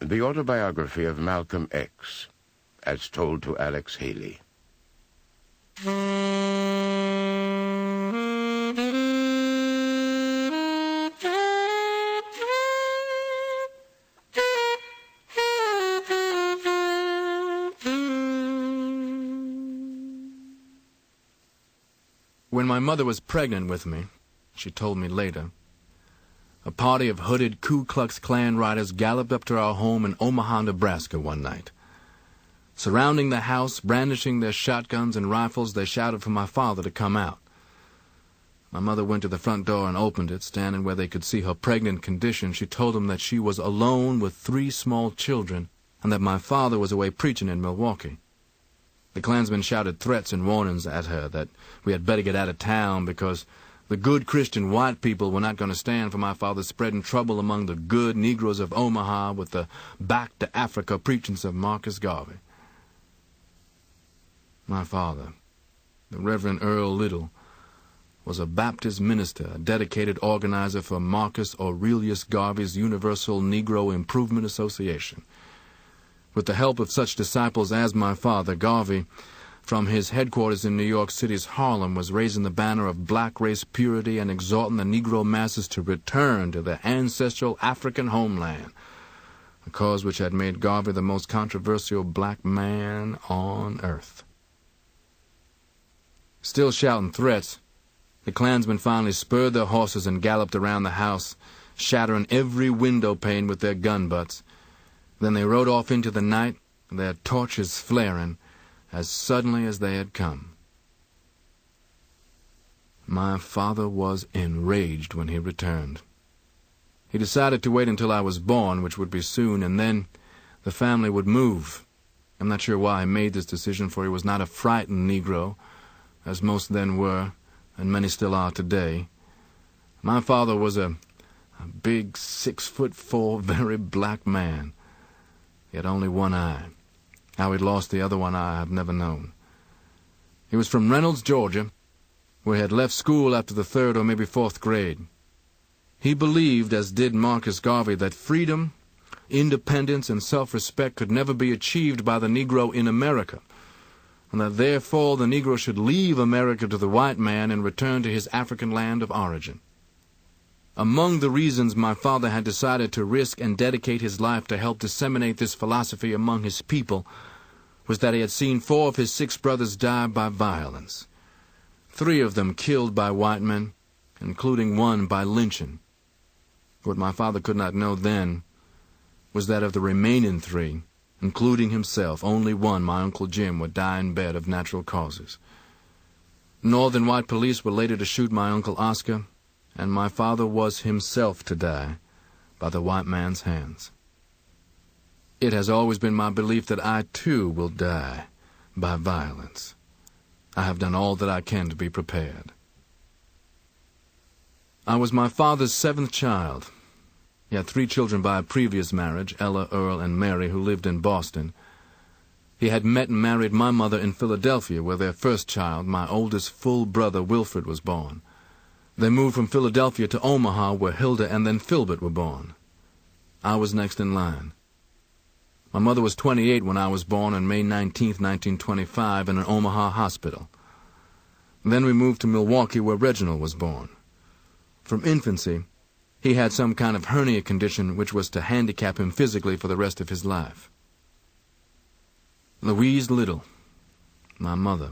The Autobiography of Malcolm X, as told to Alex Haley. When my mother was pregnant with me, she told me later, a party of hooded Ku Klux Klan riders galloped up to our home in Omaha, Nebraska one night. Surrounding the house, brandishing their shotguns and rifles, they shouted for my father to come out. My mother went to the front door and opened it. Standing where they could see her pregnant condition, she told them that she was alone with 3 small children and that my father was away preaching in Milwaukee. The Klansmen shouted threats and warnings at her that we had better get out of town because the good Christian white people were not going to stand for my father spreading trouble among the good Negroes of Omaha with the back to Africa preachings of Marcus Garvey. My father, the Reverend Earl Little, was a Baptist minister, a dedicated organizer for Marcus Aurelius Garvey's Universal Negro Improvement Association. With the help of such disciples as my father, Garvey, from his headquarters in New York City's Harlem, was raising the banner of black race purity and exhorting the Negro masses to return to their ancestral African homeland, a cause which had made Garvey the most controversial black man on earth. Still shouting threats, the Klansmen finally spurred their horses and galloped around the house, shattering every window pane with their gun butts. Then they rode off into the night, their torches flaring, as suddenly as they had come. My father was enraged when he returned. He decided to wait until I was born, which would be soon, and then the family would move. I'm not sure why he made this decision, for he was not a frightened Negro, as most then were, and many still are today. My father was a big 6'4", very black man. He had only one eye. How he'd lost the other one eye I've never known. He was from Reynolds, Georgia, where he had left school after the 3rd or maybe 4th grade. He believed, as did Marcus Garvey, that freedom, independence, and self-respect could never be achieved by the Negro in America, and that therefore the Negro should leave America to the white man and return to his African land of origin. Among the reasons my father had decided to risk and dedicate his life to help disseminate this philosophy among his people was that he had seen 4 of his 6 brothers die by violence, 3 of them killed by white men, including one by lynching. What my father could not know then was that of the remaining 3, including himself, only one, my Uncle Jim, would die in bed of natural causes. Northern white police were later to shoot my Uncle Oscar, and my father was himself to die by the white man's hands. It has always been my belief that I, too, will die by violence. I have done all that I can to be prepared. I was my father's 7th child. He had 3 children by a previous marriage, Ella, Earl, and Mary, who lived in Boston. He had met and married my mother in Philadelphia, where their first child, my oldest full brother, Wilfred, was born. They moved from Philadelphia to Omaha, where Hilda and then Filbert were born. I was next in line. My mother was 28 when I was born on May 19, 1925, in an Omaha hospital. Then we moved to Milwaukee, where Reginald was born. From infancy, he had some kind of hernia condition which was to handicap him physically for the rest of his life. Louise Little, my mother,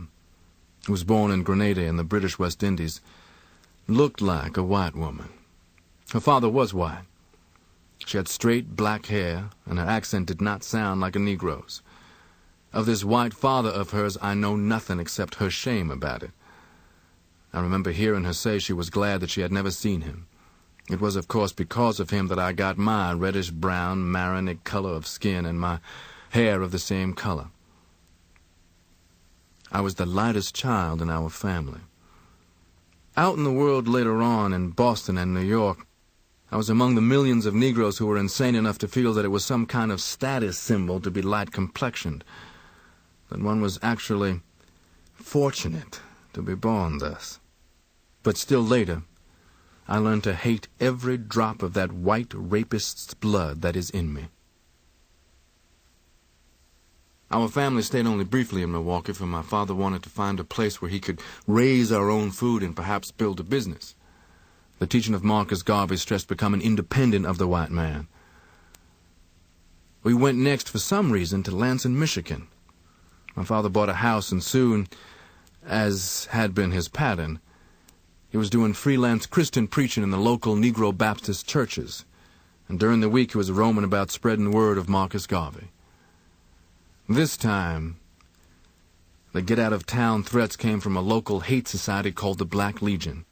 who was born in Grenada in the British West Indies, looked like a white woman. Her father was white. She had straight black hair, and her accent did not sound like a Negro's. Of this white father of hers I know nothing except her shame about it. I remember hearing her say she was glad that she had never seen him. It was, of course, because of him that I got my reddish-brown, marinic color of skin and my hair of the same color. I was the lightest child in our family. Out in the world later on, in Boston and New York, I was among the millions of Negroes who were insane enough to feel that it was some kind of status symbol to be light-complexioned, that one was actually fortunate to be born thus. But still later, I learned to hate every drop of that white rapist's blood that is in me. Our family stayed only briefly in Milwaukee, for my father wanted to find a place where he could raise our own food and perhaps build a business. The teaching of Marcus Garvey stressed becoming independent of the white man. We went next, for some reason, to Lansing, Michigan. My father bought a house, and soon, as had been his pattern, he was doing freelance Christian preaching in the local Negro Baptist churches, and during the week he was roaming about spreading the word of Marcus Garvey. This time, the get-out-of-town threats came from a local hate society called the Black Legion.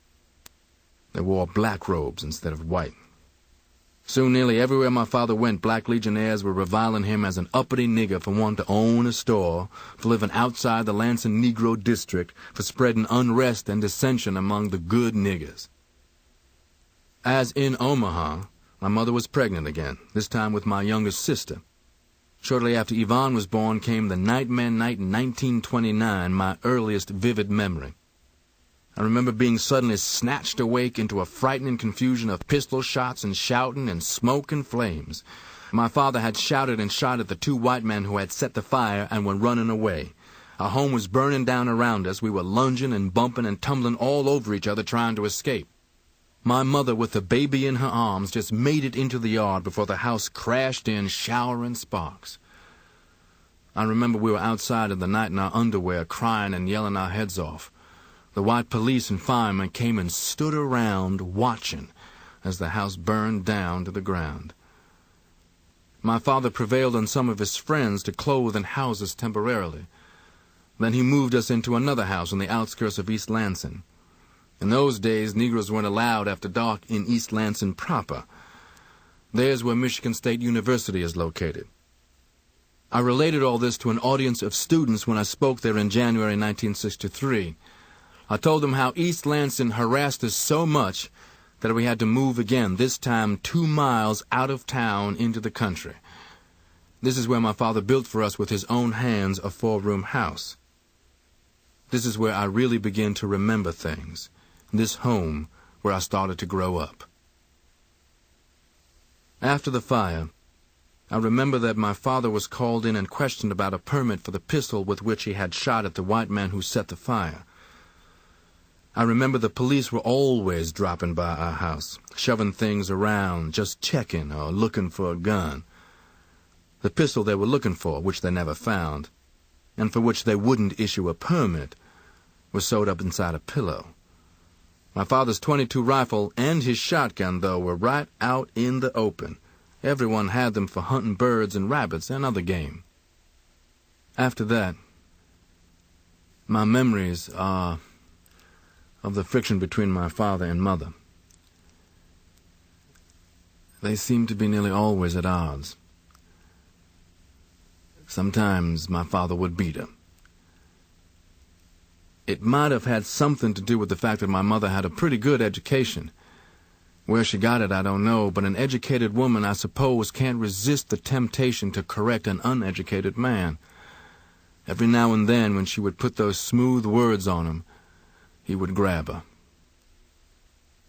They wore black robes instead of white. Soon, nearly everywhere my father went, Black Legionnaires were reviling him as an uppity nigger for wanting to own a store, for living outside the Lansing Negro District, for spreading unrest and dissension among the good niggers. As in Omaha, my mother was pregnant again, this time with my youngest sister. Shortly after Yvonne was born came the Nightmare Night in 1929, my earliest vivid memory. I remember being suddenly snatched awake into a frightening confusion of pistol shots and shouting and smoke and flames. My father had shouted and shot at the two white men who had set the fire and were running away. Our home was burning down around us. We were lunging and bumping and tumbling all over each other trying to escape. My mother, with the baby in her arms, just made it into the yard before the house crashed in, showering sparks. I remember we were outside in the night in our underwear, crying and yelling our heads off. The white police and firemen came and stood around watching as the house burned down to the ground. My father prevailed on some of his friends to clothe and house us temporarily. Then he moved us into another house on the outskirts of East Lansing. In those days, Negroes weren't allowed after dark in East Lansing proper. There's where Michigan State University is located. I related all this to an audience of students when I spoke there in January 1963. I told them how East Lansing harassed us so much that we had to move again, this time 2 miles out of town into the country. This is where my father built for us with his own hands a 4-room house. This is where I really began to remember things. This home where I started to grow up. After the fire, I remember that my father was called in and questioned about a permit for the pistol with which he had shot at the white man who set the fire. I remember the police were always dropping by our house, shoving things around, just checking or looking for a gun. The pistol they were looking for, which they never found, and for which they wouldn't issue a permit, was sewed up inside a pillow. My father's .22 rifle and his shotgun, though, were right out in the open. Everyone had them for hunting birds and rabbits and other game. After that, my memories are of the friction between my father and mother. They seem to be nearly always at odds. Sometimes my father would beat her. It might have had something to do with the fact that my mother had a pretty good education. Where she got it, I don't know, but an educated woman, I suppose, can't resist the temptation to correct an uneducated man. Every now and then, when she would put those smooth words on him, he would grab her.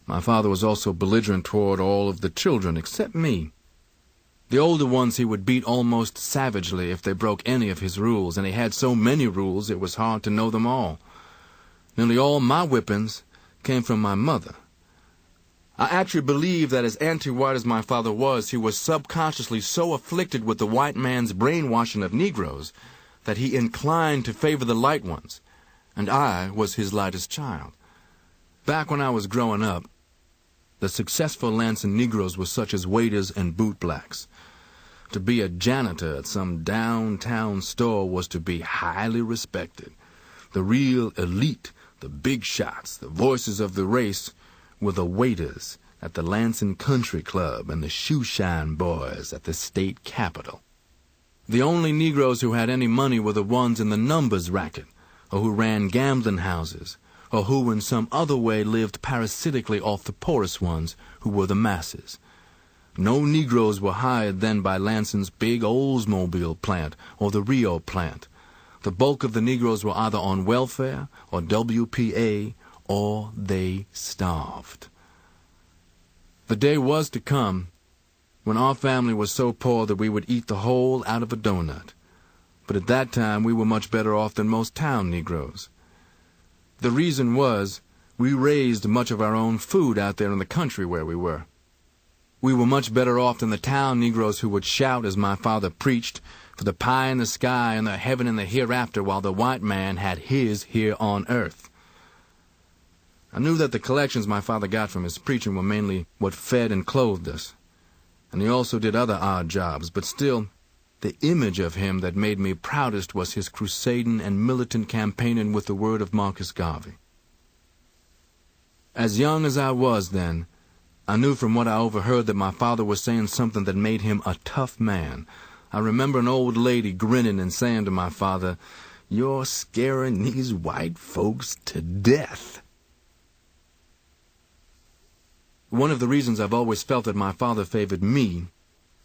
My father was also belligerent toward all of the children except me. The older ones he would beat almost savagely if they broke any of his rules, and he had so many rules it was hard to know them all. Nearly all my whippings came from my mother. I actually believe that as anti-white as my father was, he was subconsciously so afflicted with the white man's brainwashing of Negroes that he inclined to favor the light ones, and I was his lightest child. Back when I was growing up, the successful Lansing Negroes were such as waiters and bootblacks. To be a janitor at some downtown store was to be highly respected. The real elite, the big shots, the voices of the race, were the waiters at the Lansing Country Club and the shoeshine boys at the state capitol. The only Negroes who had any money were the ones in the numbers racket, or who ran gambling houses, or who in some other way lived parasitically off the poorest ones, who were the masses. No Negroes were hired then by Lansing's big Oldsmobile plant or the Rio plant. The bulk of the Negroes were either on welfare or WPA, or they starved. The day was to come when our family was so poor that we would eat the whole out of a donut. but at that time we were much better off than most town Negroes. The reason was we raised much of our own food out there in the country where we were. We were much better off than the town Negroes who would shout as my father preached for the pie in the sky and the heaven in the hereafter while the white man had his here on earth. I knew that the collections my father got from his preaching were mainly what fed and clothed us, and he also did other odd jobs, but still, the image of him that made me proudest was his crusading and militant campaigning with the word of Marcus Garvey. As young as I was then, I knew from what I overheard that my father was saying something that made him a tough man. I remember an old lady grinning and saying to my father, "You're scaring these white folks to death." One of the reasons I've always felt that my father favored me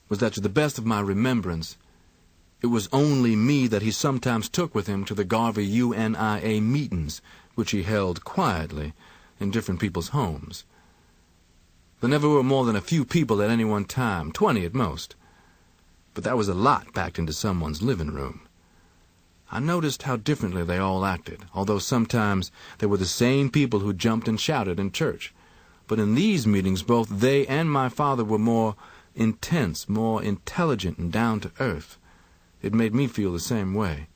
was that, to the best of my remembrance, it was only me that he sometimes took with him to the Garvey UNIA meetings, which he held quietly in different people's homes. There never were more than a few people at any one time, 20 at most, but that was a lot packed into someone's living room. I noticed how differently they all acted, although sometimes they were the same people who jumped and shouted in church. But in these meetings, both they and my father were more intense, more intelligent and down to earth. It made me feel the same way.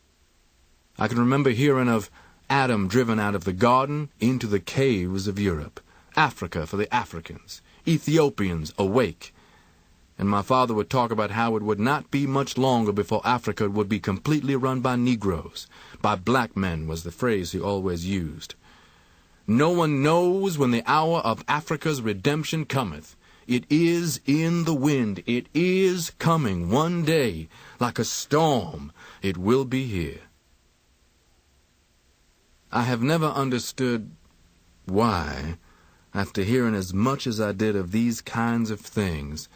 I can remember hearing of Adam driven out of the garden into the caves of Europe, Africa for the Africans, Ethiopians awake. And my father would talk about how it would not be much longer before Africa would be completely run by Negroes. By black men was the phrase he always used. No one knows when the hour of Africa's redemption cometh. It is in the wind. It is coming one day. Like a storm, it will be here. I have never understood why, after hearing as much as I did of these kinds of things,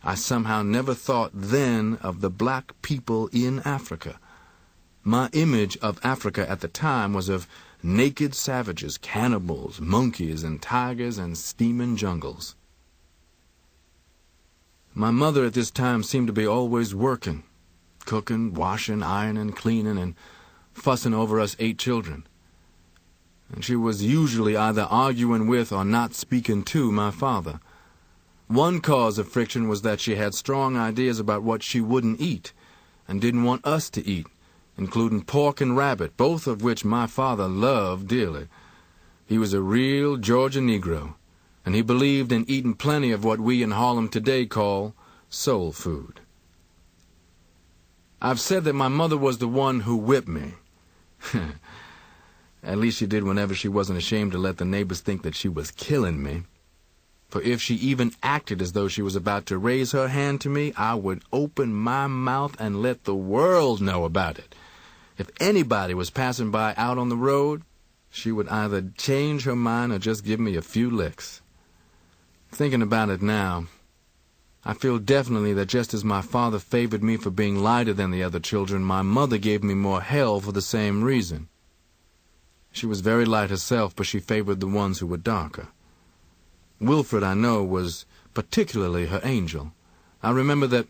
I somehow never thought then of the black people in Africa. My image of Africa at the time was of naked savages, cannibals, monkeys, and tigers, and steaming jungles. My mother at this time seemed to be always working, cooking, washing, ironing, cleaning, and fussing over us 8 children. And she was usually either arguing with or not speaking to my father. One cause of friction was that she had strong ideas about what she wouldn't eat, and didn't want us to eat, including pork and rabbit, both of which my father loved dearly. He was a real Georgia Negro, and he believed in eating plenty of what we in Harlem today call soul food. I've said that my mother was the one who whipped me. At least she did whenever she wasn't ashamed to let the neighbors think that she was killing me. For if she even acted as though she was about to raise her hand to me, I would open my mouth and let the world know about it. If anybody was passing by out on the road, she would either change her mind or just give me a few licks. Thinking about it now, I feel definitely that just as my father favored me for being lighter than the other children, my mother gave me more hell for the same reason. She was very light herself, but she favored the ones who were darker. Wilfred, I know, was particularly her angel. I remember that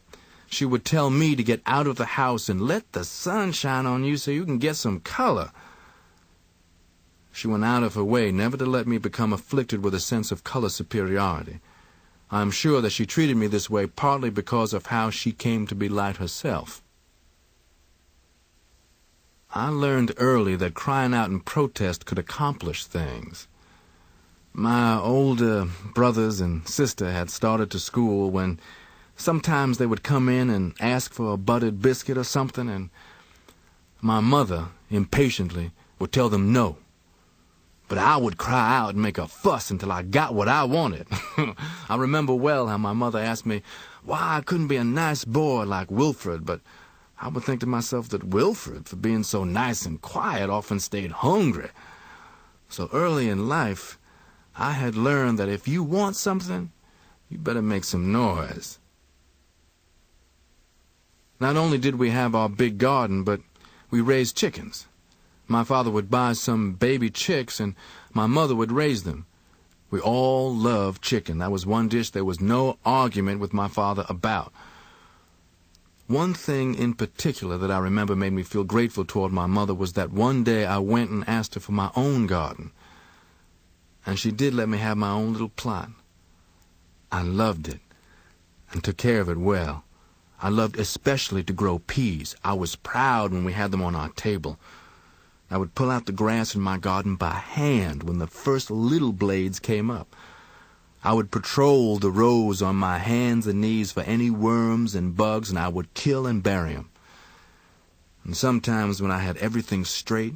she would tell me to get out of the house and let the sun shine on you so you can get some color. She went out of her way never to let me become afflicted with a sense of color superiority. I am sure that she treated me this way partly because of how she came to be light herself. I learned early that crying out in protest could accomplish things. My older brothers and sister had started to school when sometimes they would come in and ask for a buttered biscuit or something, and my mother, impatiently, would tell them no. But I would cry out and make a fuss until I got what I wanted. I remember well how my mother asked me why I couldn't be a nice boy like Wilfred, but I would think to myself that Wilfred, for being so nice and quiet, often stayed hungry. So early in life, I had learned that if you want something, you better make some noise. Not only did we have our big garden, but we raised chickens. My father would buy some baby chicks, and my mother would raise them. We all loved chicken. That was one dish there was no argument with my father about. One thing in particular that I remember made me feel grateful toward my mother was that one day I went and asked her for my own garden. And she did let me have my own little plot. I loved it and took care of it well. I loved especially to grow peas. I was proud when we had them on our table. I would pull out the grass in my garden by hand when the first little blades came up. I would patrol the rows on my hands and knees for any worms and bugs, and I would kill and bury them. And sometimes when I had everything straight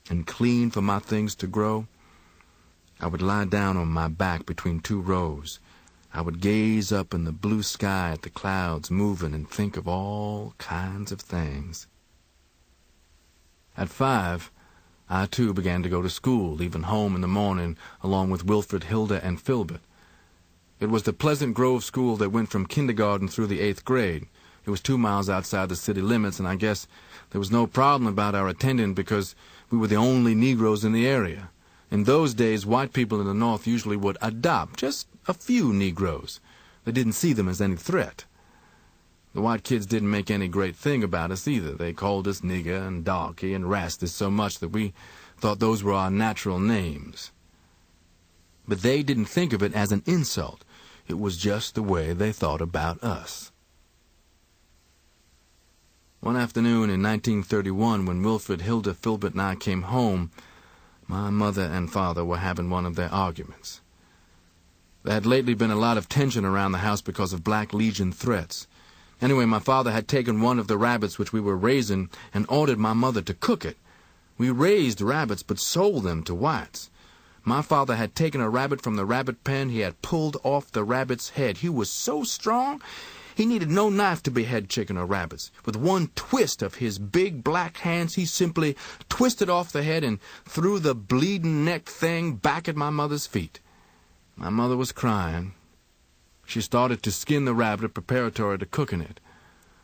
and clean for my things to grow, I would lie down on my back between two rows. I would gaze up in the blue sky at the clouds moving and think of all kinds of things. At 5, I too began to go to school, leaving home in the morning along with Wilfred, Hilda, and Filbert. It was the Pleasant Grove school that went from kindergarten through the 8th grade. It was 2 miles outside the city limits, and I guess there was no problem about our attending because we were the only Negroes in the area. In those days, white people in the North usually would adopt just a few Negroes. They didn't see them as any threat. The white kids didn't make any great thing about us either. They called us nigger and darky and rastus so much that we thought those were our natural names. But they didn't think of it as an insult. It was just the way they thought about us. One afternoon in 1931, when Wilfred, Hilda, Filbert, and I came home, my mother and father were having one of their arguments. There had lately been a lot of tension around the house because of Black Legion threats. Anyway, my father had taken one of the rabbits which we were raising and ordered my mother to cook it. We raised rabbits but sold them to whites. My father had taken a rabbit from the rabbit pen. He had pulled off the rabbit's head. He was so strong, he needed no knife to behead chicken or rabbits. With one twist of his big black hands, he simply twisted off the head and threw the bleeding neck thing back at my mother's feet. My mother was crying. She started to skin the rabbit preparatory to cooking it.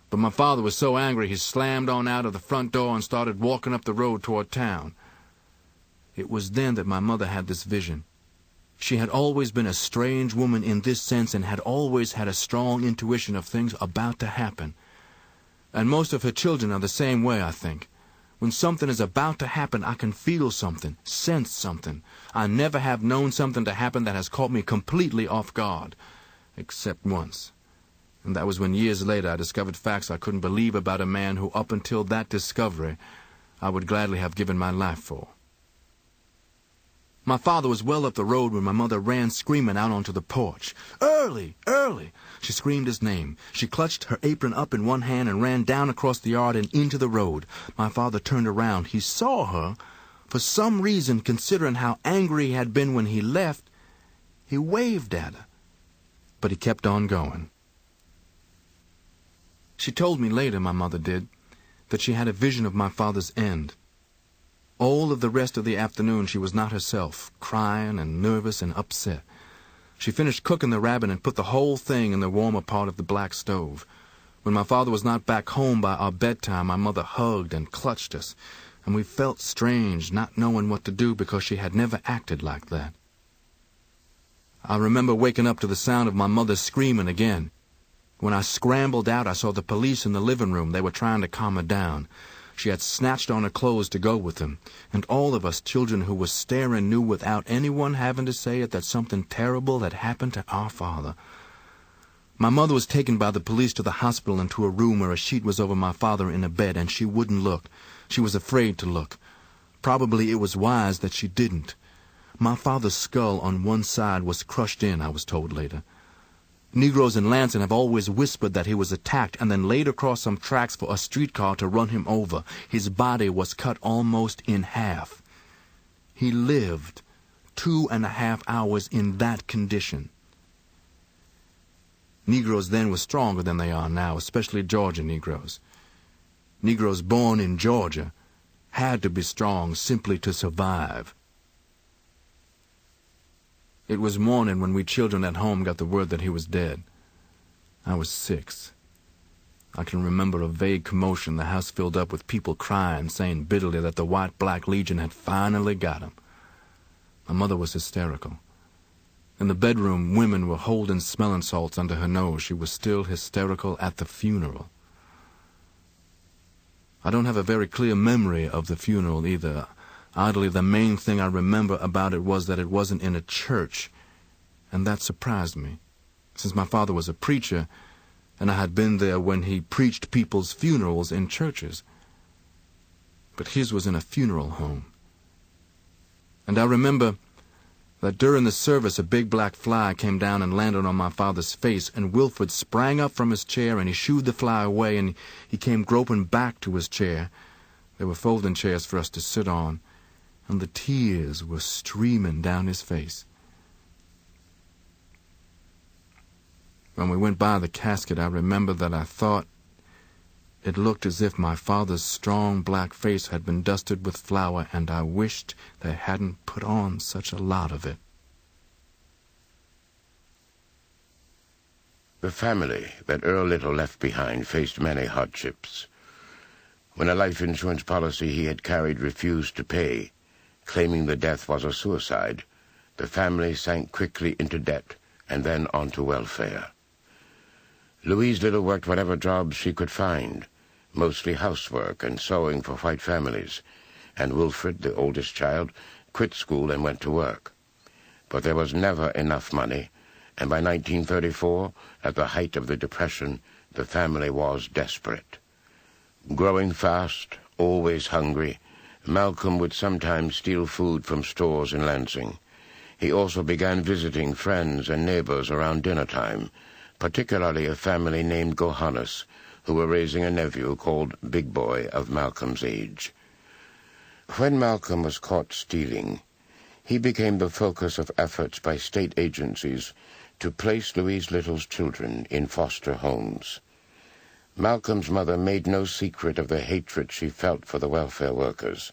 But my father was so angry he slammed on out of the front door and started walking up the road toward town. It was then that my mother had this vision. She had always been a strange woman in this sense and had always had a strong intuition of things about to happen. And most of her children are the same way, I think. When something is about to happen, I can feel something, sense something. I never have known something to happen that has caught me completely off guard, except once. And that was when years later I discovered facts I couldn't believe about a man who, up until that discovery, I would gladly have given my life for. My father was well up the road when my mother ran screaming out onto the porch. "Early! Early!" She screamed his name. She clutched her apron up in one hand and ran down across the yard and into the road. My father turned around. He saw her. For some reason, considering how angry he had been when he left, he waved at her. But he kept on going. She told me later, my mother did, that she had a vision of my father's end. All of the rest of the afternoon she was not herself, crying and nervous and upset. She finished cooking the rabbit and put the whole thing in the warmer part of the black stove. When my father was not back home by our bedtime, my mother hugged and clutched us, and we felt strange, not knowing what to do because she had never acted like that. I remember waking up to the sound of my mother screaming again. When I scrambled out, I saw the police in the living room. They were trying to calm her down. She had snatched on her clothes to go with them, and all of us children who were staring knew without anyone having to say it that something terrible had happened to our father. My mother was taken by the police to the hospital and to a room where a sheet was over my father in a bed, and she wouldn't look. She was afraid to look. Probably it was wise that she didn't. My father's skull on one side was crushed in, I was told later. Negroes in Lansing have always whispered that he was attacked and then laid across some tracks for a streetcar to run him over. His body was cut almost in half. He lived 2.5 hours in that condition. Negroes then were stronger than they are now, especially Georgia Negroes. Negroes born in Georgia had to be strong simply to survive. It was morning when we children at home got the word that he was dead. I was 6. I can remember a vague commotion, the house filled up with people crying, saying bitterly that the White Black Legion had finally got him. My mother was hysterical. In the bedroom, women were holding smelling salts under her nose. She was still hysterical at the funeral. I don't have a very clear memory of the funeral either. Oddly, the main thing I remember about it was that it wasn't in a church, and that surprised me, since my father was a preacher, and I had been there when he preached people's funerals in churches. But his was in a funeral home. And I remember that during the service a big black fly came down and landed on my father's face, and Wilfred sprang up from his chair and he shooed the fly away, and he came groping back to his chair. There were folding chairs for us to sit on, and the tears were streaming down his face. When we went by the casket, I remember that I thought it looked as if my father's strong black face had been dusted with flour, and I wished they hadn't put on such a lot of it. The family that Earl Little left behind faced many hardships. When a life insurance policy he had carried refused to pay, claiming the death was a suicide, the family sank quickly into debt and then onto welfare. Louise Little worked whatever jobs she could find, mostly housework and sewing for white families, and Wilfred, the oldest child, quit school and went to work. But there was never enough money, and by 1934, at the height of the Depression, the family was desperate. Growing fast, always hungry, Malcolm would sometimes steal food from stores in Lansing. He also began visiting friends and neighbors around dinner time, particularly a family named Gohannes, who were raising a nephew called Big Boy of Malcolm's age. When Malcolm was caught stealing, he became the focus of efforts by state agencies to place Louise Little's children in foster homes. Malcolm's mother made no secret of the hatred she felt for the welfare workers.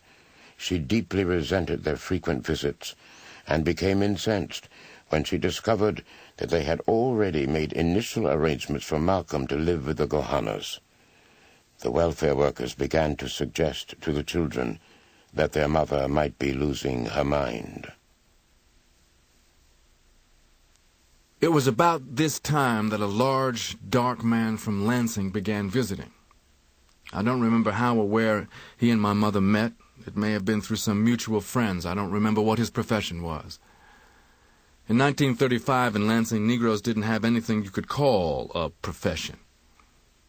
She deeply resented their frequent visits and became incensed when she discovered that they had already made initial arrangements for Malcolm to live with the Gohannes. The welfare workers began to suggest to the children that their mother might be losing her mind. It was about this time that a large, dark man from Lansing began visiting. I don't remember how or where he and my mother met. It may have been through some mutual friends. I don't remember what his profession was. In 1935 in Lansing, Negroes didn't have anything you could call a profession.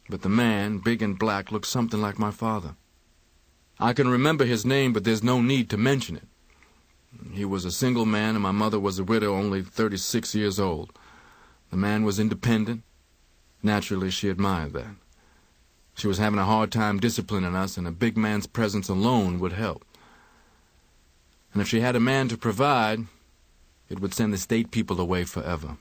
But the man, big and black, looked something like my father. I can remember his name, but there's no need to mention it. He was a single man, and my mother was a widow, only 36 years old. The man was independent. Naturally, she admired that. She was having a hard time disciplining us, and a big man's presence alone would help. And if she had a man to provide, it would send the state people away forever.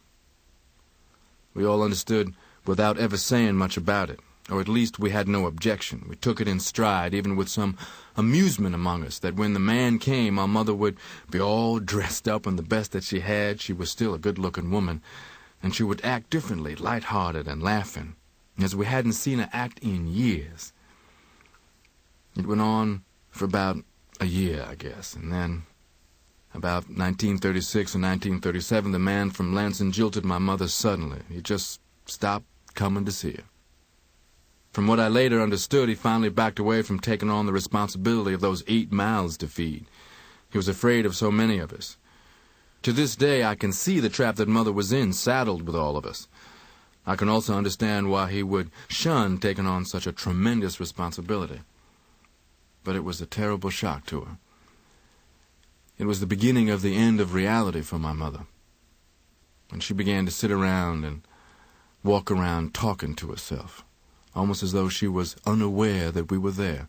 We all understood without ever saying much about it, or at least we had no objection. We took it in stride, even with some amusement among us, that when the man came, our mother would be all dressed up in the best that she had. She was still a good-looking woman, and she would act differently, light-hearted and laughing, as we hadn't seen her act in years. It went on for about a year, I guess, and then about 1936 or 1937, the man from Lansing jilted my mother suddenly. He just stopped coming to see her. From what I later understood, he finally backed away from taking on the responsibility of those 8 mouths to feed. He was afraid of so many of us. To this day, I can see the trap that Mother was in, saddled with all of us. I can also understand why he would shun taking on such a tremendous responsibility. But it was a terrible shock to her. It was the beginning of the end of reality for my mother. When she began to sit around and walk around talking to herself, almost as though she was unaware that we were there,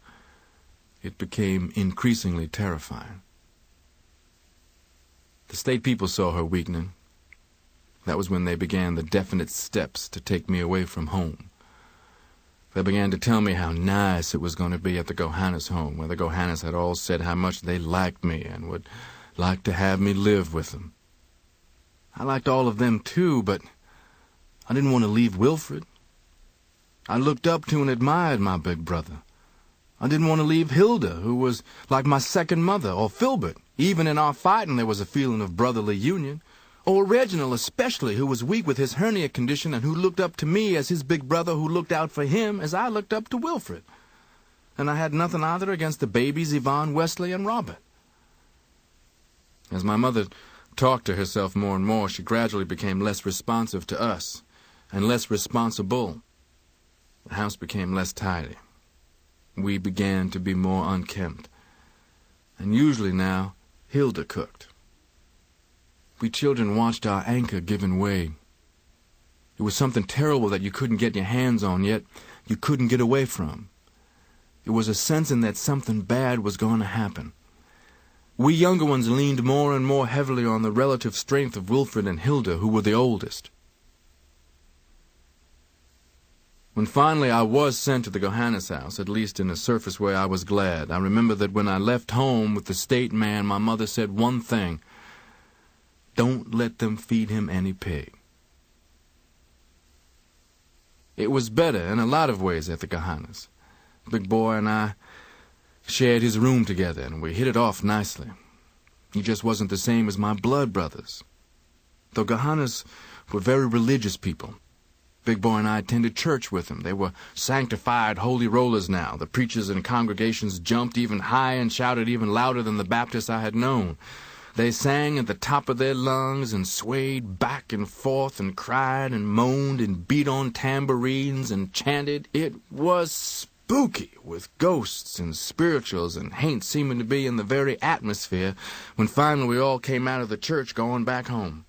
it became increasingly terrifying. The state people saw her weakening. That was when they began the definite steps to take me away from home. They began to tell me how nice it was going to be at the Gohannes home, where the Gohannes had all said how much they liked me and would like to have me live with them. I liked all of them too, but I didn't want to leave Wilfred. I looked up to and admired my big brother. I didn't want to leave Hilda, who was like my second mother, or Filbert. Even in our fighting there was a feeling of brotherly union. Or Reginald especially, who was weak with his hernia condition and who looked up to me as his big brother, who looked out for him as I looked up to Wilfred. and I had nothing either against the babies Yvonne, Wesley, and Robert. As my mother talked to herself more and more, she gradually became less responsive to us, and less responsible. The house became less tidy. We began to be more unkempt. And usually now, Hilda cooked. We children watched our anchor giving way. It was something terrible that you couldn't get your hands on, yet you couldn't get away from. It was a sensing that something bad was going to happen. We younger ones leaned more and more heavily on the relative strength of Wilfred and Hilda, who were the oldest. When finally I was sent to the Gohannes house, at least in a surface way, I was glad. I remember that when I left home with the state man, my mother said one thing: "Don't let them feed him any pig." It was better in a lot of ways at the Gohannes. Big Boy and I shared his room together, and we hit it off nicely. He just wasn't the same as my blood brothers. The Gohannes were very religious people. Big Boy and I attended church with them. They were sanctified holy rollers now. The preachers and congregations jumped even high and shouted even louder than the Baptists I had known. They sang at the top of their lungs and swayed back and forth and cried and moaned and beat on tambourines and chanted. It was spooky, with ghosts and spirituals and haints seeming to be in the very atmosphere, when finally we all came out of the church going back home.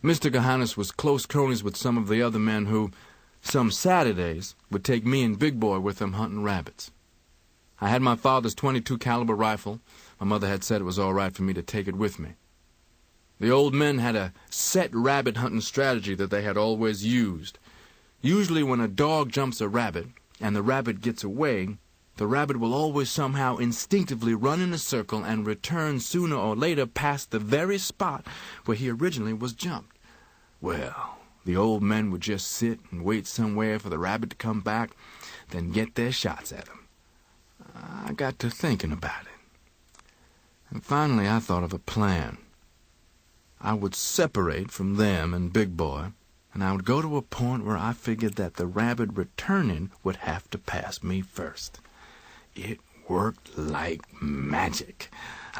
Mr. Gohannes was close cronies with some of the other men who, some Saturdays, would take me and Big Boy with them hunting rabbits. I had my father's .22 caliber rifle. My mother had said it was all right for me to take it with me. The old men had a set rabbit hunting strategy that they had always used. Usually when a dog jumps a rabbit and the rabbit gets away, the rabbit will always somehow instinctively run in a circle and return sooner or later past the very spot where he originally was jumped. Well, the old men would just sit and wait somewhere for the rabbit to come back, then get their shots at him. I got to thinking about it. And finally I thought of a plan. I would separate from them and Big Boy, and I would go to a point where I figured that the rabbit returning would have to pass me first. It worked like magic.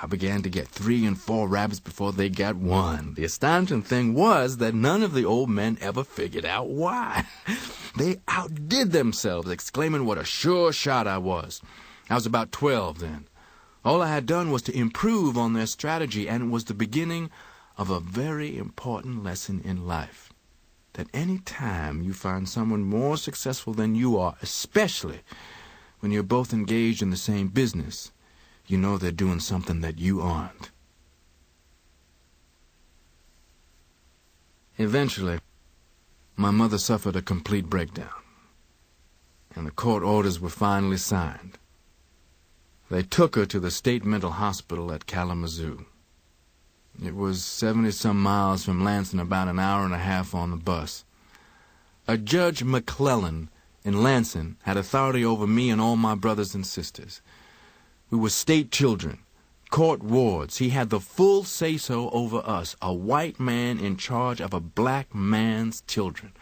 I began to get 3 and 4 rabbits before they got 1. The astonishing thing was that none of the old men ever figured out why. They outdid themselves, exclaiming what a sure shot I was. I was about 12 then. All I had done was to improve on their strategy, and it was the beginning of a very important lesson in life. That any time you find someone more successful than you are, especially when you're both engaged in the same business, you know they're doing something that you aren't. Eventually, my mother suffered a complete breakdown, and the court orders were finally signed. They took her to the state mental hospital at Kalamazoo. It was 70-some miles from Lansing, about an hour and a half on the bus. A Judge McClellan in Lansing had authority over me and all my brothers and sisters. We were state children, court wards. He had the full say-so over us, a white man in charge of a black man's children.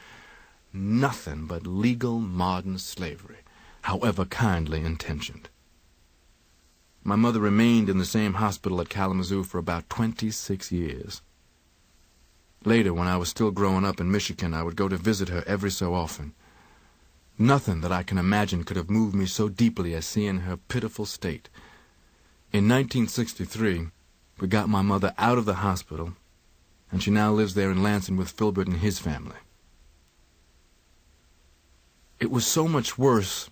Nothing but legal modern slavery, however kindly intentioned. My mother remained in the same hospital at Kalamazoo for about 26 years. Later, when I was still growing up in Michigan, I would go to visit her every so often. Nothing that I can imagine could have moved me so deeply as seeing her pitiful state. In 1963, we got my mother out of the hospital, and she now lives there in Lansing with Filbert and his family. It was so much worse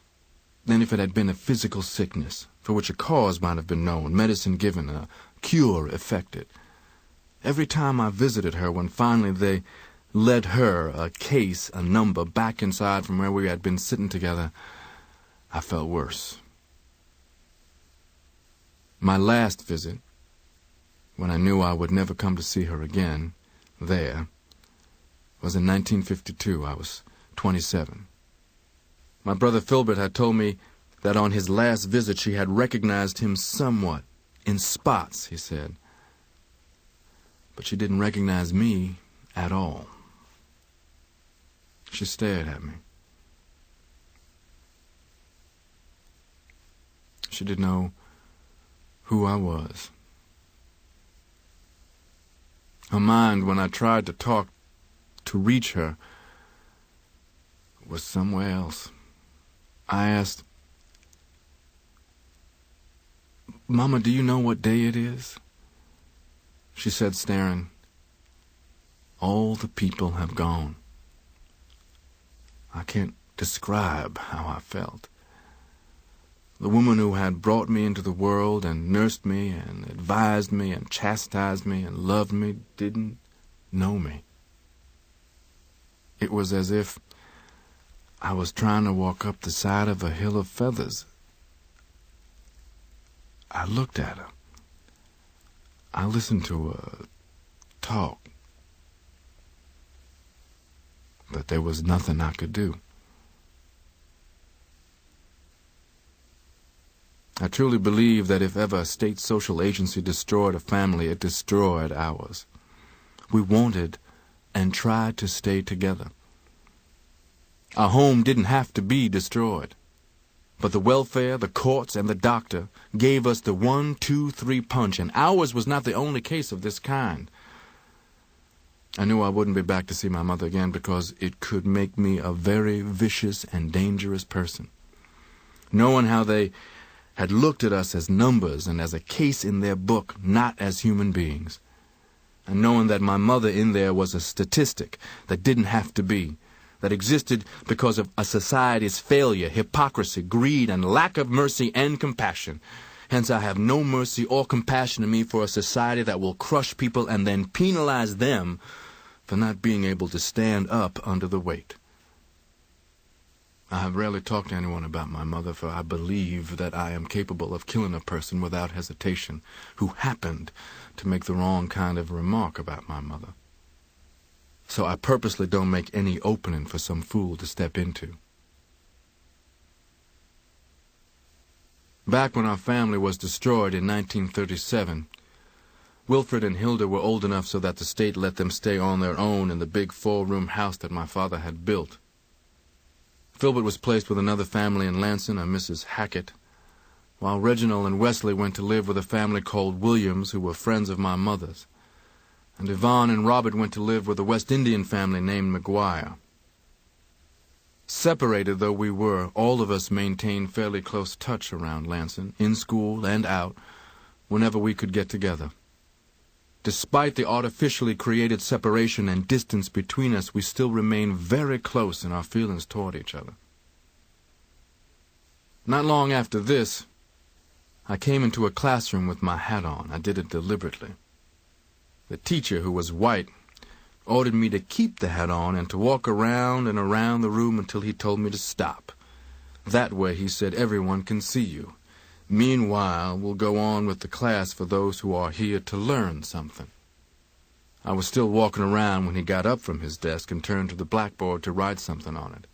than if it had been a physical sickness, for which a cause might have been known, medicine given, a cure effected. Every time I visited her, when finally they led her, a case, a number, back inside from where we had been sitting together, I felt worse. My last visit, when I knew I would never come to see her again, there, was in 1952. I was 27. My brother Filbert had told me that on his last visit she had recognized him somewhat, in spots, he said. But she didn't recognize me at all. She stared at me. she didn't know who I was. Her mind, when I tried to talk to reach her, was somewhere else. I asked, "Mama, do you know what day it is?" She said, staring, "All the people have gone." I can't describe how I felt. The woman who had brought me into the world and nursed me and advised me and chastised me and loved me didn't know me. It was as if I was trying to walk up the side of a hill of feathers. I looked at her. I listened to her talk. But there was nothing I could do. I truly believe that if ever a state social agency destroyed a family, it destroyed ours. We wanted and tried to stay together. Our home didn't have to be destroyed, but the welfare, the courts, and the doctor gave us the 1, 2, 3 punch, and ours was not the only case of this kind. I knew I wouldn't be back to see my mother again because it could make me a very vicious and dangerous person. Knowing how they had looked at us as numbers and as a case in their book, not as human beings. And knowing that my mother in there was a statistic that didn't have to be, that existed because of a society's failure, hypocrisy, greed, and lack of mercy and compassion. Hence I have no mercy or compassion in me for a society that will crush people and then penalize them for not being able to stand up under the weight. I have rarely talked to anyone about my mother, for I believe that I am capable of killing a person without hesitation who happened to make the wrong kind of remark about my mother. So I purposely don't make any opening for some fool to step into. Back when our family was destroyed in 1937, Wilfred and Hilda were old enough so that the state let them stay on their own in the big 4-room house that my father had built. Filbert was placed with another family in Lansing, a Mrs. Hackett, while Reginald and Wesley went to live with a family called Williams, who were friends of my mother's, and Yvonne and Robert went to live with a West Indian family named McGuire. Separated though we were, all of us maintained fairly close touch around Lansing, in school and out, whenever we could get together. Despite the artificially created separation and distance between us, we still remained very close in our feelings toward each other. Not long after this, I came into a classroom with my hat on. I did it deliberately. The teacher, who was white, ordered me to keep the hat on and to walk around and around the room until he told me to stop. That way, he said, everyone can see you. Meanwhile, we'll go on with the class for those who are here to learn something. I was still walking around when he got up from his desk and turned to the blackboard to write something on it.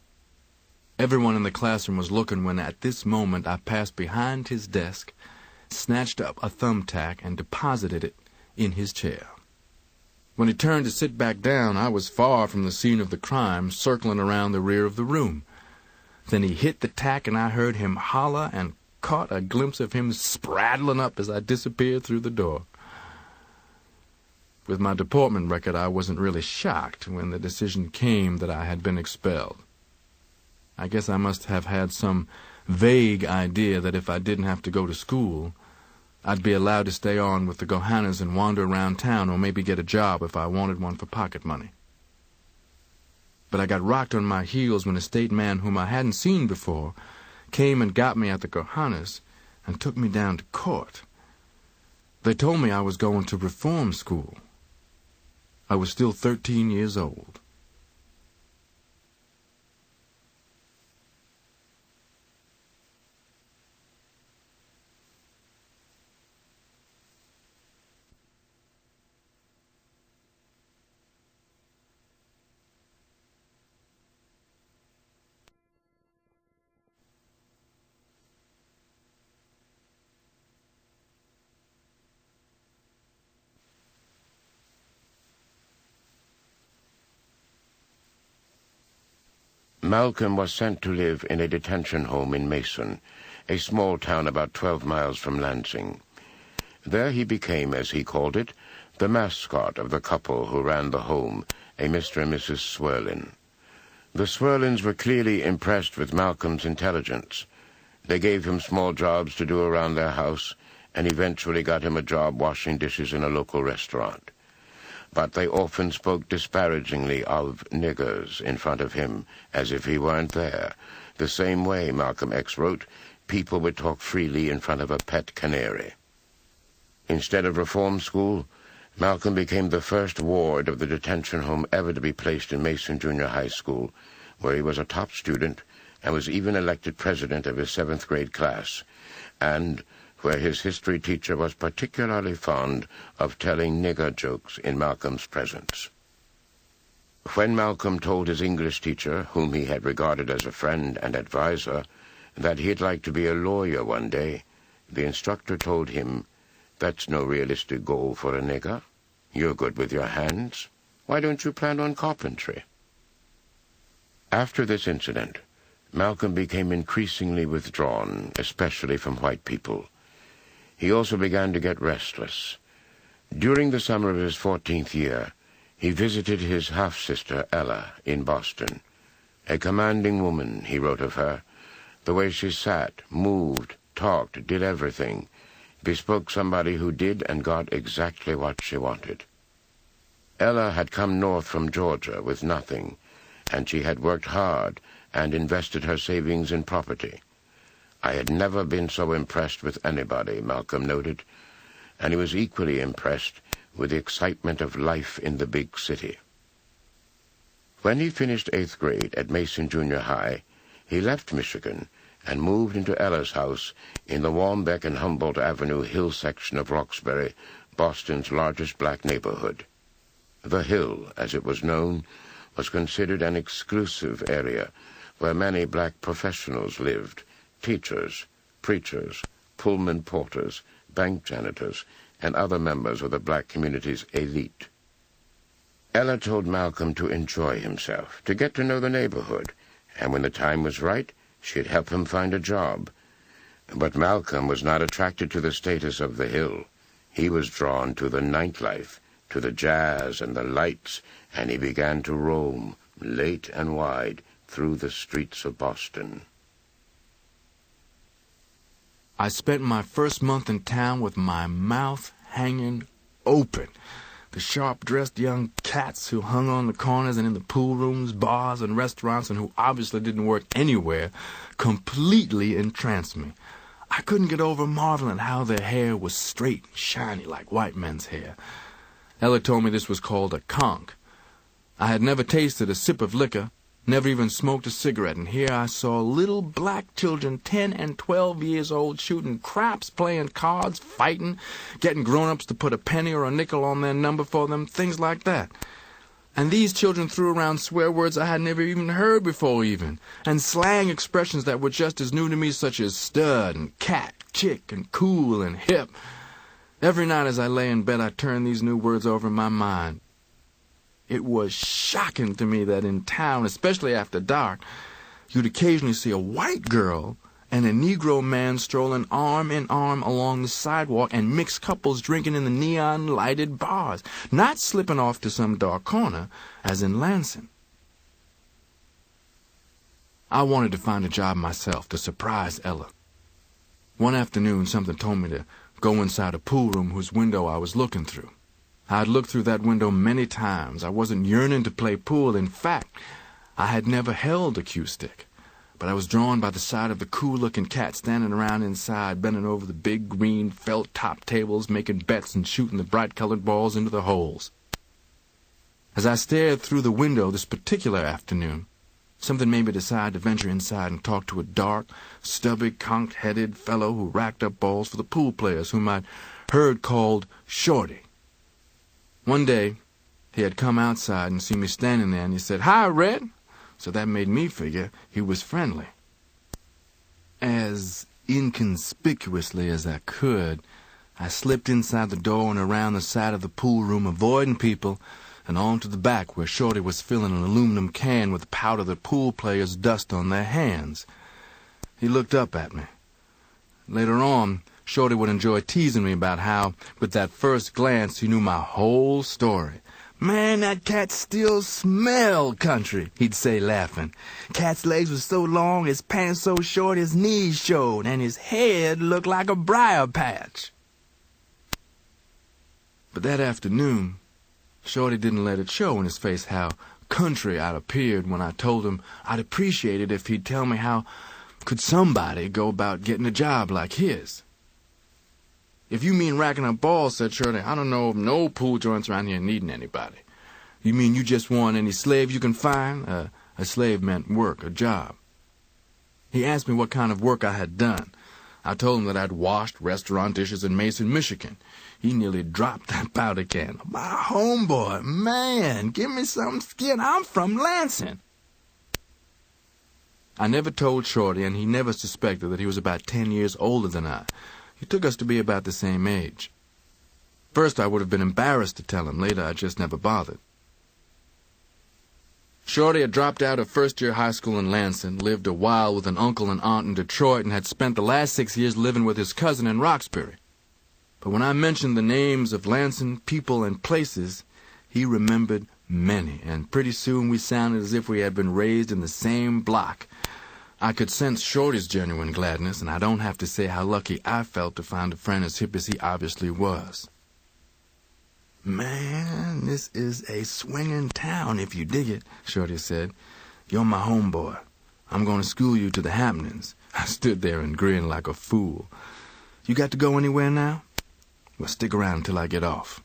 Everyone in the classroom was looking when at this moment I passed behind his desk, snatched up a thumbtack, and deposited it in his chair. When he turned to sit back down, I was far from the scene of the crime, circling around the rear of the room. Then he hit the tack, and I heard him holler and caught a glimpse of him spraddling up as I disappeared through the door. With my deportment record, I wasn't really shocked when the decision came that I had been expelled. I guess I must have had some vague idea that if I didn't have to go to school, I'd be allowed to stay on with the Gohannas and wander around town, or maybe get a job if I wanted one for pocket money. But I got rocked on my heels when a state man whom I hadn't seen before came and got me at the Gohannas and took me down to court. They told me I was going to reform school. I was still 13 years old. Malcolm was sent to live in a detention home in Mason, a small town about 12 miles from Lansing. There he became, as he called it, the mascot of the couple who ran the home, a Mr. and Mrs. Swirlin. The Swirlins were clearly impressed with Malcolm's intelligence. They gave him small jobs to do around their house, and eventually got him a job washing dishes in a local restaurant. But they often spoke disparagingly of niggers in front of him, as if he weren't there. The same way, Malcolm X wrote, people would talk freely in front of a pet canary. Instead of reform school, Malcolm became the first ward of the detention home ever to be placed in Mason Junior High School, where he was a top student and was even elected president of his 7th grade class, and where his history teacher was particularly fond of telling nigger jokes in Malcolm's presence. When Malcolm told his English teacher, whom he had regarded as a friend and advisor, that he'd like to be a lawyer one day, the instructor told him, "That's no realistic goal for a nigger. You're good with your hands. Why don't you plan on carpentry?" After this incident, Malcolm became increasingly withdrawn, especially from white people. He also began to get restless. During the summer of his 14th year, he visited his half-sister, Ella, in Boston. A commanding woman, he wrote of her. The way she sat, moved, talked, did everything, bespoke somebody who did and got exactly what she wanted. Ella had come north from Georgia with nothing, and she had worked hard and invested her savings in property. I had never been so impressed with anybody, Malcolm noted, and he was equally impressed with the excitement of life in the big city. When he finished 8th grade at Mason Junior High, he left Michigan and moved into Ella's house in the Wambeck and Humboldt Avenue Hill section of Roxbury, Boston's largest black neighborhood. The Hill, as it was known, was considered an exclusive area where many black professionals lived, teachers, preachers, Pullman porters, bank janitors, and other members of the black community's elite. Ella told Malcolm to enjoy himself, to get to know the neighborhood, and when the time was right, she'd help him find a job. But Malcolm was not attracted to the status of the Hill. He was drawn to the nightlife, to the jazz and the lights, and he began to roam, late and wide, through the streets of Boston. I spent my first month in town with my mouth hanging open. The sharp-dressed young cats who hung on the corners and in the pool rooms, bars, and restaurants, and who obviously didn't work anywhere, completely entranced me. I couldn't get over marveling how their hair was straight and shiny like white men's hair. Ella told me this was called a conch. I had never tasted a sip of liquor, never even smoked a cigarette, and here I saw little black children 10 and 12 years old shooting craps, playing cards, fighting, getting grown-ups to put a penny or a nickel on their number for them, things like that. And these children threw around swear words I had never even heard before even, and slang expressions that were just as new to me, such as stud and cat, chick and cool and hip. Every night as I lay in bed, I turned these new words over in my mind. It was shocking to me that in town, especially after dark, you'd occasionally see a white girl and a Negro man strolling arm in arm along the sidewalk, and mixed couples drinking in the neon-lighted bars, not slipping off to some dark corner, as in Lansing. I wanted to find a job myself to surprise Ella. One afternoon, something told me to go inside a pool room whose window I was looking through. I had looked through that window many times. I wasn't yearning to play pool. In fact, I had never held a cue stick. But I was drawn by the sight of the cool-looking cat standing around inside, bending over the big green felt-top tables, making bets and shooting the bright-colored balls into the holes. As I stared through the window this particular afternoon, something made me decide to venture inside and talk to a dark, stubby, conch-headed fellow who racked up balls for the pool players, whom I'd heard called Shorty. One day, he had come outside and seen me standing there, and he said, "Hi, Red." So that made me figure he was friendly. As inconspicuously as I could, I slipped inside the door and around the side of the pool room, avoiding people, and on to the back where Shorty was filling an aluminum can with powder that pool players dust on their hands. He looked up at me. Later on, Shorty would enjoy teasing me about how, with that first glance, he knew my whole story. "Man, that cat still smelled country," he'd say, laughing. "Cat's legs were so long, his pants so short, his knees showed, and his head looked like a briar patch." But that afternoon, Shorty didn't let it show in his face how country I'd appeared when I told him I'd appreciate it if he'd tell me how could somebody go about getting a job like his. "If you mean racking up balls," said Shorty, "I don't know of no pool joints around here needing anybody." "You mean you just want any slaves you can find?" A slave meant work, a job. He asked me what kind of work I had done. I told him that I'd washed restaurant dishes in Mason, Michigan. He nearly dropped that powder can. "My homeboy, man, give me some skin. I'm from Lansing." I never told Shorty, and he never suspected that he was about 10 years older than I. He took us to be about the same age. First, I would have been embarrassed to tell him. Later, I just never bothered. Shorty had dropped out of first-year high school in Lansing, lived a while with an uncle and aunt in Detroit, and had spent the last 6 years living with his cousin in Roxbury. But when I mentioned the names of Lansing people and places, he remembered many, and pretty soon we sounded as if we had been raised in the same block. I could sense Shorty's genuine gladness, and I don't have to say how lucky I felt to find a friend as hip as he obviously was. "Man, this is a swinging town if you dig it," Shorty said. "You're my homeboy. I'm going to school you to the happenings." I stood there and grinned like a fool. "You got to go anywhere now?" "Well, stick around until I get off."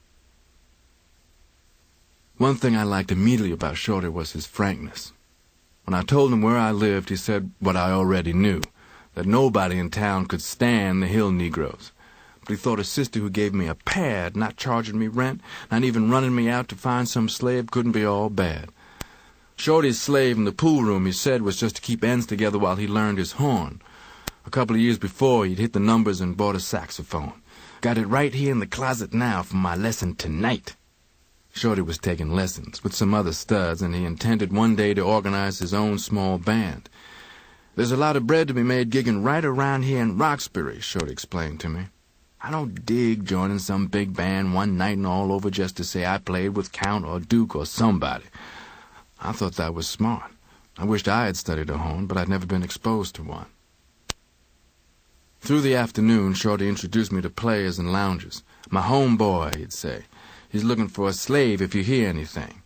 One thing I liked immediately about Shorty was his frankness. When I told him where I lived, he said what I already knew, that nobody in town could stand the Hill Negroes. But he thought a sister who gave me a pad, not charging me rent, not even running me out to find some slave, couldn't be all bad. Shorty's slave in the pool room, he said, was just to keep ends together while he learned his horn. A couple of years before, he'd hit the numbers and bought a saxophone. "Got it right here in the closet now for my lesson tonight." Shorty was taking lessons with some other studs, and he intended one day to organize his own small band. "There's a lot of bread to be made gigging right around here in Roxbury," Shorty explained to me. "I don't dig joining some big band one night and all over just to say I played with Count or Duke or somebody." I thought that was smart. I wished I had studied a horn, but I'd never been exposed to one. Through the afternoon, Shorty introduced me to players and loungers. "My homeboy," he'd say. "He's looking for a slave if you hear anything."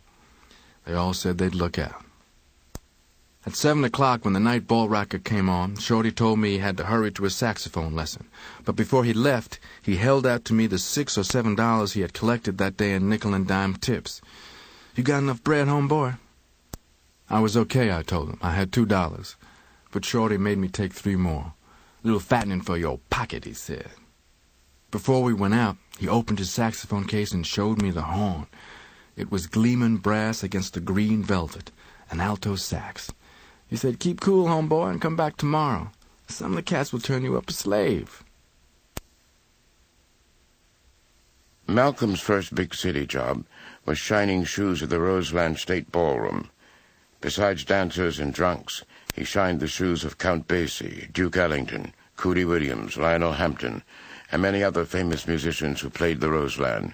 They all said they'd look out. At 7 o'clock, when the night ball racket came on, Shorty told me he had to hurry to his saxophone lesson. But before he left, he held out to me the $6 or $7 he had collected that day in nickel and dime tips. "You got enough bread, homeboy?" I was okay, I told him. I had $2. But Shorty made me take 3 more. "A little fattening for your pocket," he said. Before we went out, he opened his saxophone case and showed me the horn. It was gleaming brass against the green velvet, an alto sax. He said, "Keep cool, homeboy, and come back tomorrow. Some of the cats will turn you up a slave." Malcolm's first big city job was shining shoes at the Roseland State Ballroom. Besides dancers and drunks, he shined the shoes of Count Basie, Duke Ellington, Cootie Williams, Lionel Hampton, and many other famous musicians who played the Roseland.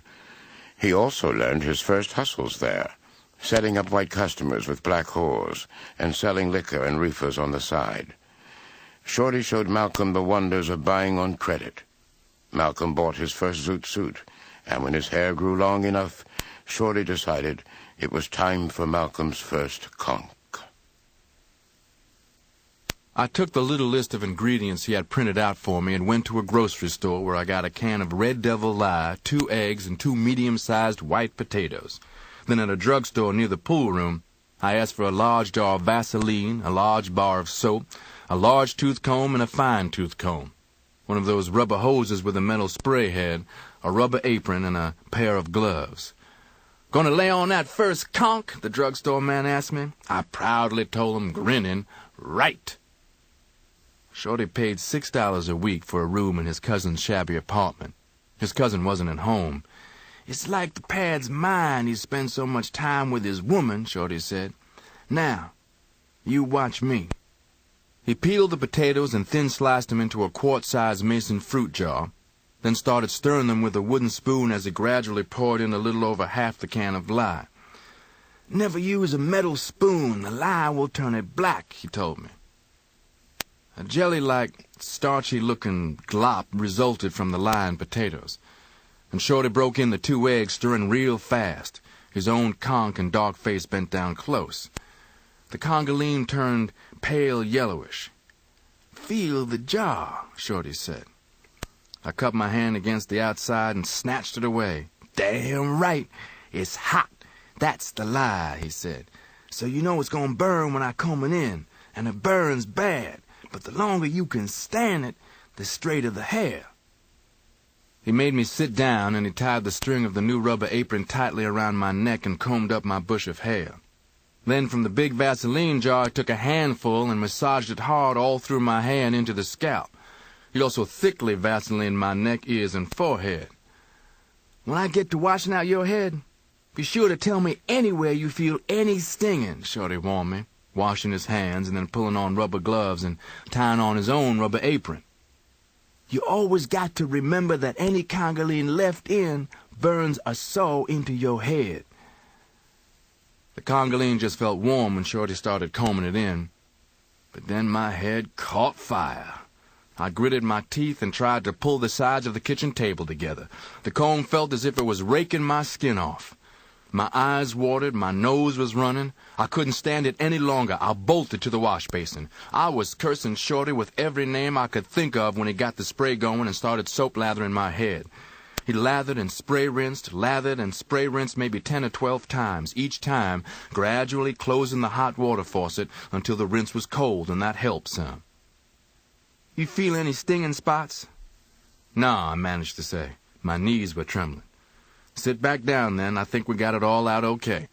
He also learned his first hustles there, setting up white customers with black whores and selling liquor and reefers on the side. Shorty showed Malcolm the wonders of buying on credit. Malcolm bought his first zoot suit, and when his hair grew long enough, Shorty decided it was time for Malcolm's first conch. I took the little list of ingredients he had printed out for me and went to a grocery store where I got a can of Red Devil Lye, 2 eggs, and 2 medium-sized white potatoes. Then at a drugstore near the pool room, I asked for a large jar of Vaseline, a large bar of soap, a large tooth comb, and a fine tooth comb, one of those rubber hoses with a metal spray head, a rubber apron, and a pair of gloves. "Gonna lay on that first conch?" the drugstore man asked me. I proudly told him, grinning, "Right." Shorty paid $6 a week for a room in his cousin's shabby apartment. His cousin wasn't at home. "It's like the pad's mine, he spends so much time with his woman," Shorty said. "Now, you watch me." He peeled the potatoes and thin-sliced them into a quart-sized mason fruit jar, then started stirring them with a wooden spoon as he gradually poured in a little over half the can of lye. "Never use a metal spoon. The lye will turn it black," he told me. A jelly-like, starchy-looking glop resulted from the lye and potatoes, and Shorty broke in the 2 eggs, stirring real fast, his own conch and dark face bent down close. The congoline turned pale yellowish. "Feel the jar," Shorty said. I cupped my hand against the outside and snatched it away. "Damn right, it's hot. That's the lye," he said. "So you know it's gonna burn when I come in, and it burns bad. But the longer you can stand it, the straighter the hair." He made me sit down, and he tied the string of the new rubber apron tightly around my neck and combed up my bush of hair. Then from the big Vaseline jar, he took a handful and massaged it hard all through my hair and into the scalp. He also thickly Vaselined my neck, ears, and forehead. "When I get to washing out your head, be sure to tell me anywhere you feel any stinging," Shorty warned me, washing his hands and then pulling on rubber gloves and tying on his own rubber apron. "You always got to remember that any congoline left in burns a saw into your head." The congoline just felt warm when Shorty started combing it in. But then my head caught fire. I gritted my teeth and tried to pull the sides of the kitchen table together. The comb felt as if it was raking my skin off. My eyes watered, my nose was running. I couldn't stand it any longer. I bolted to the wash basin. I was cursing Shorty with every name I could think of when he got the spray going and started soap lathering my head. He lathered and spray rinsed maybe 10 or 12 times, each time gradually closing the hot water faucet until the rinse was cold, and that helped some. "You feel any stinging spots?" "No," I managed to say. My knees were trembling. "Sit back down, then. I think we got it all out okay."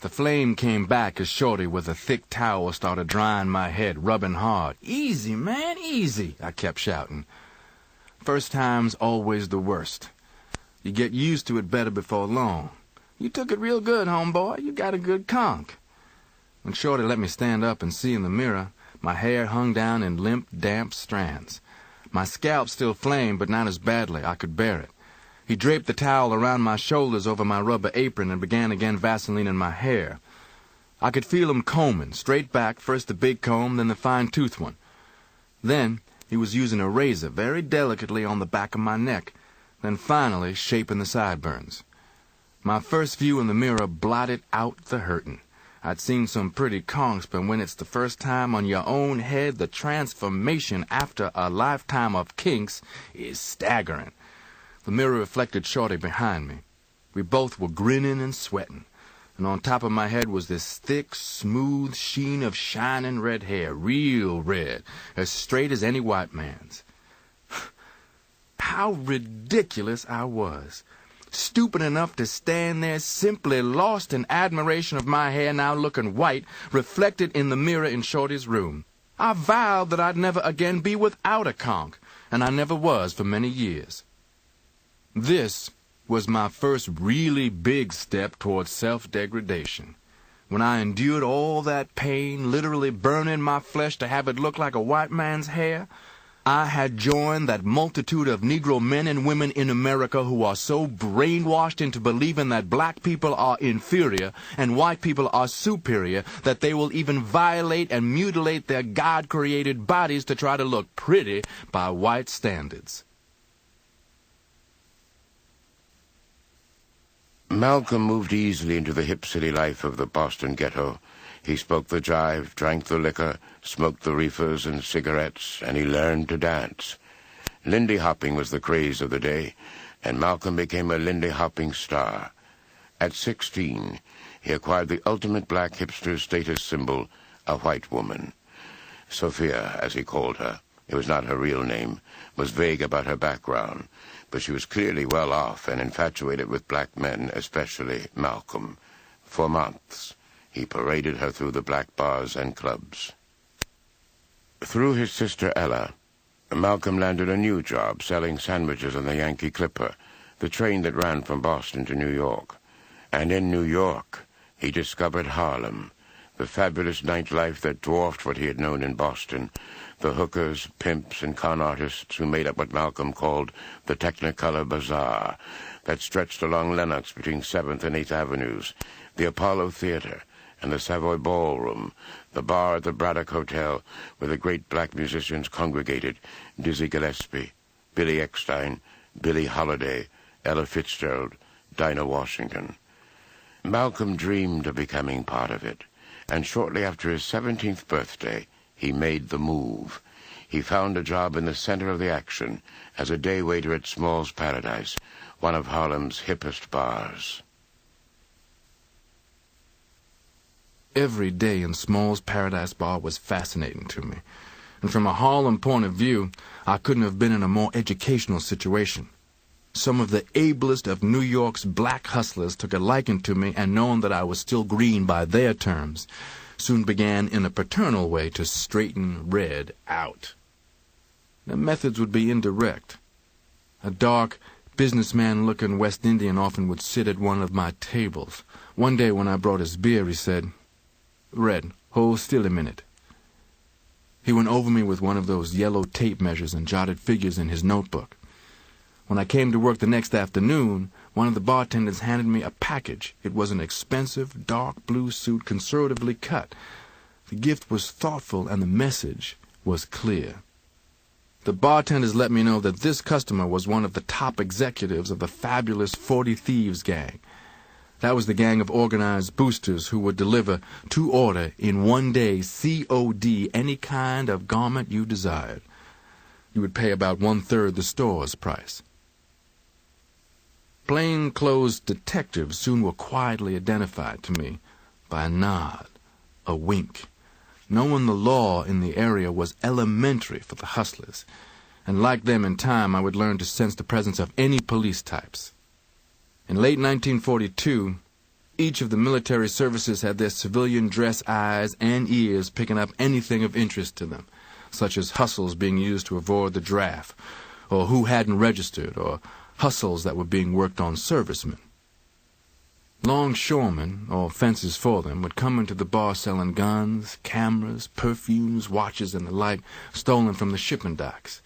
The flame came back as Shorty, with a thick towel, started drying my head, rubbing hard. "Easy, man, easy," I kept shouting. First time's always the worst. You get used to it better before long. "You took it real good, homeboy. You got a good conch." When Shorty let me stand up and see in the mirror, my hair hung down in limp, damp strands. My scalp still flamed, but not as badly. I could bear it. He draped the towel around my shoulders over my rubber apron and began again vaselining my hair. I could feel him combing, straight back, first the big comb, then the fine-toothed one. Then he was using a razor very delicately on the back of my neck, then finally shaping the sideburns. My first view in the mirror blotted out the hurtin'. I'd seen some pretty conchs, but when it's the first time on your own head, the transformation after a lifetime of kinks is staggering. The mirror reflected Shorty behind me. We both were grinning and sweating, and on top of my head was this thick, smooth sheen of shining red hair, real red, as straight as any white man's. How ridiculous I was. Stupid enough to stand there, simply lost in admiration of my hair now looking white, reflected in the mirror in Shorty's room. I vowed that I'd never again be without a conch, and I never was for many years. This was my first really big step towards self-degradation. When I endured all that pain, literally burning my flesh to have it look like a white man's hair, I had joined that multitude of Negro men and women in America who are so brainwashed into believing that black people are inferior and white people are superior that they will even violate and mutilate their God-created bodies to try to look pretty by white standards. Malcolm moved easily into the hip city life of the Boston ghetto. He spoke the jive, drank the liquor, smoked the reefers and cigarettes, and he learned to dance. Lindy hopping was the craze of the day, and Malcolm became a Lindy hopping star. At 16, he acquired the ultimate black hipster status symbol, a white woman. Sophia, as he called her, it was not her real name, was vague about her background, but she was clearly well off and infatuated with black men, especially Malcolm. For months, he paraded her through the black bars and clubs. Through his sister Ella, Malcolm landed a new job selling sandwiches on the Yankee Clipper, the train that ran from Boston to New York. And in New York, he discovered Harlem, the fabulous nightlife that dwarfed what he had known in Boston, the hookers, pimps, and con artists who made up what Malcolm called the Technicolor Bazaar, that stretched along Lenox between 7th and 8th Avenues, the Apollo Theater, and the Savoy Ballroom, the bar at the Braddock Hotel, where the great black musicians congregated, Dizzy Gillespie, Billy Eckstine, Billie Holiday, Ella Fitzgerald, Dinah Washington. Malcolm dreamed of becoming part of it, and shortly after his 17th birthday, he made the move. He found a job in the center of the action as a day waiter at Small's Paradise, one of Harlem's hippest bars. Every day in Small's Paradise Bar was fascinating to me, and from a Harlem point of view, I couldn't have been in a more educational situation. Some of the ablest of New York's black hustlers took a liking to me, and knowing that I was still green by their terms, soon began in a paternal way to straighten Red out. The methods would be indirect. A dark, businessman-looking West Indian often would sit at one of my tables. One day when I brought his beer, he said, "Red, hold still a minute." He went over me with one of those yellow tape measures and jotted figures in his notebook. When I came to work the next afternoon, one of the bartenders handed me a package. It was an expensive, dark blue suit, conservatively cut. The gift was thoughtful, and the message was clear. The bartenders let me know that this customer was one of the top executives of the fabulous 40 Thieves gang. That was the gang of organized boosters who would deliver to order in one day, COD, any kind of garment you desired. You would pay about 1/3 the store's price. Plain-clothes detectives soon were quietly identified to me by a nod, a wink. Knowing the law in the area was elementary for the hustlers, and like them in time I would learn to sense the presence of any police types. In late 1942, each of the military services had their civilian dress eyes and ears picking up anything of interest to them, such as hustles being used to avoid the draft, or who hadn't registered, or hustles that were being worked on servicemen. Longshoremen, or fencers for them, would come into the bar selling guns, cameras, perfumes, watches, and the like, stolen from the shipping docks.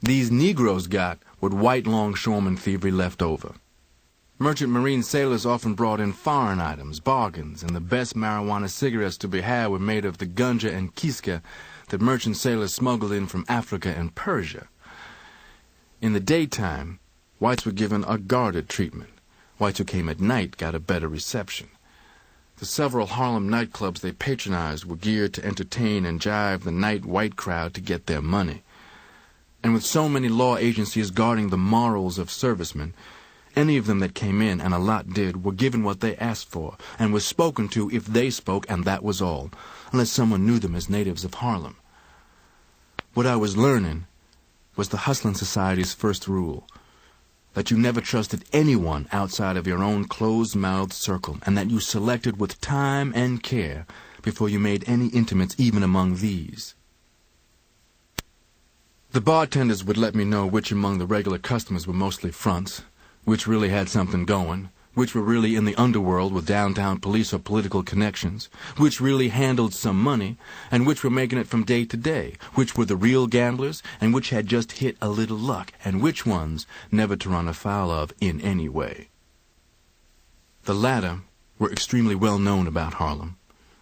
These Negroes got what white longshoremen thievery left over. Merchant marine sailors often brought in foreign items, bargains, and the best marijuana cigarettes to be had were made of the gunja and kiska that merchant sailors smuggled in from Africa and Persia. In the daytime, whites were given a guarded treatment. Whites who came at night got a better reception. The several Harlem nightclubs they patronized were geared to entertain and jive the night white crowd to get their money. And with so many law agencies guarding the morals of servicemen, any of them that came in, and a lot did, were given what they asked for, and was spoken to if they spoke, and that was all, unless someone knew them as natives of Harlem. What I was learning was the hustling society's first rule, that you never trusted anyone outside of your own closed-mouthed circle, and that you selected with time and care before you made any intimates even among these. The bartenders would let me know which among the regular customers were mostly fronts, which really had something going, which were really in the underworld with downtown police or political connections, which really handled some money, and which were making it from day to day, which were the real gamblers, and which had just hit a little luck, and which ones never to run afoul of in any way. The latter were extremely well known about Harlem,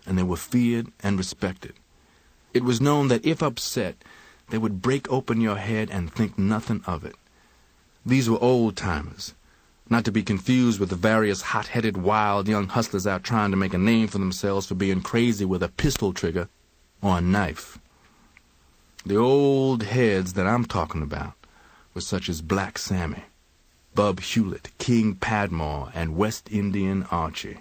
and they were feared and respected. It was known that if upset, they would break open your head and think nothing of it. These were old-timers, not to be confused with the various hot-headed, wild young hustlers out trying to make a name for themselves for being crazy with a pistol trigger or a knife. The old heads that I'm talking about were such as Black Sammy, Bub Hewlett, King Padmore, and West Indian Archie.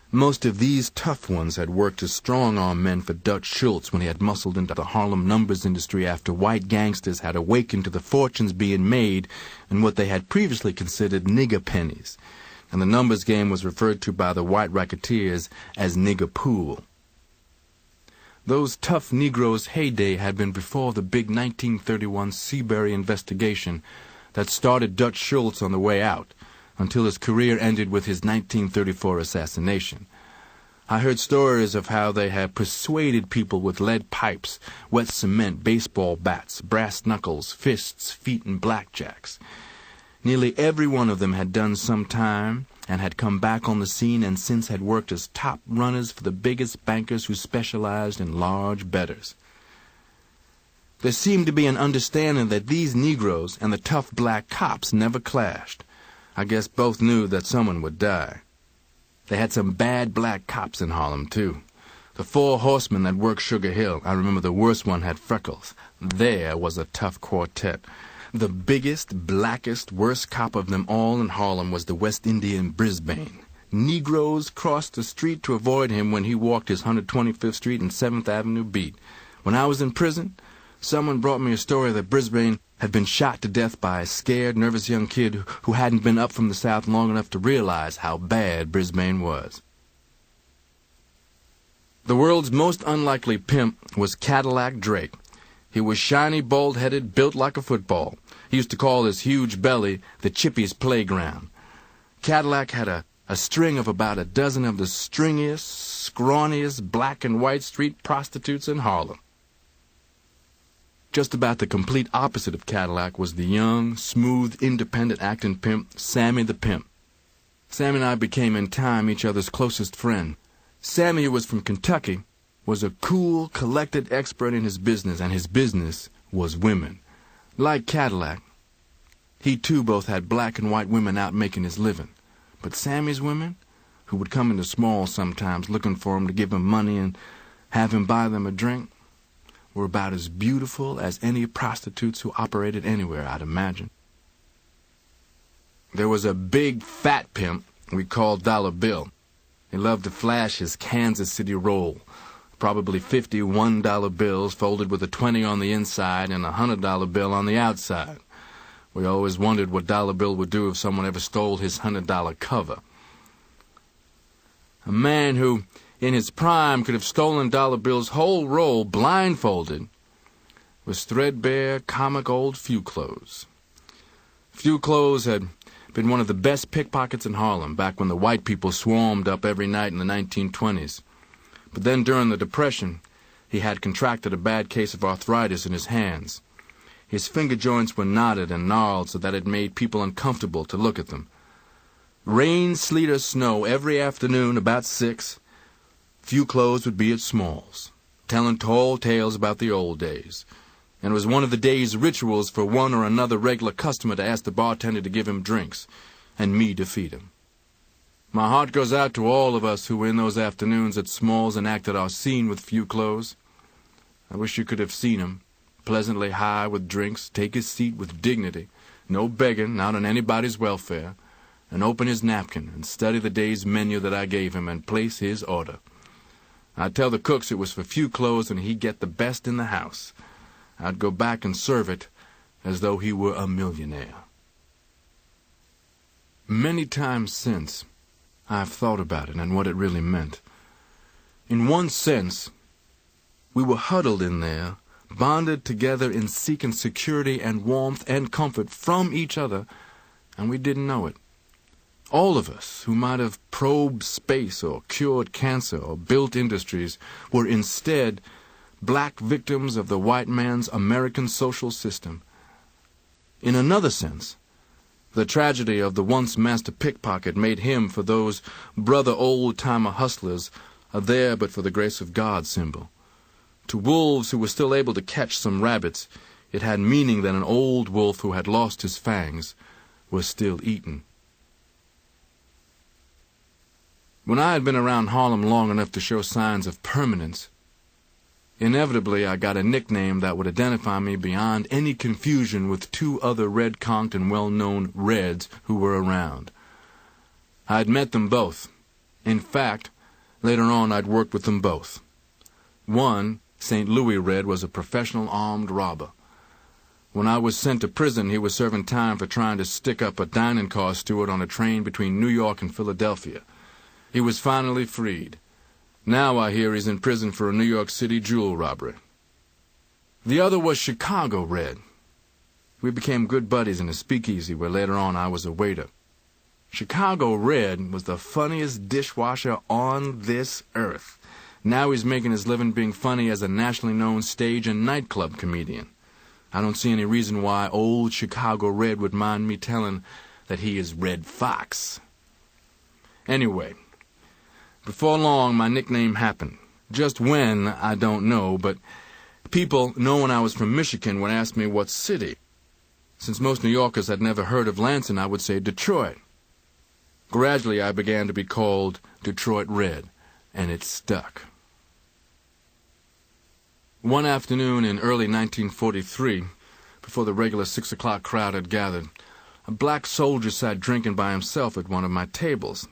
Most of these tough ones had worked as strong-arm men for Dutch Schultz when he had muscled into the Harlem numbers industry after white gangsters had awakened to the fortunes being made in what they had previously considered nigger pennies, and the numbers game was referred to by the white racketeers as nigger pool. Those tough Negroes' heyday had been before the big 1931 Seabury investigation that started Dutch Schultz on the way out, until his career ended with his 1934 assassination. I heard stories of how they had persuaded people with lead pipes, wet cement, baseball bats, brass knuckles, fists, feet, and blackjacks. Nearly every one of them had done some time and had come back on the scene and since had worked as top runners for the biggest bankers who specialized in large bettors. There seemed to be an understanding that these Negroes and the tough black cops never clashed. I guess both knew that someone would die. They had some bad black cops in Harlem, too. The 4 horsemen that worked Sugar Hill, I remember the worst one had freckles. There was a tough quartet. The biggest, blackest, worst cop of them all in Harlem was the West Indian Brisbane. Negroes crossed the street to avoid him when he walked his 125th Street and 7th Avenue beat. When I was in prison, someone brought me a story that Brisbane had been shot to death by a scared, nervous young kid who hadn't been up from the South long enough to realize how bad Brisbane was. The world's most unlikely pimp was Cadillac Drake. He was shiny, bald-headed, built like a football. He used to call his huge belly the Chippy's playground. Cadillac had a string of about a dozen of the stringiest, scrawniest black and white street prostitutes in Harlem. Just about the complete opposite of Cadillac was the young, smooth, independent acting pimp, Sammy the Pimp. Sammy and I became in time each other's closest friend. Sammy, who was from Kentucky, was a cool, collected expert in his business, and his business was women. Like Cadillac, he too both had black and white women out making his living. But Sammy's women, who would come into Small sometimes looking for him to give him money and have him buy them a drink, were about as beautiful as any prostitutes who operated anywhere, I'd imagine. There was a big, fat pimp we called Dollar Bill. He loved to flash his Kansas City roll, probably 50 $1 bills folded with a 20 on the inside and a $100 bill on the outside. We always wondered what Dollar Bill would do if someone ever stole his $100 cover. A man who, in his prime, could have stolen Dollar Bill's whole roll blindfolded was threadbare, comic old Fuclose. Fuclose had been one of the best pickpockets in Harlem back when the white people swarmed up every night in the 1920s. But then during the Depression, he had contracted a bad case of arthritis in his hands. His finger joints were knotted and gnarled so that it made people uncomfortable to look at them. Rain, sleet, or snow, every afternoon about 6, Fuclose would be at Small's, telling tall tales about the old days. And it was one of the day's rituals for one or another regular customer to ask the bartender to give him drinks, and me to feed him. My heart goes out to all of us who were in those afternoons at Small's and acted our scene with Fuclose. I wish you could have seen him, pleasantly high with drinks, take his seat with dignity, no begging, not on anybody's welfare, and open his napkin and study the day's menu that I gave him and place his order. I'd tell the cooks it was for Fuclose and he'd get the best in the house. I'd go back and serve it as though he were a millionaire. Many times since, I've thought about it and what it really meant. In one sense, we were huddled in there, bonded together in seeking security and warmth and comfort from each other, and we didn't know it. All of us who might have probed space or cured cancer or built industries were instead black victims of the white man's American social system. In another sense, the tragedy of the once master pickpocket made him, for those brother old-timer hustlers, a there but for the grace of God symbol. To wolves who were still able to catch some rabbits, it had meaning that an old wolf who had lost his fangs was still eaten. When I had been around Harlem long enough to show signs of permanence, inevitably I got a nickname that would identify me beyond any confusion with 2 other red-conked and well-known Reds who were around. I had met them both. In fact, later on I'd worked with them both. One, St. Louis Red, was a professional armed robber. When I was sent to prison, he was serving time for trying to stick up a dining car steward on a train between New York and Philadelphia. He was finally freed. Now I hear he's in prison for a New York City jewel robbery. The other was Chicago Red. We became good buddies in a speakeasy where later on I was a waiter. Chicago Red was the funniest dishwasher on this earth. Now he's making his living being funny as a nationally known stage and nightclub comedian. I don't see any reason why old Chicago Red would mind me telling that he is Red Fox. Anyway, before long my nickname happened. Just when, I don't know, but people, knowing I was from Michigan, would ask me what city. Since most New Yorkers had never heard of Lansing, I would say Detroit. Gradually I began to be called Detroit Red, and it stuck. One afternoon in early 1943, before the regular 6 o'clock crowd had gathered, a black soldier sat drinking by himself at one of my tables.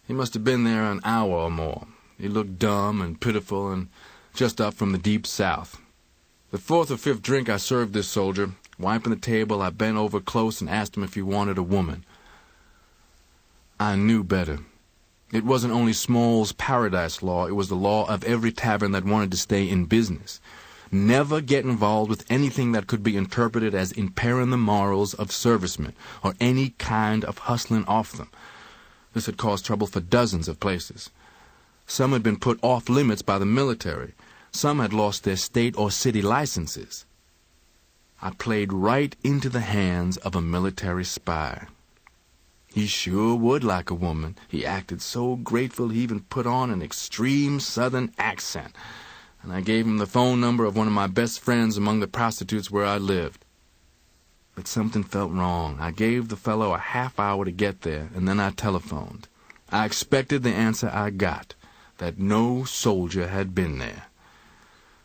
He must have been there an hour or more. He looked dumb and pitiful and just up from the deep South. The fourth or fifth drink I served this soldier, wiping the table, I bent over close and asked him if he wanted a woman. I knew better. It wasn't only Small's Paradise Law, it was the law of every tavern that wanted to stay in business. Never get involved with anything that could be interpreted as impairing the morals of servicemen, or any kind of hustling off them. This had caused trouble for dozens of places. Some had been put off limits by the military. Some had lost their state or city licenses. I played right into the hands of a military spy. He sure would like a woman. He acted so grateful he even put on an extreme Southern accent. And I gave him the phone number of one of my best friends among the prostitutes where I lived. But something felt wrong. I gave the fellow a half hour to get there, and then I telephoned. I expected the answer I got, that no soldier had been there.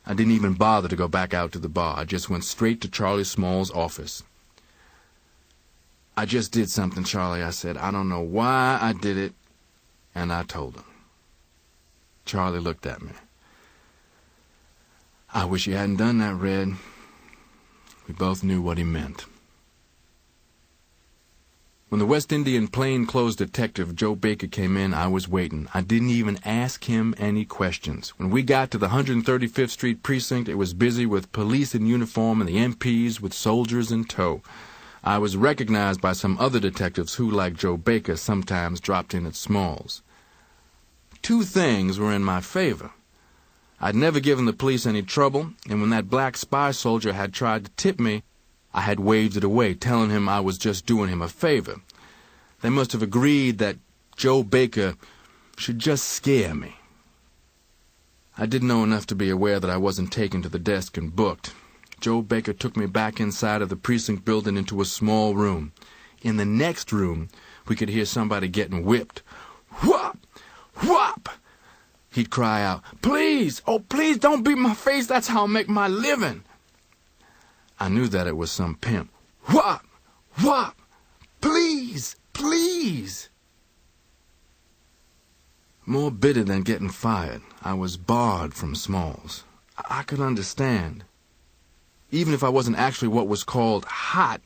I didn't even bother to go back out to the bar. I just went straight to Charlie Small's office. "I just did something, Charlie," I said. "I don't know why I did it." And I told him. Charlie looked at me. "I wish you hadn't done that, Red." We both knew what he meant. When the West Indian plainclothes detective Joe Baker came in, I was waiting. I didn't even ask him any questions. When we got to the 135th Street precinct, it was busy with police in uniform and the MPs with soldiers in tow. I was recognized by some other detectives who, like Joe Baker, sometimes dropped in at Smalls. Two things were in my favor. I'd never given the police any trouble, and when that black spy soldier had tried to tip me, I had waved it away, telling him I was just doing him a favor. They must have agreed that Joe Baker should just scare me. I didn't know enough to be aware that I wasn't taken to the desk and booked. Joe Baker took me back inside of the precinct building into a small room. In the next room, we could hear somebody getting whipped. "Whop! Whop!" He'd cry out, "Please, oh please don't beat my face, that's how I make my living." I knew that it was some pimp. "Whop! Whop! Please, please!" More bitter than getting fired, I was barred from Smalls. I could understand. Even if I wasn't actually what was called hot,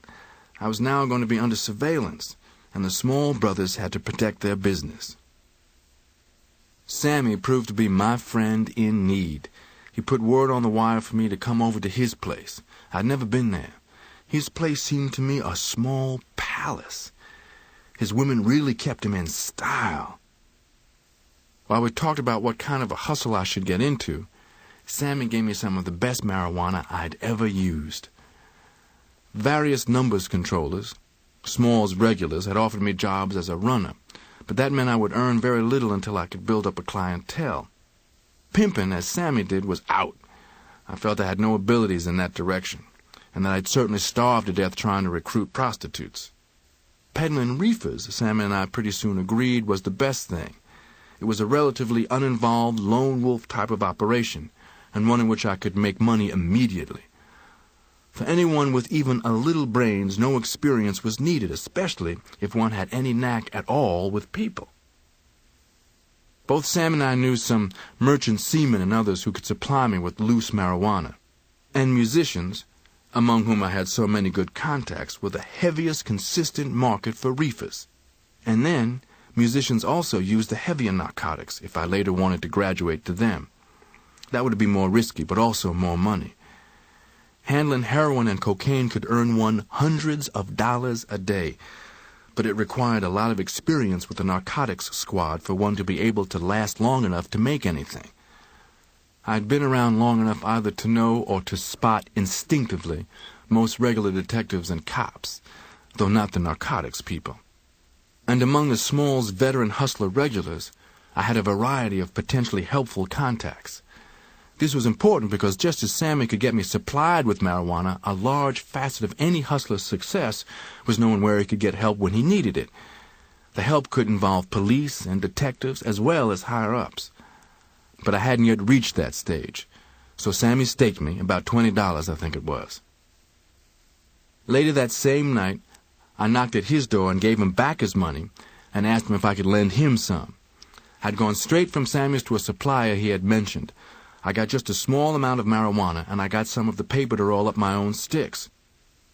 I was now going to be under surveillance, and the Small brothers had to protect their business. Sammy proved to be my friend in need. He put word on the wire for me to come over to his place. I'd never been there. His place seemed to me a small palace. His women really kept him in style. While we talked about what kind of a hustle I should get into, Sammy gave me some of the best marijuana I'd ever used. Various numbers controllers, Small's regulars, had offered me jobs as a runner, but that meant I would earn very little until I could build up a clientele. Pimping, as Sammy did, was out. I felt I had no abilities in that direction, and that I'd certainly starve to death trying to recruit prostitutes. Peddling reefers, Sammy and I pretty soon agreed, was the best thing. It was a relatively uninvolved, lone wolf type of operation, and one in which I could make money immediately. For anyone with even a little brains, no experience was needed, especially if one had any knack at all with people. Both Sam and I knew some merchant seamen and others who could supply me with loose marijuana. And musicians, among whom I had so many good contacts, were the heaviest consistent market for reefers. And then, musicians also used the heavier narcotics if I later wanted to graduate to them. That would be more risky, but also more money. Handling heroin and cocaine could earn one hundreds of dollars a day. but it required a lot of experience with the narcotics squad for one to be able to last long enough to make anything. I'd been around long enough either to know or to spot instinctively most regular detectives and cops, though not the narcotics people. And among the Smalls' veteran hustler regulars, I had a variety of potentially helpful contacts. This was important because just as Sammy could get me supplied with marijuana, a large facet of any hustler's success was knowing where he could get help when he needed it. The help could involve police and detectives as well as higher-ups. But I hadn't yet reached that stage, so Sammy staked me, about $20, I think it was. Later that same night, I knocked at his door and gave him back his money and asked him if I could lend him some. I'd gone straight from Sammy's to a supplier he had mentioned. I got just a small amount of marijuana, and I got some of the paper to roll up my own sticks.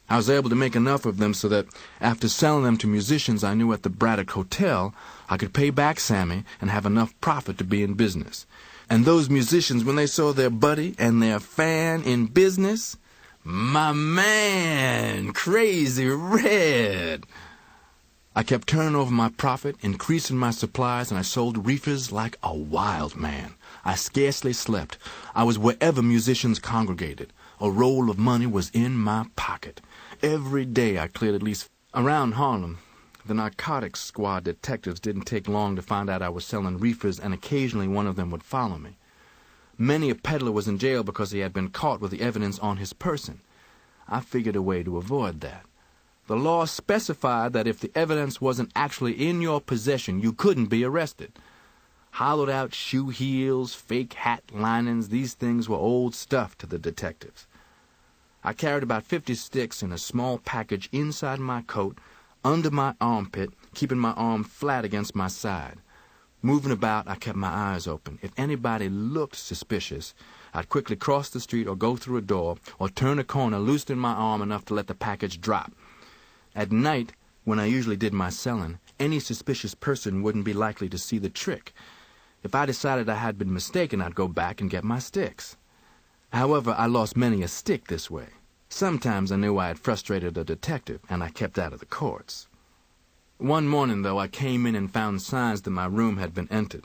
I was able to make enough of them so that after selling them to musicians I knew at the Braddock Hotel, I could pay back Sammy and have enough profit to be in business. And those musicians, when they saw their buddy and their fan in business, my man, Crazy Red. I kept turning over my profit, increasing my supplies, and I sold reefers like a wild man. I scarcely slept. I was wherever musicians congregated. A roll of money was in my pocket. Every day I cleared at least around Harlem. The narcotics squad detectives didn't take long to find out I was selling reefers, and occasionally one of them would follow me. Many a peddler was in jail because he had been caught with the evidence on his person. I figured a way to avoid that. The law specified that if the evidence wasn't actually in your possession, you couldn't be arrested. Hollowed-out shoe heels, fake hat linings, these things were old stuff to the detectives. I carried about 50 sticks in a small package inside my coat, under my armpit, keeping my arm flat against my side. Moving about, I kept my eyes open. If anybody looked suspicious, I'd quickly cross the street or go through a door or turn a corner, loosening my arm enough to let the package drop. At night, when I usually did my selling, any suspicious person wouldn't be likely to see the trick. If I decided I had been mistaken, I'd go back and get my sticks. However, I lost many a stick this way. Sometimes I knew I had frustrated a detective, and I kept out of the courts. One morning, though, I came in and found signs that my room had been entered.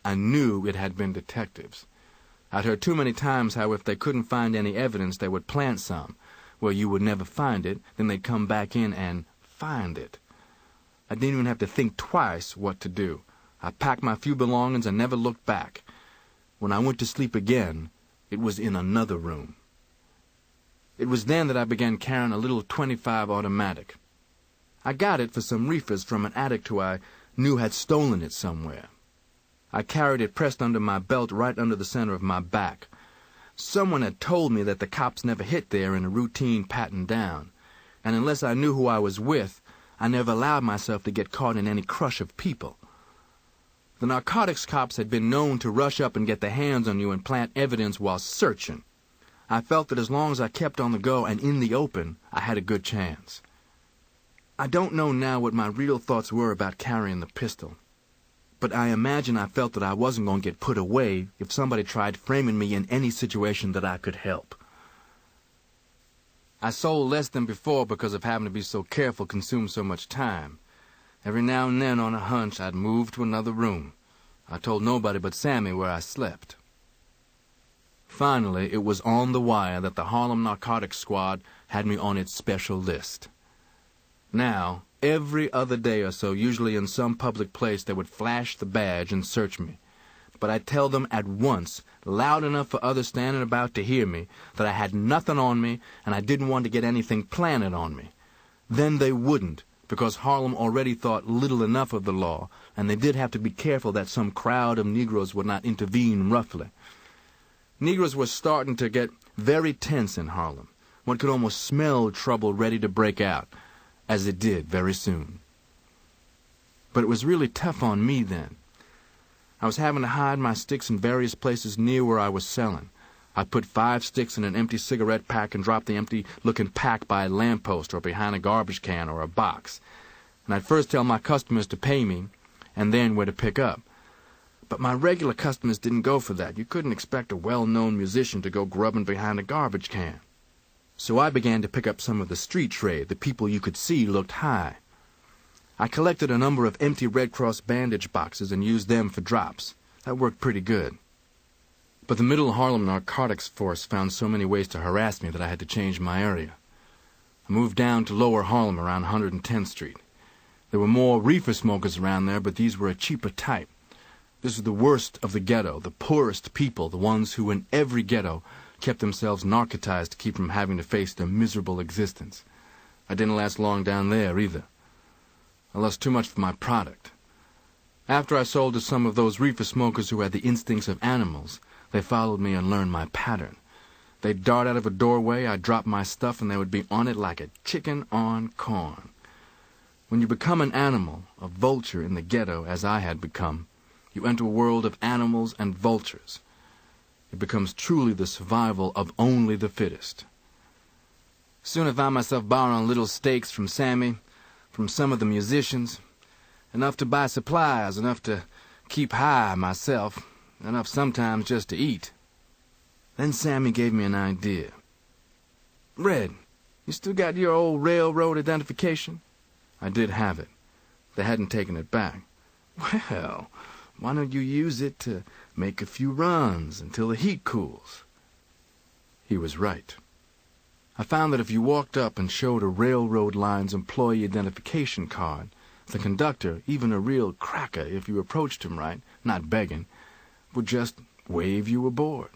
I knew it had been detectives. I'd heard too many times how if they couldn't find any evidence, they would plant some, where you would never find it, then they'd come back in and find it. I didn't even have to think twice what to do. I packed my few belongings and never looked back. When I went to sleep again, it was in another room. It was then that I began carrying a little .25 automatic. I got it for some reefers from an addict who I knew had stolen it somewhere. I carried it pressed under my belt right under the center of my back. Someone had told me that the cops never hit there in a routine pat-and down, and unless I knew who I was with, I never allowed myself to get caught in any crush of people. The narcotics cops had been known to rush up and get their hands on you and plant evidence while searching. I felt that as long as I kept on the go and in the open, I had a good chance. I don't know now what my real thoughts were about carrying the pistol, but I imagine I felt that I wasn't going to get put away if somebody tried framing me in any situation that I could help. I sold less than before because of having to be so careful consumed so much time. Every now and then on a hunch I'd move to another room. I told nobody but Sammy where I slept. Finally, it was on the wire that the Harlem Narcotics Squad had me on its special list. Now, every other day or so, usually in some public place, they would flash the badge and search me. But I'd tell them at once, loud enough for others standing about to hear me, that I had nothing on me and I didn't want to get anything planted on me. Then they wouldn't, because Harlem already thought little enough of the law, and they did have to be careful that some crowd of Negroes would not intervene roughly. Negroes were starting to get very tense in Harlem. One could almost smell trouble ready to break out, as it did very soon. But it was really tough on me then. I was having to hide my sticks in various places near where I was selling. I'd put 5 sticks in an empty cigarette pack and drop the empty-looking pack by a lamppost or behind a garbage can or a box. And I'd first tell my customers to pay me, and then where to pick up. But my regular customers didn't go for that. You couldn't expect a well-known musician to go grubbing behind a garbage can. So I began to pick up some of the street trade, the people you could see looked high. I collected a number of empty Red Cross bandage boxes and used them for drops. That worked pretty good. But the Middle Harlem Narcotics Force found so many ways to harass me that I had to change my area. I moved down to Lower Harlem around 110th Street. There were more reefer smokers around there, but these were a cheaper type. This was the worst of the ghetto, the poorest people, the ones who in every ghetto kept themselves narcotized to keep from having to face their miserable existence. I didn't last long down there either. I lost too much for my product. After I sold to some of those reefer smokers who had the instincts of animals, they followed me and learned my pattern. They'd dart out of a doorway, I'd drop my stuff, and they would be on it like a chicken on corn. When you become an animal, a vulture in the ghetto, as I had become, you enter a world of animals and vultures. It becomes truly the survival of only the fittest. Soon I found myself borrowing little stakes from Sammy, from some of the musicians, enough to buy supplies, enough to keep high myself, enough sometimes just to eat. Then Sammy gave me an idea. "Red, you still got your old railroad identification?" I did have it. They hadn't taken it back. "Well, why don't you use it to make a few runs until the heat cools?" He was right. I found that if you walked up and showed a railroad line's employee identification card, the conductor, even a real cracker if you approached him right, not begging, would just wave you aboard.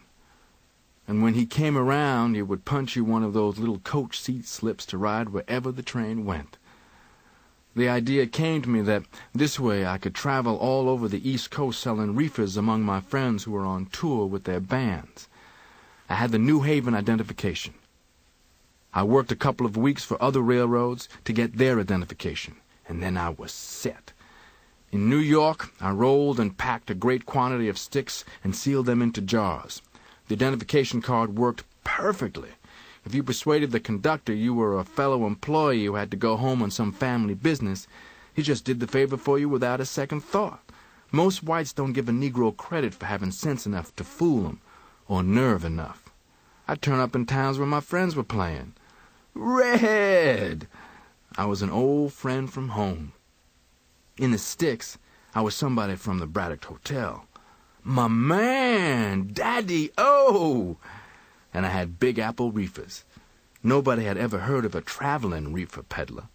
And when he came around, he would punch you one of those little coach seat slips to ride wherever the train went. The idea came to me that this way I could travel all over the East Coast selling reefers among my friends who were on tour with their bands. I had the New Haven identification. I worked a couple of weeks for other railroads to get their identification, and then I was set. In New York, I rolled and packed a great quantity of sticks and sealed them into jars. The identification card worked perfectly. If you persuaded the conductor you were a fellow employee who had to go home on some family business, he just did the favor for you without a second thought. Most whites don't give a Negro credit for having sense enough to fool them, or nerve enough. I'd turn up in towns where my friends were playing. "Red!" I was an old friend from home. In the sticks, I was somebody from the Braddock Hotel. "My man! Daddy-O!" And I had Big Apple reefers. Nobody had ever heard of a traveling reefer peddler.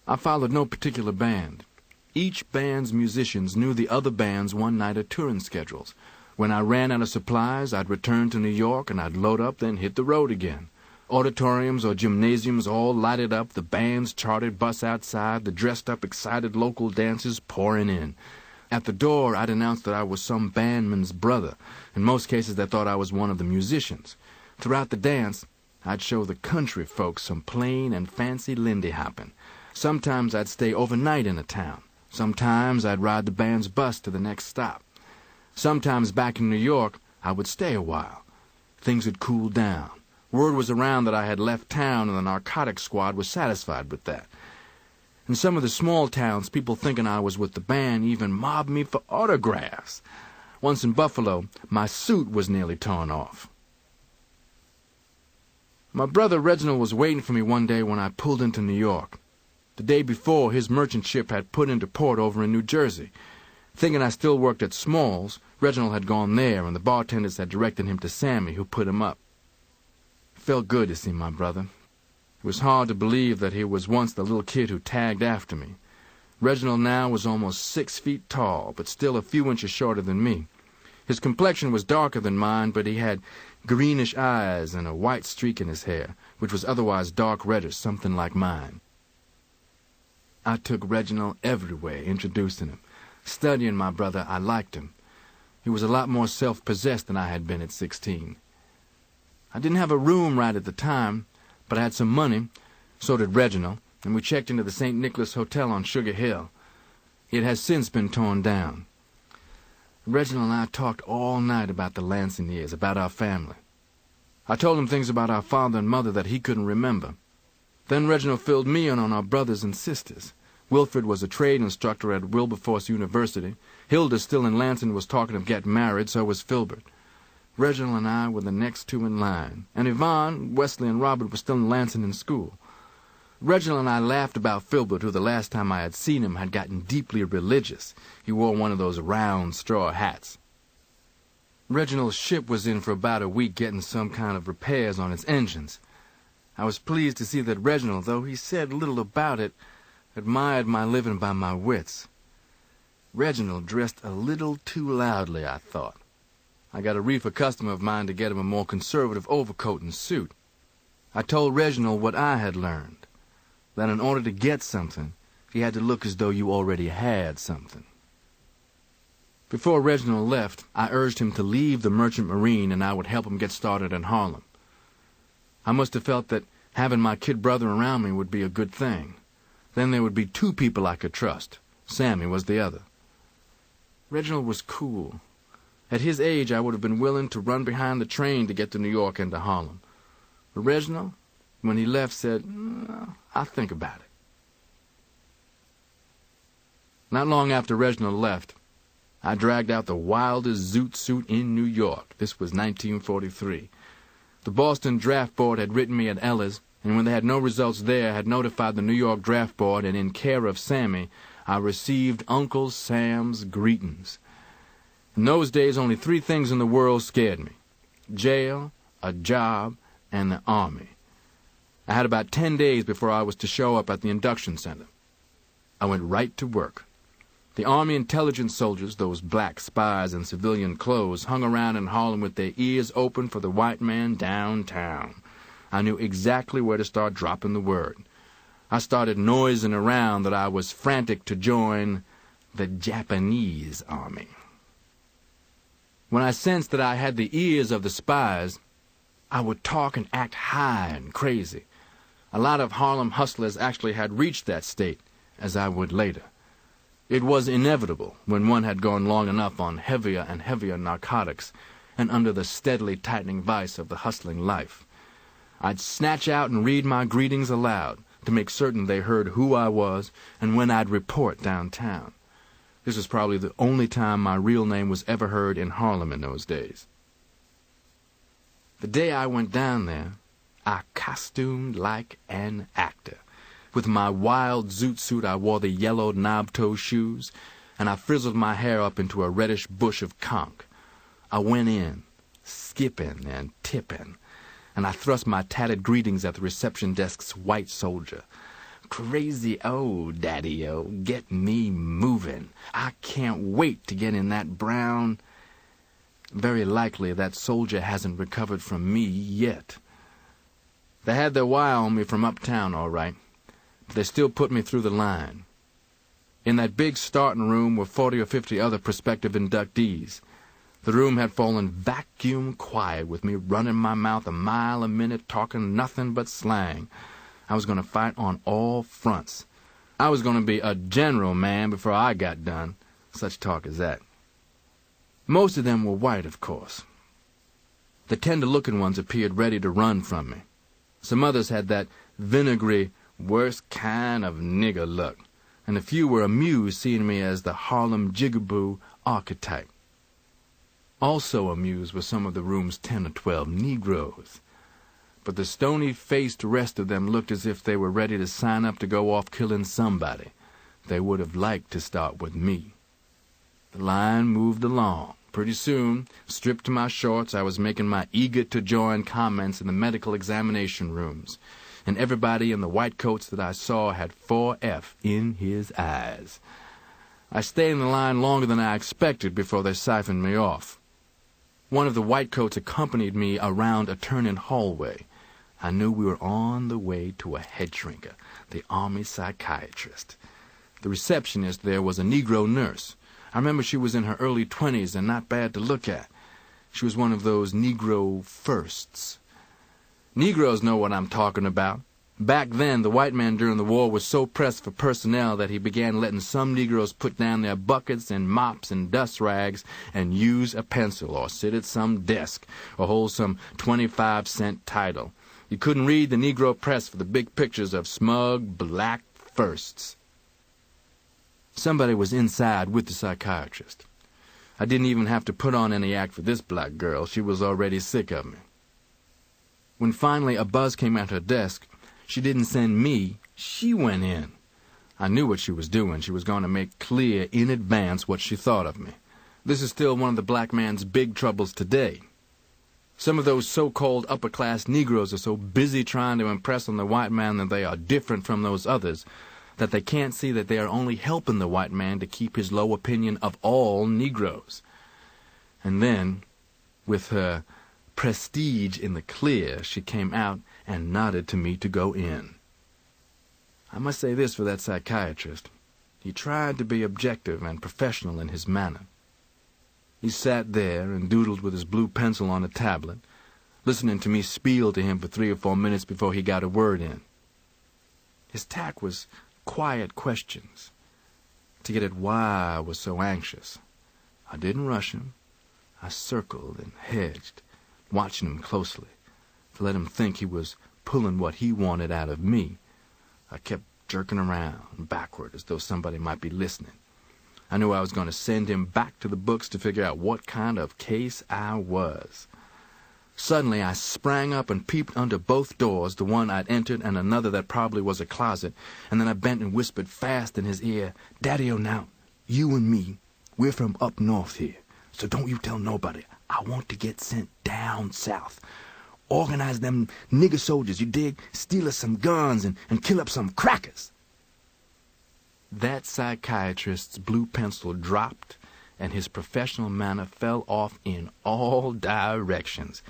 I followed no particular band. Each band's musicians knew the other band's one-nighter touring schedules. When I ran out of supplies, I'd return to New York and I'd load up, then hit the road again. Auditoriums or gymnasiums all lighted up, the band's chartered bus outside, the dressed-up, excited local dancers pouring in. At the door, I'd announce that I was some bandman's brother. In most cases, they thought I was one of the musicians. Throughout the dance, I'd show the country folks some plain and fancy lindy hopping. Sometimes I'd stay overnight in a town. Sometimes I'd ride the band's bus to the next stop. Sometimes back in New York, I would stay a while. Things had cooled down. Word was around that I had left town, and the narcotics squad was satisfied with that. In some of the small towns, people thinking I was with the band even mobbed me for autographs. Once in Buffalo, my suit was nearly torn off. My brother Reginald was waiting for me one day when I pulled into New York. The day before, his merchant ship had put into port over in New Jersey. Thinking I still worked at Small's, Reginald had gone there, and the bartenders had directed him to Sammy, who put him up. It felt good to see my brother. It was hard to believe that he was once the little kid who tagged after me. Reginald now was almost 6 feet tall, but still a few inches shorter than me. His complexion was darker than mine, but he had greenish eyes and a white streak in his hair, which was otherwise dark reddish, something like mine. I took Reginald everywhere, introducing him. Studying my brother, I liked him. He was a lot more self-possessed than I had been at 16. I didn't have a room right at the time, but I had some money, so did Reginald, and we checked into the St. Nicholas Hotel on Sugar Hill. It has since been torn down. Reginald and I talked all night about the Lansing years, about our family. I told him things about our father and mother that he couldn't remember. Then Reginald filled me in on our brothers and sisters. Wilfred was a trade instructor at Wilberforce University. Hilda, still in Lansing, was talking of getting married, so was Filbert. Reginald and I were the next two in line, and Yvonne, Wesley, and Robert were still in Lansing in school. Reginald and I laughed about Filbert, who the last time I had seen him had gotten deeply religious. He wore one of those round straw hats. Reginald's ship was in for about a week getting some kind of repairs on its engines. I was pleased to see that Reginald, though he said little about it, admired my living by my wits. Reginald dressed a little too loudly, I thought. I got a reefer customer of mine to get him a more conservative overcoat and suit. I told Reginald what I had learned, that in order to get something, you had to look as though you already had something. Before Reginald left, I urged him to leave the Merchant Marine and I would help him get started in Harlem. I must have felt that having my kid brother around me would be a good thing. Then there would be two people I could trust. Sammy was the other. Reginald was cool. At his age, I would have been willing to run behind the train to get to New York and to Harlem. But Reginald, when he left, said, I'll think about it. Not long after Reginald left, I dragged out the wildest zoot suit in New York. This was 1943. The Boston Draft Board had written me at Ella's, and when they had no results there, had notified the New York Draft Board, and in care of Sammy, I received Uncle Sam's greetings. In those days, only 3 things in the world scared me: jail, a job, and the Army. I had about 10 days before I was to show up at the induction center. I went right to work. The Army intelligence soldiers, those black spies in civilian clothes, hung around in Harlem with their ears open for the white man downtown. I knew exactly where to start dropping the word. I started noising around that I was frantic to join the Japanese Army. When I sensed that I had the ears of the spies, I would talk and act high and crazy. A lot of Harlem hustlers actually had reached that state, as I would later. It was inevitable when one had gone long enough on heavier and heavier narcotics and under the steadily tightening vice of the hustling life. I'd snatch out and read my greetings aloud to make certain they heard who I was and when I'd report downtown. This was probably the only time my real name was ever heard in Harlem in those days. The day I went down there, I costumed like an actor. With my wild zoot suit, I wore the yellow knob-toe shoes, and I frizzled my hair up into a reddish bush of conch. I went in, skipping and tipping, and I thrust my tattered greetings at the reception desk's white soldier. Crazy old daddy-o, get me moving. I can't wait to get in that brown. Very likely that soldier hasn't recovered from me yet. They had their wire on me from uptown, all right. They still put me through the line. In that big starting room were 40 or 50 other prospective inductees. The room had fallen vacuum quiet with me running my mouth a mile a minute, talking nothing but slang. I was going to fight on all fronts. I was going to be a general, man, before I got done. Such talk as that. Most of them were white, of course. The tender-looking ones appeared ready to run from me. Some others had that vinegary, worst kind of nigger look, and a few were amused seeing me as the Harlem jigaboo archetype. Also amused were some of the room's 10 or 12 Negroes, but the stony-faced rest of them looked as if they were ready to sign up to go off killing somebody. They would have liked to start with me. The line moved along. Pretty soon, stripped to my shorts, I was making my eager-to-join comments in the medical examination rooms, and everybody in the white coats that I saw had 4F in his eyes. I stayed in the line longer than I expected before they siphoned me off. One of the white coats accompanied me around a turning hallway. I knew we were on the way to a head shrinker, the Army psychiatrist. The receptionist there was a Negro nurse. I remember she was in her early 20s and not bad to look at. She was one of those Negro firsts. Negroes know what I'm talking about. Back then, the white man during the war was so pressed for personnel that he began letting some Negroes put down their buckets and mops and dust rags and use a pencil or sit at some desk or hold some 25-cent title. You couldn't read the Negro press for the big pictures of smug black firsts. Somebody was inside with the psychiatrist. I didn't even have to put on any act for this black girl. She was already sick of me. When finally a buzz came at her desk, she didn't send me, She went in. I knew what she was doing. She was going to make clear in advance what she thought of me. This is still one of the black man's big troubles today. Some of those so-called upper-class Negroes are so busy trying to impress on the white man that they are different from those others, that they can't see that they are only helping the white man to keep his low opinion of all Negroes. And then, with her prestige in the clear, she came out and nodded to me to go in. I must say this for that psychiatrist. He tried to be objective and professional in his manner. He sat there and doodled with his blue pencil on a tablet, listening to me spiel to him for 3 or 4 minutes before he got a word in. His tack was quiet questions, to get at why I was so anxious. I didn't rush him. I circled and hedged, watching him closely, to let him think he was pulling what he wanted out of me. I kept jerking around backward as though somebody might be listening. I knew I was going to send him back to the books to figure out what kind of case I was. Suddenly I sprang up and peeped under both doors, the one I'd entered and another that probably was a closet, and then I bent and whispered fast in his ear, "Daddy-o, now, you and me, we're from up north here, so don't you tell nobody. I want to get sent down south. Organize them nigger soldiers, you dig? Steal us some guns and kill up some crackers." That psychiatrist's blue pencil dropped, and his professional manner fell off in all directions.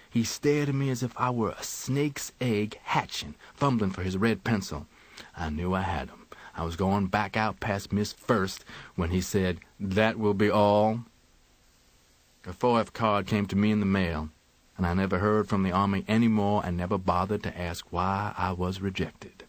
He stared at me as if I were a snake's egg hatching, fumbling for his red pencil. I knew I had him. I was going back out past Miss First when he said, "That will be all." A 4F card came to me in the mail, and I never heard from the Army any more and never bothered to ask why I was rejected.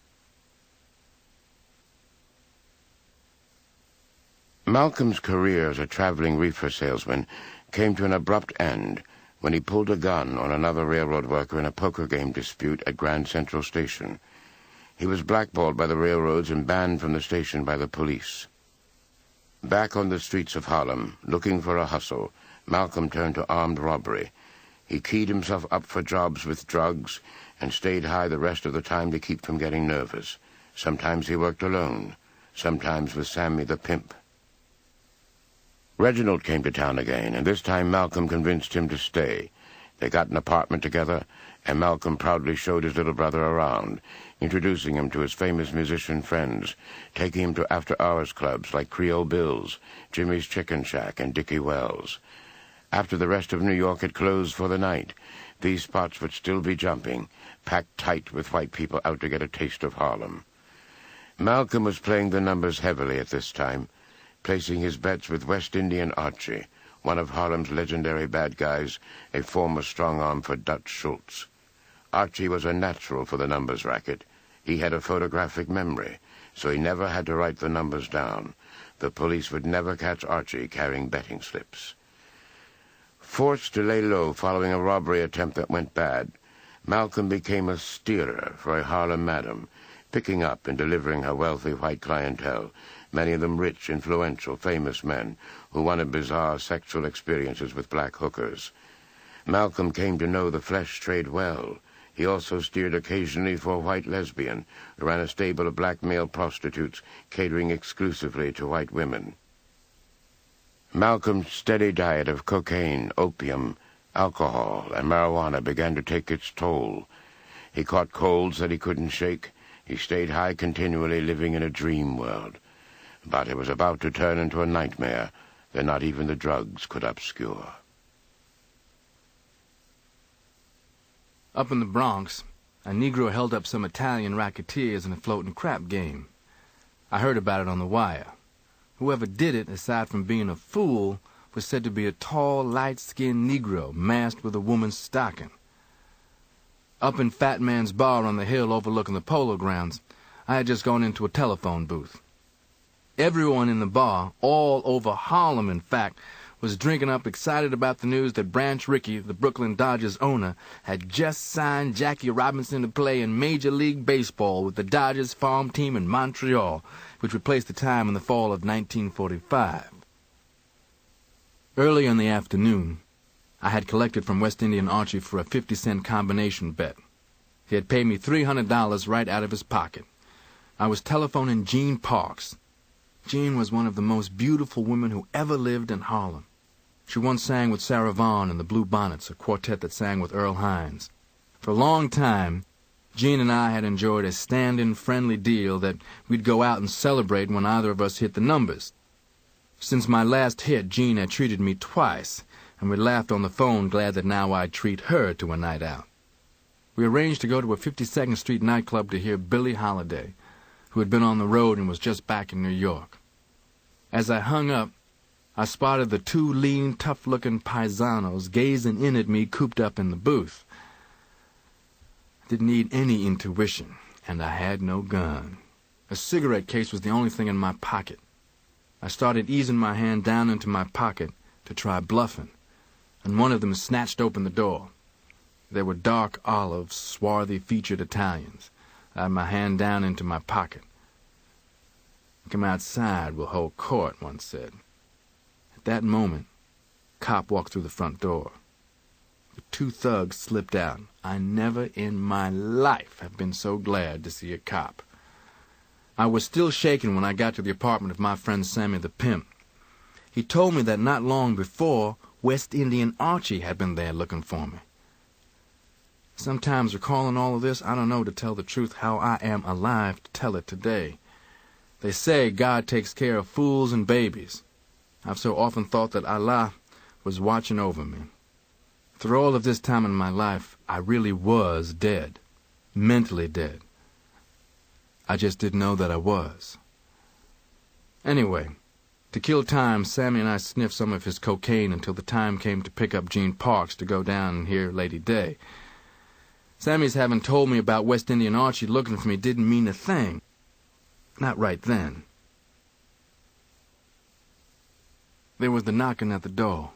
Malcolm's career as a traveling reefer salesman came to an abrupt end when he pulled a gun on another railroad worker in a poker game dispute at Grand Central Station. He was blackballed by the railroads and banned from the station by the police. Back on the streets of Harlem, looking for a hustle, Malcolm turned to armed robbery. He keyed himself up for jobs with drugs and stayed high the rest of the time to keep from getting nervous. Sometimes he worked alone, sometimes with Sammy the pimp. Reginald came to town again, and this time Malcolm convinced him to stay. They got an apartment together, and Malcolm proudly showed his little brother around, introducing him to his famous musician friends, taking him to after-hours clubs like Creole Bill's, Jimmy's Chicken Shack, and Dickie Wells. After the rest of New York had closed for the night, these spots would still be jumping, packed tight with white people out to get a taste of Harlem. Malcolm was playing the numbers heavily at this time, placing his bets with West Indian Archie, one of Harlem's legendary bad guys, a former strong-arm for Dutch Schultz. Archie was a natural for the numbers racket. He had a photographic memory, so he never had to write the numbers down. The police would never catch Archie carrying betting slips. Forced to lay low following a robbery attempt that went bad, Malcolm became a steerer for a Harlem madam, picking up and delivering her wealthy white clientele, many of them rich, influential, famous men who wanted bizarre sexual experiences with black hookers. Malcolm came to know the flesh trade well. He also steered occasionally for a white lesbian who ran a stable of black male prostitutes catering exclusively to white women. Malcolm's steady diet of cocaine, opium, alcohol, and marijuana began to take its toll. He caught colds that he couldn't shake. He stayed high continually, living in a dream world. But it was about to turn into a nightmare that not even the drugs could obscure. Up in the Bronx, a Negro held up some Italian racketeers in a floating crap game. I heard about it on the wire. Whoever did it, aside from being a fool, was said to be a tall, light-skinned Negro masked with a woman's stocking. Up in Fat Man's bar on the hill overlooking the polo grounds, I had just gone into a telephone booth. Everyone in the bar, all over Harlem in fact, was drinking up excited about the news that Branch Rickey, the Brooklyn Dodgers owner, had just signed Jackie Robinson to play in Major League Baseball with the Dodgers farm team in Montreal, which replaced the time in the fall of 1945. Early in the afternoon, I had collected from West Indian Archie for a 50-cent combination bet. He had paid me $300 right out of his pocket. I was telephoning Jean Parks. Jean was one of the most beautiful women who ever lived in Harlem. She once sang with Sarah Vaughan and the Blue Bonnets, a quartet that sang with Earl Hines. For a long time, Jean and I had enjoyed a stand-in friendly deal that we'd go out and celebrate when either of us hit the numbers. Since my last hit, Jean had treated me twice, and we laughed on the phone, glad that now I'd treat her to a night out. We arranged to go to a 52nd Street nightclub to hear Billie Holiday, who had been on the road and was just back in New York. As I hung up, I spotted the two lean, tough-looking paisanos gazing in at me cooped up in the booth. I didn't need any intuition, and I had no gun. A cigarette case was the only thing in my pocket. I started easing my hand down into my pocket to try bluffing, and one of them snatched open the door. They were dark olive, swarthy-featured Italians. I had my hand down into my pocket. "Come outside, we'll hold court," one said. At that moment, a cop walked through the front door. The two thugs slipped out. I never in my life have been so glad to see a cop. I was still shaking when I got to the apartment of my friend Sammy the Pimp. He told me that not long before, West Indian Archie had been there looking for me. Sometimes, recalling all of this, I don't know, to tell the truth, how I am alive to tell it today. They say God takes care of fools and babies. I've so often thought that Allah was watching over me. Through all of this time in my life, I really was dead, mentally dead. I just didn't know that I was. Anyway, to kill time, Sammy and I sniffed some of his cocaine until the time came to pick up Jean Parks to go down and hear Lady Day. Sammy's having told me about West Indian Archie looking for me didn't mean a thing. Not right then. There was the knocking at the door.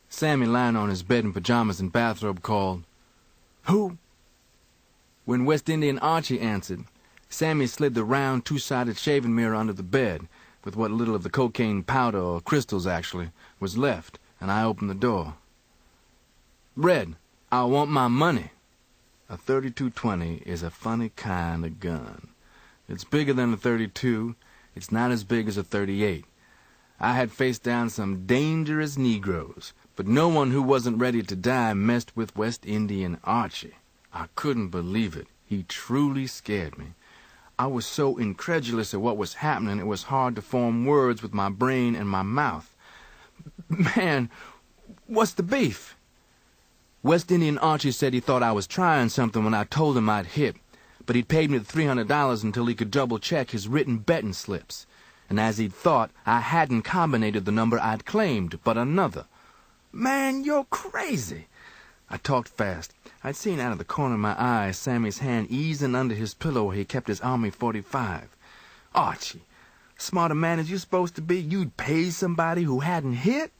Sammy, lying on his bed in pajamas and bathrobe, called, "Who?" When West Indian Archie answered, Sammy slid the round, two-sided shaving mirror under the bed, with what little of the cocaine powder, or crystals actually, was left, and I opened the door. "Red, I want my money." A 32-20 is a funny kind of gun. It's bigger than a 32. It's not as big as a 38. I had faced down some dangerous Negroes, but no one who wasn't ready to die messed with West Indian Archie. I couldn't believe it. He truly scared me. I was so incredulous at what was happening, it was hard to form words with my brain and my mouth. "Man, what's the beef?" West Indian Archie said he thought I was trying something when I told him I'd hit, but he'd paid me the $300 until he could double-check his written betting slips. And as he'd thought, I hadn't combinated the number I'd claimed, but another. "Man, you're crazy." I talked fast. I'd seen out of the corner of my eye Sammy's hand easing under his pillow where he kept his Army .45. "Archie, smart a man as you're supposed to be, you'd pay somebody who hadn't hit?"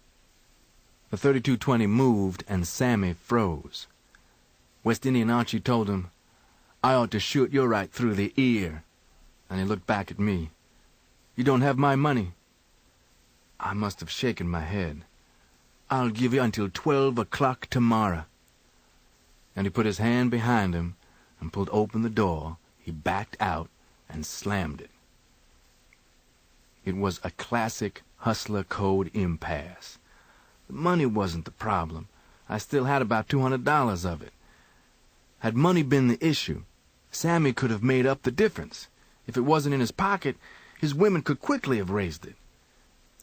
The 32-20 moved, and Sammy froze. West Indian Archie told him, "I ought to shoot you right through the ear." And he looked back at me. "You don't have my money." I must have shaken my head. "I'll give you until 12 o'clock tomorrow." And he put his hand behind him and pulled open the door. He backed out and slammed it. It was a classic hustler code impasse. The money wasn't the problem. I still had about $200 of it. Had money been the issue, Sammy could have made up the difference. If it wasn't in his pocket, his women could quickly have raised it.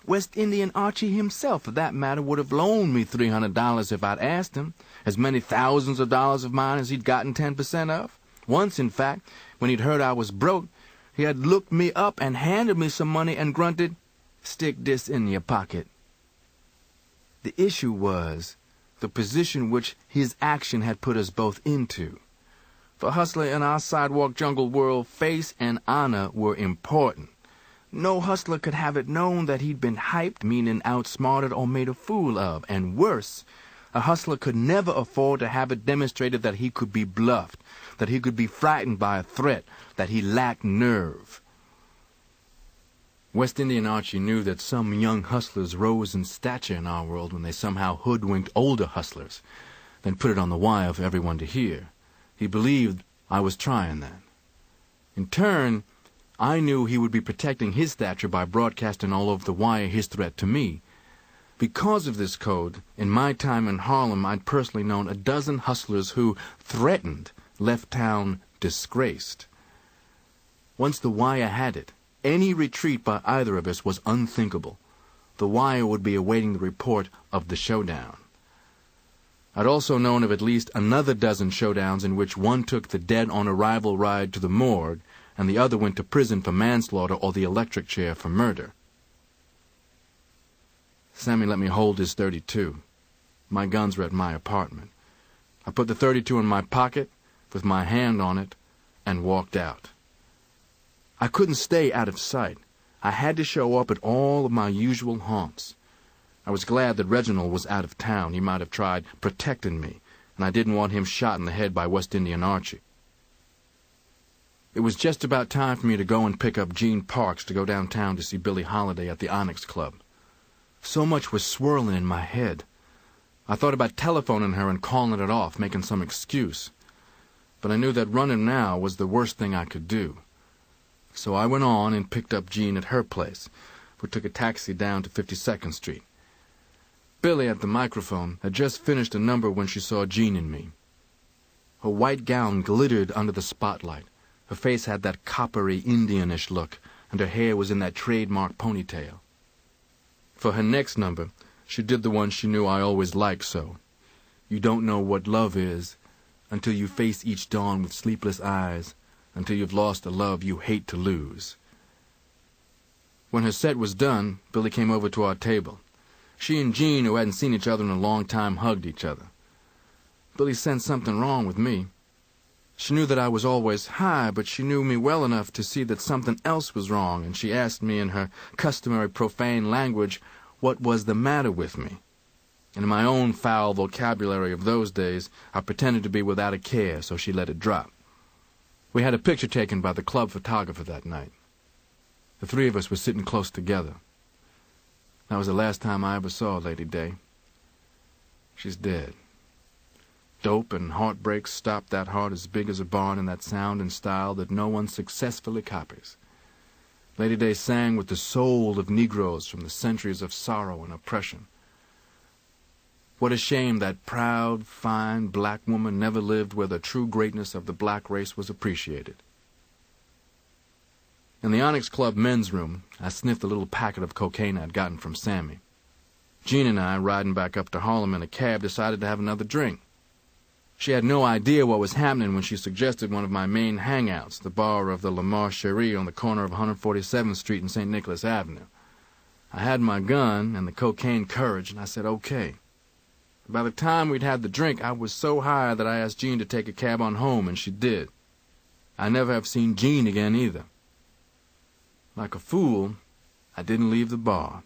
West Indian Archie himself, for that matter, would have loaned me $300 if I'd asked him, as many thousands of dollars of mine as he'd gotten 10% of. Once, in fact, when he'd heard I was broke, he had looked me up and handed me some money and grunted, "Stick this in your pocket." The issue was the position which his action had put us both into. For hustler in our sidewalk jungle world, face and honor were important. No hustler could have it known that he'd been hyped, meaning outsmarted or made a fool of. And worse, a hustler could never afford to have it demonstrated that he could be bluffed, that he could be frightened by a threat, that he lacked nerve. West Indian Archie knew that some young hustlers rose in stature in our world when they somehow hoodwinked older hustlers, then put it on the wire for everyone to hear. He believed I was trying that. In turn, I knew he would be protecting his stature by broadcasting all over the wire his threat to me. Because of this code, in my time in Harlem, I'd personally known a dozen hustlers who, threatened, left town disgraced. Once the wire had it, any retreat by either of us was unthinkable. The wire would be awaiting the report of the showdown. I'd also known of at least another dozen showdowns in which one took the dead-on-arrival ride to the morgue and the other went to prison for manslaughter or the electric chair for murder. Sammy let me hold his .32. My guns were at my apartment. I put the .32 in my pocket, with my hand on it, and walked out. I couldn't stay out of sight. I had to show up at all of my usual haunts. I was glad that Reginald was out of town. He might have tried protecting me, and I didn't want him shot in the head by West Indian Archie. It was just about time for me to go and pick up Gene Parks to go downtown to see Billie Holiday at the Onyx Club. So much was swirling in my head. I thought about telephoning her and calling it off, making some excuse. But I knew that running now was the worst thing I could do. So I went on and picked up Jean at her place. We took a taxi down to 52nd Street. Billie, at the microphone, had just finished a number when she saw Jean and me. Her white gown glittered under the spotlight. Her face had that coppery, Indianish look, and her hair was in that trademark ponytail. For her next number, she did the one she knew I always liked so. You don't know what love is until you face each dawn with sleepless eyes, until you've lost a love you hate to lose. When her set was done, Billie came over to our table. She and Jean, who hadn't seen each other in a long time, hugged each other. Billie sensed something wrong with me. She knew that I was always high, but she knew me well enough to see that something else was wrong, and she asked me in her customary profane language what was the matter with me. And in my own foul vocabulary of those days, I pretended to be without a care, so she let it drop. We had a picture taken by the club photographer that night. The three of us were sitting close together. That was the last time I ever saw Lady Day. She's dead. Dope and heartbreak stopped that heart as big as a barn in that sound and style that no one successfully copies. Lady Day sang with the soul of Negroes from the centuries of sorrow and oppression. What a shame that proud, fine black woman never lived where the true greatness of the black race was appreciated. In the Onyx Club men's room, I sniffed the little packet of cocaine I'd gotten from Sammy. Jean and I, riding back up to Harlem in a cab, decided to have another drink. She had no idea what was happening when she suggested one of my main hangouts, the bar of the Lamar Cherie on the corner of 147th Street and St. Nicholas Avenue. I had my gun and the cocaine courage, and I said okay. By the time we'd had the drink, I was so high that I asked Jean to take a cab on home, and she did. I never have seen Jean again either. Like a fool, I didn't leave the bar.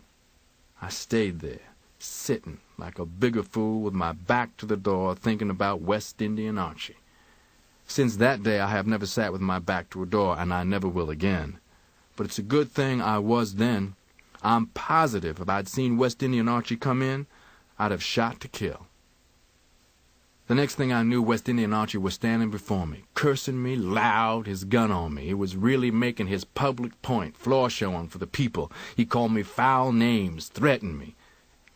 I stayed there, sitting like a bigger fool with my back to the door, thinking about West Indian Archie. Since that day, I have never sat with my back to a door, and I never will again. But it's a good thing I was then. I'm positive if I'd seen West Indian Archie come in, I'd have shot to kill. The next thing I knew, West Indian Archie was standing before me, cursing me loud, his gun on me. He was really making his public point, floor showing for the people. He called me foul names, threatened me.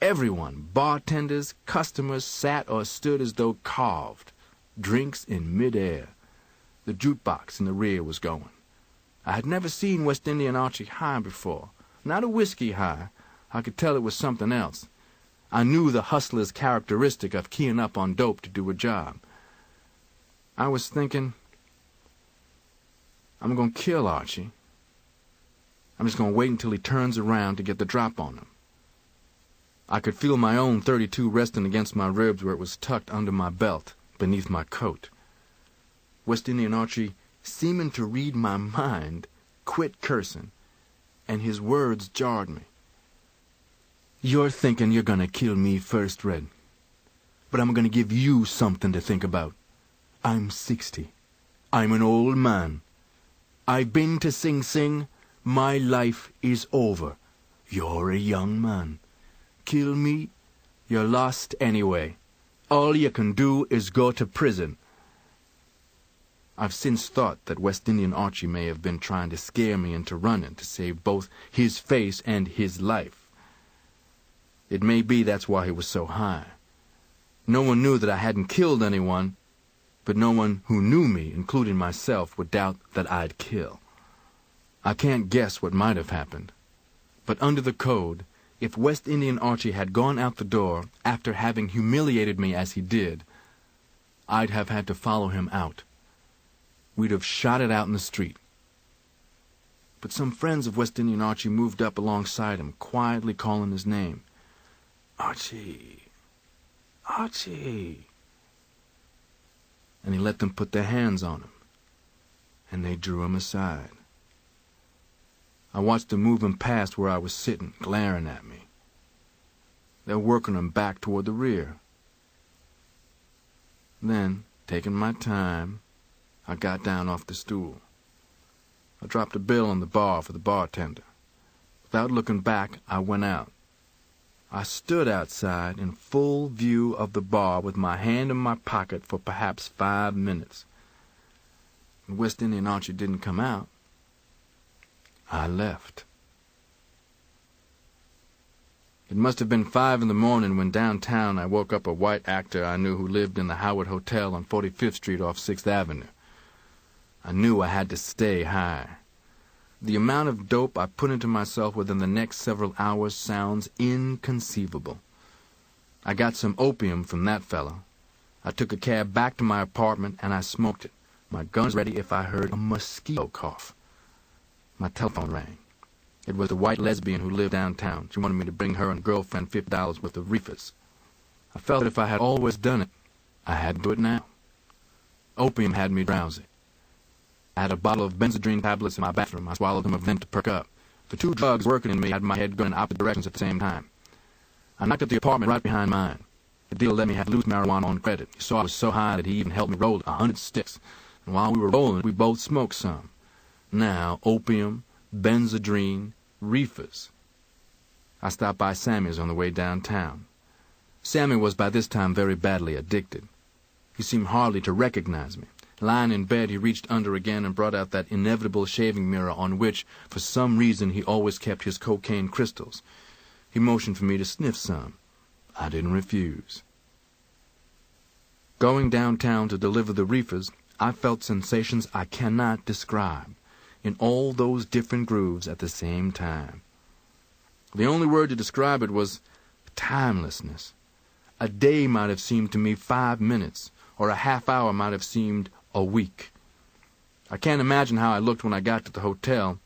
Everyone, bartenders, customers, sat or stood as though carved, drinks in midair. The jukebox in the rear was going. I had never seen West Indian Archie high before. Not a whiskey high. I could tell it was something else. I knew the hustler's characteristic of keying up on dope to do a job. I was thinking, I'm going to kill Archie. I'm just going to wait until he turns around to get the drop on him. I could feel my own .32 resting against my ribs where it was tucked under my belt, beneath my coat. West Indian Archie, seeming to read my mind, quit cursing, and his words jarred me. You're thinking you're going to kill me first, Red. But I'm going to give you something to think about. I'm 60. I'm an old man. I've been to Sing Sing. My life is over. You're a young man. Kill me, you're lost anyway. All you can do is go to prison. I've since thought that West Indian Archie may have been trying to scare me into running to save both his face and his life. It may be that's why he was so high. No one knew that I hadn't killed anyone, but no one who knew me, including myself, would doubt that I'd kill. I can't guess what might have happened, but under the code, if West Indian Archie had gone out the door after having humiliated me as he did, I'd have had to follow him out. We'd have shot it out in the street. But some friends of West Indian Archie moved up alongside him, quietly calling his name. "Archie! Archie!" And he let them put their hands on him, and they drew him aside. I watched them move him past where I was sitting, glaring at me. They were working him back toward the rear. Then, taking my time, I got down off the stool. I dropped a bill on the bar for the bartender. Without looking back, I went out. I stood outside in full view of the bar with my hand in my pocket for perhaps 5 minutes. When West Indian Archie didn't come out, I left. It must have been 5 in the morning when downtown I woke up a white actor I knew who lived in the Howard Hotel on 45th Street off 6th Avenue. I knew I had to stay high. The amount of dope I put into myself within the next several hours sounds inconceivable. I got some opium from that fellow. I took a cab back to my apartment and I smoked it. My gun was ready if I heard a mosquito cough. My telephone rang. It was the white lesbian who lived downtown. She wanted me to bring her and girlfriend $50 worth of reefers. I felt that if I had always done it, I had to do it now. Opium had me drowsy. I had a bottle of benzodrine tablets in my bathroom. I swallowed them then to perk up. The two drugs working in me had my head going in opposite directions at the same time. I knocked up the apartment right behind mine. The dealer let me have loose marijuana on credit. He saw I was so high that he even helped me roll 100 sticks. And while we were rolling, we both smoked some. Now, opium, benzodrine, reefers. I stopped by Sammy's on the way downtown. Sammy was by this time very badly addicted. He seemed hardly to recognize me. Lying in bed, he reached under again and brought out that inevitable shaving mirror on which, for some reason, he always kept his cocaine crystals. He motioned for me to sniff some. I didn't refuse. Going downtown to deliver the reefers, I felt sensations I cannot describe, in all those different grooves at the same time. The only word to describe it was timelessness. A day might have seemed to me 5 minutes, or a half hour might have seemed a week. I can't imagine how I looked when I got to the hotel.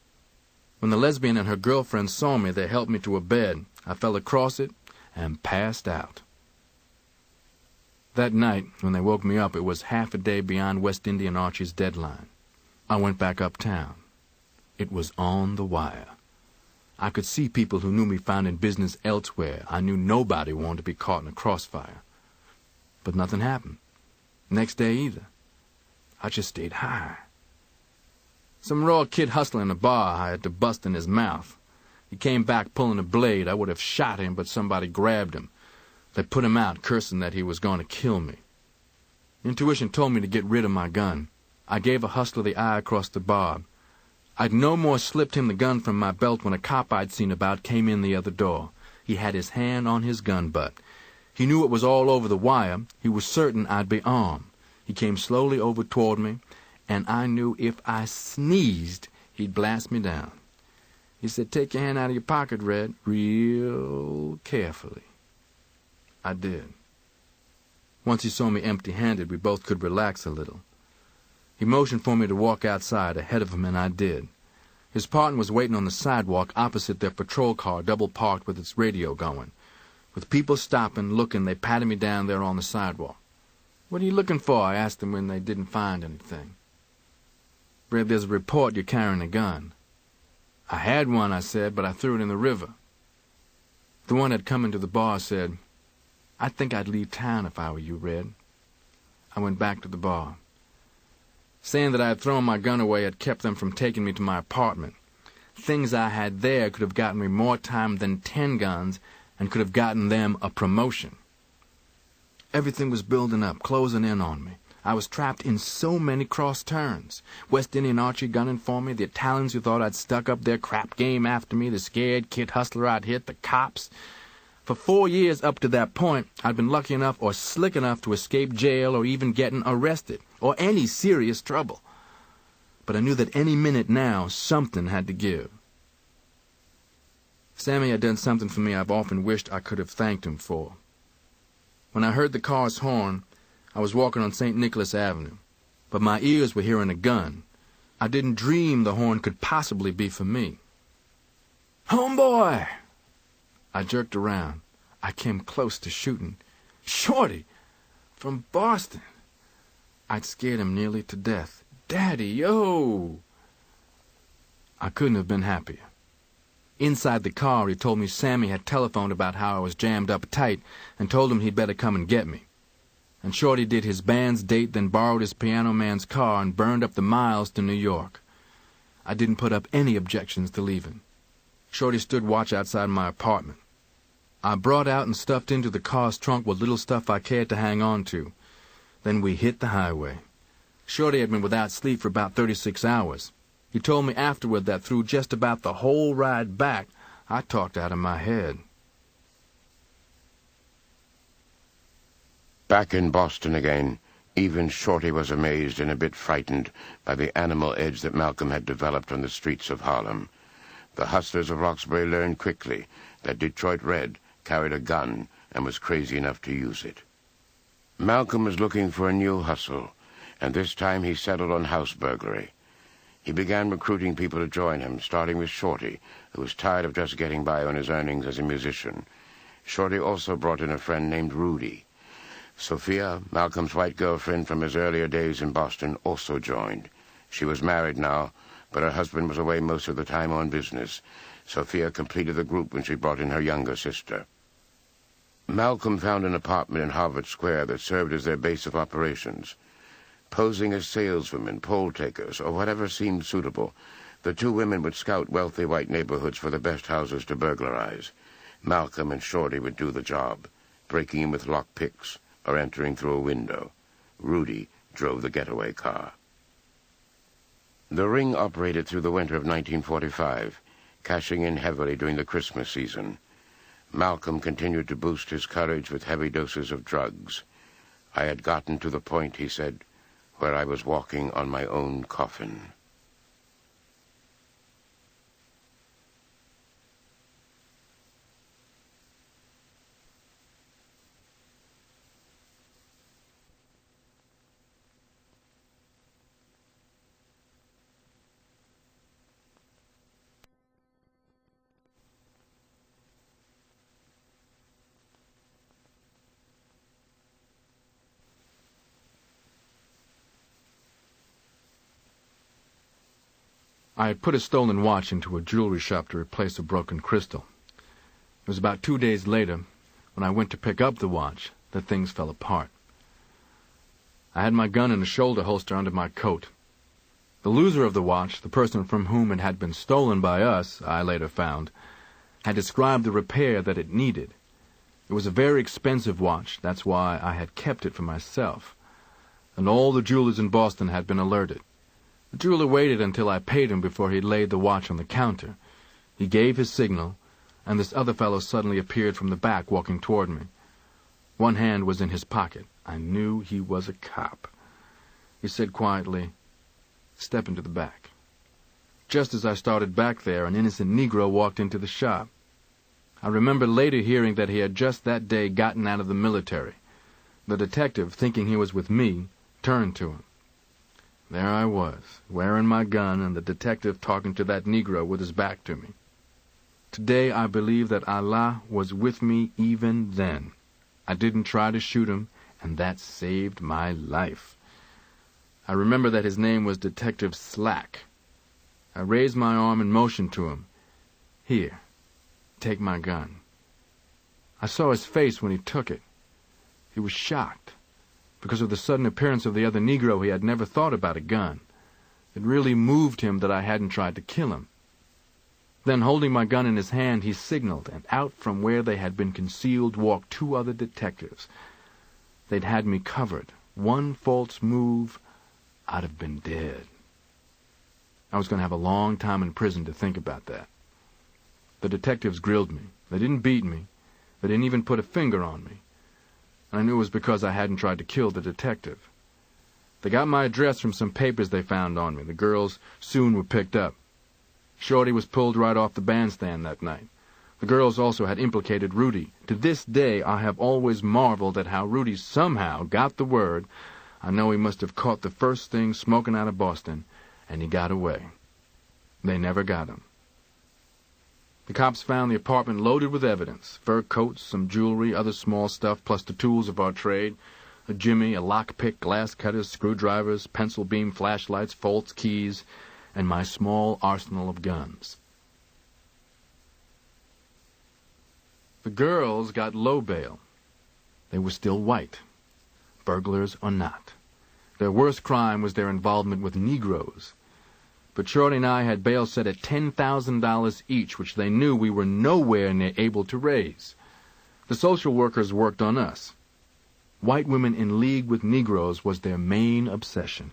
When the lesbian and her girlfriend saw me, they helped me to a bed. I fell across it and passed out. That night, when they woke me up, it was half a day beyond West Indian Archie's deadline. I went back uptown. It was on the wire. I could see people who knew me finding business elsewhere. I knew nobody wanted to be caught in a crossfire. But nothing happened. Next day either. I just stayed high. Some raw kid hustling a bar I had to bust in his mouth. He came back pulling a blade. I would have shot him, but somebody grabbed him. They put him out, cursing that he was going to kill me. Intuition told me to get rid of my gun. I gave a hustler the eye across the bar. I'd no more slipped him the gun from my belt when a cop I'd seen about came in the other door. He had his hand on his gun butt. He knew it was all over the wire. He was certain I'd be armed. He came slowly over toward me, and I knew if I sneezed, he'd blast me down. He said, "Take your hand out of your pocket, Red," real carefully. I did. Once he saw me empty-handed, we both could relax a little. He motioned for me to walk outside ahead of him, and I did. His partner was waiting on the sidewalk opposite their patrol car, double-parked with its radio going. With people stopping, looking, they patted me down there on the sidewalk. "What are you looking for?" I asked them when they didn't find anything. "Red, there's a report you're carrying a gun." "I had one," I said, "but I threw it in the river." The one that come into the bar said, "I think I'd leave town if I were you, Red." I went back to the bar. Saying that I had thrown my gun away had kept them from taking me to my apartment. Things I had there could have gotten me more time than 10 guns and could have gotten them a promotion. Everything was building up, closing in on me. I was trapped in so many cross turns. West Indian Archie gunning for me, the Italians who thought I'd stuck up their crap game after me, the scared kid hustler I'd hit, the cops. For 4 years up to that point, I'd been lucky enough or slick enough to escape jail or even getting arrested, or any serious trouble. But I knew that any minute now, something had to give. Sammy had done something for me I've often wished I could have thanked him for. When I heard the car's horn, I was walking on St. Nicholas Avenue, but my ears were hearing a gun. I didn't dream the horn could possibly be for me. "Homeboy!" I jerked around. I came close to shooting. Shorty! From Boston! I'd scared him nearly to death. "Daddy, yo!" I couldn't have been happier. Inside the car, he told me Sammy had telephoned about how I was jammed up tight and told him he'd better come and get me. And Shorty did his band's date, then borrowed his piano man's car and burned up the miles to New York. I didn't put up any objections to leaving. Shorty stood watch outside my apartment. I brought out and stuffed into the car's trunk what little stuff I cared to hang on to. Then we hit the highway. Shorty had been without sleep for about 36 hours. He told me afterward that through just about the whole ride back, I talked out of my head. Back in Boston again, even Shorty was amazed and a bit frightened by the animal edge that Malcolm had developed on the streets of Harlem. The hustlers of Roxbury learned quickly that Detroit Red carried a gun and was crazy enough to use it. Malcolm was looking for a new hustle, and this time he settled on house burglary. He began recruiting people to join him, starting with Shorty, who was tired of just getting by on his earnings as a musician. Shorty also brought in a friend named Rudy. Sophia, Malcolm's white girlfriend from his earlier days in Boston, also joined. She was married now, but her husband was away most of the time on business. Sophia completed the group when she brought in her younger sister. Malcolm found an apartment in Harvard Square that served as their base of operations. Posing as saleswomen, poll-takers, or whatever seemed suitable, the two women would scout wealthy white neighborhoods for the best houses to burglarize. Malcolm and Shorty would do the job, breaking in with lockpicks or entering through a window. Rudy drove the getaway car. The ring operated through the winter of 1945, cashing in heavily during the Christmas season. Malcolm continued to boost his courage with heavy doses of drugs. I had gotten to the point, he said, where I was walking on my own coffin. I had put a stolen watch into a jewelry shop to replace a broken crystal. It was about 2 days later, when I went to pick up the watch, that things fell apart. I had my gun in a shoulder holster under my coat. The loser of the watch, the person from whom it had been stolen by us, I later found, had described the repair that it needed. It was a very expensive watch, that's why I had kept it for myself. And all the jewelers in Boston had been alerted. The jeweler waited until I paid him before he laid the watch on the counter. He gave his signal, and this other fellow suddenly appeared from the back, walking toward me. One hand was in his pocket. I knew he was a cop. He said quietly, "Step into the back." Just as I started back there, an innocent Negro walked into the shop. I remember later hearing that he had just that day gotten out of the military. The detective, thinking he was with me, turned to him. There I was, wearing my gun, and the detective talking to that Negro with his back to me. Today I believe that Allah was with me even then. I didn't try to shoot him, and that saved my life. I remember that his name was Detective Slack. I raised my arm and motioned to him. "Here, take my gun." I saw his face when he took it. He was shocked. Because of the sudden appearance of the other Negro, he had never thought about a gun. It really moved him that I hadn't tried to kill him. Then, holding my gun in his hand, he signaled, and out from where they had been concealed walked 2 other detectives. They'd had me covered, one false move, I'd have been dead. I was going to have a long time in prison to think about that. The detectives grilled me. They didn't beat me. They didn't even put a finger on me. I knew it was because I hadn't tried to kill the detective. They got my address from some papers they found on me. The girls soon were picked up. Shorty was pulled right off the bandstand that night. The girls also had implicated Rudy. To this day, I have always marveled at how Rudy somehow got the word. I know he must have caught the first thing smoking out of Boston, and he got away. They never got him. The cops found the apartment loaded with evidence: fur coats, some jewelry, other small stuff, plus the tools of our trade: a jimmy, a lockpick, glass cutters, screwdrivers, pencil beam flashlights, false keys, and my small arsenal of guns. The girls got low bail. They were still white, burglars or not. Their worst crime was their involvement with Negroes. But Shorty and I had bail set at $10,000 each, which they knew we were nowhere near able to raise. The social workers worked on us. White women in league with Negroes was their main obsession.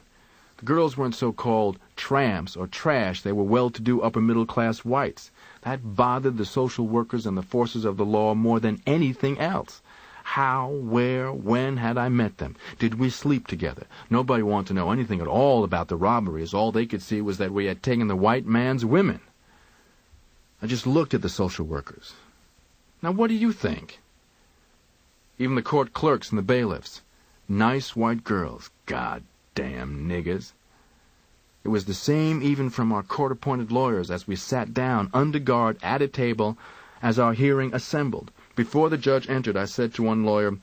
The girls weren't so-called tramps or trash. They were well-to-do upper-middle-class whites. That bothered the social workers and the forces of the law more than anything else. How, where, when had I met them? Did we sleep together? Nobody wanted to know anything at all about the robberies. All they could see was that we had taken the white man's women. I just looked at the social workers. Now, what do you think? Even the court clerks and the bailiffs. Nice white girls. God-damn niggers. It was the same even from our court-appointed lawyers as we sat down under guard at a table as our hearing assembled. Before the judge entered, I said to one lawyer,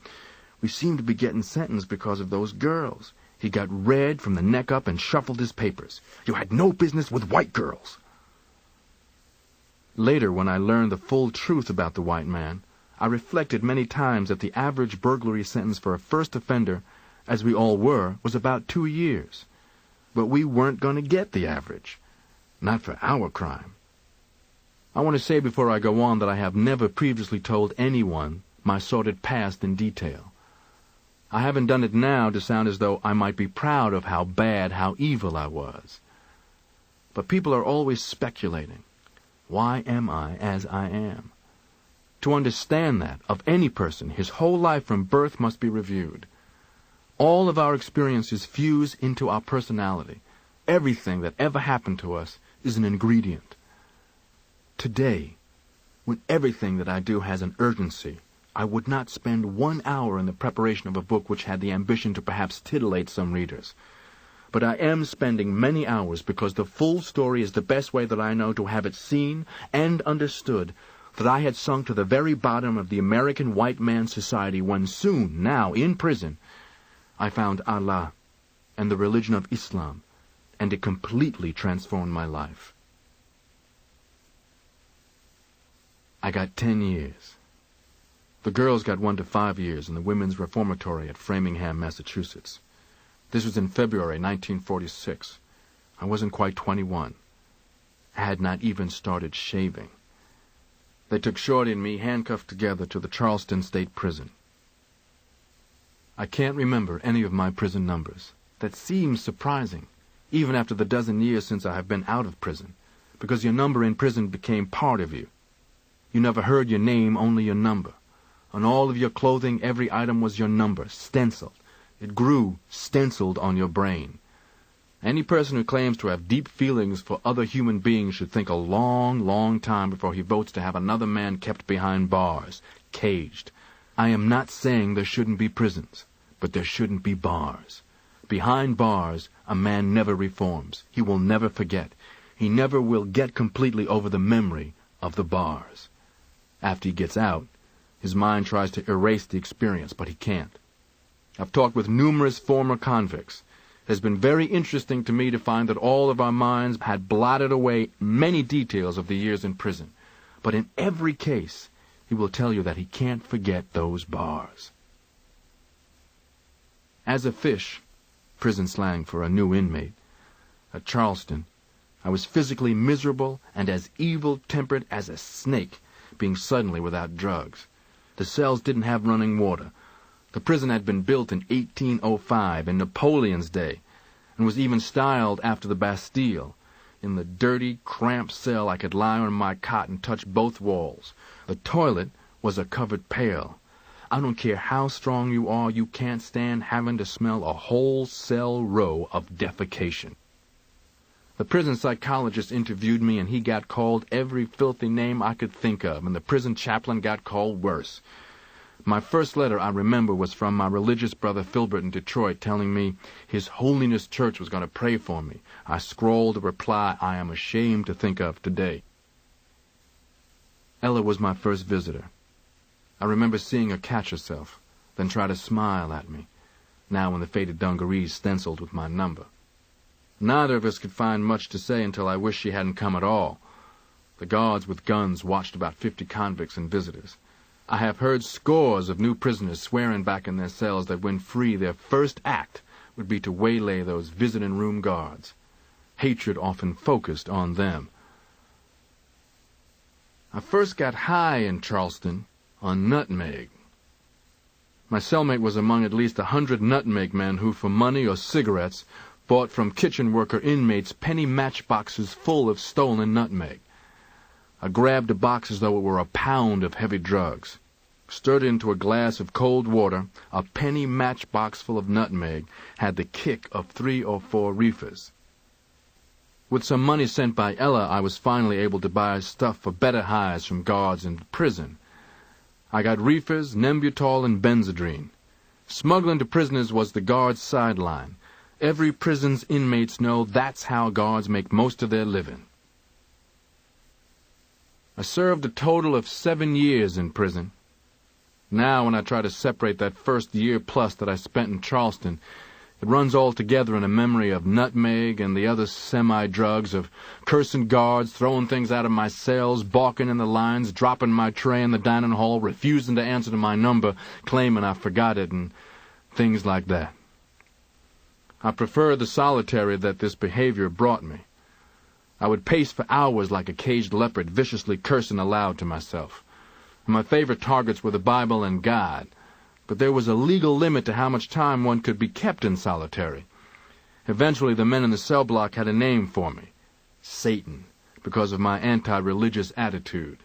"We seem to be getting sentenced because of those girls." He got red from the neck up and shuffled his papers. "You had no business with white girls." Later, when I learned the full truth about the white man, I reflected many times that the average burglary sentence for a first offender, as we all were, was about 2 years. But we weren't going to get the average. Not for our crime. I want to say before I go on that I have never previously told anyone my sordid past in detail. I haven't done it now to sound as though I might be proud of how bad, how evil I was. But people are always speculating. Why am I as I am? To understand that, of any person, his whole life from birth must be reviewed. All of our experiences fuse into our personality. Everything that ever happened to us is an ingredient. Today, when everything that I do has an urgency, I would not spend 1 hour in the preparation of a book which had the ambition to perhaps titillate some readers. But I am spending many hours because the full story is the best way that I know to have it seen and understood, that I had sunk to the very bottom of the American white man's society when soon, now, in prison, I found Allah and the religion of Islam, and it completely transformed my life. I got 10 years. The girls got 1 to 5 years in the Women's Reformatory at Framingham, Massachusetts. This was in February 1946. I wasn't quite 21. I had not even started shaving. They took Shorty and me handcuffed together to the Charleston State Prison. I can't remember any of my prison numbers. That seems surprising, even after the dozen years since I have been out of prison, because your number in prison became part of you. You never heard your name, only your number. On all of your clothing, every item was your number, stenciled. It grew stenciled on your brain. Any person who claims to have deep feelings for other human beings should think a long, long time before he votes to have another man kept behind bars, caged. I am not saying there shouldn't be prisons, but there shouldn't be bars. Behind bars, a man never reforms. He will never forget. He never will get completely over the memory of the bars. After he gets out, his mind tries to erase the experience, but he can't. I've talked with numerous former convicts. It has been very interesting to me to find that all of our minds had blotted away many details of the years in prison. But in every case, he will tell you that he can't forget those bars. As a fish, prison slang for a new inmate, at Charleston, I was physically miserable and as evil-tempered as a snake, being suddenly without drugs. The cells didn't have running water. The prison had been built in 1805, in Napoleon's day, and was even styled after the Bastille. In the dirty, cramped cell I could lie on my cot and touch both walls. The toilet was a covered pail. I don't care how strong you are, you can't stand having to smell a whole cell row of defecation. The prison psychologist interviewed me, and he got called every filthy name I could think of, and the prison chaplain got called worse. My first letter, I remember, was from my religious brother Filbert in Detroit, telling me His Holiness Church was going to pray for me. I scrawled a reply I am ashamed to think of today. Ella was my first visitor. I remember seeing her catch herself, then try to smile at me, now in the faded dungarees stenciled with my number. Neither of us could find much to say until I wished she hadn't come at all. The guards with guns watched about 50 convicts and visitors. I have heard scores of new prisoners swearing back in their cells that when free their first act would be to waylay those visiting room guards. Hatred often focused on them. I first got high in Charleston on nutmeg. My cellmate was among at least 100 nutmeg men who, for money or cigarettes, bought from kitchen worker inmates penny matchboxes full of stolen nutmeg. I grabbed a box as though it were a pound of heavy drugs. Stirred into a glass of cold water, a penny matchbox full of nutmeg had the kick of 3 or 4 reefers. With some money sent by Ella, I was finally able to buy stuff for better highs from guards in prison. I got reefers, Nembutol, and Benzedrine. Smuggling to prisoners was the guards' sideline. Every prison's inmates know that's how guards make most of their living. I served a total of 7 years in prison. Now, when I try to separate that first year plus that I spent in Charleston, it runs all together in a memory of nutmeg and the other semi-drugs, of cursing guards, throwing things out of my cells, balking in the lines, dropping my tray in the dining hall, refusing to answer to my number, claiming I forgot it, and things like that. I prefer the solitary that this behavior brought me. I would pace for hours like a caged leopard, viciously cursing aloud to myself. My favorite targets were the Bible and God, but there was a legal limit to how much time one could be kept in solitary. Eventually, the men in the cell block had a name for me, Satan, because of my anti-religious attitude.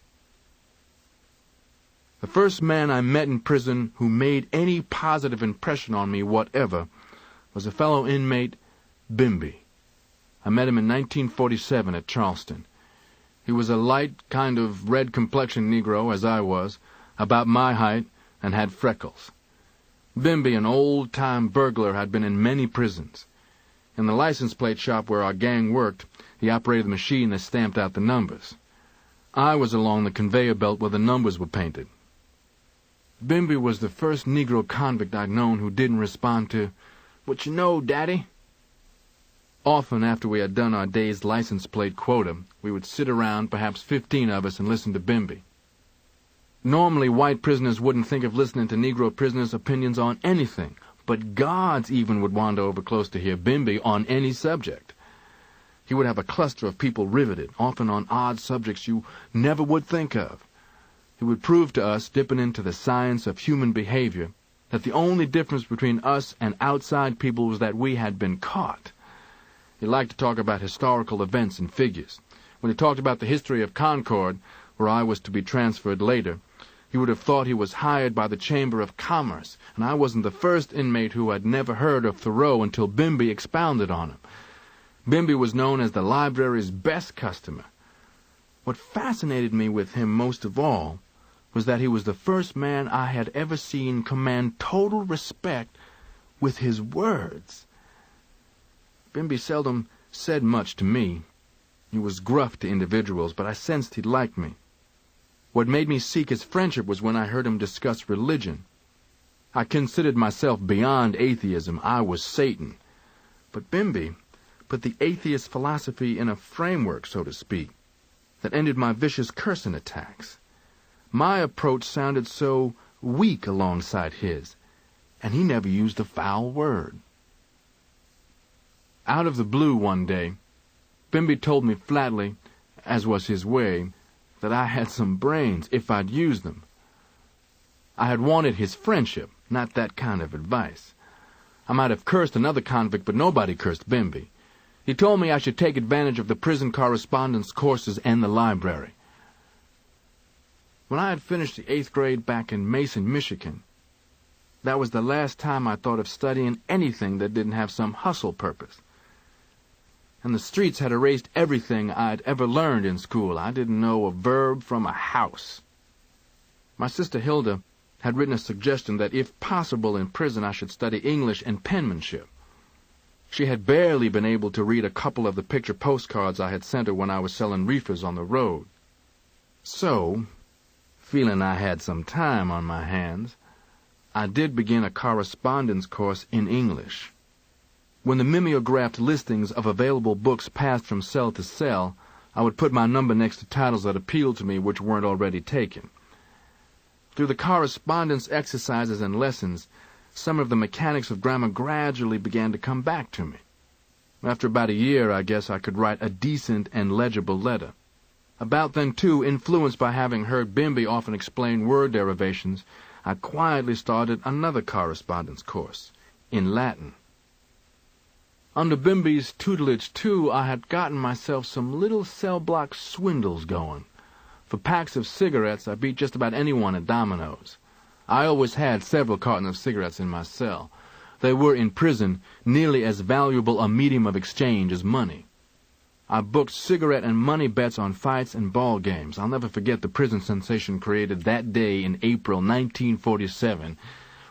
The first man I met in prison who made any positive impression on me whatever was a fellow inmate, Bimby. I met him in 1947 at Charleston. He was a light, kind of red-complexioned Negro, as I was, about my height, and had freckles. Bimby, an old-time burglar, had been in many prisons. In the license plate shop where our gang worked, he operated the machine that stamped out the numbers. I was along the conveyor belt where the numbers were painted. Bimby was the first Negro convict I'd known who didn't respond to, "What you know, Daddy?" Often after we had done our day's license plate quota, we would sit around, perhaps 15 of us, and listen to Bimby. Normally, white prisoners wouldn't think of listening to Negro prisoners' opinions on anything, but guards even would wander over close to hear Bimby on any subject. He would have a cluster of people riveted, often on odd subjects you never would think of. He would prove to us, dipping into the science of human behavior, that the only difference between us and outside people was that we had been caught. He liked to talk about historical events and figures. When he talked about the history of Concord, where I was to be transferred later, you would have thought he was hired by the Chamber of Commerce, and I wasn't the first inmate who had never heard of Thoreau until Bimby expounded on him. Bimby was known as the library's best customer. What fascinated me with him most of all was that he was the first man I had ever seen command total respect with his words. Bimby seldom said much to me. He was gruff to individuals, but I sensed he liked me. What made me seek his friendship was when I heard him discuss religion. I considered myself beyond atheism. I was Satan. But Bimby put the atheist philosophy in a framework, so to speak, that ended my vicious cursing attacks. My approach sounded so weak alongside his, and he never used a foul word. Out of the blue one day, Bimby told me flatly, as was his way, that I had some brains if I'd use them. I had wanted his friendship, Not that kind of advice. I might have cursed another convict, but nobody cursed Bimby. He told me I should take advantage of the prison correspondence courses and the library. When I had finished the 8th grade back in Mason, Michigan, that was the last time I thought of studying anything that didn't have some hustle purpose. And the streets had erased everything I'd ever learned in school. I didn't know a verb from a house. My sister Hilda had written a suggestion that if possible in prison I should study English and penmanship. She had barely been able to read a couple of the picture postcards I had sent her when I was selling reefers on the road. So, feeling I had some time on my hands, I did begin a correspondence course in English. When the mimeographed listings of available books passed from cell to cell, I would put my number next to titles that appealed to me which weren't already taken. Through the correspondence exercises and lessons, some of the mechanics of grammar gradually began to come back to me. After about a year, I guess I could write a decent and legible letter. About then, too, influenced by having heard Bimby often explain word derivations, I quietly started another correspondence course, in Latin. Under Bimby's tutelage, too, I had gotten myself some little cell-block swindles going. For packs of cigarettes, I beat just about anyone at dominoes. I always had several cartons of cigarettes in my cell. They were, in prison, nearly as valuable a medium of exchange as money. I booked cigarette and money bets on fights and ball games. I'll never forget the prison sensation created that day in April 1947,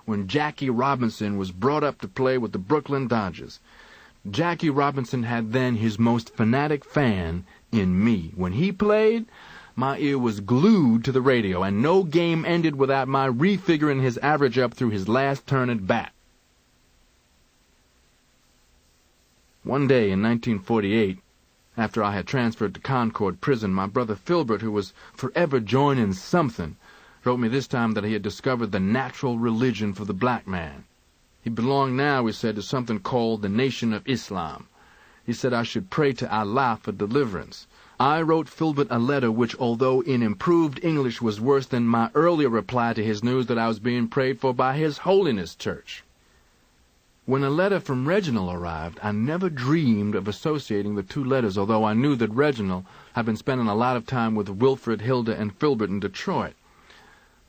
when Jackie Robinson was brought up to play with the Brooklyn Dodgers. Jackie Robinson had then his most fanatic fan in me. When he played, my ear was glued to the radio, and no game ended without my refiguring his average up through his last turn at bat. One day in 1948, after I had transferred to Concord Prison, my brother Filbert, who was forever joining something, wrote me this time that he had discovered the natural religion for the black man. He belonged now, he said, to something called the Nation of Islam. He said I should pray to Allah for deliverance. I wrote Filbert a letter which, although in improved English, was worse than my earlier reply to his news that I was being prayed for by His Holiness Church. When a letter from Reginald arrived, I never dreamed of associating the two letters, although I knew that Reginald had been spending a lot of time with Wilfred, Hilda, and Filbert in Detroit.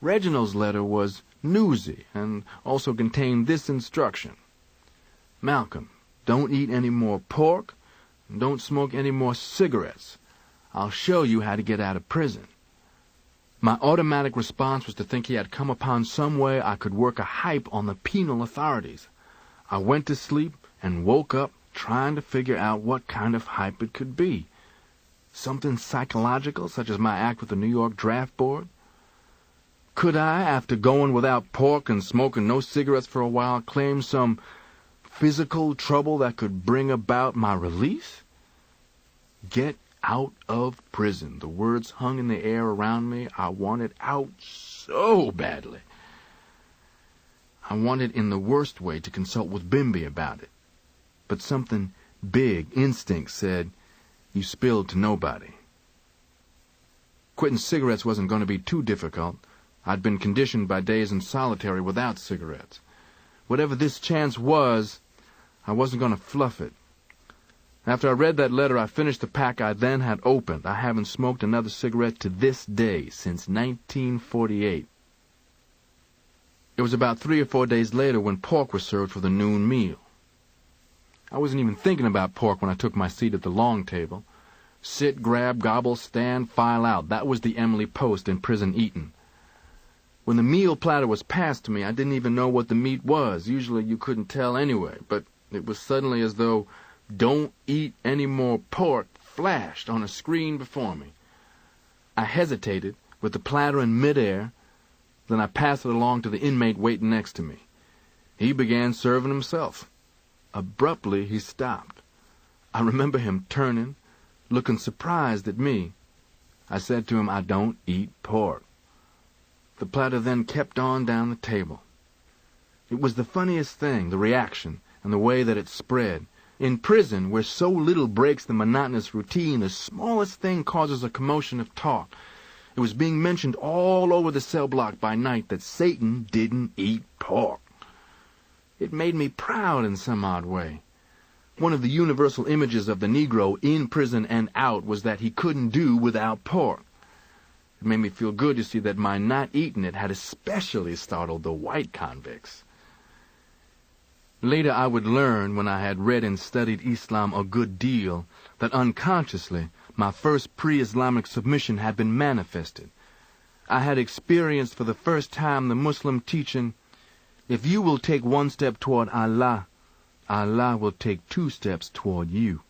Reginald's letter was newsy and also contained this instruction: Malcolm, don't eat any more pork and don't smoke any more cigarettes. I'll show you how to get out of prison. My automatic response was to think he had come upon some way I could work a hype on the penal authorities. I went to sleep and woke up trying to figure out what kind of hype it could be. Something psychological, such as my act with the New York Draft Board? Could I, after going without pork and smoking no cigarettes for a while, claim some physical trouble that could bring about my release? Get out of prison. The words hung in the air around me. I wanted out so badly. I wanted in the worst way to consult with Bimby about it. But something big, instinct, said, you spilled to nobody. Quitting cigarettes wasn't going to be too difficult. I'd been conditioned by days in solitary without cigarettes. Whatever this chance was, I wasn't going to fluff it. After I read that letter, I finished the pack I then had opened. I haven't smoked another cigarette to this day, since 1948. It was about 3 or 4 days later when pork was served for the noon meal. I wasn't even thinking about pork when I took my seat at the long table. Sit, grab, gobble, stand, file out. That was the Emily Post in prison eating. When the meal platter was passed to me, I didn't even know what the meat was. Usually you couldn't tell anyway, but it was suddenly as though "Don't eat any more pork" flashed on a screen before me. I hesitated, with the platter in midair, then I passed it along to the inmate waiting next to me. He began serving himself. Abruptly, he stopped. I remember him turning, looking surprised at me. I said to him, "I don't eat pork." The platter then kept on down the table. It was the funniest thing, the reaction, and the way that it spread. In prison, where so little breaks the monotonous routine, the smallest thing causes a commotion of talk. It was being mentioned all over the cell block by night that Satan didn't eat pork. It made me proud in some odd way. One of the universal images of the Negro in prison and out was that he couldn't do without pork. It made me feel good to see that my not eating it had especially startled the white convicts. Later I would learn, when I had read and studied Islam a good deal, that unconsciously my first pre-Islamic submission had been manifested. I had experienced for the first time the Muslim teaching, if you will take one step toward Allah, Allah will take 2 steps toward you.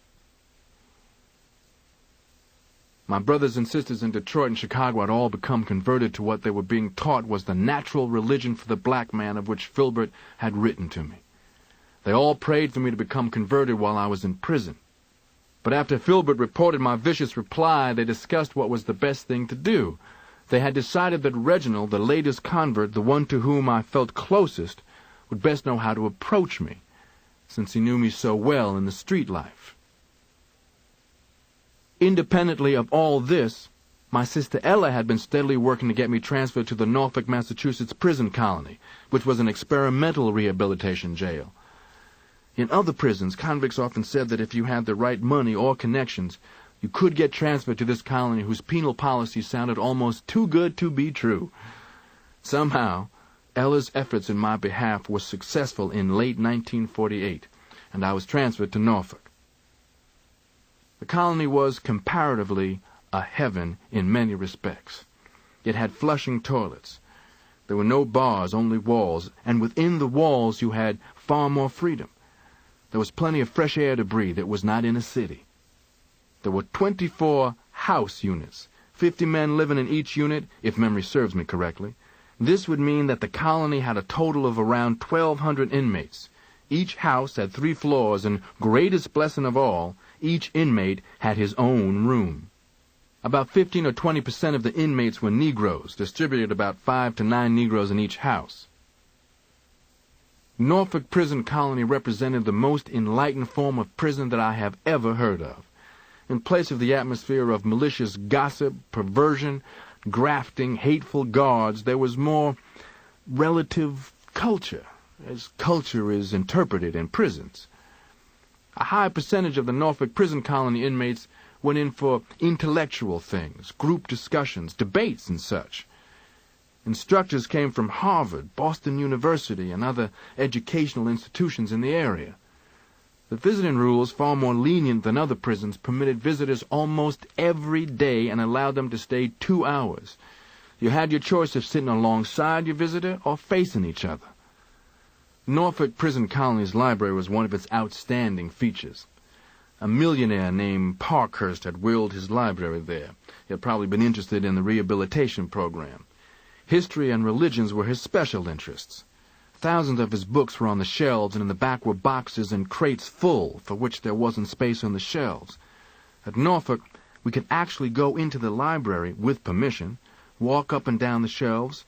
My brothers and sisters in Detroit and Chicago had all become converted to what they were being taught was the natural religion for the black man of which Filbert had written to me. They all prayed for me to become converted while I was in prison. But after Filbert reported my vicious reply, they discussed what was the best thing to do. They had decided that Reginald, the latest convert, the one to whom I felt closest, would best know how to approach me, since he knew me so well in the street life. Independently of all this, my sister Ella had been steadily working to get me transferred to the Norfolk, Massachusetts prison colony, which was an experimental rehabilitation jail. In other prisons, convicts often said that if you had the right money or connections, you could get transferred to this colony whose penal policy sounded almost too good to be true. Somehow, Ella's efforts in my behalf were successful in late 1948, and I was transferred to Norfolk. The colony was, comparatively, a heaven in many respects. It had flushing toilets. There were no bars, only walls, and within the walls you had far more freedom. There was plenty of fresh air to breathe. It was not in a city. There were 24 house units, 50 men living in each unit, if memory serves me correctly. This would mean that the colony had a total of around 1,200 inmates. Each house had 3 floors, and greatest blessing of all, each inmate had his own room. About 15 or 20% of the inmates were Negroes, distributed about 5 to 9 Negroes in each house. Norfolk Prison Colony represented the most enlightened form of prison that I have ever heard of. In place of the atmosphere of malicious gossip, perversion, grafting, hateful guards, there was more relative culture, as culture is interpreted in prisons. A high percentage of the Norfolk Prison Colony inmates went in for intellectual things, group discussions, debates, and such. Instructors came from Harvard, Boston University, and other educational institutions in the area. The visiting rules, far more lenient than other prisons, permitted visitors almost every day and allowed them to stay 2 hours. You had your choice of sitting alongside your visitor or facing each other. Norfolk Prison Colony's library was one of its outstanding features. A millionaire named Parkhurst had willed his library there. He had probably been interested in the rehabilitation program. History and religions were his special interests. Thousands of his books were on the shelves, and in the back were boxes and crates full, for which there wasn't space on the shelves. At Norfolk, we could actually go into the library, with permission, walk up and down the shelves,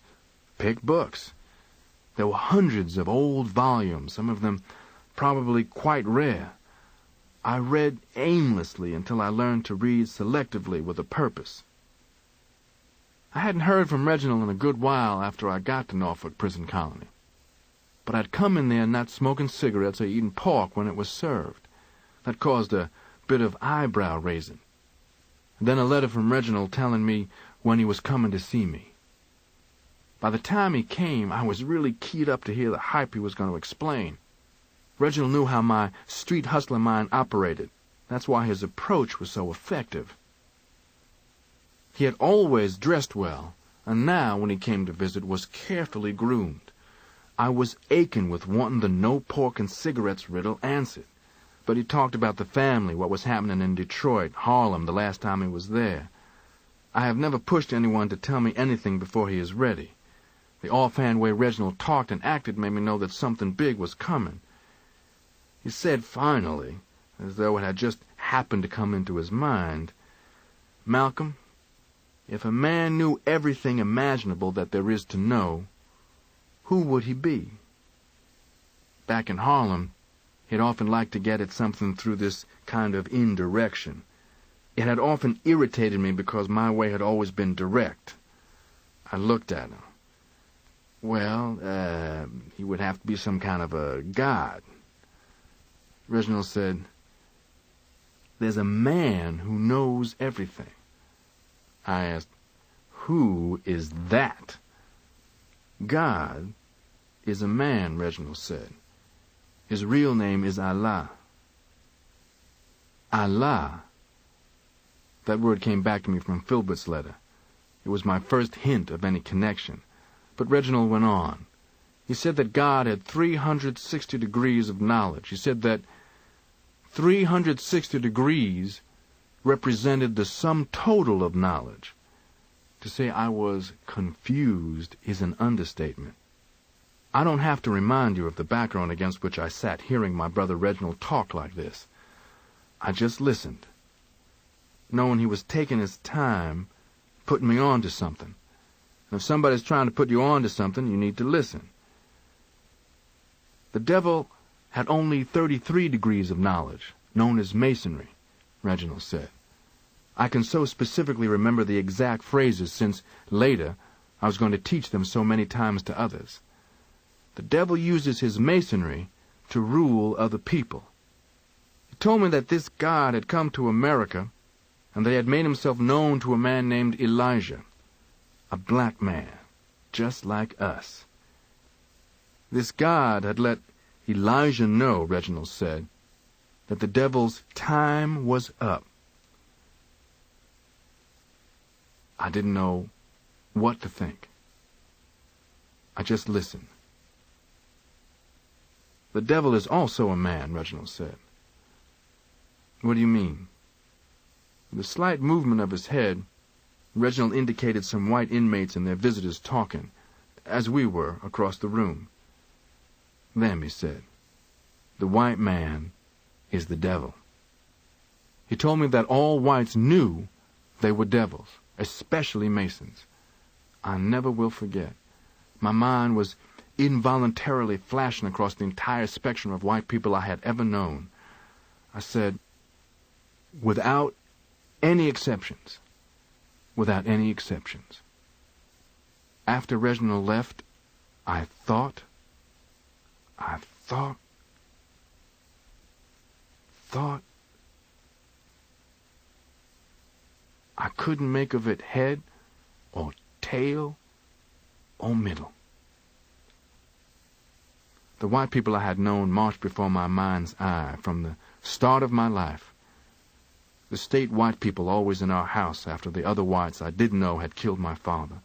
pick books. There were hundreds of old volumes, some of them probably quite rare. I read aimlessly until I learned to read selectively with a purpose. I hadn't heard from Reginald in a good while after I got to Norfolk Prison Colony. But I'd come in there not smoking cigarettes or eating pork when it was served. That caused a bit of eyebrow raising. And then a letter from Reginald telling me when he was coming to see me. By the time he came, I was really keyed up to hear the hype he was going to explain. Reginald knew how my street hustler mind operated. That's why his approach was so effective. He had always dressed well, and now, when he came to visit, was carefully groomed. I was aching with wanting the no pork and cigarettes riddle answered. But he talked about the family, what was happening in Detroit, Harlem, the last time he was there. I have never pushed anyone to tell me anything before he is ready. The offhand way Reginald talked and acted made me know that something big was coming. He said finally, as though it had just happened to come into his mind, "Malcolm, if a man knew everything imaginable that there is to know, who would he be?" Back in Harlem, he'd often liked to get at something through this kind of indirection. It had often irritated me because my way had always been direct. I looked at him. Well, he would have to be some kind of a god. Reginald said, "There's a man who knows everything." I asked, "Who is that?" "God is a man," Reginald said. "His real name is Allah." Allah? That word came back to me from Filbert's letter. It was my first hint of any connection. But Reginald went on. He said that God had 360 degrees of knowledge. He said that 360 degrees represented the sum total of knowledge. To say I was confused is an understatement. I don't have to remind you of the background against which I sat hearing my brother Reginald talk like this. I just listened, knowing he was taking his time putting me on to something. And if somebody's trying to put you on to something, you need to listen. The devil had only 33 degrees of knowledge, known as masonry, Reginald said. I can so specifically remember the exact phrases since, later, I was going to teach them so many times to others. The devil uses his masonry to rule other people. He told me that this God had come to America and that he had made himself known to a man named Elijah, a black man, just like us. This God had let Elijah know, Reginald said, that the devil's time was up. I didn't know what to think. I just listened. "The devil is also a man," Reginald said. "What do you mean?" With a slight movement of his head, Reginald indicated some white inmates and their visitors talking, as we were, across the room. "Them," he said. "The white man is the devil." He told me that all whites knew they were devils, especially Masons. I never will forget. My mind was involuntarily flashing across the entire spectrum of white people I had ever known. I said, "Without any exceptions. Without any exceptions." After Reginald left, I thought, I couldn't make of it head or tail or middle. The white people I had known marched before my mind's eye from the start of my life. The state white people always in our house after the other whites I didn't know had killed my father.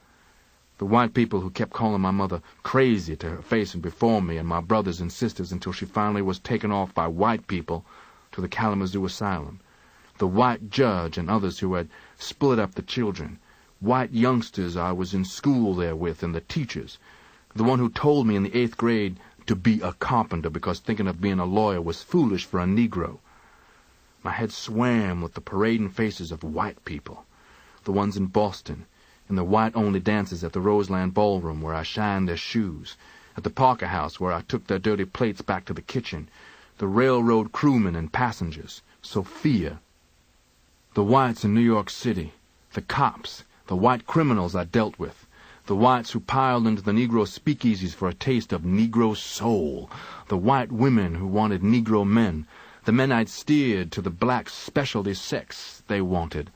The white people who kept calling my mother crazy to her face and before me and my brothers and sisters until she finally was taken off by white people to the Kalamazoo Asylum. The white judge and others who had split up the children. White youngsters I was in school there with and the teachers. The one who told me in the 8th grade to be a carpenter because thinking of being a lawyer was foolish for a Negro. My head swam with the parading faces of white people, the ones in Boston, in the white-only dances at the Roseland Ballroom where I shined their shoes, at the Parker House where I took their dirty plates back to the kitchen, the railroad crewmen and passengers, Sophia, the whites in New York City, the cops, the white criminals I dealt with, the whites who piled into the Negro speakeasies for a taste of Negro soul, the white women who wanted Negro men, the men I'd steered to the black specialty sex they wanted.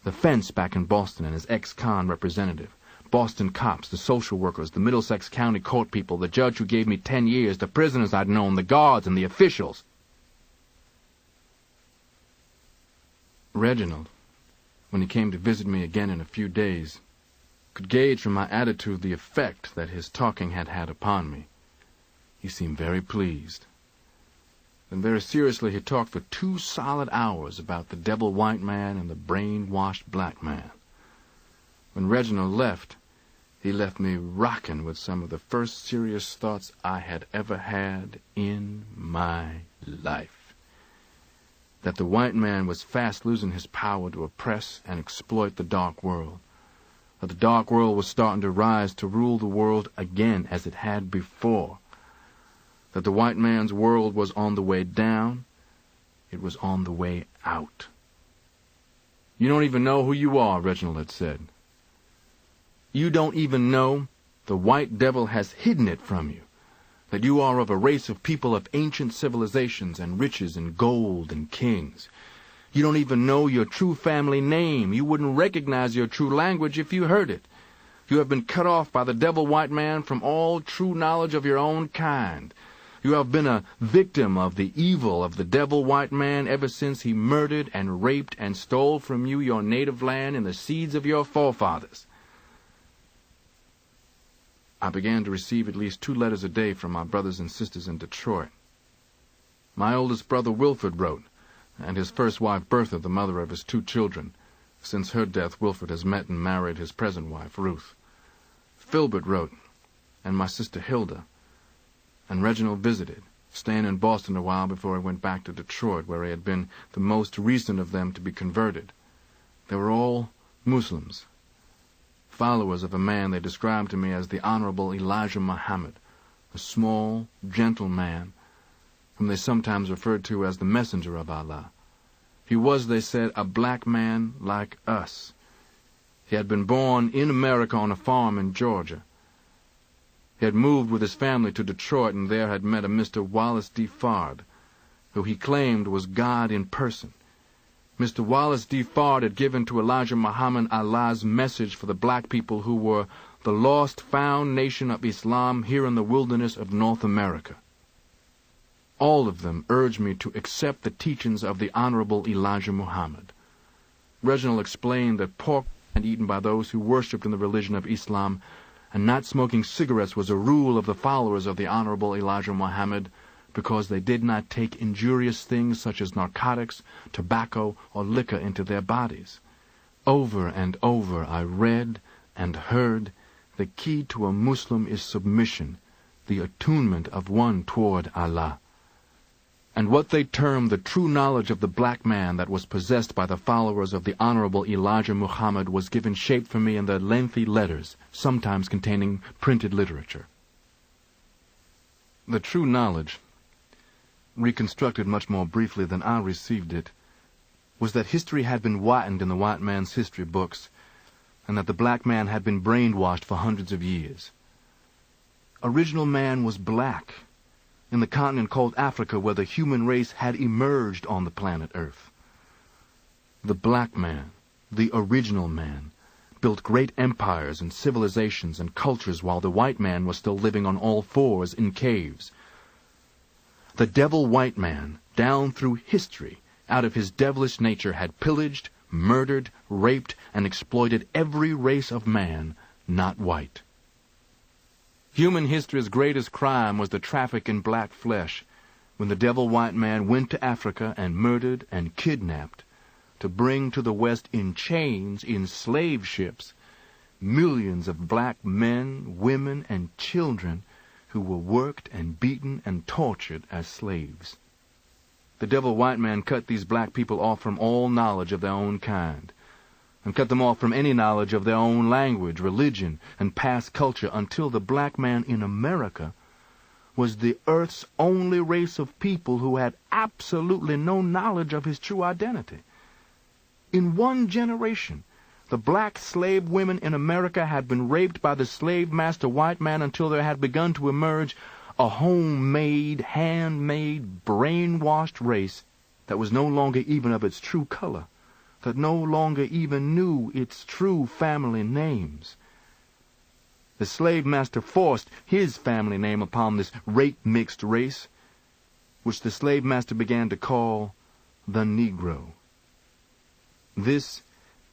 The fence back in Boston and his ex-con representative, Boston cops, the social workers, the Middlesex County court people, the judge who gave me 10 years, the prisoners I'd known, the guards and the officials. Reginald, when he came to visit me again in a few days, could gauge from my attitude the effect that his talking had had upon me. He seemed very pleased. Then very seriously he talked for 2 solid hours about the devil white man and the brainwashed black man. When Reginald left, he left me rocking with some of the first serious thoughts I had ever had in my life. That the white man was fast losing his power to oppress and exploit the dark world. That the dark world was starting to rise to rule the world again as it had before. That the white man's world was on the way down, it was on the way out. "You don't even know who you are," Reginald had said. "You don't even know the white devil has hidden it from you, that you are of a race of people of ancient civilizations and riches and gold and kings. You don't even know your true family name. You wouldn't recognize your true language if you heard it. You have been cut off by the devil white man from all true knowledge of your own kind. You have been a victim of the evil of the devil white man ever since he murdered and raped and stole from you your native land and the seeds of your forefathers." I began to receive at least 2 letters a day from my brothers and sisters in Detroit. My oldest brother Wilford wrote, and his first wife Bertha, the mother of his 2 children. Since her death, Wilford has met and married his present wife, Ruth. Filbert wrote, and my sister Hilda. And Reginald visited, staying in Boston a while before he went back to Detroit, where he had been the most recent of them to be converted. They were all Muslims, followers of a man they described to me as the Honorable Elijah Muhammad, a small, gentle man, whom they sometimes referred to as the messenger of Allah. He was, they said, a black man like us. He had been born in America on a farm in Georgia. He had moved with his family to Detroit and there had met a Mr. Wallace D. Fard, who he claimed was God in person. Mr. Wallace D. Fard had given to Elijah Muhammad Allah's message for the black people who were the lost found nation of Islam here in the wilderness of North America. All of them urged me to accept the teachings of the Honorable Elijah Muhammad. Reginald explained that pork was eaten by those who worshipped in the religion of Islam, and not smoking cigarettes was a rule of the followers of the Honorable Elijah Muhammad, because they did not take injurious things such as narcotics, tobacco, or liquor into their bodies. Over and over I read and heard, the key to a Muslim is submission, the attunement of one toward Allah. And what they termed the true knowledge of the black man that was possessed by the followers of the Honorable Elijah Muhammad was given shape for me in the lengthy letters, sometimes containing printed literature. The true knowledge, reconstructed much more briefly than I received it, was that history had been whitened in the white man's history books, and that the black man had been brainwashed for hundreds of years. Original man was black, in the continent called Africa, where the human race had emerged on the planet Earth. The black man, the original man, built great empires and civilizations and cultures while the white man was still living on all fours in caves. The devil white man, down through history, out of his devilish nature, had pillaged, murdered, raped, and exploited every race of man not white. Human history's greatest crime was the traffic in black flesh, when the devil white man went to Africa and murdered and kidnapped to bring to the West in chains, in slave ships, millions of black men, women, and children who were worked and beaten and tortured as slaves. The devil white man cut these black people off from all knowledge of their own kind, and cut them off from any knowledge of their own language, religion, and past culture, until the black man in America was the earth's only race of people who had absolutely no knowledge of his true identity. In one generation, the black slave women in America had been raped by the slave master white man until there had begun to emerge a homemade, handmade, brainwashed race that was no longer even of its true color, that no longer even knew its true family names. The slave master forced his family name upon this rape-mixed race, which the slave master began to call the Negro. This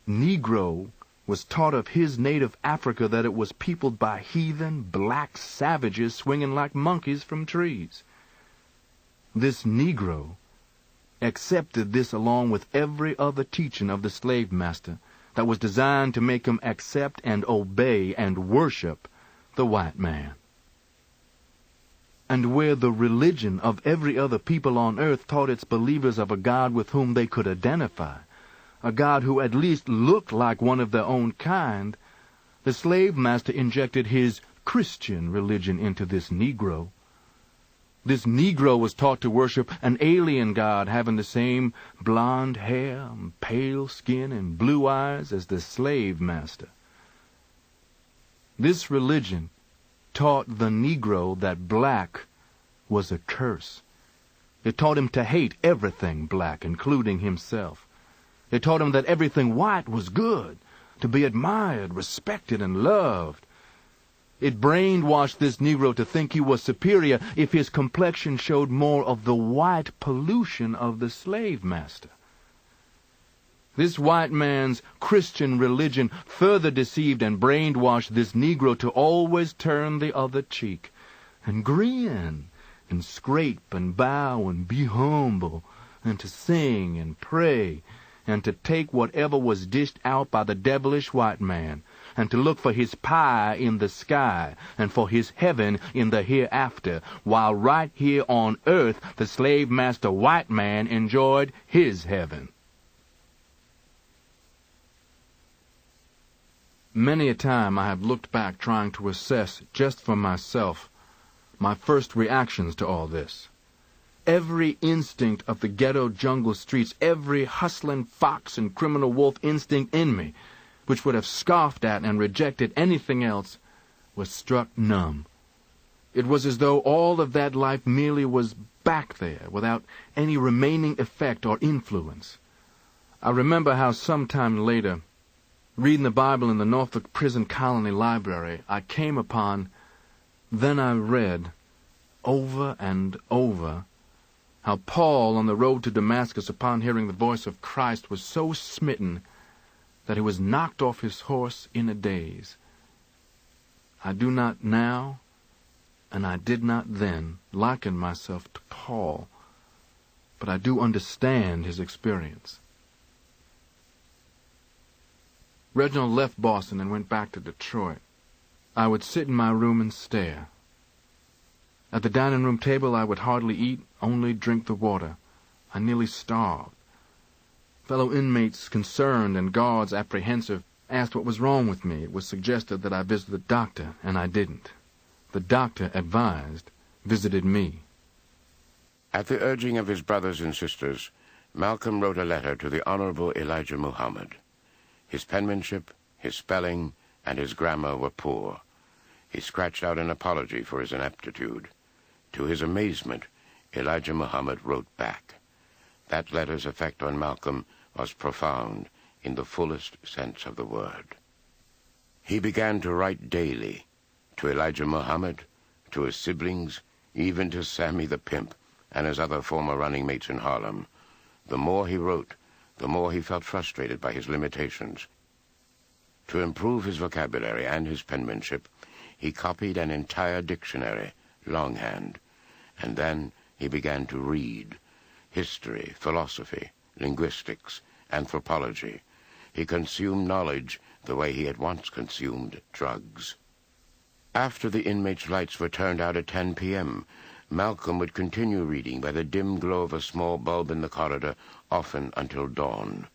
Negro was taught of his native Africa that it was peopled by heathen, black savages swinging like monkeys from trees. This Negro accepted this along with every other teaching of the slave master that was designed to make him accept and obey and worship the white man. And where the religion of every other people on earth taught its believers of a God with whom they could identify, a God who at least looked like one of their own kind, the slave master injected his Christian religion into this Negro. This Negro was taught to worship an alien god having the same blonde hair, pale skin, and blue eyes as the slave master. This religion taught the Negro that black was a curse. It taught him to hate everything black, including himself. It taught him that everything white was good, to be admired, respected, and loved. It brainwashed this Negro to think he was superior if his complexion showed more of the white pollution of the slave master. This white man's Christian religion further deceived and brainwashed this Negro to always turn the other cheek, and grin, and scrape, and bow, and be humble, and to sing and pray, and to take whatever was dished out by the devilish white man, and to look for his pie in the sky, and for his heaven in the hereafter, while right here on earth the slave master white man enjoyed his heaven. Many a time I have looked back trying to assess, just for myself, my first reactions to all this. Every instinct of the ghetto jungle streets, every hustling fox and criminal wolf instinct in me, which would have scoffed at and rejected anything else, was struck numb. It was as though all of that life merely was back there, without any remaining effect or influence. I remember how sometime later, reading the Bible in the Norfolk Prison Colony Library, I came upon, then I read, over and over, how Paul on the road to Damascus, upon hearing the voice of Christ, was so smitten that he was knocked off his horse in a daze. I do not now, and I did not then, liken myself to Paul, but I do understand his experience. Reginald left Boston and went back to Detroit. I would sit in my room and stare. At the dining room table I would hardly eat, only drink the water. I nearly starved. Fellow inmates, concerned, and guards, apprehensive, asked what was wrong with me. It was suggested that I visit the doctor, and I didn't. The doctor advised, visited me. At the urging of his brothers and sisters, Malcolm wrote a letter to the Honorable Elijah Muhammad. His penmanship, his spelling, and his grammar were poor. He scratched out an apology for his ineptitude. To his amazement, Elijah Muhammad wrote back. That letter's effect on Malcolm was profound in the fullest sense of the word. He began to write daily, to Elijah Muhammad, to his siblings, even to Sammy the Pimp and his other former running mates in Harlem. The more he wrote, the more he felt frustrated by his limitations. To improve his vocabulary and his penmanship, he copied an entire dictionary, longhand, and then he began to read history, philosophy, linguistics, anthropology. He consumed knowledge the way he had once consumed drugs. After the inmates' lights were turned out at 10 p.m., Malcolm would continue reading by the dim glow of a small bulb in the corridor, often until dawn.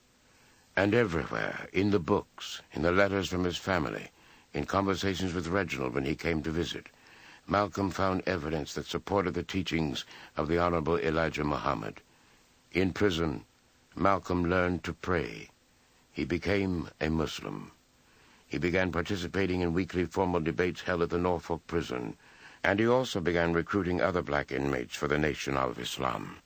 And everywhere, in the books, in the letters from his family, in conversations with Reginald when he came to visit, Malcolm found evidence that supported the teachings of the Honorable Elijah Muhammad. In prison, Malcolm learned to pray. He became a Muslim. He began participating in weekly formal debates held at the Norfolk prison, and he also began recruiting other black inmates for the Nation of Islam.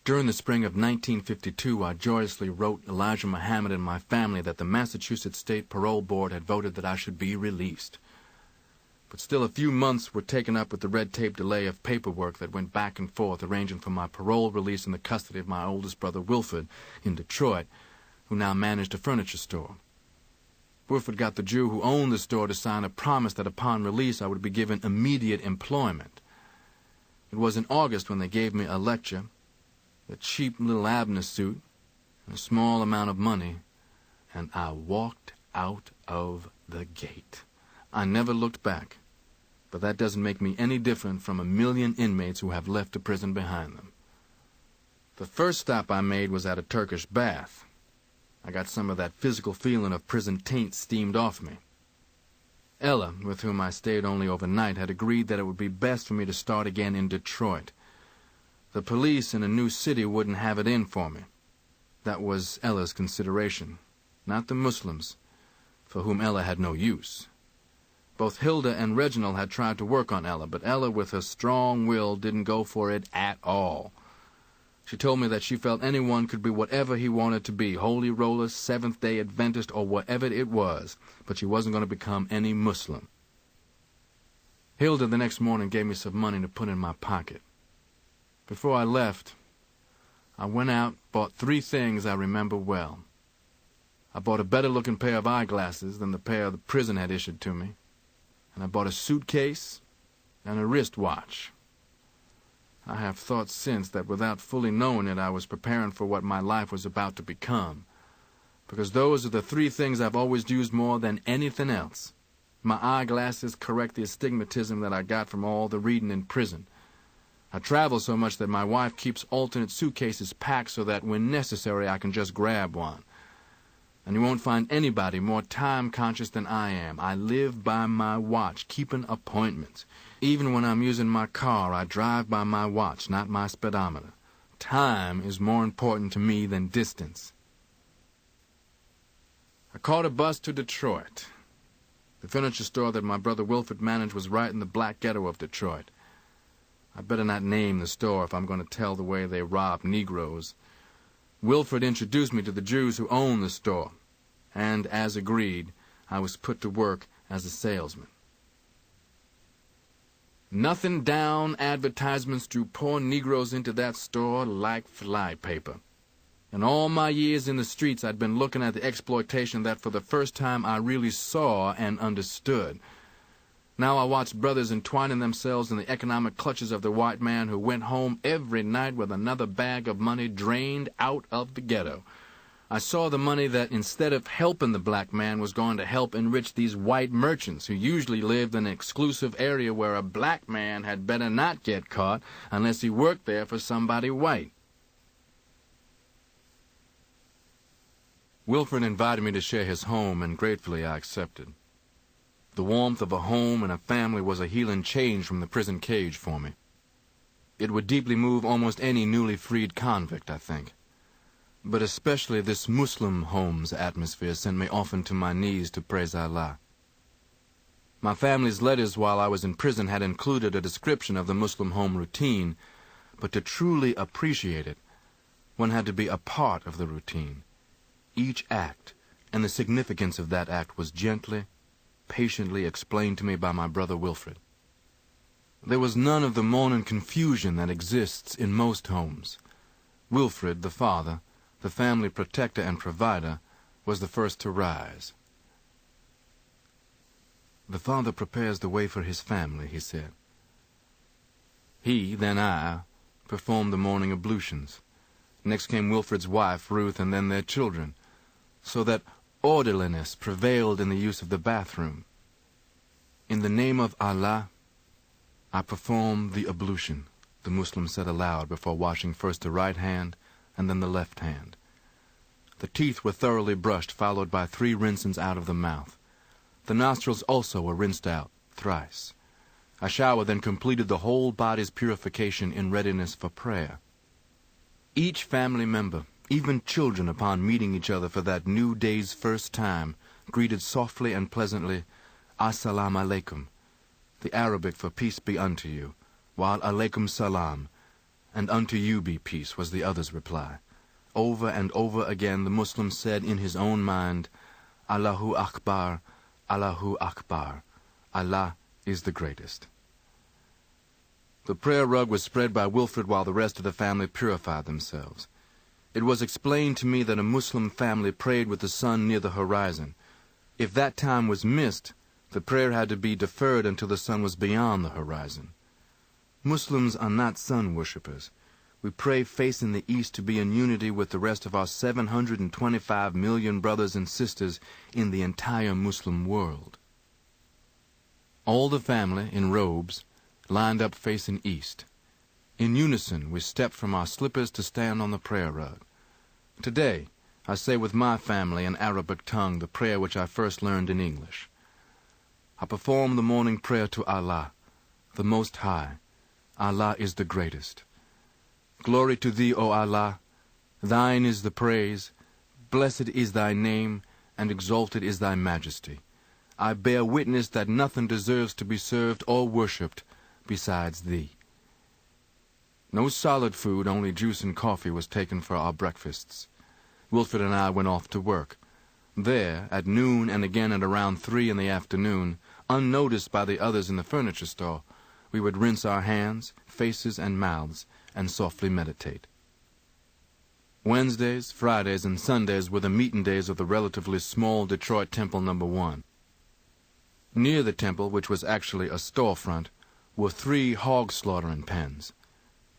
During the spring of 1952, I joyously wrote Elijah Muhammad and my family that the Massachusetts State Parole Board had voted that I should be released. But still a few months were taken up with the red tape delay of paperwork that went back and forth, arranging for my parole release in the custody of my oldest brother Wilford in Detroit, who now managed a furniture store. Wilford got the Jew who owned the store to sign a promise that upon release I would be given immediate employment. It was in August when they gave me a lecture, a cheap little Abner suit, and a small amount of money, and I walked out of the gate. I never looked back, but that doesn't make me any different from a million inmates who have left the prison behind them. The first stop I made was at a Turkish bath. I got some of that physical feeling of prison taint steamed off me. Ella, with whom I stayed only overnight, had agreed that it would be best for me to start again in Detroit. The police in a new city wouldn't have it in for me. That was Ella's consideration, not the Muslims, for whom Ella had no use. Both Hilda and Reginald had tried to work on Ella, but Ella, with her strong will, didn't go for it at all. She told me that she felt anyone could be whatever he wanted to be, Holy Roller, Seventh-day Adventist, or whatever it was, but she wasn't going to become any Muslim. Hilda the next morning gave me some money to put in my pocket. Before I left, I went out, bought 3 things I remember well. I bought a better-looking pair of eyeglasses than the pair the prison had issued to me, and I bought a suitcase and a wristwatch. I have thought since that without fully knowing it, I was preparing for what my life was about to become, because those are the 3 things I've always used more than anything else. My eyeglasses correct the astigmatism that I got from all the reading in prison. I travel so much that my wife keeps alternate suitcases packed so that when necessary I can just grab one. And you won't find anybody more time-conscious than I am. I live by my watch, keeping appointments. Even when I'm using my car, I drive by my watch, not my speedometer. Time is more important to me than distance. I caught a bus to Detroit. The furniture store that my brother Wilfred managed was right in the black ghetto of Detroit. I'd better not name the store if I'm going to tell the way they robbed Negroes. Wilfred introduced me to the Jews who owned the store, and, as agreed, I was put to work as a salesman. Nothing down advertisements drew poor Negroes into that store like flypaper. In all my years in the streets, I'd been looking at the exploitation that for the first time I really saw and understood. Now I watched brothers entwining themselves in the economic clutches of the white man who went home every night with another bag of money drained out of the ghetto. I saw the money that, instead of helping the black man, was going to help enrich these white merchants who usually lived in an exclusive area where a black man had better not get caught unless he worked there for somebody white. Wilfred invited me to share his home, and gratefully I accepted. The warmth of a home and a family was a healing change from the prison cage for me. It would deeply move almost any newly freed convict, I think. But especially this Muslim home's atmosphere sent me often to my knees to praise Allah. My family's letters while I was in prison had included a description of the Muslim home routine, but to truly appreciate it, one had to be a part of the routine. Each act and the significance of that act was gently, patiently explained to me by my brother Wilfred. There was none of the morning confusion that exists in most homes. Wilfred, the father, the family protector and provider, was the first to rise. The father prepares the way for his family, he said. He, then I, performed the morning ablutions. Next came Wilfred's wife, Ruth, and then their children, so that orderliness prevailed in the use of the bathroom. In the name of Allah, I perform the ablution, the Muslim said aloud before washing first the right hand and then the left hand. The teeth were thoroughly brushed, followed by 3 rinsings out of the mouth. The nostrils also were rinsed out thrice. A shower then completed the whole body's purification in readiness for prayer. Each family member, even children, upon meeting each other for that new day's first time, greeted softly and pleasantly, Assalamu alaikum, the Arabic for peace be unto you, while alaikum salam, and unto you be peace, was the other's reply. Over and over again the Muslim said in his own mind, Allahu Akbar, Allahu Akbar, Allah is the greatest. The prayer rug was spread by Wilfred while the rest of the family purified themselves. It was explained to me that a Muslim family prayed with the sun near the horizon. If that time was missed, the prayer had to be deferred until the sun was beyond the horizon. Muslims are not sun worshippers. We pray facing the east to be in unity with the rest of our 725 million brothers and sisters in the entire Muslim world. All the family, in robes, lined up facing east. In unison, we stepped from our slippers to stand on the prayer rug. Today, I say with my family in Arabic tongue the prayer which I first learned in English. I perform the morning prayer to Allah, the Most High. Allah is the greatest. Glory to Thee, O Allah. Thine is the praise. Blessed is Thy name, and exalted is Thy majesty. I bear witness that nothing deserves to be served or worshipped besides Thee. No solid food, only juice and coffee was taken for our breakfasts. Wilfred and I went off to work. There, at noon and again at around 3 in the afternoon, unnoticed by the others in the furniture store, we would rinse our hands, faces, and mouths, and softly meditate. Wednesdays, Fridays, and Sundays were the meeting days of the relatively small Detroit Temple No. 1. Near the temple, which was actually a storefront, were 3 hog slaughtering pens.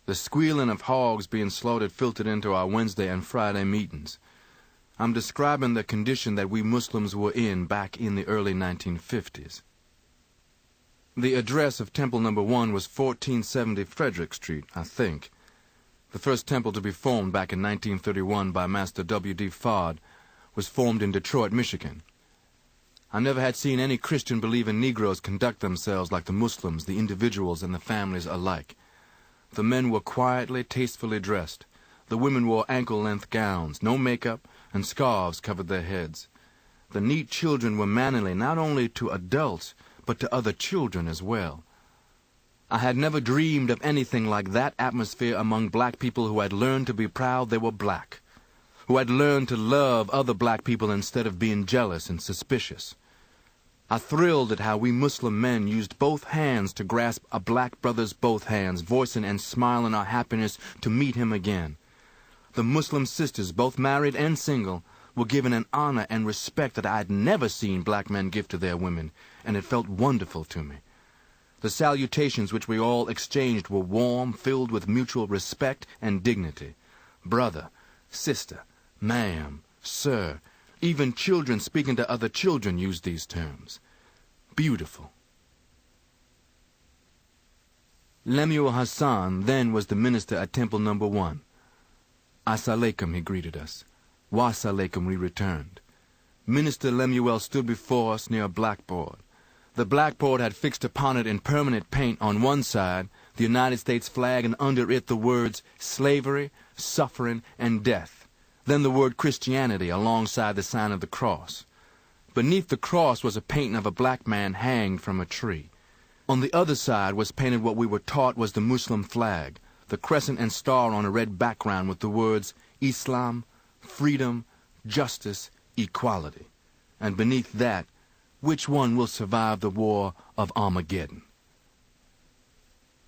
The squealing of hogs being slaughtered filtered into our Wednesday and Friday meetings. I'm describing the condition that we Muslims were in back in the early 1950s. The address of Temple No. 1 was 1470 Frederick Street, I think. The first temple to be formed back in 1931 by Master W.D. Fard was formed in Detroit, Michigan. I never had seen any Christian-believing Negroes conduct themselves like the Muslims, the individuals, and the families alike. The men were quietly, tastefully dressed. The women wore ankle-length gowns, no makeup, and scarves covered their heads. The neat children were mannerly not only to adults, but to other children as well. I had never dreamed of anything like that atmosphere among black people who had learned to be proud they were black, who had learned to love other black people instead of being jealous and suspicious. I thrilled at how we Muslim men used both hands to grasp a black brother's both hands, voicing and smiling our happiness to meet him again. The Muslim sisters, both married and single, were given an honor and respect that I had never seen black men give to their women, and it felt wonderful to me. The salutations which we all exchanged were warm, filled with mutual respect and dignity. Brother, sister, ma'am, sir, even children speaking to other children used these terms. Beautiful. Lemuel Hassan then was the minister at Temple No. 1. As-alaikum, he greeted us. Was-alaikum, we returned. Minister Lemuel stood before us near a blackboard. The blackboard had fixed upon it in permanent paint on one side the United States flag, and under it the words slavery, suffering, and death. Then the word Christianity alongside the sign of the cross. Beneath the cross was a painting of a black man hanged from a tree. On the other side was painted what we were taught was the Muslim flag, the crescent and star on a red background with the words Islam, freedom, justice, equality. And beneath that, which one will survive the war of Armageddon?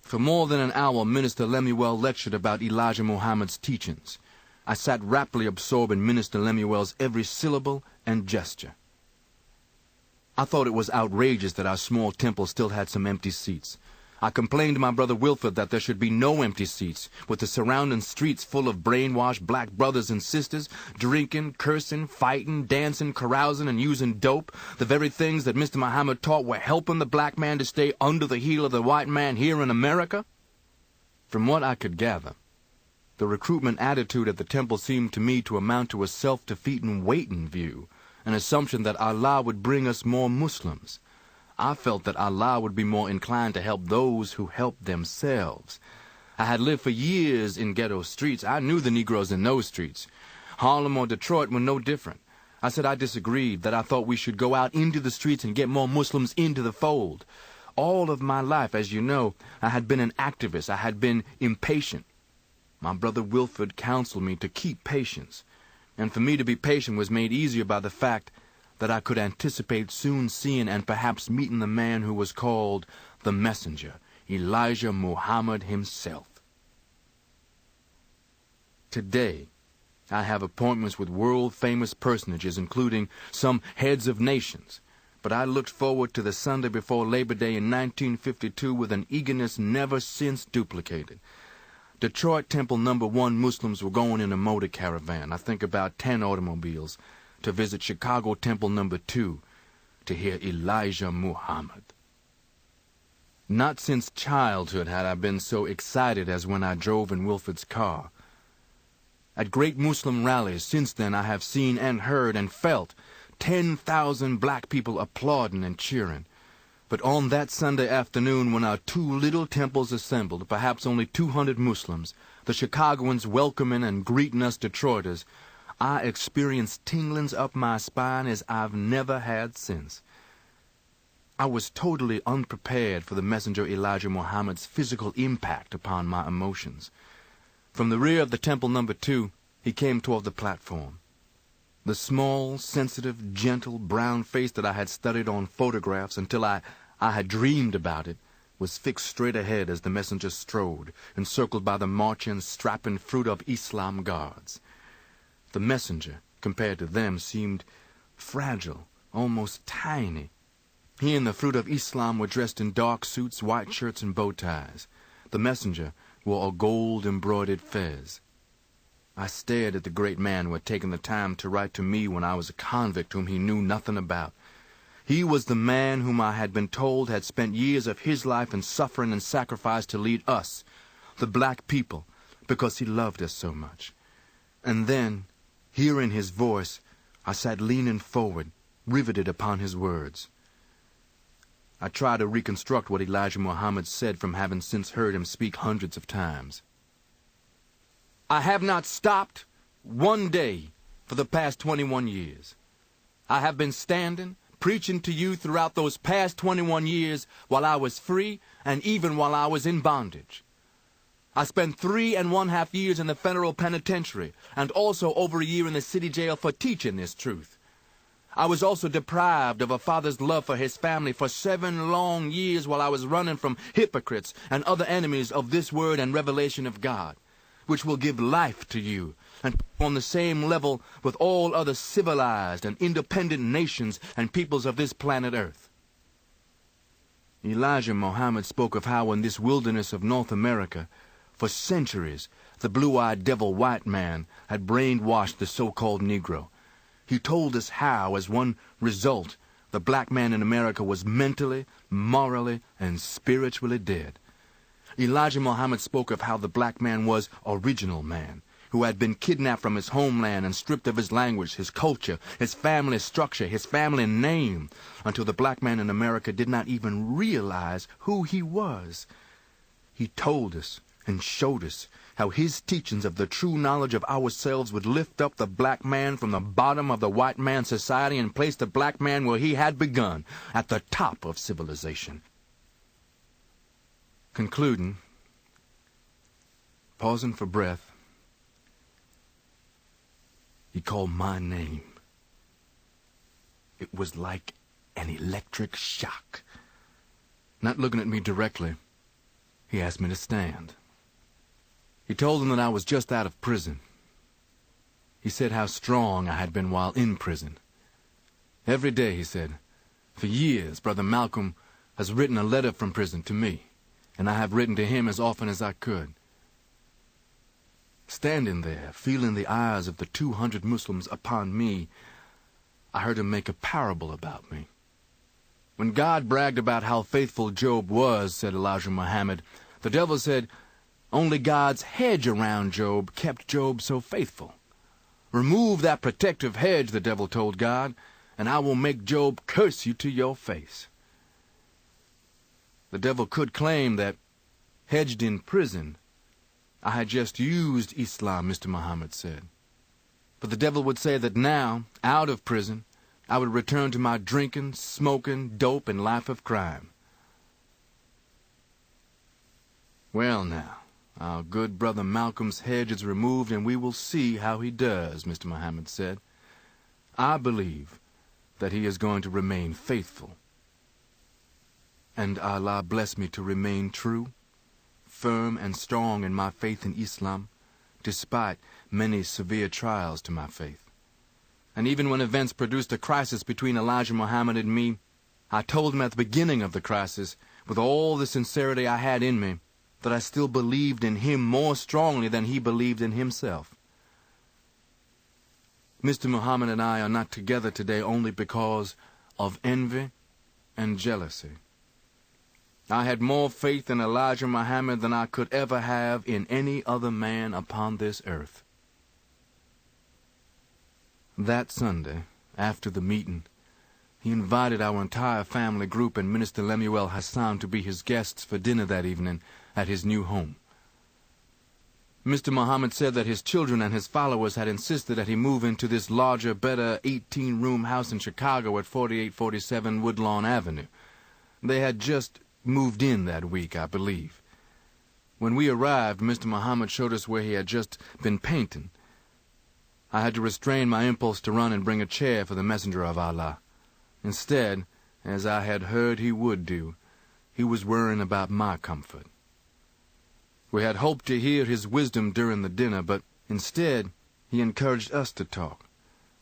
For more than an hour, Minister Lemuel lectured about Elijah Muhammad's teachings. I sat raptly absorbed in Minister Lemuel's every syllable and gesture. I thought it was outrageous that our small temple still had some empty seats. I complained to my brother Wilfred that there should be no empty seats, with the surrounding streets full of brainwashed black brothers and sisters, drinking, cursing, fighting, dancing, carousing, and using dope, the very things that Mr. Muhammad taught were helping the black man to stay under the heel of the white man here in America. From what I could gather, the recruitment attitude at the temple seemed to me to amount to a self-defeating waiting view, an assumption that Allah would bring us more Muslims. I felt that Allah would be more inclined to help those who helped themselves. I had lived for years in ghetto streets. I knew the Negroes in those streets. Harlem or Detroit were no different. I said I disagreed, that I thought we should go out into the streets and get more Muslims into the fold. All of my life, as you know, I had been an activist. I had been impatient. My brother Wilfred counseled me to keep patience, and for me to be patient was made easier by the fact that I could anticipate soon seeing and perhaps meeting the man who was called the messenger, Elijah Muhammad himself. Today, I have appointments with world-famous personages, including some heads of nations, but I looked forward to the Sunday before Labor Day in 1952 with an eagerness never since duplicated. Detroit Temple No. 1 Muslims were going in a motor caravan, I think about 10 automobiles, to visit Chicago Temple No. 2 to hear Elijah Muhammad. Not since childhood had I been so excited as when I drove in Wilfred's car. At great Muslim rallies since then I have seen and heard and felt 10,000 black people applauding and cheering. But on that Sunday afternoon, when our two little temples assembled, perhaps only 200 Muslims, the Chicagoans welcoming and greeting us Detroiters, I experienced tinglings up my spine as I've never had since. I was totally unprepared for the messenger Elijah Muhammad's physical impact upon my emotions. From the rear of the temple number 2, he came toward the platform. The small, sensitive, gentle, brown face that I had studied on photographs until I had dreamed about it was fixed straight ahead as the messenger strode, encircled by the marching, strapping fruit of Islam guards. The messenger, compared to them, seemed fragile, almost tiny. He and the fruit of Islam were dressed in dark suits, white shirts, and bow ties. The messenger wore a gold-embroidered fez. I stared at the great man who had taken the time to write to me when I was a convict whom he knew nothing about. He was the man whom I had been told had spent years of his life in suffering and sacrifice to lead us, the black people, because he loved us so much. And then, hearing his voice, I sat leaning forward, riveted upon his words. I tried to reconstruct what Elijah Muhammad said from having since heard him speak hundreds of times. I have not stopped one day for the past 21 years. I have been standing, preaching to you throughout those past 21 years while I was free and even while I was in bondage. I spent 3.5 years in the federal penitentiary and also over a year in the city jail for teaching this truth. I was also deprived of a father's love for his family for 7 long years while I was running from hypocrites and other enemies of this word and revelation of God, which will give life to you and on the same level with all other civilized and independent nations and peoples of this planet Earth. Elijah Muhammad spoke of how in this wilderness of North America, for centuries, the blue-eyed devil white man had brainwashed the so-called Negro. He told us how, as one result, the black man in America was mentally, morally, and spiritually dead. Elijah Muhammad spoke of how the black man was original man, who had been kidnapped from his homeland and stripped of his language, his culture, his family structure, his family name, until the black man in America did not even realize who he was. He told us and showed us how his teachings of the true knowledge of ourselves would lift up the black man from the bottom of the white man's society and place the black man where he had begun, at the top of civilization. Concluding, pausing for breath, he called my name. It was like an electric shock. Not looking at me directly, he asked me to stand. He told them that I was just out of prison. He said how strong I had been while in prison. Every day, he said, for years, Brother Malcolm has written a letter from prison to me, and I have written to him as often as I could. Standing there, feeling the eyes of the 200 Muslims upon me, I heard him make a parable about me. When God bragged about how faithful Job was, said Elijah Muhammad, the devil said, only God's hedge around Job kept Job so faithful. Remove that protective hedge, the devil told God, and I will make Job curse you to your face. The devil could claim that, hedged in prison, I had just used Islam, Mr. Muhammad said. But the devil would say that now, out of prison, I would return to my drinking, smoking, dope, and life of crime. Well now, our good brother Malcolm's hedge is removed, and we will see how he does, Mr. Muhammad said. I believe that he is going to remain faithful. And Allah bless me to remain true, firm and strong in my faith in Islam, despite many severe trials to my faith. And even when events produced a crisis between Elijah Muhammad and me, I told him at the beginning of the crisis, with all the sincerity I had in me, that I still believed in him more strongly than he believed in himself. Mr. Muhammad and I are not together today only because of envy and jealousy. I had more faith in Elijah Muhammad than I could ever have in any other man upon this earth. That Sunday, after the meeting, He invited our entire family group and Minister Lemuel Hassan to be his guests for dinner that evening at his new home. Mr. Muhammad said that his children and his followers had insisted that he move into this larger, better 18-room house in Chicago at 4847 Woodlawn Avenue. They had just moved in that week, I believe. When we arrived, Mr. Muhammad showed us where he had just been painting. I had to restrain my impulse to run and bring a chair for the messenger of Allah. Instead, as I had heard he would do, he was worrying about my comfort. We had hoped to hear his wisdom during the dinner, but instead he encouraged us to talk.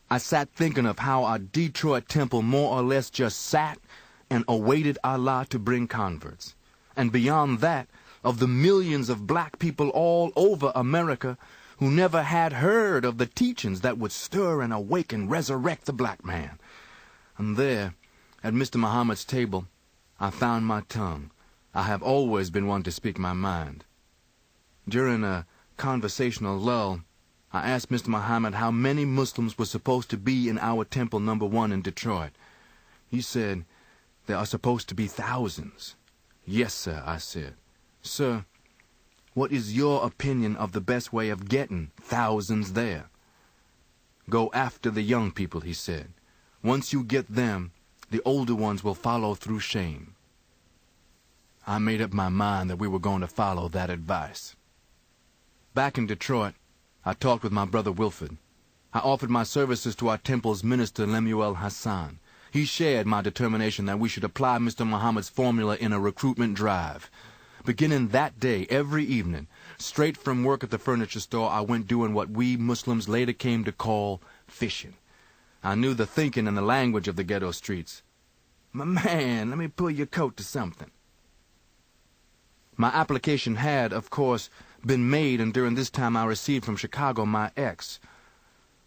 I sat thinking of how our Detroit temple more or less just sat and awaited Allah to bring converts. And beyond that, of the millions of black people all over America who never had heard of the teachings that would stir and awake and resurrect the black man. And there, at Mr. Muhammad's table, I found my tongue. I have always been one to speak my mind. During a conversational lull, I asked Mr. Muhammad how many Muslims were supposed to be in our Temple No. 1 in Detroit. He said, "There are supposed to be thousands." "Yes, sir," I said. "Sir, what is your opinion of the best way of getting thousands there?" "Go after the young people," he said. "Once you get them, the older ones will follow through shame." I made up my mind that we were going to follow that advice. Back in Detroit, I talked with my brother Wilford. I offered my services to our temple's minister Lemuel Hassan. He shared my determination that we should apply Mr. Muhammad's formula in a recruitment drive. Beginning that day, every evening, straight from work at the furniture store, I went doing what we Muslims later came to call fishing. I knew the thinking and the language of the ghetto streets. "My man, let me pull your coat to something." My application had, of course, been made, and during this time I received from Chicago my X.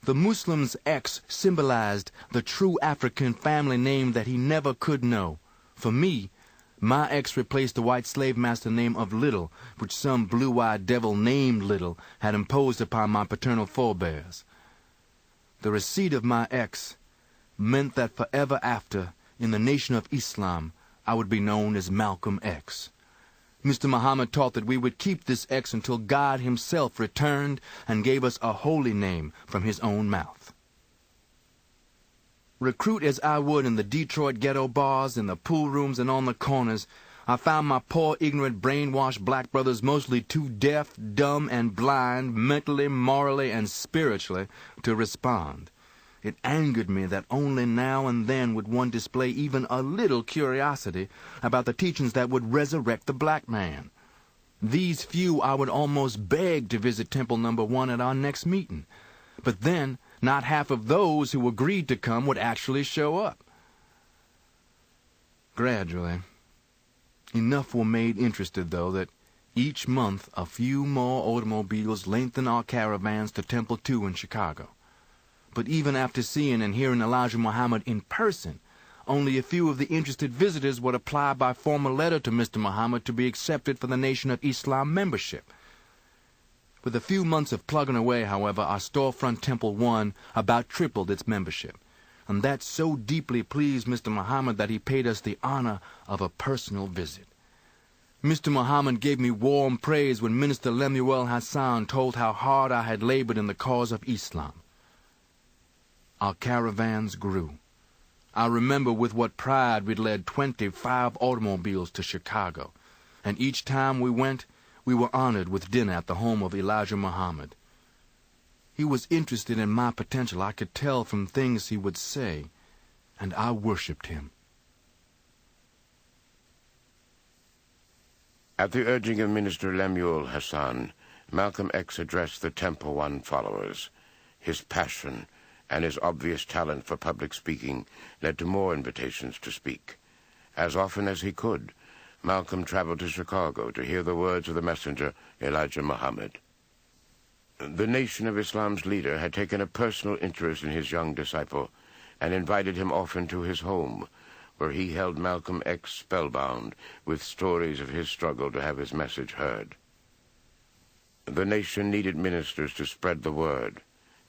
The Muslim's X symbolized the true African family name that he never could know. For me, my X replaced the white slave master name of Little, which some blue-eyed devil named Little had imposed upon my paternal forebears. The receipt of my X meant that forever after, in the nation of Islam, I would be known as Malcolm X. Mr. Muhammad taught that we would keep this X until God himself returned and gave us a holy name from his own mouth. Recruit as I would in the Detroit ghetto bars, in the pool rooms, and on the corners, I found my poor, ignorant, brainwashed black brothers mostly too deaf, dumb, and blind, mentally, morally, and spiritually, to respond. It angered me that only now and then would one display even a little curiosity about the teachings that would resurrect the black man. These few I would almost beg to visit Temple No. 1 at our next meeting. But then, not half of those who agreed to come would actually show up. Gradually, enough were made interested, though, that each month a few more automobiles lengthened our caravans to Temple 2 in Chicago. But even after seeing and hearing Elijah Muhammad in person, only a few of the interested visitors would apply by formal letter to Mr. Muhammad to be accepted for the Nation of Islam membership. With a few months of plugging away, however, our storefront Temple 1 about tripled its membership, and that so deeply pleased Mr. Muhammad that he paid us the honor of a personal visit. Mr. Muhammad gave me warm praise when Minister Lemuel Hassan told how hard I had labored in the cause of Islam. Our caravans grew. I remember with what pride we'd led 25 automobiles to Chicago, and each time we went, we were honored with dinner at the home of Elijah Muhammad. He was interested in my potential, I could tell from things he would say, and I worshipped him. At the urging of Minister Lemuel Hassan, Malcolm X addressed the Temple 1 followers. His passion and his obvious talent for public speaking led to more invitations to speak. As often as he could, Malcolm traveled to Chicago to hear the words of the messenger, Elijah Muhammad. The Nation of Islam's leader had taken a personal interest in his young disciple and invited him often to his home, where he held Malcolm X spellbound with stories of his struggle to have his message heard. The nation needed ministers to spread the word.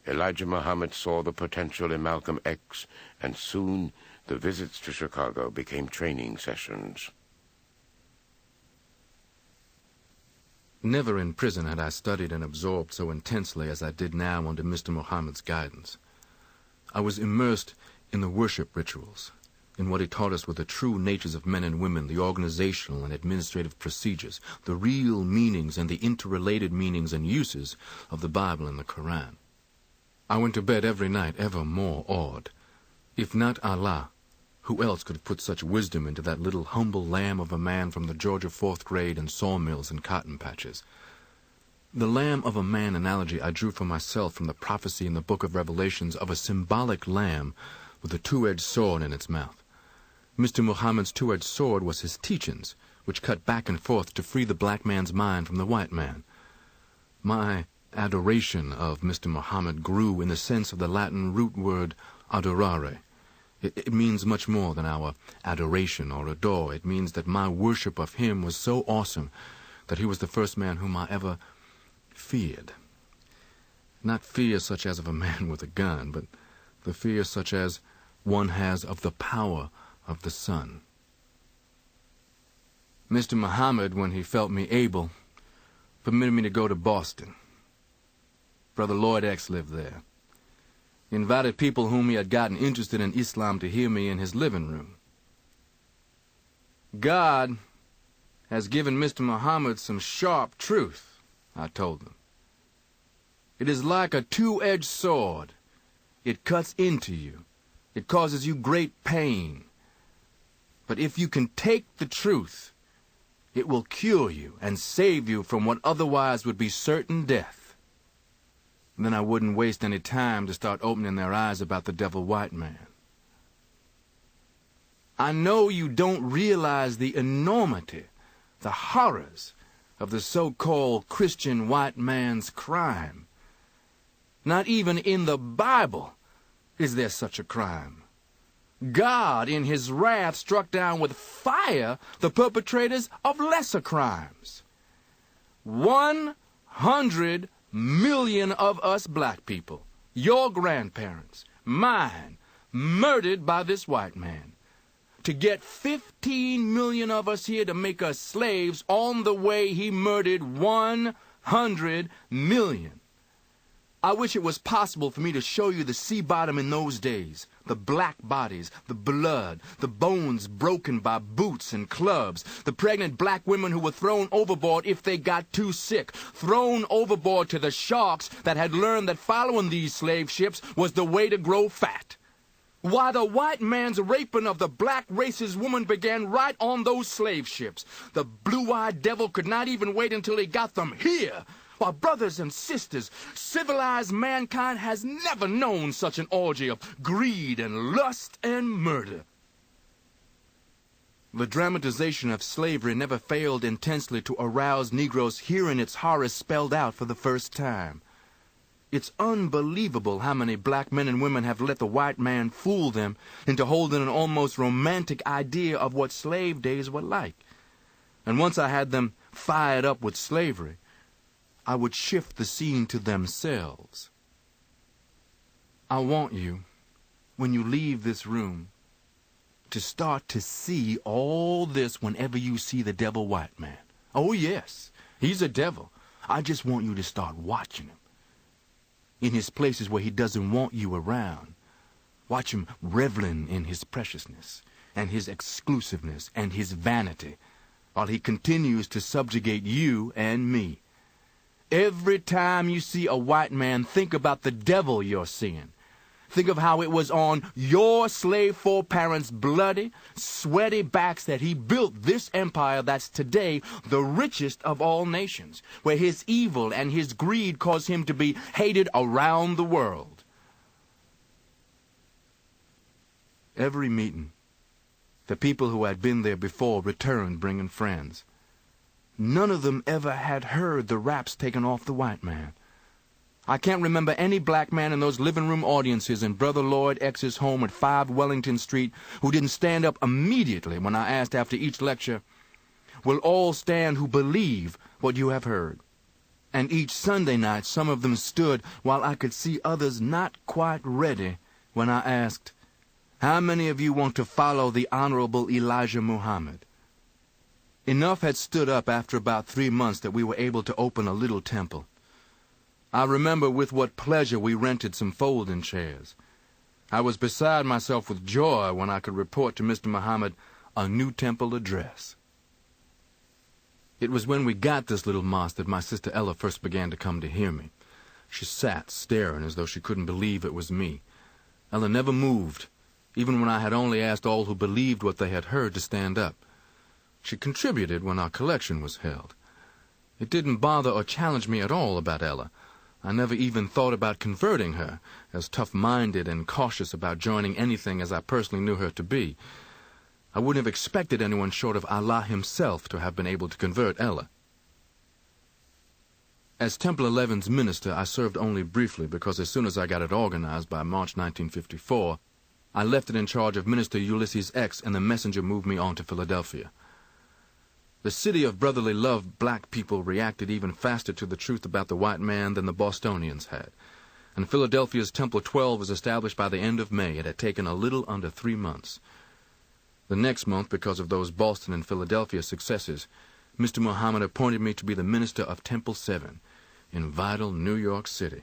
Elijah Muhammad saw the potential in Malcolm X, and soon The visits to Chicago became training sessions. Never in prison had I studied and absorbed so intensely as I did now under Mr. Muhammad's guidance. I was immersed in the worship rituals, in what he taught us were the true natures of men and women, the organizational and administrative procedures, the real meanings and the interrelated meanings and uses of the Bible and the Quran. I went to bed every night ever more awed. If not Allah, who else could have put such wisdom into that little humble lamb of a man from the Georgia 4th grade and sawmills and cotton patches? The lamb of a man analogy I drew for myself from the prophecy in the book of Revelations of a symbolic lamb with a two-edged sword in its mouth. Mr. Muhammad's two-edged sword was his teachings, which cut back and forth to free the black man's mind from the white man. My adoration of Mr. Muhammad grew in the sense of the Latin root word adorare. It means much more than our adoration or adore. It means that my worship of him was so awesome that he was the first man whom I ever feared. Not fear such as of a man with a gun, but the fear such as one has of the power of the sun. Mr. Muhammad, when he felt me able, permitted me to go to Boston. Brother Lloyd X lived there. He invited people whom he had gotten interested in Islam to hear me in his living room. God has given Mr. Muhammad some sharp truth, I told them. It is like a two-edged sword. It cuts into you. It causes you great pain. But if you can take the truth, it will cure you and save you from what otherwise would be certain death. Then I wouldn't waste any time to start opening their eyes about the devil white man. I know you don't realize the enormity, the horrors of the so-called Christian white man's crime. Not even in the Bible is there such a crime. God, in his wrath, struck down with fire the perpetrators of lesser crimes. 100 million of us black people, your grandparents, mine, murdered by this white man. To get 15 million of us here to make us slaves on the way he murdered 100 million. I wish it was possible for me to show you the sea bottom in those days, the black bodies, the blood, the bones broken by boots and clubs, the pregnant black women who were thrown overboard if they got too sick, thrown overboard to the sharks that had learned that following these slave ships was the way to grow fat. Why, the white man's raping of the black race's woman began right on those slave ships. The blue-eyed devil could not even wait until he got them here. Why, brothers and sisters, civilized mankind has never known such an orgy of greed and lust and murder. The dramatization of slavery never failed intensely to arouse Negroes hearing its horrors spelled out for the first time. It's unbelievable how many black men and women have let the white man fool them into holding an almost romantic idea of what slave days were like. And once I had them fired up with slavery, I would shift the scene to themselves. I want you, when you leave this room, to start to see all this whenever you see the devil white man. Oh yes, he's a devil. I just want you to start watching him. In his places where he doesn't want you around. Watch him reveling in his preciousness and his exclusiveness and his vanity while he continues to subjugate you and me. Every time you see a white man, think about the devil you're seeing. Think of how it was on your slave foreparents' bloody, sweaty backs that he built this empire that's today the richest of all nations, where his evil and his greed caused him to be hated around the world. Every meeting, the people who had been there before returned bringing friends. None of them ever had heard the raps taken off the white man. I can't remember any black man in those living room audiences in Brother Lloyd X's home at 5 Wellington Street who didn't stand up immediately when I asked after each lecture, "Will all stand who believe what you have heard?" And each Sunday night some of them stood while I could see others not quite ready when I asked, How many of you want to follow the Honorable Elijah Muhammad? Enough had stood up after about 3 months that we were able to open a little temple. I remember with what pleasure we rented some folding chairs. I was beside myself with joy when I could report to Mr. Muhammad a new temple address. It was when we got this little mosque that my sister Ella first began to come to hear me. She sat staring as though she couldn't believe it was me. Ella never moved, even when I had only asked all who believed what they had heard to stand up. She contributed when our collection was held. It didn't bother or challenge me at all about Ella. I never even thought about converting her, as tough-minded and cautious about joining anything as I personally knew her to be. I wouldn't have expected anyone short of Allah himself to have been able to convert Ella. As Temple 11's minister, I served only briefly because as soon as I got it organized by March 1954, I left it in charge of Minister Ulysses X, and the messenger moved me on to Philadelphia. The city of brotherly love black people reacted even faster to the truth about the white man than the Bostonians had. And Philadelphia's Temple 12 was established by the end of May. It had taken a little under 3 months. The next month, because of those Boston and Philadelphia successes, Mr. Muhammad appointed me to be the minister of Temple 7 in vital New York City.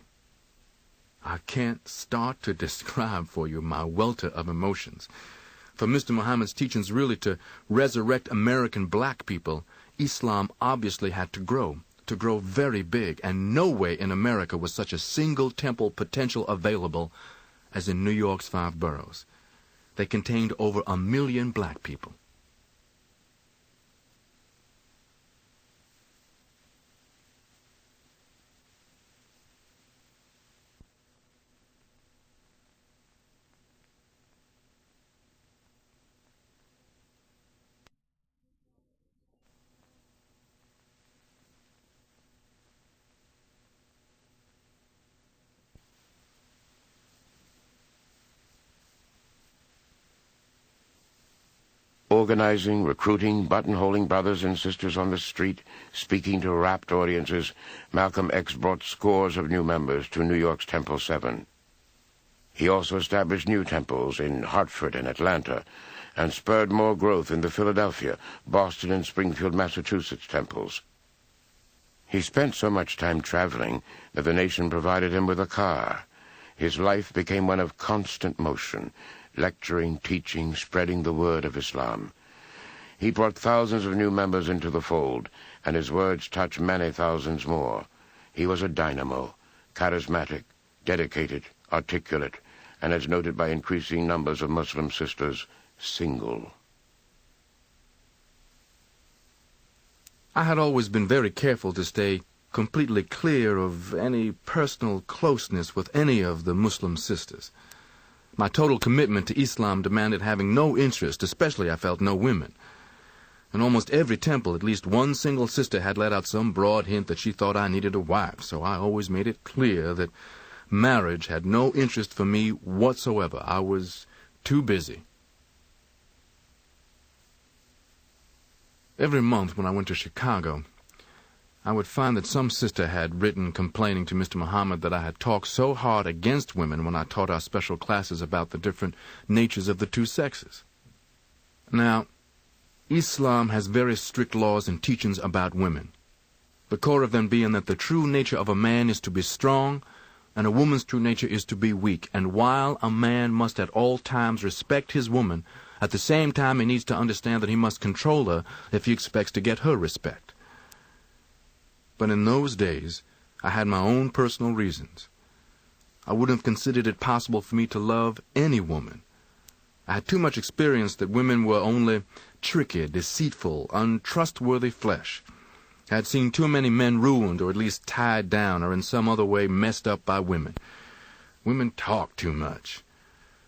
I can't start to describe for you my welter of emotions. For Mr. Muhammad's teachings really to resurrect American black people, Islam obviously had to grow very big, and no way in America was such a single temple potential available as in New York's 5 boroughs. They contained over 1 million black people. Organizing, recruiting, buttonholing brothers and sisters on the street, speaking to rapt audiences, Malcolm X brought scores of new members to New York's Temple 7. He also established new temples in Hartford and Atlanta, and spurred more growth in the Philadelphia, Boston, and Springfield, Massachusetts temples. He spent so much time traveling that the nation provided him with a car. His life became one of constant motion, lecturing, teaching, spreading the word of Islam. He brought thousands of new members into the fold, and his words touched many thousands more. He was a dynamo, charismatic, dedicated, articulate, and as noted by increasing numbers of Muslim sisters, single. I had always been very careful to stay completely clear of any personal closeness with any of the Muslim sisters. My total commitment to Islam demanded having no interest, especially, I felt, no women. In almost every temple, at least one single sister had let out some broad hint that she thought I needed a wife, so I always made it clear that marriage had no interest for me whatsoever. I was too busy. Every month when I went to Chicago, I would find that some sister had written complaining to Mr. Muhammad that I had talked so hard against women when I taught our special classes about the different natures of the 2 sexes. Now, Islam has very strict laws and teachings about women, the core of them being that the true nature of a man is to be strong, and a woman's true nature is to be weak. And while a man must at all times respect his woman, at the same time he needs to understand that he must control her if he expects to get her respect. But in those days, I had my own personal reasons. I wouldn't have considered it possible for me to love any woman. I had too much experience that women were only tricky, deceitful, untrustworthy flesh. I had seen too many men ruined, or at least tied down, or in some other way messed up by women. Women talk too much.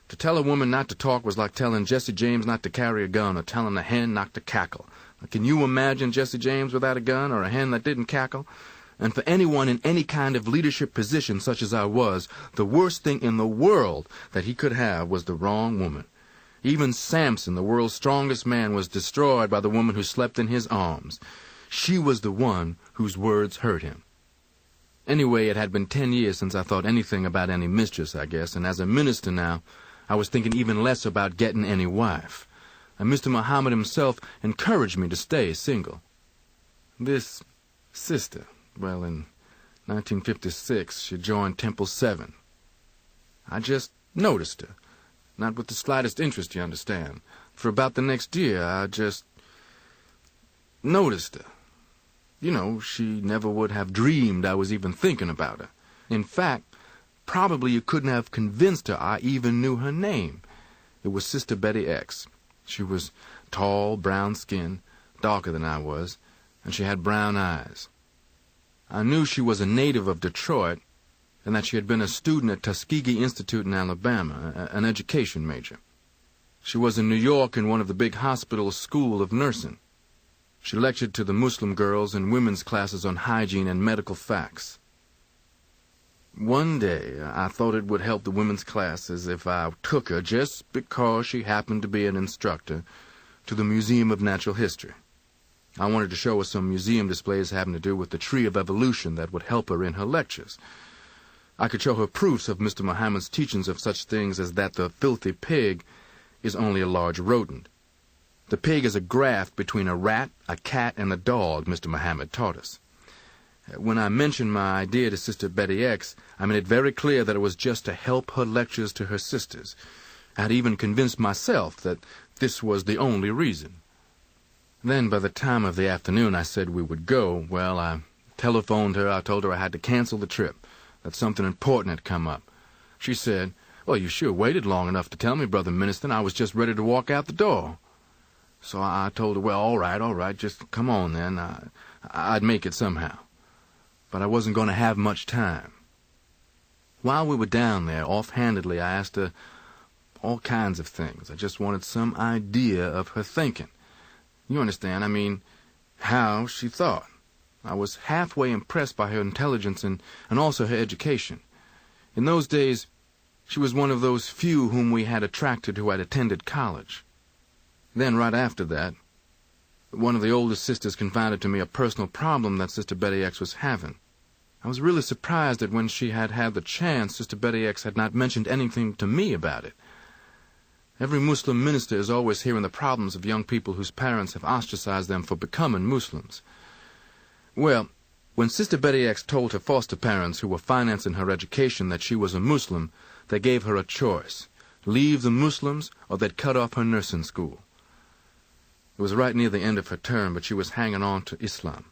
To tell a woman not to talk was like telling Jesse James not to carry a gun, or telling a hen not to cackle. Can you imagine Jesse James without a gun, or a hen that didn't cackle? And for anyone in any kind of leadership position such as I was, the worst thing in the world that he could have was the wrong woman. Even Samson, the world's strongest man, was destroyed by the woman who slept in his arms. She was the one whose words hurt him. Anyway, it had been 10 years since I thought anything about any mistress, I guess, and as a minister now, I was thinking even less about getting any wife. And Mr. Muhammad himself encouraged me to stay single. This sister, well, in 1956, she joined Temple 7. I just noticed her, not with the slightest interest, you understand. For about the next year, I just noticed her. You know, she never would have dreamed I was even thinking about her. In fact, probably you couldn't have convinced her I even knew her name. It was Sister Betty X. She was tall, brown-skinned, darker than I was, and she had brown eyes. I knew she was a native of Detroit, and that she had been a student at Tuskegee Institute in Alabama, an education major. She was in New York in one of the big hospitals' school of nursing. She lectured to the Muslim girls in women's classes on hygiene and medical facts. One day, I thought it would help the women's classes if I took her, just because she happened to be an instructor, to the Museum of Natural History. I wanted to show her some museum displays having to do with the tree of evolution that would help her in her lectures. I could show her proofs of Mr. Muhammad's teachings of such things as that the filthy pig is only a large rodent. The pig is a graft between a rat, a cat, and a dog, Mr. Muhammad taught us. When I mentioned my idea to Sister Betty X, I made it very clear that it was just to help her lectures to her sisters. I had even convinced myself that this was the only reason. Then, by the time of the afternoon I said we would go, well, I telephoned her. I told her I had to cancel the trip, that something important had come up. She said, "Well, you sure waited long enough to tell me, Brother Minister. I was just ready to walk out the door." So I told her, well, all right, just come on then. I'd make it somehow. But I wasn't going to have much time. While we were down there, offhandedly, I asked her all kinds of things. I just wanted some idea of her thinking. You understand, I mean, how she thought. I was halfway impressed by her intelligence and also her education. In those days, she was one of those few whom we had attracted who had attended college. Then, right after that, one of the oldest sisters confided to me a personal problem that Sister Betty X was having. I was really surprised that when she had had the chance, Sister Betty X had not mentioned anything to me about it. Every Muslim minister is always hearing the problems of young people whose parents have ostracized them for becoming Muslims. Well, when Sister Betty X told her foster parents who were financing her education that she was a Muslim, they gave her a choice: leave the Muslims or they'd cut off her nursing school. It was right near the end of her term, but she was hanging on to Islam.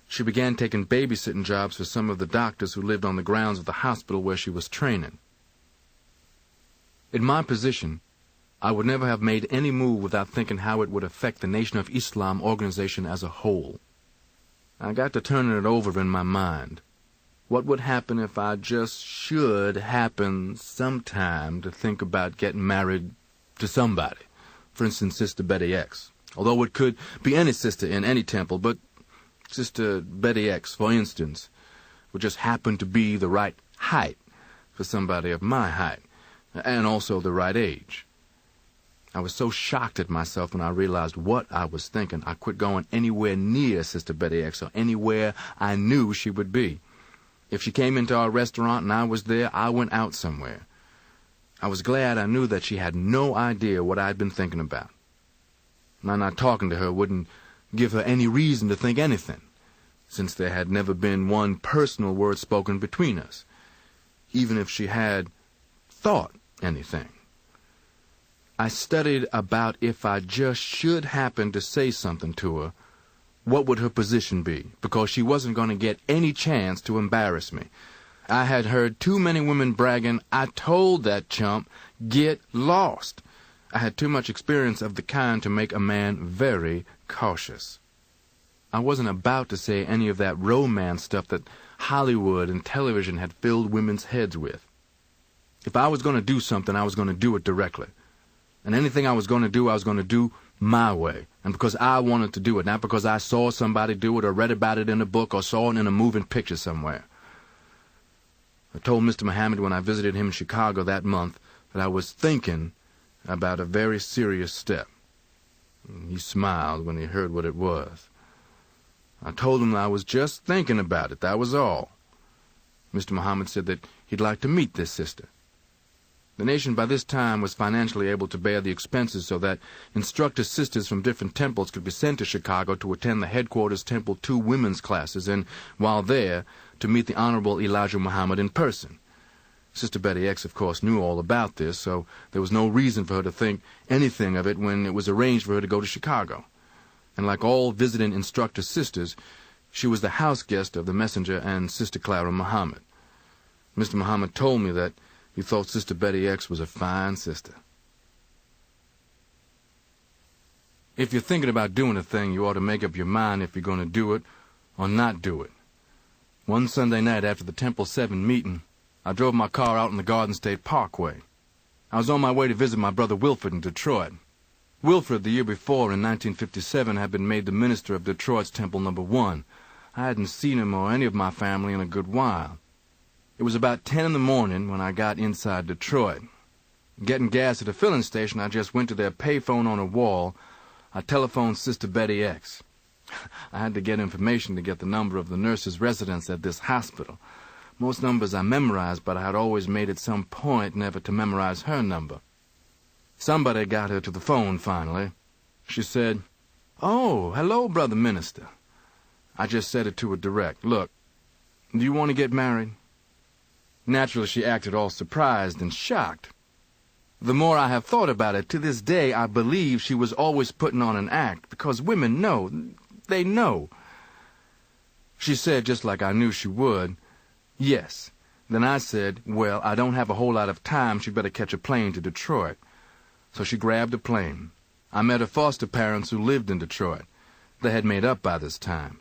She began taking babysitting jobs for some of the doctors who lived on the grounds of the hospital where she was training. In my position, I would never have made any move without thinking how it would affect the Nation of Islam organization as a whole. I got to turning it over in my mind. What would happen if I just should happen sometime to think about getting married to somebody? For instance, Sister Betty X. Although it could be any sister in any temple, but Sister Betty X, for instance, would just happen to be the right height for somebody of my height, and also the right age. I was so shocked at myself when I realized what I was thinking, I quit going anywhere near Sister Betty X or anywhere I knew she would be. If she came into our restaurant and I was there, I went out somewhere. I was glad I knew that she had no idea what I'd been thinking about. My not talking to her wouldn't give her any reason to think anything, since there had never been one personal word spoken between us, even if she had thought anything. I studied about if I just should happen to say something to her, what would her position be, because she wasn't going to get any chance to embarrass me. I had heard too many women bragging, "I told that chump, get lost." I had too much experience of the kind to make a man very cautious. I wasn't about to say any of that romance stuff that Hollywood and television had filled women's heads with. If I was going to do something, I was going to do it directly. And anything I was going to do my way, and because I wanted to do it, not because I saw somebody do it or read about it in a book or saw it in a moving picture somewhere. I told Mr. Muhammad when I visited him in Chicago that month that I was thinking about a very serious step. He smiled when he heard what it was. I told him I was just thinking about it, that was all. Mr. Muhammad said that he'd like to meet this sister. The nation by this time was financially able to bear the expenses so that instructor sisters from different temples could be sent to Chicago to attend the headquarters Temple II women's classes and, while there, to meet the Honorable Elijah Muhammad in person. Sister Betty X, of course, knew all about this, so there was no reason for her to think anything of it when it was arranged for her to go to Chicago. And like all visiting instructor sisters, she was the house guest of the messenger and Sister Clara Muhammad. Mr. Muhammad told me that he thought Sister Betty X was a fine sister. If you're thinking about doing a thing, you ought to make up your mind if you're going to do it or not do it. One Sunday night after the Temple 7 meeting, I drove my car out on the Garden State Parkway. I was on my way to visit my brother Wilfred in Detroit. Wilfred, the year before, in 1957, had been made the minister of Detroit's Temple No. 1. I hadn't seen him or any of my family in a good while. It was about 10 in the morning when I got inside Detroit. Getting gas at a filling station, I just went to their payphone on a wall. I telephoned Sister Betty X. I had to get information to get the number of the nurse's residence at this hospital. Most numbers I memorized, but I had always made it some point never to memorize her number. Somebody got her to the phone finally. She said, "Oh, hello, Brother Minister." I just said it to her direct. "Look, do you want to get married?" Naturally, she acted all surprised and shocked. The more I have thought about it, to this day I believe she was always putting on an act, because women know. They know. She said, just like I knew she would, "Yes." Then I said, "Well, I don't have a whole lot of time. She'd better catch a plane to Detroit." So she grabbed a plane. I met her foster parents who lived in Detroit. They had made up by this time.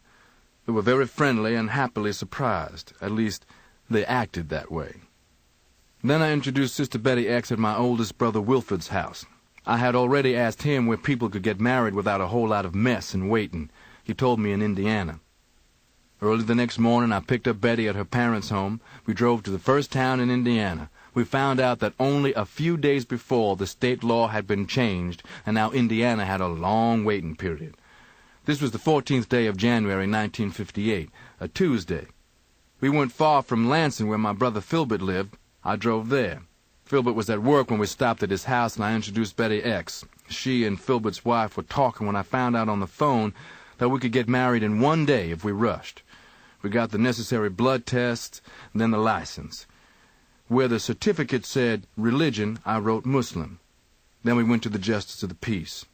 They were very friendly and happily surprised. At least, they acted that way. Then I introduced Sister Betty X at my oldest brother Wilfred's house. I had already asked him where people could get married without a whole lot of mess and waiting. He told me in Indiana. Early the next morning, I picked up Betty at her parents' home. We drove to the first town in Indiana. We found out that only a few days before the state law had been changed, and now Indiana had a long waiting period. This was the 14th day of January, 1958, a Tuesday. We weren't far from Lansing, where my brother Filbert lived. I drove there. Filbert was at work when we stopped at his house, and I introduced Betty X. She and Filbert's wife were talking when I found out on the phone that we could get married in one day if we rushed. We got the necessary blood tests, and then the license. Where the certificate said religion, I wrote Muslim. Then we went to the Justice of the Peace.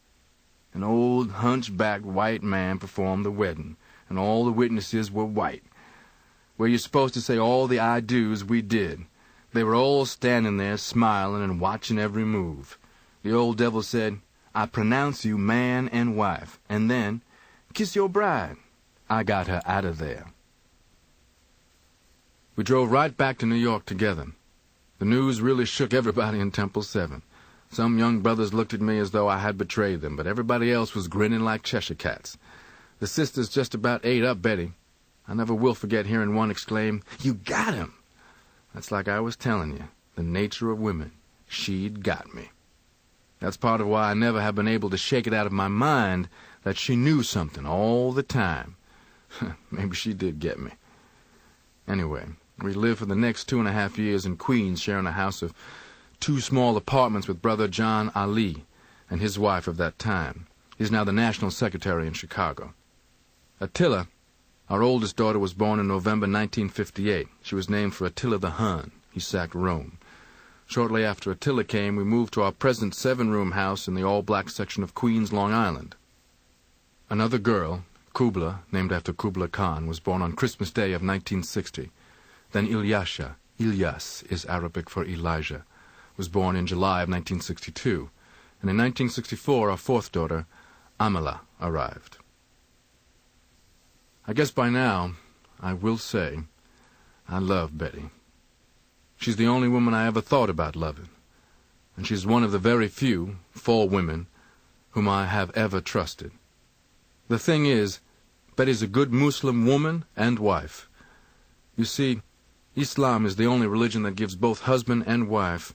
An old hunchbacked white man performed the wedding, and all the witnesses were white. Where you're supposed to say all the I do's, we did. They were all standing there smiling and watching every move. The old devil said, "I pronounce you man and wife," and then, "Kiss your bride." I got her out of there. We drove right back to New York together. The news really shook everybody in Temple 7. Some young brothers looked at me as though I had betrayed them, but everybody else was grinning like Cheshire cats. The sisters just about ate up Betty. I never will forget hearing one exclaim, "You got him!" That's like I was telling you, the nature of women. She'd got me. That's part of why I never have been able to shake it out of my mind that she knew something all the time. Maybe she did get me. Anyway, we lived for the next 2.5 years in Queens, sharing a house of 2 small apartments with Brother John Ali and his wife of that time. He's now the National Secretary in Chicago. Attila, our oldest daughter, was born in November 1958. She was named for Attila the Hun. He sacked Rome. Shortly after Attila came, we moved to our present 7-room house in the all-black section of Queens, Long Island. Another girl, Kubla, named after Kubla Khan, was born on Christmas Day of 1960. Then Ilyasha, Ilyas is Arabic for Elijah, was born in July of 1962. And in 1964, our 4th daughter, Amala, arrived. I guess by now, I will say, I love Betty. She's the only woman I ever thought about loving, and she's one of the very few, 4 women, whom I have ever trusted. The thing is, Betty's a good Muslim woman and wife. You see, Islam is the only religion that gives both husband and wife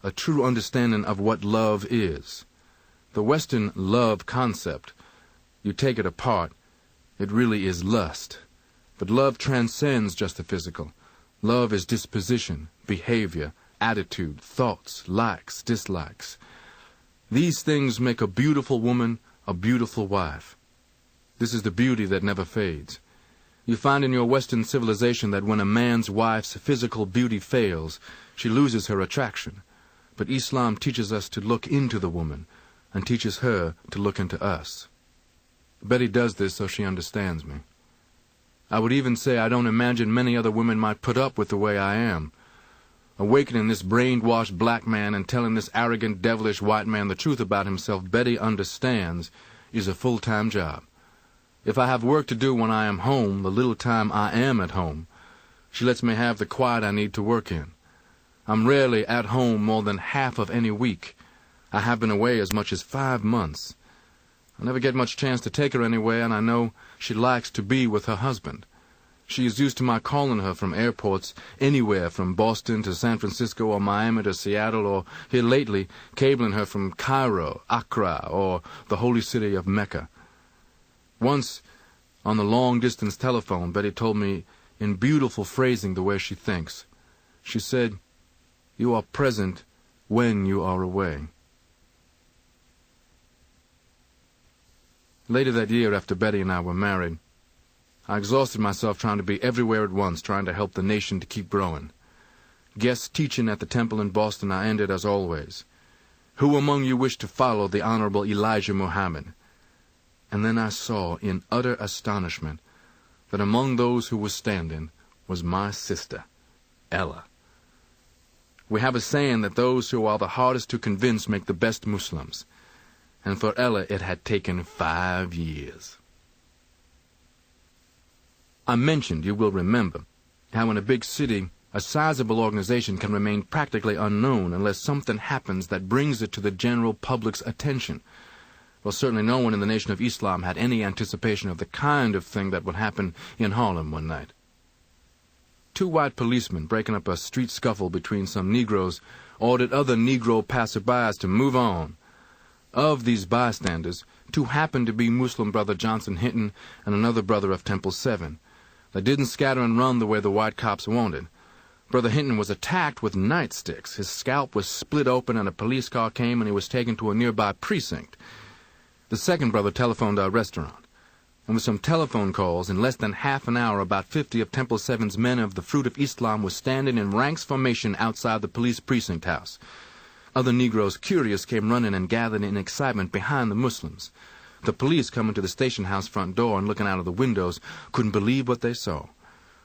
a true understanding of what love is. The Western love concept, you take it apart, it really is lust. But love transcends just the physical. Love is disposition, behavior, attitude, thoughts, likes, dislikes. These things make a beautiful woman a beautiful wife. This is the beauty that never fades. You find in your Western civilization that when a man's wife's physical beauty fails, she loses her attraction. But Islam teaches us to look into the woman and teaches her to look into us. Betty does this so she understands me. I would even say I don't imagine many other women might put up with the way I am. Awakening this brainwashed black man and telling this arrogant, devilish white man the truth about himself Betty understands is a full-time job. If I have work to do when I am home, the little time I am at home, she lets me have the quiet I need to work in. I'm rarely at home more than half of any week. I have been away as much as 5 months. I never get much chance to take her anywhere, and I know she likes to be with her husband. She is used to my calling her from airports anywhere from Boston to San Francisco or Miami to Seattle, or here lately cabling her from Cairo, Accra, or the holy city of Mecca. Once, on the long-distance telephone, Betty told me in beautiful phrasing the way she thinks. She said, "You are present when you are away." Later that year, after Betty and I were married, I exhausted myself trying to be everywhere at once, trying to help the nation to keep growing. Guest teaching at the temple in Boston, I ended as always. "Who among you wish to follow the Honorable Elijah Muhammad?" And then I saw, in utter astonishment, that among those who were standing was my sister, Ella. We have a saying that those who are the hardest to convince make the best Muslims. And for Ella it had taken 5 years. I mentioned, you will remember, how in a big city a sizable organization can remain practically unknown unless something happens that brings it to the general public's attention. Well, certainly no one in the Nation of Islam had any anticipation of the kind of thing that would happen in Harlem one night. 2 white policemen, breaking up a street scuffle between some Negroes, ordered other Negro passerbys to move on. Of these bystanders, 2 happened to be Muslim brother Johnson Hinton and another brother of Temple 7. They didn't scatter and run the way the white cops wanted. Brother Hinton was attacked with nightsticks. His scalp was split open and a police car came and he was taken to a nearby precinct. The second brother telephoned our restaurant. And with some telephone calls, in less than half an hour, about 50 of Temple 7's men of the Fruit of Islam were standing in ranks formation outside the police precinct house. Other Negroes, curious, came running and gathered in excitement behind the Muslims. The police, coming to the station house front door and looking out of the windows, couldn't believe what they saw.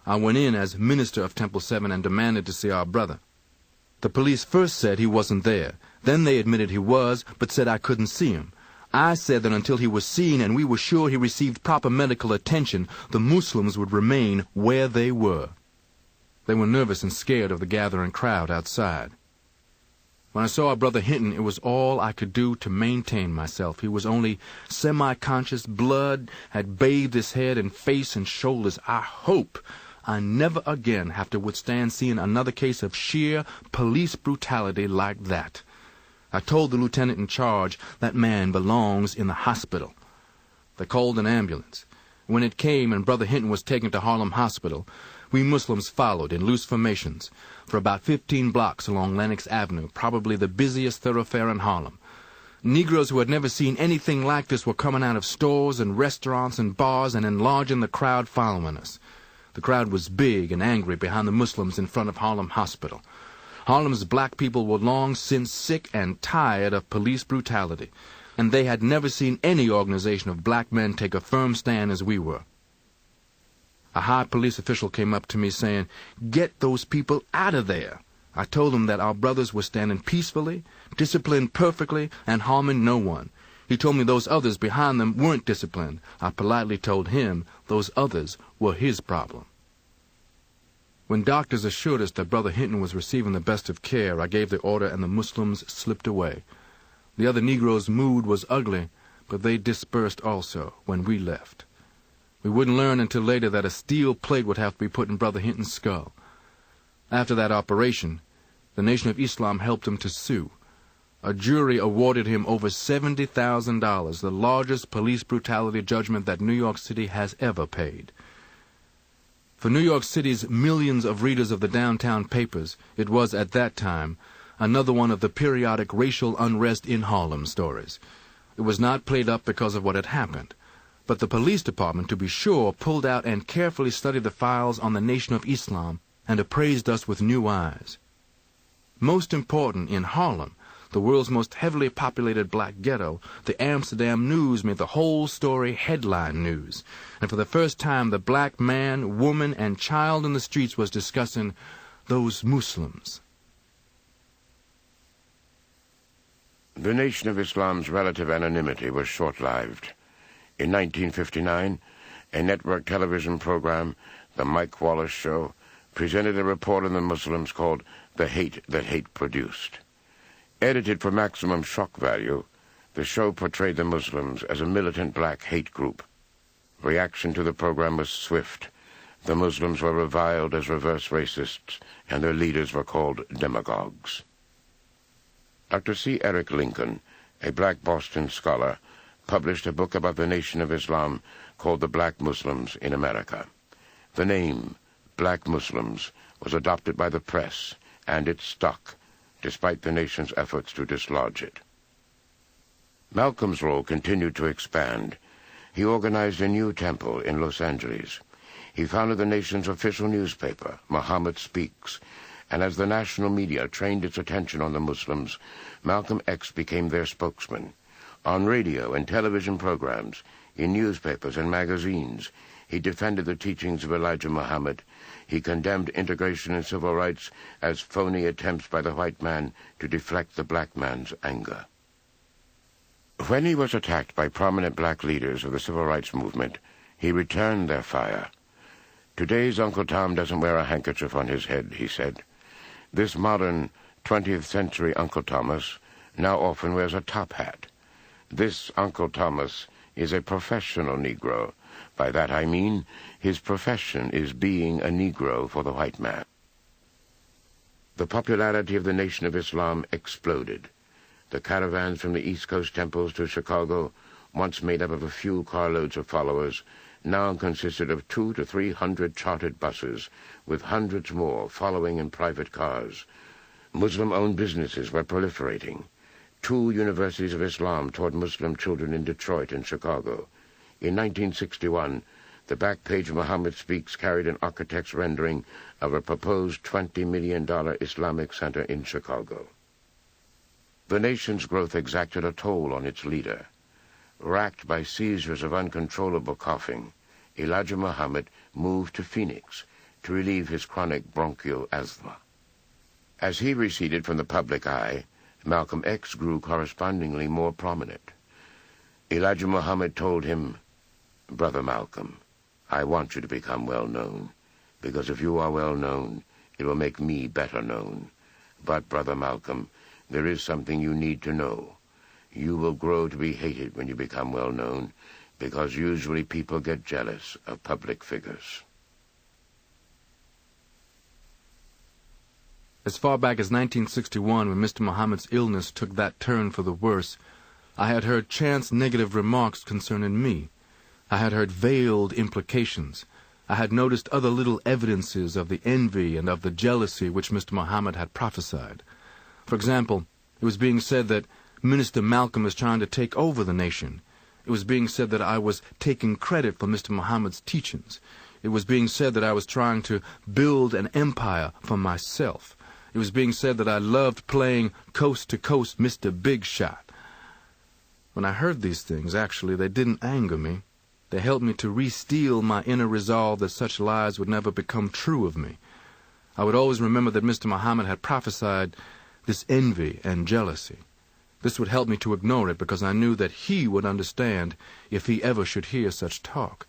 I went in as minister of Temple 7 and demanded to see our brother. The police first said he wasn't there. Then they admitted he was, but said I couldn't see him. I said that until he was seen and we were sure he received proper medical attention, the Muslims would remain where they were. They were nervous and scared of the gathering crowd outside. When I saw our brother Hinton, it was all I could do to maintain myself. He was only semi-conscious. Blood had bathed his head and face and shoulders. I hope I never again have to withstand seeing another case of sheer police brutality like that. I told the lieutenant in charge that man belongs in the hospital. They called an ambulance. When it came and Brother Hinton was taken to Harlem Hospital, we Muslims followed in loose formations for about 15 blocks along Lenox Avenue, probably the busiest thoroughfare in Harlem. Negroes who had never seen anything like this were coming out of stores and restaurants and bars and enlarging the crowd following us. The crowd was big and angry behind the Muslims in front of Harlem Hospital. Harlem's black people were long since sick and tired of police brutality, and they had never seen any organization of black men take a firm stand as we were. A high police official came up to me saying, "Get those people out of there." I told him that our brothers were standing peacefully, disciplined perfectly, and harming no one. He told me those others behind them weren't disciplined. I politely told him those others were his problem. When doctors assured us that Brother Hinton was receiving the best of care, I gave the order and the Muslims slipped away. The other Negroes' mood was ugly, but they dispersed also when we left. We wouldn't learn until later that a steel plate would have to be put in Brother Hinton's skull. After that operation, the Nation of Islam helped him to sue. A jury awarded him over $70,000, the largest police brutality judgment that New York City has ever paid. For New York City's millions of readers of the downtown papers, it was, at that time, another one of the periodic racial unrest in Harlem stories. It was not played up because of what had happened, but the police department, to be sure, pulled out and carefully studied the files on the Nation of Islam and appraised us with new eyes. Most important, in Harlem, the world's most heavily populated black ghetto, the Amsterdam News made the whole story headline news. And for the first time, the black man, woman, and child in the streets was discussing those Muslims. The Nation of Islam's relative anonymity was short-lived. In 1959, a network television program, The Mike Wallace Show, presented a report on the Muslims called The Hate That Hate Produced. Edited for maximum shock value, the show portrayed the Muslims as a militant black hate group. Reaction to the program was swift. The Muslims were reviled as reverse racists, and their leaders were called demagogues. Dr. C. Eric Lincoln, a black Boston scholar, published a book about the Nation of Islam called The Black Muslims in America. The name, Black Muslims, was adopted by the press, and it stuck, despite the nation's efforts to dislodge it. Malcolm's role continued to expand. He organized a new temple in Los Angeles. He founded the nation's official newspaper, Muhammad Speaks, and as the national media trained its attention on the Muslims, Malcolm X became their spokesman. On radio and television programs, in newspapers and magazines, he defended the teachings of Elijah Muhammad. He condemned integration and civil rights as phony attempts by the white man to deflect the black man's anger. When he was attacked by prominent black leaders of the civil rights movement, he returned their fire. "Today's Uncle Tom doesn't wear a handkerchief on his head," he said. "This modern 20th century Uncle Thomas now often wears a top hat. This Uncle Thomas is a professional Negro. By that I mean his profession is being a Negro for the white man." The popularity of the Nation of Islam exploded. The caravans from the East Coast temples to Chicago, once made up of a few carloads of followers, now consisted of 200 to 300 chartered buses, with hundreds more following in private cars. Muslim-owned businesses were proliferating. 2 universities of Islam taught Muslim children in Detroit and Chicago. In 1961, the back page of Muhammad Speaks carried an architect's rendering of a proposed $20 million Islamic center in Chicago. The nation's growth exacted a toll on its leader. Racked by seizures of uncontrollable coughing, Elijah Muhammad moved to Phoenix to relieve his chronic bronchial asthma. As he receded from the public eye, Malcolm X grew correspondingly more prominent. Elijah Muhammad told him, "Brother Malcolm, I want you to become well known, because if you are well known, it will make me better known. But, Brother Malcolm, there is something you need to know. You will grow to be hated when you become well known, because usually people get jealous of public figures." As far back as 1961, when Mr. Muhammad's illness took that turn for the worse, I had heard chance negative remarks concerning me. I had heard veiled implications. I had noticed other little evidences of the envy and of the jealousy which Mr. Muhammad had prophesied. For example, it was being said that Minister Malcolm is trying to take over the nation. It was being said that I was taking credit for Mr. Muhammad's teachings. It was being said that I was trying to build an empire for myself. It was being said that I loved playing coast-to-coast Mr. Big Shot. When I heard these things, actually, they didn't anger me. They helped me to re-steel my inner resolve that such lies would never become true of me. I would always remember that Mr. Muhammad had prophesied this envy and jealousy. This would help me to ignore it, because I knew that he would understand if he ever should hear such talk.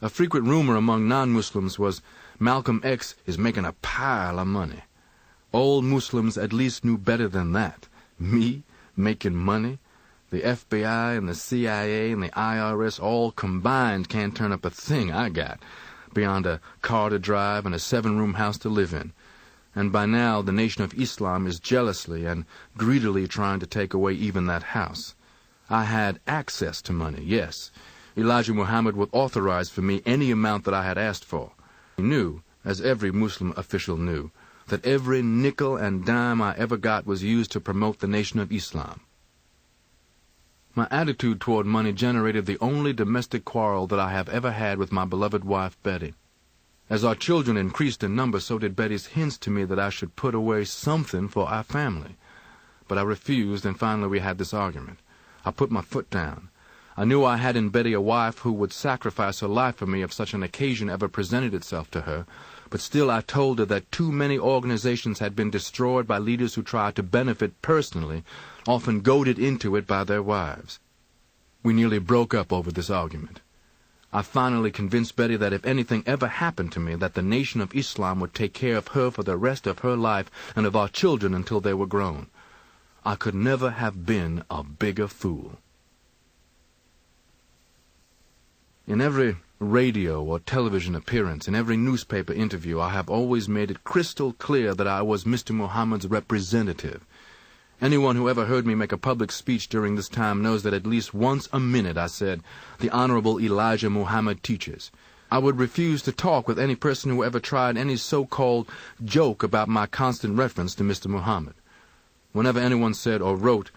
A frequent rumor among non-Muslims was, "Malcolm X is making a pile of money." All Muslims at least knew better than that. Me making money? The FBI and the CIA and the IRS all combined can't turn up a thing I got, beyond a car to drive and a 7-room house to live in. And by now the Nation of Islam is jealously and greedily trying to take away even that house. I had access to money, yes, Elijah Muhammad would authorize for me any amount that I had asked for. He knew, as every Muslim official knew, that every nickel and dime I ever got was used to promote the Nation of Islam. My attitude toward money generated the only domestic quarrel that I have ever had with my beloved wife, Betty. As our children increased in number, so did Betty's hints to me that I should put away something for our family. But I refused, and finally we had this argument. I put my foot down. I knew I had in Betty a wife who would sacrifice her life for me if such an occasion ever presented itself to her, but still I told her that too many organizations had been destroyed by leaders who tried to benefit personally, often goaded into it by their wives. We nearly broke up over this argument. I finally convinced Betty that if anything ever happened to me, that the Nation of Islam would take care of her for the rest of her life and of our children until they were grown. I could never have been a bigger fool. In every radio or television appearance, in every newspaper interview, I have always made it crystal clear that I was Mr. Muhammad's representative. Anyone who ever heard me make a public speech during this time knows that at least once a minute I said, "The Honorable Elijah Muhammad teaches." I would refuse to talk with any person who ever tried any so-called joke about my constant reference to Mr. Muhammad. Whenever anyone said or wrote,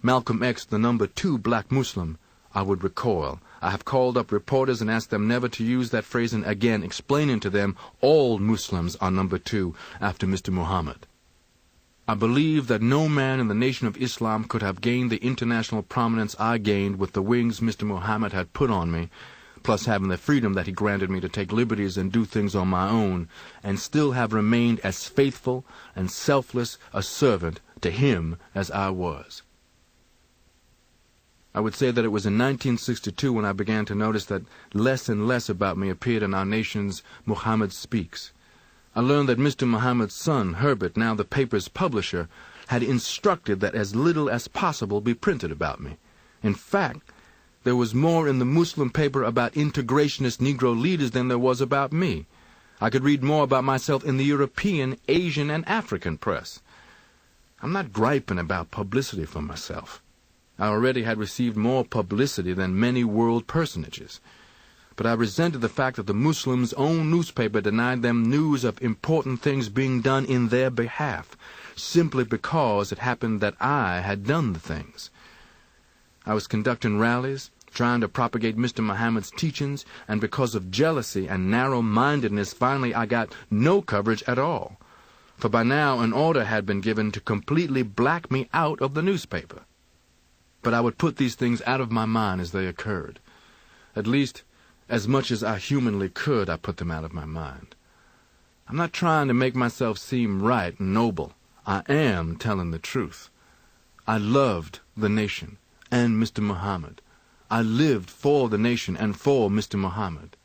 "Malcolm X, the number 2 black Muslim," I would recoil. I have called up reporters and asked them never to use that phrasing again, explaining to them all Muslims are number 2 after Mr. Muhammad. I believe that no man in the Nation of Islam could have gained the international prominence I gained with the wings Mr. Muhammad had put on me, plus having the freedom that he granted me to take liberties and do things on my own, and still have remained as faithful and selfless a servant to him as I was. I would say that it was in 1962 when I began to notice that less and less about me appeared in our nation's Muhammad Speaks. I learned that Mr. Muhammad's son, Herbert, now the paper's publisher, had instructed that as little as possible be printed about me. In fact, there was more in the Muslim paper about integrationist Negro leaders than there was about me. I could read more about myself in the European, Asian, and African press. I'm not griping about publicity for myself. I already had received more publicity than many world personages. But I resented the fact that the Muslims' own newspaper denied them news of important things being done in their behalf, simply because it happened that I had done the things. I was conducting rallies, trying to propagate Mr. Muhammad's teachings, and because of jealousy and narrow-mindedness, finally I got no coverage at all. For by now an order had been given to completely black me out of the newspaper. But I would put these things out of my mind as they occurred. At least, as much as I humanly could, I put them out of my mind. I'm not trying to make myself seem right and noble. I am telling the truth. I loved the nation and Mr. Muhammad. I lived for the nation and for Mr. Muhammad.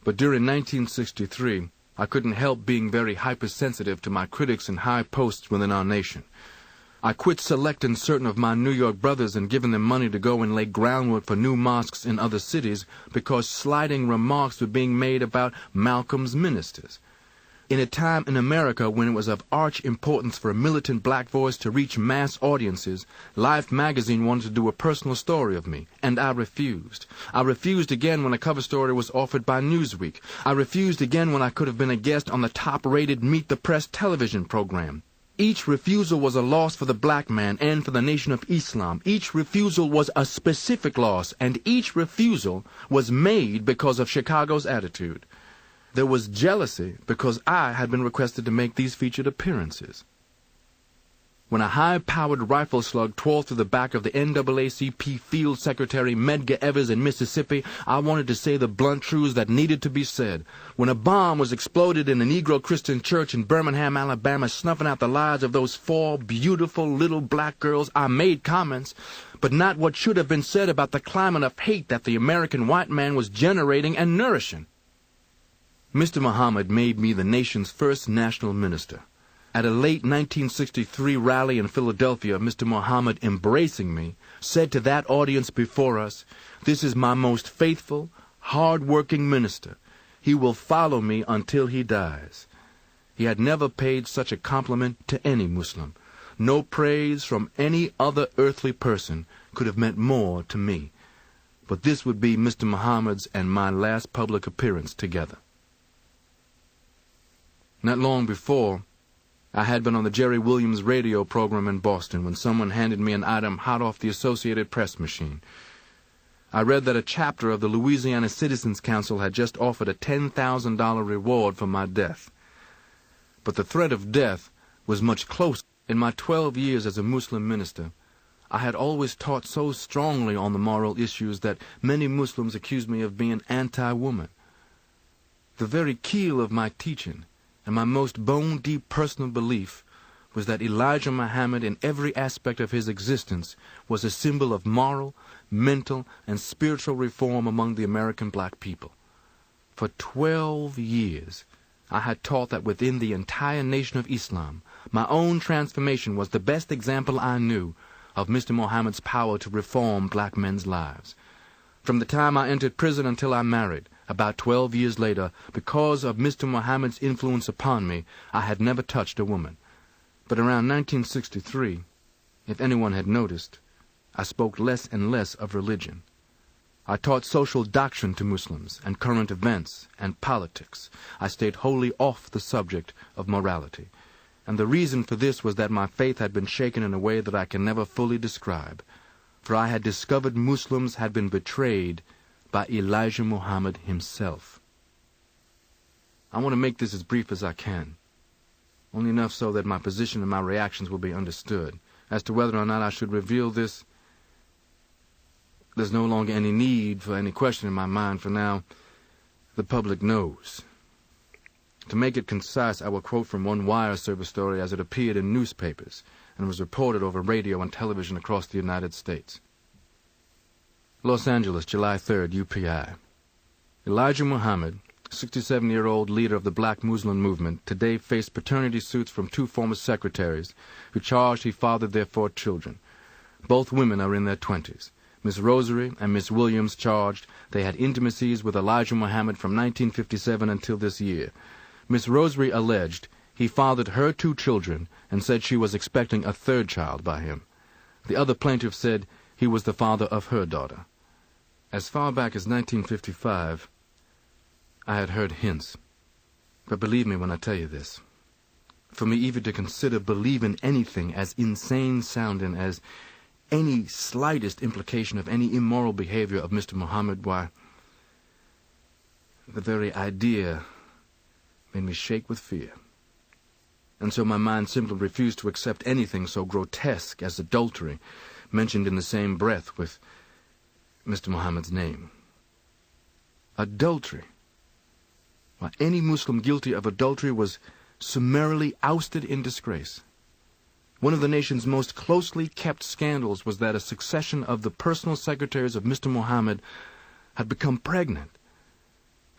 But during 1963, I couldn't help being very hypersensitive to my critics in high posts within our nation. I quit selecting certain of my New York brothers and giving them money to go and lay groundwork for new mosques in other cities because slighting remarks were being made about Malcolm's ministers. In a time in America when it was of arch importance for a militant black voice to reach mass audiences, Life magazine wanted to do a personal story of me, and I refused. I refused again when a cover story was offered by Newsweek. I refused again when I could have been a guest on the top-rated Meet the Press television program. Each refusal was a loss for the black man and for the Nation of Islam. Each refusal was a specific loss, and each refusal was made because of Chicago's attitude. There was jealousy because I had been requested to make these featured appearances. When a high-powered rifle slug tore through the back of the NAACP Field Secretary Medgar Evers in Mississippi, I wanted to say the blunt truths that needed to be said. When a bomb was exploded in a Negro Christian church in Birmingham, Alabama, snuffing out the lives of those 4 beautiful little black girls, I made comments, but not what should have been said about the climate of hate that the American white man was generating and nourishing. Mr. Muhammad made me the nation's first national minister. At a late 1963 rally in Philadelphia, Mr. Muhammad, embracing me, said to that audience before us, "This is my most faithful, hard-working minister. He will follow me until he dies." He had never paid such a compliment to any Muslim. No praise from any other earthly person could have meant more to me. but this would be Mr. Muhammad's and my last public appearance together. Not long before, I had been on the Jerry Williams radio program in Boston when someone handed me an item hot off the Associated Press machine. I read that a chapter of the Louisiana Citizens Council had just offered a $10,000 reward for my death. But the threat of death was much closer. In my 12 years as a Muslim minister, I had always taught so strongly on the moral issues that many Muslims accused me of being anti-woman. The very keel of my teaching and my most bone-deep personal belief was that Elijah Muhammad, in every aspect of his existence, was a symbol of moral, mental, and spiritual reform among the American black people. For 12 years, I had taught that within the entire nation of Islam, my own transformation was the best example I knew of Mr. Muhammad's power to reform black men's lives. From the time I entered prison until I married, about 12 years later, because of Mr. Muhammad's influence upon me, I had never touched a woman. But around 1963, if anyone had noticed, I spoke less and less of religion. I taught social doctrine to Muslims and current events and politics. I stayed wholly off the subject of morality. And the reason for this was that my faith had been shaken in a way that I can never fully describe. For I had discovered Muslims had been betrayed by Elijah Muhammad himself. I want to make this as brief as I can, only enough so that my position and my reactions will be understood. As to whether or not I should reveal this, there's no longer any need for any question in my mind, for now the public knows. To make it concise, I will quote from one wire service story as it appeared in newspapers and was reported over radio and television across the United States. Los Angeles, July 3rd, UPI. Elijah Muhammad, 67-year-old leader of the black Muslim movement, today faced paternity suits from two former secretaries who charged he fathered their 4 children. Both women are in their 20s. Miss Rosary and Miss Williams charged they had intimacies with Elijah Muhammad from 1957 until this year. Miss Rosary alleged he fathered her 2 children and said she was expecting a 3rd child by him. The other plaintiff said he was the father of her daughter. As far back as 1955, I had heard hints. But believe me when I tell you this. For me even to consider believing anything as insane-sounding as any slightest implication of any immoral behavior of Mr. Muhammad, why, the very idea made me shake with fear. And so my mind simply refused to accept anything so grotesque as adultery, mentioned in the same breath with Mr. Muhammad's name. Adultery. Why, any Muslim guilty of adultery was summarily ousted in disgrace. One of the nation's most closely kept scandals was that a succession of the personal secretaries of Mr. Muhammad had become pregnant.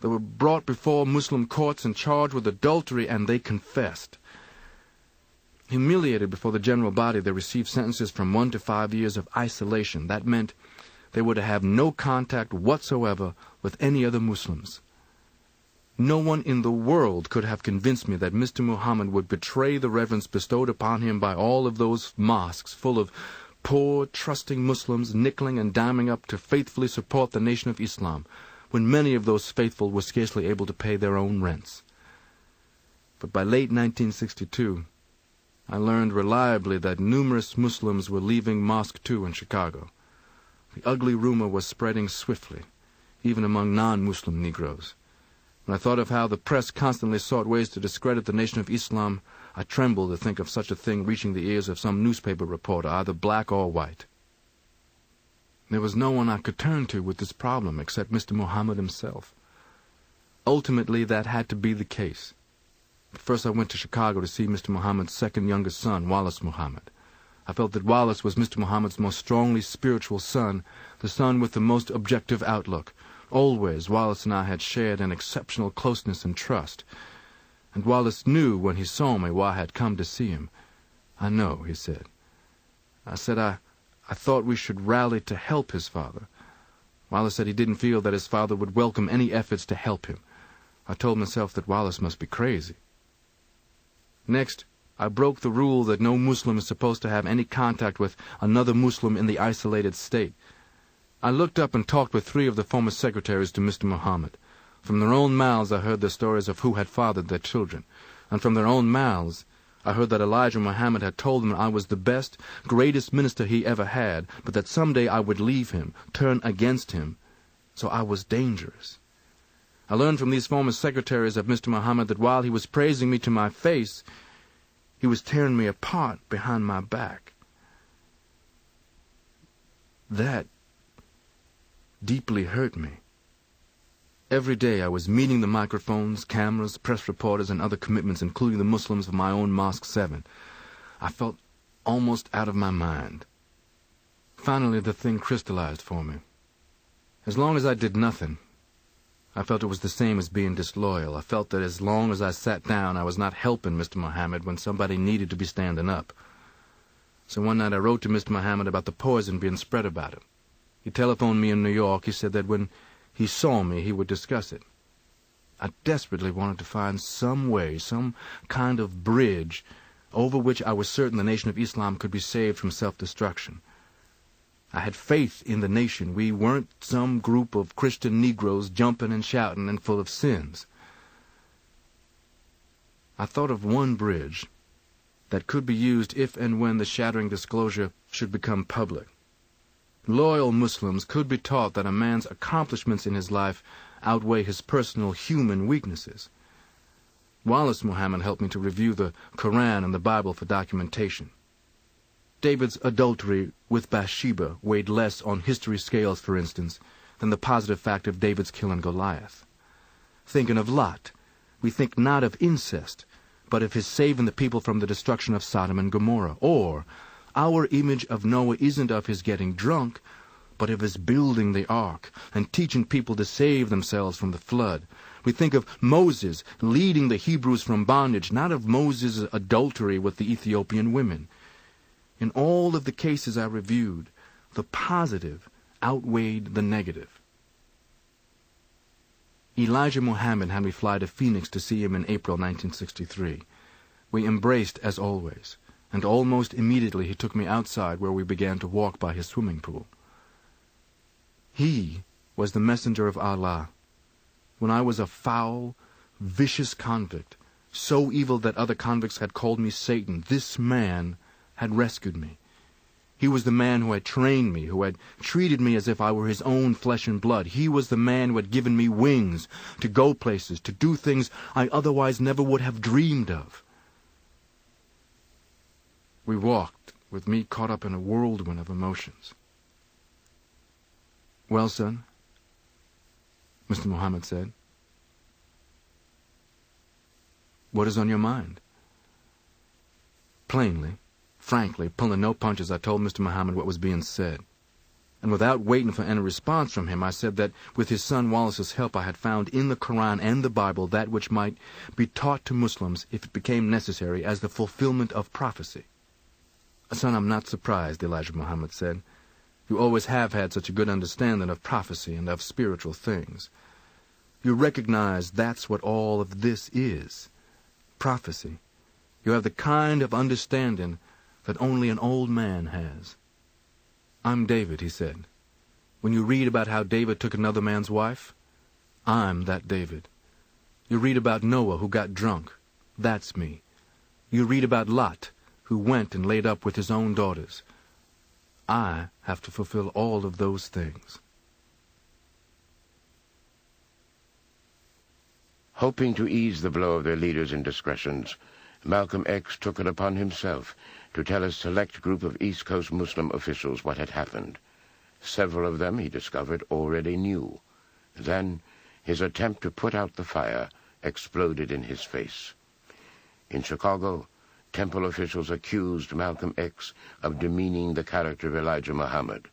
They were brought before Muslim courts and charged with adultery, and they confessed. Humiliated before the general body, they received sentences from 1 to 5 years of isolation. That meant they were to have no contact whatsoever with any other Muslims. No one in the world could have convinced me that Mr. Muhammad would betray the reverence bestowed upon him by all of those mosques full of poor, trusting Muslims nickeling and diming up to faithfully support the nation of Islam, when many of those faithful were scarcely able to pay their own rents. But by late 1962, I learned reliably that numerous Muslims were leaving Mosque 2 in Chicago. The ugly rumor was spreading swiftly, even among non-Muslim Negroes. When I thought of how the press constantly sought ways to discredit the nation of Islam, I trembled to think of such a thing reaching the ears of some newspaper reporter, either black or white. There was no one I could turn to with this problem except Mr. Muhammad himself. Ultimately, that had to be the case. But first I went to Chicago to see Mr. Muhammad's second youngest son, Wallace Muhammad. I felt that Wallace was Mr. Muhammad's most strongly spiritual son, the son with the most objective outlook. Always, Wallace and I had shared an exceptional closeness and trust. And Wallace knew when he saw me why I had come to see him. "I know," he said. I said I thought we should rally to help his father. Wallace said he didn't feel that his father would welcome any efforts to help him. I told myself that Wallace must be crazy. Next, I broke the rule that no Muslim is supposed to have any contact with another Muslim in the isolated state. I looked up and talked with 3 of the former secretaries to Mr. Muhammad. From their own mouths I heard the stories of who had fathered their children, and from their own mouths I heard that Elijah Muhammad had told them I was the best, greatest minister he ever had, but that someday I would leave him, turn against him, so I was dangerous. I learned from these former secretaries of Mr. Muhammad that while he was praising me to my face, he was tearing me apart behind my back. That deeply hurt me. Every day I was meeting the microphones, cameras, press reporters, and other commitments, including the Muslims of my own Mosque 7. I felt almost out of my mind. Finally, the thing crystallized for me. As long as I did nothing, I felt it was the same as being disloyal. I felt that as long as I sat down, I was not helping Mr. Muhammad when somebody needed to be standing up. So one night I wrote to Mr. Muhammad about the poison being spread about him. He telephoned me in New York. He said that when he saw me, he would discuss it. I desperately wanted to find some way, some kind of bridge, over which I was certain the Nation of Islam could be saved from self-destruction. I had faith in the nation. We weren't some group of Christian Negroes jumping and shouting and full of sins. I thought of one bridge that could be used if and when the shattering disclosure should become public. Loyal Muslims could be taught that a man's accomplishments in his life outweigh his personal human weaknesses. Wallace Muhammad helped me to review the Quran and the Bible for documentation. David's adultery with Bathsheba weighed less on history scales, for instance, than the positive fact of David's killing Goliath. Thinking of Lot, we think not of incest, but of his saving the people from the destruction of Sodom and Gomorrah. Or, our image of Noah isn't of his getting drunk, but of his building the ark and teaching people to save themselves from the flood. We think of Moses leading the Hebrews from bondage, not of Moses' adultery with the Ethiopian women. In all of the cases I reviewed, the positive outweighed the negative. Elijah Muhammad had me fly to Phoenix to see him in April 1963. We embraced as always, and almost immediately he took me outside where we began to walk by his swimming pool. He was the messenger of Allah. When I was a foul, vicious convict, so evil that other convicts had called me Satan, this man had rescued me. He was the man who had trained me, who had treated me as if I were his own flesh and blood. He was the man who had given me wings to go places, to do things I otherwise never would have dreamed of. We walked, with me caught up in a whirlwind of emotions. "Well, son," Mr. Muhammad said, "what is on your mind?" Plainly, frankly, pulling no punches, I told Mr. Muhammad what was being said. And without waiting for any response from him, I said that with his son Wallace's help I had found in the Quran and the Bible that which might be taught to Muslims, if it became necessary, as the fulfillment of prophecy. "Son, I'm not surprised," Elijah Muhammad said. "You always have had such a good understanding of prophecy and of spiritual things. You recognize that's what all of this is, prophecy. You have the kind of understanding that only an old man has." "I'm David," he said. "When you read about how David took another man's wife, I'm that David. You read about Noah who got drunk, that's me. You read about Lot who went and laid up with his own daughters. I have to fulfill all of those things." Hoping to ease the blow of their leaders' indiscretions, Malcolm X took it upon himself to tell a select group of East Coast Muslim officials what had happened. Several of them, he discovered, already knew. Then his attempt to put out the fire exploded in his face. In Chicago, temple officials accused Malcolm X of demeaning the character of Elijah Muhammad.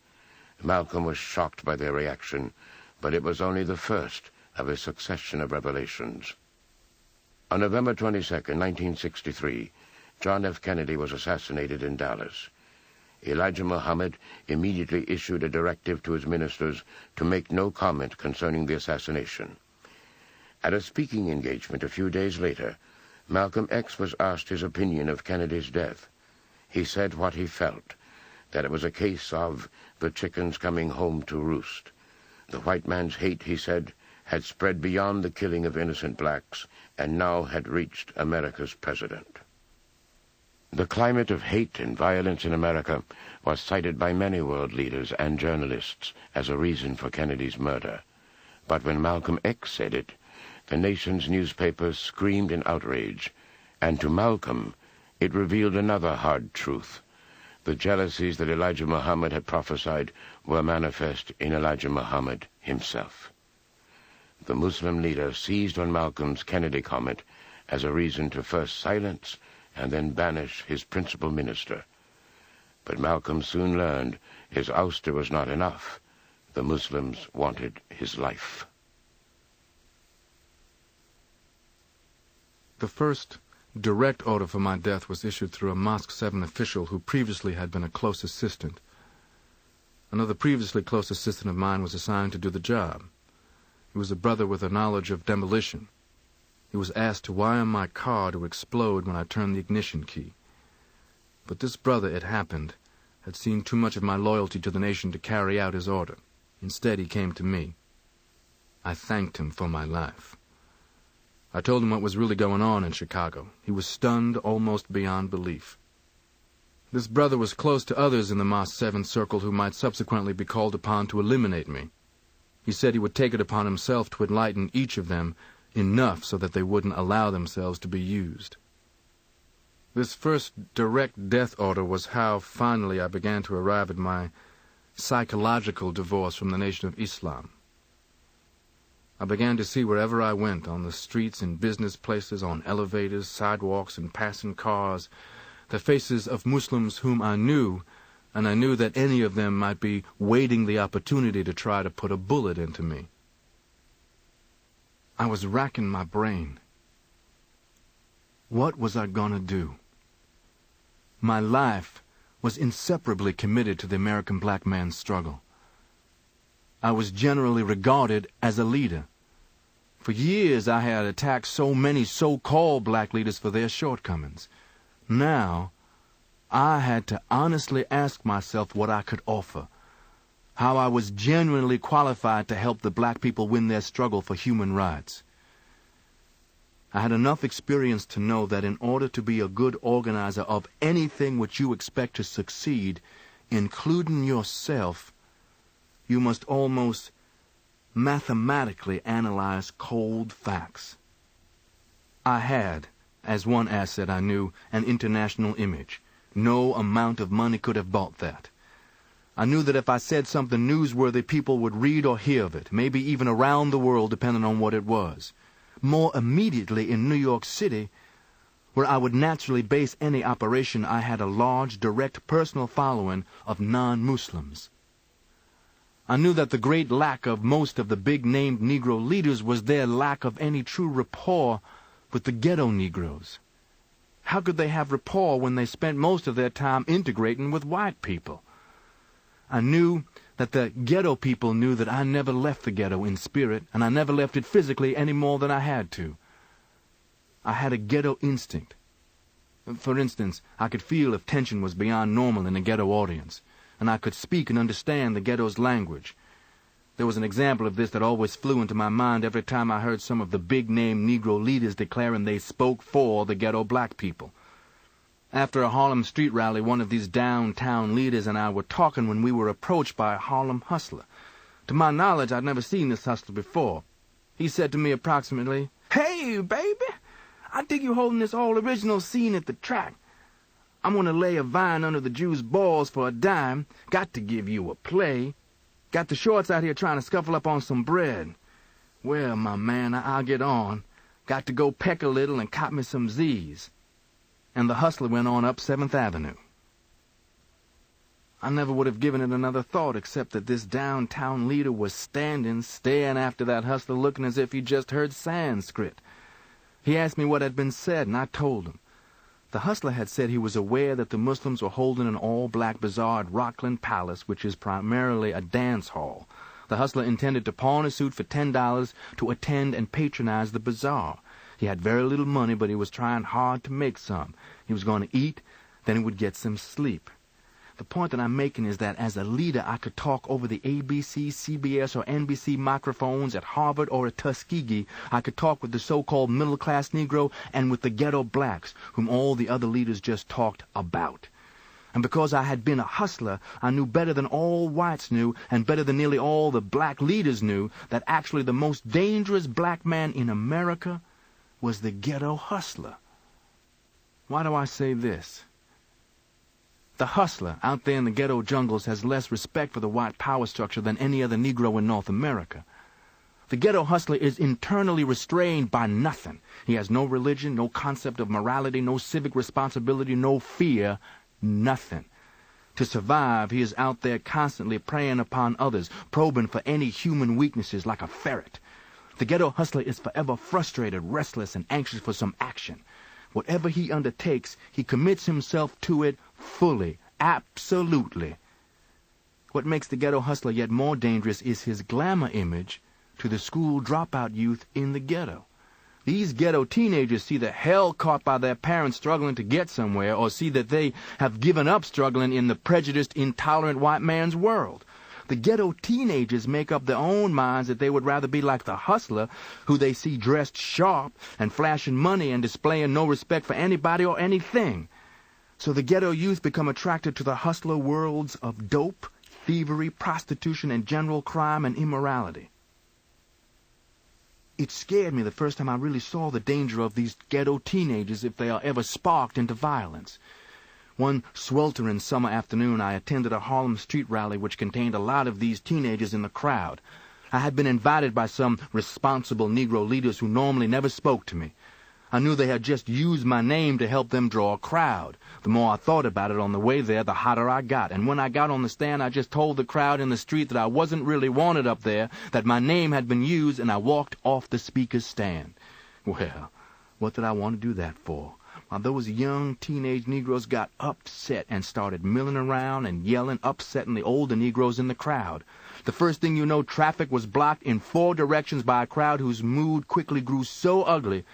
Malcolm was shocked by their reaction, but it was only the first of a succession of revelations. On November 22, 1963, John F. Kennedy was assassinated in Dallas. Elijah Muhammad immediately issued a directive to his ministers to make no comment concerning the assassination. At a speaking engagement a few days later, Malcolm X was asked his opinion of Kennedy's death. He said what he felt, that it was a case of the chickens coming home to roost. The white man's hate, he said, had spread beyond the killing of innocent blacks and now had reached America's president. The climate of hate and violence in America was cited by many world leaders and journalists as a reason for Kennedy's murder. But when Malcolm X said it, the nation's newspapers screamed in outrage, and to Malcolm it revealed another hard truth. The jealousies that Elijah Muhammad had prophesied were manifest in Elijah Muhammad himself. The Muslim leader seized on Malcolm's Kennedy comment as a reason to first silence and then banish his principal minister. But Malcolm soon learned his ouster was not enough. The Muslims wanted his life. The first direct order for my death was issued through a Mosque 7 official who previously had been a close assistant. Another previously close assistant of mine was assigned to do the job. He was a brother with a knowledge of demolition. He was asked to wire my car to explode when I turned the ignition key. But this brother, it happened, had seen too much of my loyalty to the nation to carry out his order. Instead, he came to me. I thanked him for my life. I told him what was really going on in Chicago. He was stunned almost beyond belief. This brother was close to others in the Mosque 7 circle who might subsequently be called upon to eliminate me. He said he would take it upon himself to enlighten each of them enough so that they wouldn't allow themselves to be used. This first direct death order was how, finally, I began to arrive at my psychological divorce from the Nation of Islam. I began to see wherever I went, on the streets, in business places, on elevators, sidewalks, and passing cars, the faces of Muslims whom I knew, and I knew that any of them might be waiting the opportunity to try to put a bullet into me. I was racking my brain. What was I gonna do? My life was inseparably committed to the American black man's struggle. I was generally regarded as a leader. For years I had attacked so many so-called black leaders for their shortcomings. Now, I had to honestly ask myself what I could offer, how I was genuinely qualified to help the black people win their struggle for human rights. I had enough experience to know that in order to be a good organizer of anything which you expect to succeed, including yourself, you must almost mathematically analyze cold facts. I had, as one asset I knew, an international image. No amount of money could have bought that. I knew that if I said something newsworthy, people would read or hear of it, maybe even around the world, depending on what it was. More immediately in New York City, where I would naturally base any operation, I had a large, direct personal following of non-Muslims. I knew that the great lack of most of the big-named Negro leaders was their lack of any true rapport with the ghetto Negroes. How could they have rapport when they spent most of their time integrating with white people? I knew that the ghetto people knew that I never left the ghetto in spirit, and I never left it physically any more than I had to. I had a ghetto instinct. For instance, I could feel if tension was beyond normal in a ghetto audience, and I could speak and understand the ghetto's language. There was an example of this that always flew into my mind every time I heard some of the big-name Negro leaders declaring they spoke for the ghetto black people. After a Harlem street rally, one of these downtown leaders and I were talking when we were approached by a Harlem hustler. To my knowledge, I'd never seen this hustler before. He said to me approximately, "Hey, baby, I dig you holding this all-original scene at the track. I'm going to lay a vine under the Jew's balls for a dime. Got to give you a play. Got the shorts out here trying to scuffle up on some bread. Well, my man, I'll get on. Got to go peck a little and cop me some Z's." And the hustler went on up 7th Avenue. I never would have given it another thought except that this downtown leader was standing, staring after that hustler, looking as if he just heard Sanskrit. He asked me what had been said, and I told him. The hustler had said he was aware that the Muslims were holding an all-black bazaar at Rockland Palace, which is primarily a dance hall. The hustler intended to pawn a suit for $10 to attend and patronize the bazaar. He had very little money, but he was trying hard to make some. He was going to eat, then he would get some sleep. The point that I'm making is that as a leader, I could talk over the ABC, CBS, or NBC microphones at Harvard or at Tuskegee. I could talk with the so-called middle-class Negro and with the ghetto blacks, whom all the other leaders just talked about. And because I had been a hustler, I knew better than all whites knew, and better than nearly all the black leaders knew, that actually the most dangerous black man in America was the ghetto hustler. Why do I say this? The hustler out there in the ghetto jungles has less respect for the white power structure than any other Negro in North America. The ghetto hustler is internally restrained by nothing. He has no religion, no concept of morality, no civic responsibility, no fear, nothing. To survive, he is out there constantly preying upon others, probing for any human weaknesses like a ferret. The ghetto hustler is forever frustrated, restless, and anxious for some action. Whatever he undertakes, he commits himself to it fully, absolutely. What makes the ghetto hustler yet more dangerous is his glamour image to the school dropout youth in the ghetto. These ghetto teenagers see the hell caught by their parents struggling to get somewhere, or see that they have given up struggling in the prejudiced, intolerant white man's world. The ghetto teenagers make up their own minds that they would rather be like the hustler, who they see dressed sharp and flashing money and displaying no respect for anybody or anything. So the ghetto youth become attracted to the hustler worlds of dope, thievery, prostitution, and general crime and immorality. It scared me the first time I really saw the danger of these ghetto teenagers if they are ever sparked into violence. One sweltering summer afternoon, I attended a Harlem street rally which contained a lot of these teenagers in the crowd. I had been invited by some responsible Negro leaders who normally never spoke to me. I knew they had just used my name to help them draw a crowd. The more I thought about it on the way there, the hotter I got. And when I got on the stand, I just told the crowd in the street that I wasn't really wanted up there, that my name had been used, and I walked off the speaker's stand. Well, what did I want to do that for? While those young teenage Negroes got upset and started milling around and yelling, upsetting the older Negroes in the crowd. The first thing you know, traffic was blocked in 4 directions by a crowd whose mood quickly grew so ugly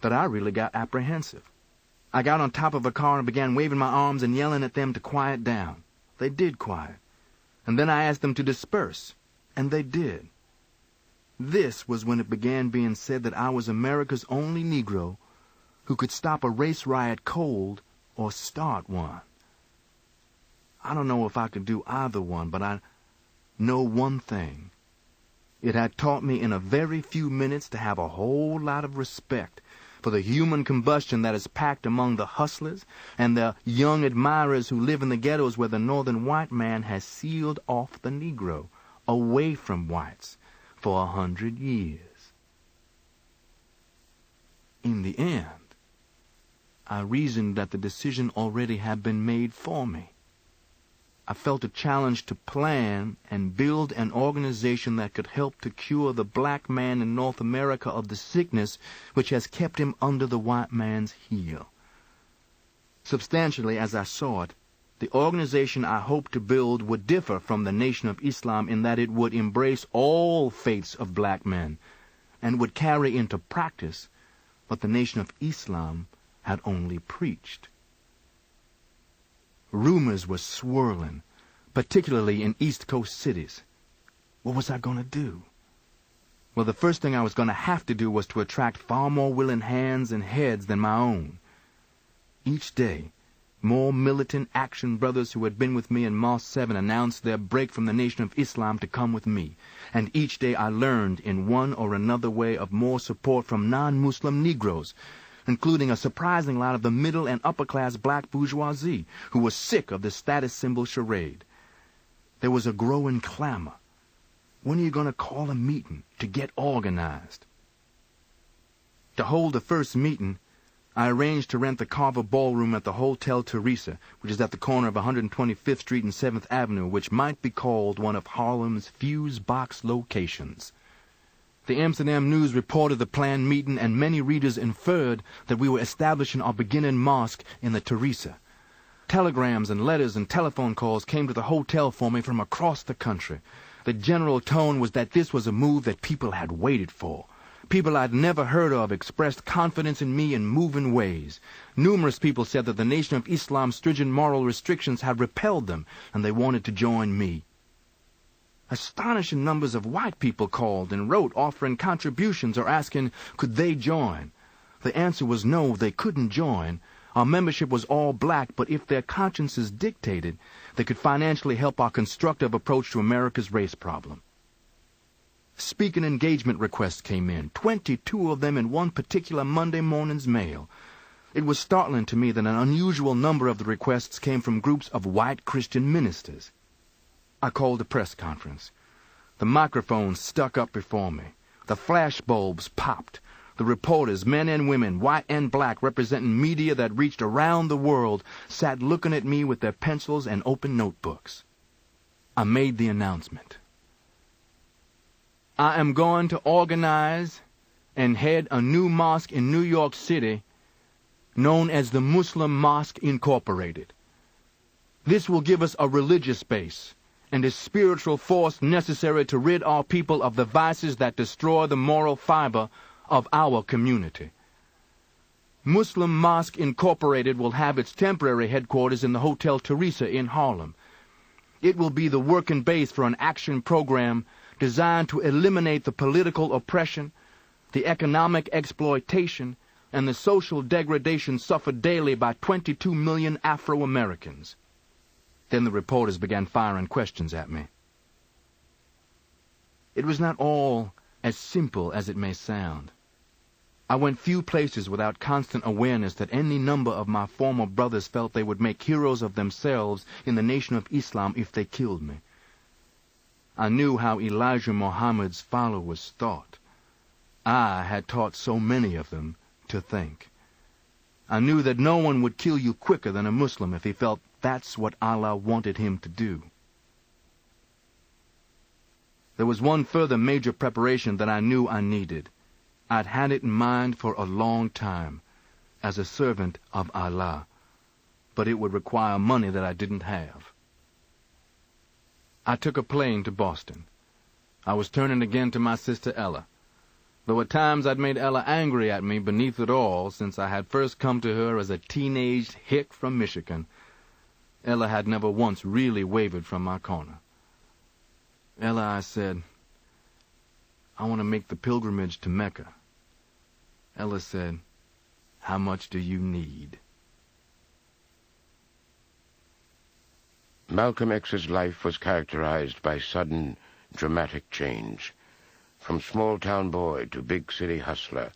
that I really got apprehensive. I got on top of a car and began waving my arms and yelling at them to quiet down. They did quiet. And then I asked them to disperse, and they did. This was when it began being said that I was America's only Negro who could stop a race riot cold or start one. I don't know if I could do either one, but I know one thing. It had taught me in a very few minutes to have a whole lot of respect for the human combustion that is packed among the hustlers and the young admirers who live in the ghettos where the northern white man has sealed off the Negro away from whites for 100 years. In the end, I reasoned that the decision already had been made for me. I felt a challenge to plan and build an organization that could help to cure the black man in North America of the sickness which has kept him under the white man's heel. Substantially, as I saw it, the organization I hoped to build would differ from the Nation of Islam in that it would embrace all faiths of black men and would carry into practice what the Nation of Islam had only preached. Rumors were swirling, particularly in East Coast cities. What was I going to do? Well, the first thing I was going to have to do was to attract far more willing hands and heads than my own. Each day, more militant action brothers who had been with me in Mosque 7 announced their break from the Nation of Islam to come with me. And each day I learned in one or another way of more support from non-Muslim Negroes, including a surprising lot of the middle and upper-class black bourgeoisie who was sick of the status symbol charade. There was a growing clamor. When are you going to call a meeting to get organized? To hold the first meeting, I arranged to rent the Carver Ballroom at the Hotel Teresa, which is at the corner of 125th Street and 7th Avenue, which might be called one of Harlem's fuse box locations. The Amsterdam News reported the planned meeting, and many readers inferred that we were establishing our beginning mosque in the Teresa. Telegrams and letters and telephone calls came to the hotel for me from across the country. The general tone was that this was a move that people had waited for. People I'd never heard of expressed confidence in me in moving ways. Numerous people said that the Nation of Islam's stringent moral restrictions had repelled them, and they wanted to join me. Astonishing numbers of white people called and wrote offering contributions or asking, could they join? The answer was no, they couldn't join. Our membership was all black, but if their consciences dictated, they could financially help our constructive approach to America's race problem. Speaking engagement requests came in, 22 of them in one particular Monday morning's mail. It was startling to me that an unusual number of the requests came from groups of white Christian ministers. I called a press conference. The microphones stuck up before me. The flashbulbs popped. The reporters, men and women, white and black, representing media that reached around the world, sat looking at me with their pencils and open notebooks. I made the announcement. I am going to organize and head a new mosque in New York City known as the Muslim Mosque Incorporated. This will give us a religious base and a spiritual force necessary to rid our people of the vices that destroy the moral fiber of our community. Muslim Mosque Incorporated will have its temporary headquarters in the Hotel Teresa in Harlem. It will be the working base for an action program designed to eliminate the political oppression, the economic exploitation, and the social degradation suffered daily by 22 million Afro-Americans. Then the reporters began firing questions at me. It was not all as simple as it may sound. I went few places without constant awareness that any number of my former brothers felt they would make heroes of themselves in the Nation of Islam if they killed me. I knew how Elijah Muhammad's followers thought. I had taught so many of them to think. I knew that no one would kill you quicker than a Muslim if he felt that's what Allah wanted him to do. There was one further major preparation that I knew I needed. I'd had it in mind for a long time, as a servant of Allah, but it would require money that I didn't have. I took a plane to Boston. I was turning again to my sister Ella. Though at times I'd made Ella angry at me beneath it all, since I had first come to her as a teenaged hick from Michigan, Ella had never once really wavered from my corner. Ella, I said, I want to make the pilgrimage to Mecca. Ella said, how much do you need? Malcolm X's life was characterized by sudden, dramatic change. From small-town boy to big-city hustler,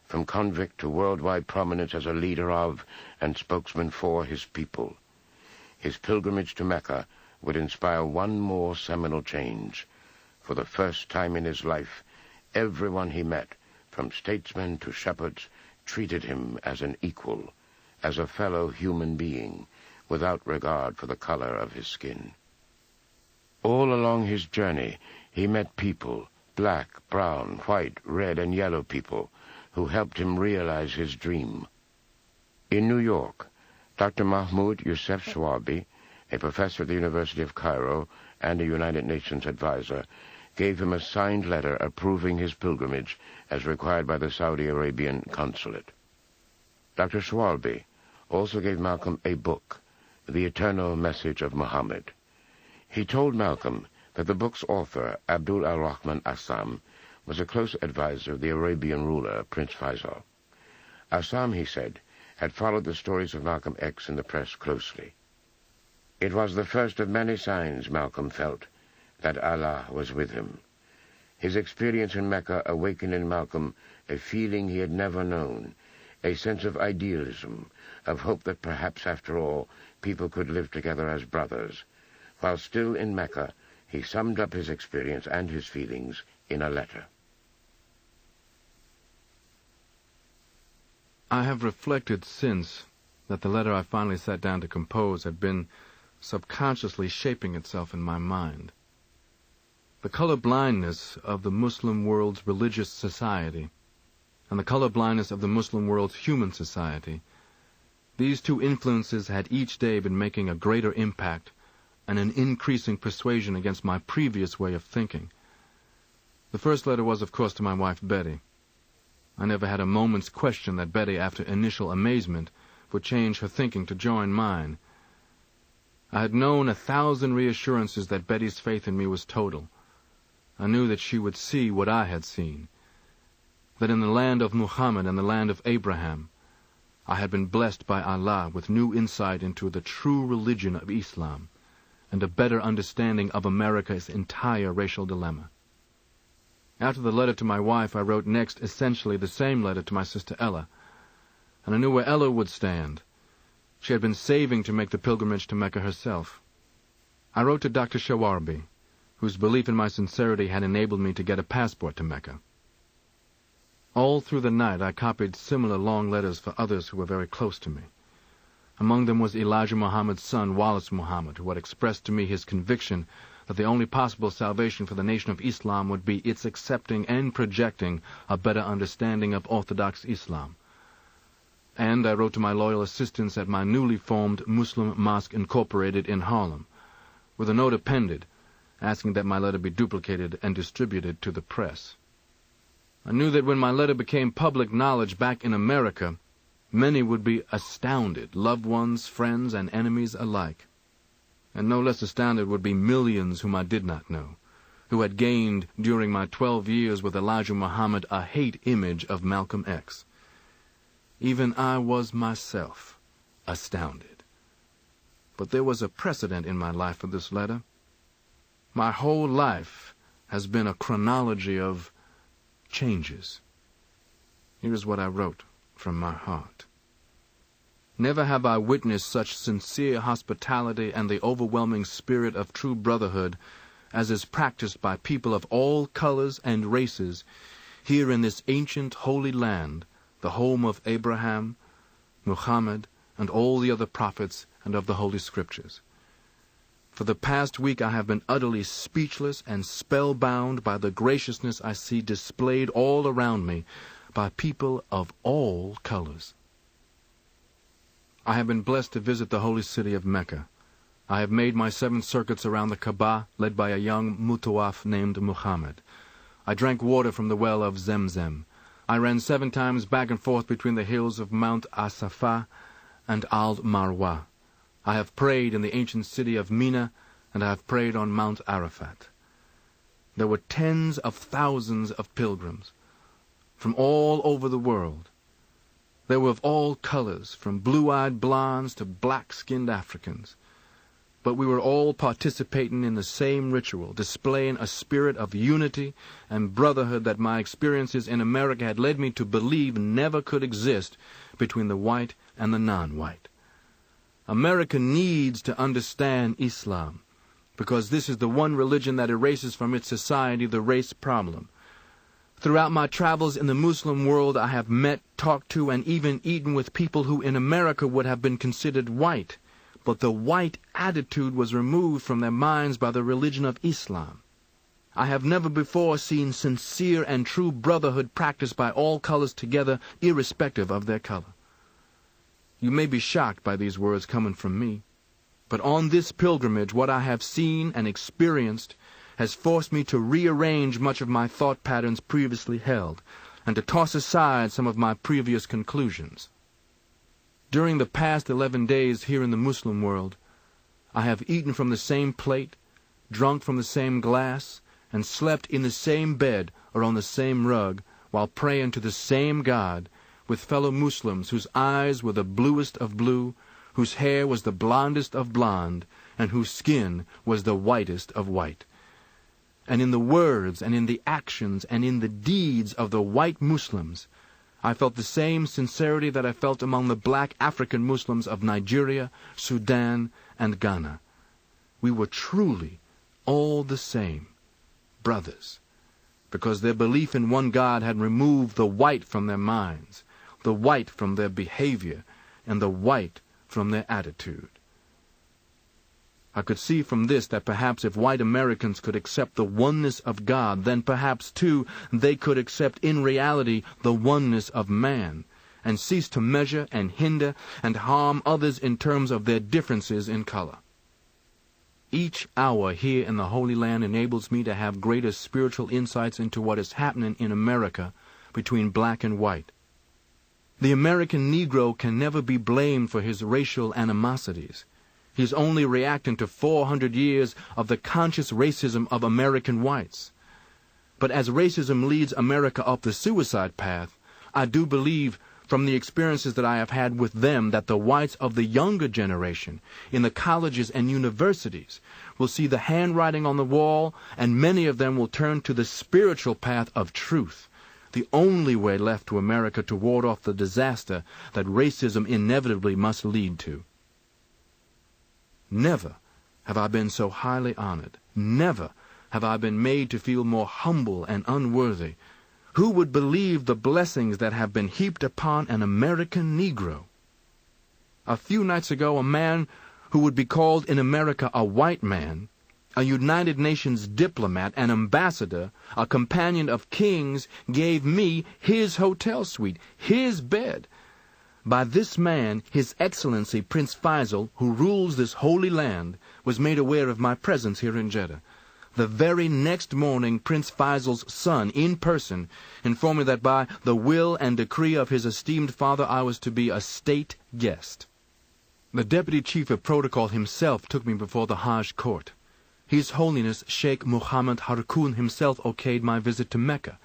from convict to worldwide prominence as a leader of and spokesman for his people. His pilgrimage to Mecca would inspire one more seminal change. For the first time in his life, everyone he met, from statesmen to shepherds, treated him as an equal, as a fellow human being, without regard for the color of his skin. All along his journey, he met people, black, brown, white, red, and yellow people, who helped him realize his dream. In New York, Dr. Mahmoud Youssef Chouabi, a professor at the University of Cairo and a United Nations advisor, gave him a signed letter approving his pilgrimage as required by the Saudi Arabian consulate. Dr. Chouabi also gave Malcolm a book, The Eternal Message of Muhammad. He told Malcolm that the book's author, Abdul al-Rahman Assam, was a close advisor of the Arabian ruler, Prince Faisal. Assam, he said, had followed the stories of Malcolm X in the press closely. It was the first of many signs, Malcolm felt, that Allah was with him. His experience in Mecca awakened in Malcolm a feeling he had never known, a sense of idealism, of hope that perhaps, after all, people could live together as brothers. While still in Mecca, he summed up his experience and his feelings in a letter. I have reflected since that the letter I finally sat down to compose had been subconsciously shaping itself in my mind. The color-blindness of the Muslim world's religious society and the color-blindness of the Muslim world's human society, these two influences had each day been making a greater impact and an increasing persuasion against my previous way of thinking. The first letter was, of course, to my wife Betty. I never had a moment's question that Betty, after initial amazement, would change her thinking to join mine. I had known 1,000 reassurances that Betty's faith in me was total. I knew that she would see what I had seen, that in the land of Muhammad and the land of Abraham, I had been blessed by Allah with new insight into the true religion of Islam and a better understanding of America's entire racial dilemma. After the letter to my wife, I wrote next essentially the same letter to my sister Ella, and I knew where Ella would stand. She had been saving to make the pilgrimage to Mecca herself. I wrote to Dr. Shawarbi, whose belief in my sincerity had enabled me to get a passport to Mecca. All through the night I copied similar long letters for others who were very close to me. Among them was Elijah Muhammad's son, Wallace Muhammad, who had expressed to me his conviction that the only possible salvation for the nation of Islam would be its accepting and projecting a better understanding of Orthodox Islam. And I wrote to my loyal assistants at my newly formed Muslim Mosque Incorporated in Harlem, with a note appended, asking that my letter be duplicated and distributed to the press. I knew that when my letter became public knowledge back in America, many would be astounded, loved ones, friends, and enemies alike. And no less astounded would be millions whom I did not know, who had gained during my 12 years with Elijah Muhammad a hate image of Malcolm X. Even I was myself astounded. But there was a precedent in my life for this letter. My whole life has been a chronology of changes. Here is what I wrote from my heart. Never have I witnessed such sincere hospitality and the overwhelming spirit of true brotherhood as is practiced by people of all colors and races here in this ancient holy land, the home of Abraham, Muhammad, and all the other prophets and of the Holy Scriptures. For the past week I have been utterly speechless and spellbound by the graciousness I see displayed all around me by people of all colors. I have been blessed to visit the holy city of Mecca. I have made my 7 circuits around the Kaaba, led by a young mutawaf named Muhammad. I drank water from the well of Zemzem. I ran 7 times back and forth between the hills of Mount As-Safa and Al-Marwa. I have prayed in the ancient city of Mina, and I have prayed on Mount Arafat. There were tens of thousands of pilgrims from all over the world. They were of all colors, from blue-eyed blondes to black-skinned Africans. But we were all participating in the same ritual, displaying a spirit of unity and brotherhood that my experiences in America had led me to believe never could exist between the white and the non-white. America needs to understand Islam, because this is the one religion that erases from its society the race problem. Throughout my travels in the Muslim world, I have met, talked to, and even eaten with people who in America would have been considered white, but the white attitude was removed from their minds by the religion of Islam. I have never before seen sincere and true brotherhood practiced by all colors together, irrespective of their color. You may be shocked by these words coming from me, but on this pilgrimage what I have seen and experienced has forced me to rearrange much of my thought patterns previously held, and to toss aside some of my previous conclusions. During the past 11 days here in the Muslim world, I have eaten from the same plate, drunk from the same glass, and slept in the same bed or on the same rug, while praying to the same God, with fellow Muslims whose eyes were the bluest of blue, whose hair was the blondest of blonde, and whose skin was the whitest of white. And in the words and in the actions and in the deeds of the white Muslims, I felt the same sincerity that I felt among the black African Muslims of Nigeria, Sudan, and Ghana. We were truly all the same, brothers, because their belief in one God had removed the white from their minds, the white from their behavior, and the white from their attitude. I could see from this that perhaps if white Americans could accept the oneness of God, then perhaps, too, they could accept in reality the oneness of man, and cease to measure and hinder and harm others in terms of their differences in color. Each hour here in the Holy Land enables me to have greater spiritual insights into what is happening in America, between black and white. The American Negro can never be blamed for his racial animosities. He's only reacting to 400 years of the conscious racism of American whites. But as racism leads America up the suicide path, I do believe from the experiences that I have had with them that the whites of the younger generation in the colleges and universities will see the handwriting on the wall, and many of them will turn to the spiritual path of truth, the only way left to America to ward off the disaster that racism inevitably must lead to. Never have I been so highly honored. Never have I been made to feel more humble and unworthy. Who would believe the blessings that have been heaped upon an American Negro? A few nights ago, a man who would be called in America a white man, a United Nations diplomat, an ambassador, a companion of kings, gave me his hotel suite, his bed. By this man, His Excellency Prince Faisal, who rules this holy land, was made aware of my presence here in Jeddah. The very next morning, Prince Faisal's son, in person, informed me that by the will and decree of his esteemed father I was to be a state guest. The Deputy Chief of Protocol himself took me before the Hajj court. His Holiness Sheikh Muhammad Harkoon himself okayed my visit to Mecca.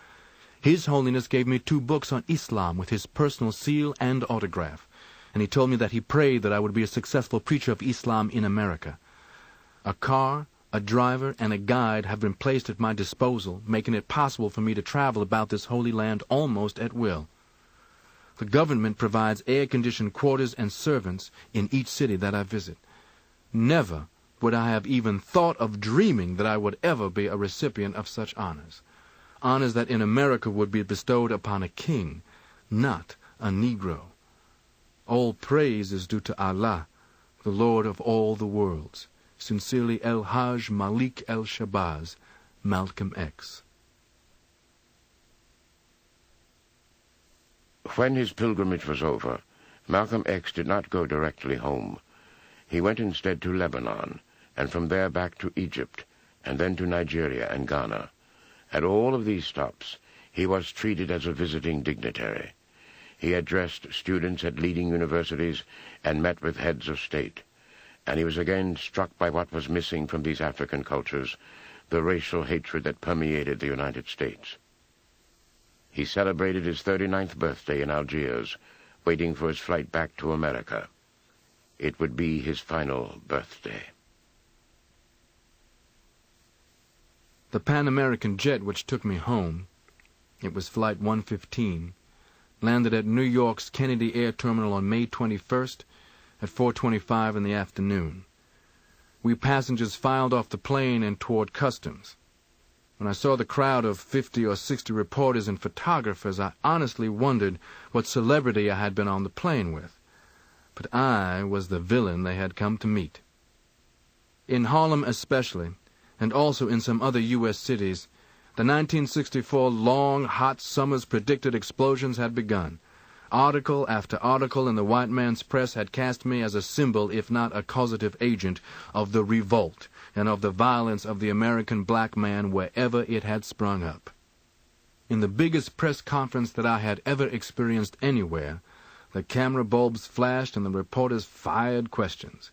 His Holiness gave me 2 books on Islam with his personal seal and autograph, and he told me that he prayed that I would be a successful preacher of Islam in America. A car, a driver, and a guide have been placed at my disposal, making it possible for me to travel about this holy land almost at will. The government provides air-conditioned quarters and servants in each city that I visit. Never would I have even thought of dreaming that I would ever be a recipient of such honors. Honors that in America would be bestowed upon a king, not a Negro. All praise is due to Allah, the Lord of all the worlds. Sincerely, El Hajj Malik El Shabazz, Malcolm X. When his pilgrimage was over, Malcolm X did not go directly home. He went instead to Lebanon, and from there back to Egypt, and then to Nigeria and Ghana. At all of these stops, he was treated as a visiting dignitary. He addressed students at leading universities and met with heads of state. And he was again struck by what was missing from these African cultures, the racial hatred that permeated the United States. He celebrated his 39th birthday in Algiers, waiting for his flight back to America. It would be his final birthday. The Pan American jet which took me home, it was Flight 115, landed at New York's Kennedy Air Terminal on May 21st at 4:25 in the afternoon. We passengers filed off the plane and toward customs. When I saw the crowd of 50 or 60 reporters and photographers, I honestly wondered what celebrity I had been on the plane with. But I was the villain they had come to meet. In Harlem especially, and also in some other U.S. cities, the 1964 long, hot summer's predicted explosions had begun. Article after article in the white man's press had cast me as a symbol, if not a causative agent, of the revolt and of the violence of the American black man wherever it had sprung up. In the biggest press conference that I had ever experienced anywhere, the camera bulbs flashed and the reporters fired questions.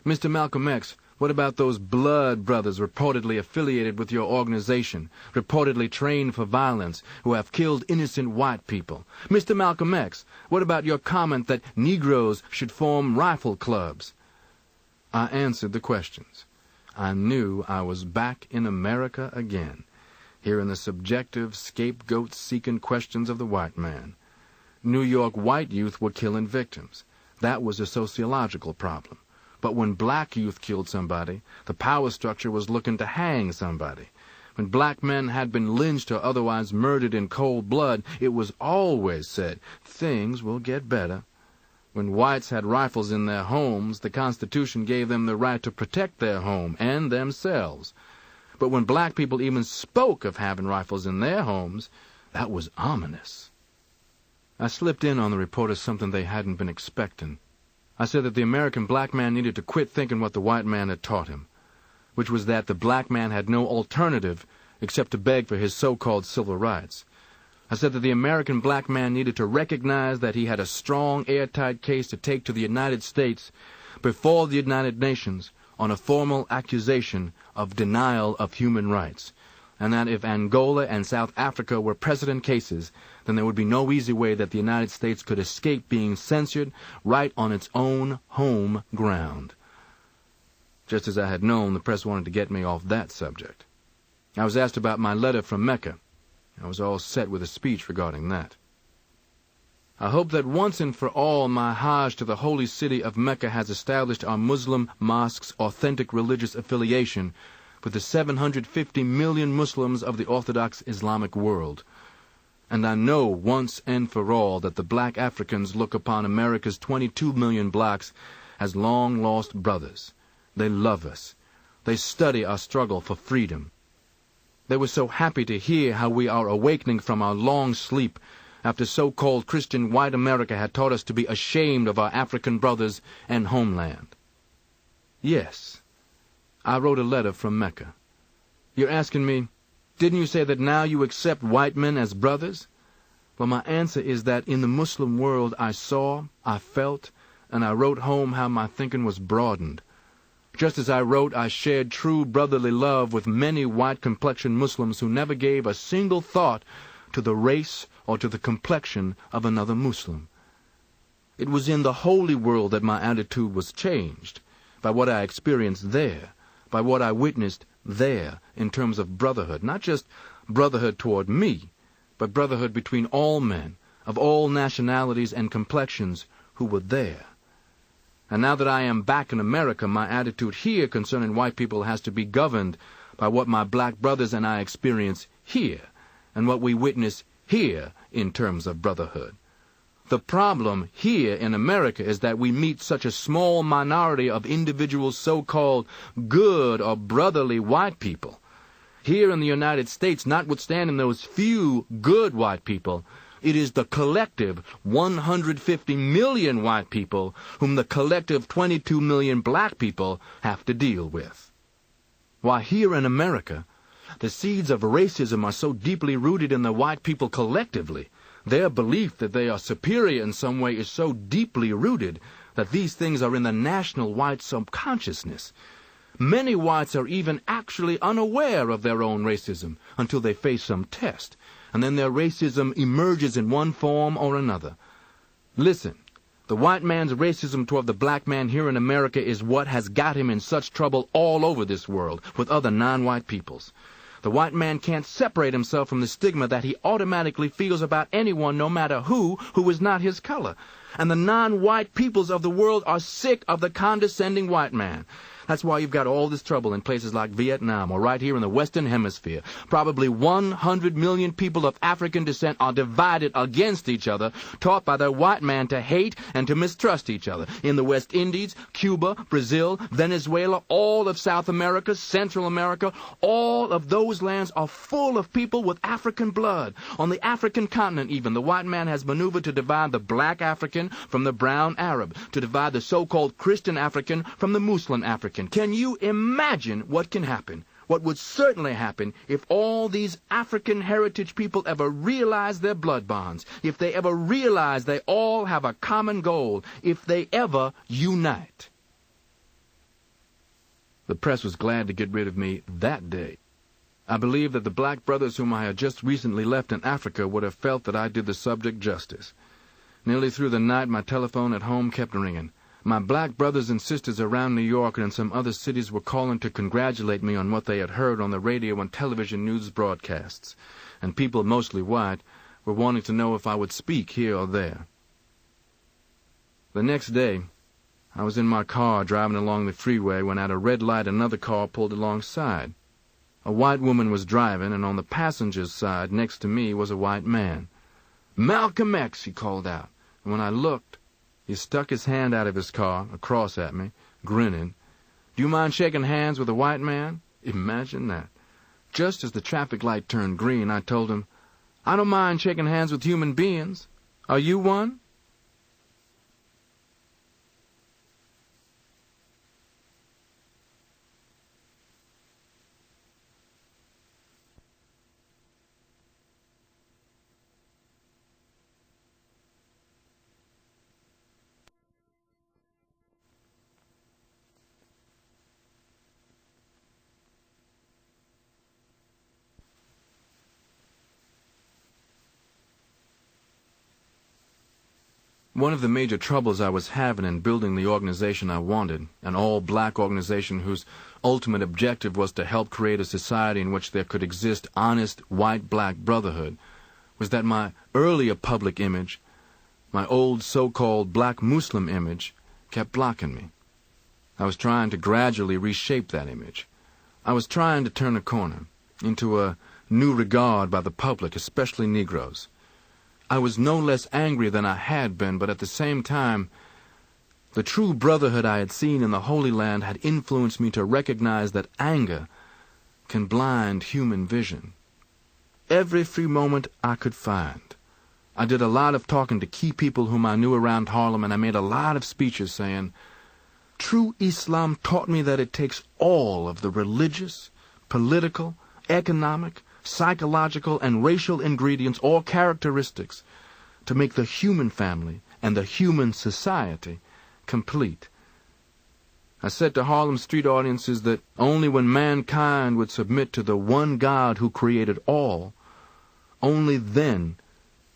Mr. Malcolm X, what about those blood brothers reportedly affiliated with your organization, reportedly trained for violence, who have killed innocent white people? Mr. Malcolm X, what about your comment that Negroes should form rifle clubs? I answered the questions. I knew I was back in America again, hearing the subjective, scapegoat-seeking questions of the white man. New York white youth were killing victims. That was a sociological problem. But when black youth killed somebody, the power structure was looking to hang somebody. When black men had been lynched or otherwise murdered in cold blood, it was always said, things will get better. When whites had rifles in their homes, the Constitution gave them the right to protect their home and themselves. But when black people even spoke of having rifles in their homes, that was ominous. I slipped in on the reporters something they hadn't been expecting. I said that the American black man needed to quit thinking what the white man had taught him, which was that the black man had no alternative except to beg for his so-called civil rights. I said that the American black man needed to recognize that he had a strong, airtight case to take to the United States before the United Nations on a formal accusation of denial of human rights, and that if Angola and South Africa were precedent cases, then there would be no easy way that the United States could escape being censored right on its own home ground. Just as I had known, the press wanted to get me off that subject. I was asked about my letter from Mecca. I was all set with a speech regarding that. I hope that once and for all my Hajj to the holy city of Mecca has established our Muslim mosque's authentic religious affiliation with the 750 million Muslims of the Orthodox Islamic world. And I know once and for all that the black Africans look upon America's 22 million blacks as long-lost brothers. They love us. They study our struggle for freedom. They were so happy to hear how we are awakening from our long sleep after so-called Christian white America had taught us to be ashamed of our African brothers and homeland. Yes, I wrote a letter from Mecca. You're asking me, didn't you say that now you accept white men as brothers? Well, my answer is that in the Muslim world I saw, I felt, and I wrote home how my thinking was broadened. Just as I wrote, I shared true brotherly love with many white-complexioned Muslims who never gave a single thought to the race or to the complexion of another Muslim. It was in the holy world that my attitude was changed, by what I experienced there, by what I witnessed there in terms of brotherhood, not just brotherhood toward me, but brotherhood between all men, of all nationalities and complexions who were there. And now that I am back in America, my attitude here concerning white people has to be governed by what my black brothers and I experience here, and what we witness here in terms of brotherhood. The problem here in America is that we meet such a small minority of individual so-called good or brotherly white people. Here in the United States, notwithstanding those few good white people, it is the collective 150 million white people whom the collective 22 million black people have to deal with. Why, here in America, the seeds of racism are so deeply rooted in the white people collectively. Their belief that they are superior in some way is so deeply rooted that these things are in the national white subconsciousness. Many whites are even actually unaware of their own racism until they face some test, and then their racism emerges in one form or another. Listen, the white man's racism toward the black man here in America is what has got him in such trouble all over this world with other non-white peoples. The white man can't separate himself from the stigma that he automatically feels about anyone, no matter who is not his color. And the non-white peoples of the world are sick of the condescending white man. That's why you've got all this trouble in places like Vietnam or right here in the Western Hemisphere. Probably 100 million people of African descent are divided against each other, taught by their white man to hate and to mistrust each other. In the West Indies, Cuba, Brazil, Venezuela, all of South America, Central America, all of those lands are full of people with African blood. On the African continent even, the white man has maneuvered to divide the black African from the brown Arab, to divide the so-called Christian African from the Muslim African. Can you imagine what can happen? What would certainly happen if all these African heritage people ever realize their blood bonds, if they ever realize they all have a common goal, if they ever unite. The press was glad to get rid of me that day. I believe that the black brothers whom I had just recently left in Africa would have felt that I did the subject justice. Nearly through the night my telephone at home kept ringing. My black brothers and sisters around New York and in some other cities were calling to congratulate me on what they had heard on the radio and television news broadcasts, and people, mostly white, were wanting to know if I would speak here or there. The next day, I was in my car driving along the freeway when at a red light another car pulled alongside. A white woman was driving, and on the passenger's side next to me was a white man. "Malcolm X," he called out, and when I looked, he stuck his hand out of his car, across at me, grinning. "Do you mind shaking hands with a white man?" Imagine that. Just as the traffic light turned green, I told him, "I don't mind shaking hands with human beings. Are you one?" One of the major troubles I was having in building the organization I wanted, an all-black organization whose ultimate objective was to help create a society in which there could exist honest white-black brotherhood, was that my earlier public image, my old so-called black Muslim image, kept blocking me. I was trying to gradually reshape that image. I was trying to turn a corner into a new regard by the public, especially Negroes. I was no less angry than I had been, but at the same time, the true brotherhood I had seen in the Holy Land had influenced me to recognize that anger can blind human vision. Every free moment I could find, I did a lot of talking to key people whom I knew around Harlem, and I made a lot of speeches saying, "True Islam taught me that it takes all of the religious, political, economic, psychological, and racial ingredients or characteristics to make the human family and the human society complete." I said to Harlem street audiences that only when mankind would submit to the one God who created all, only then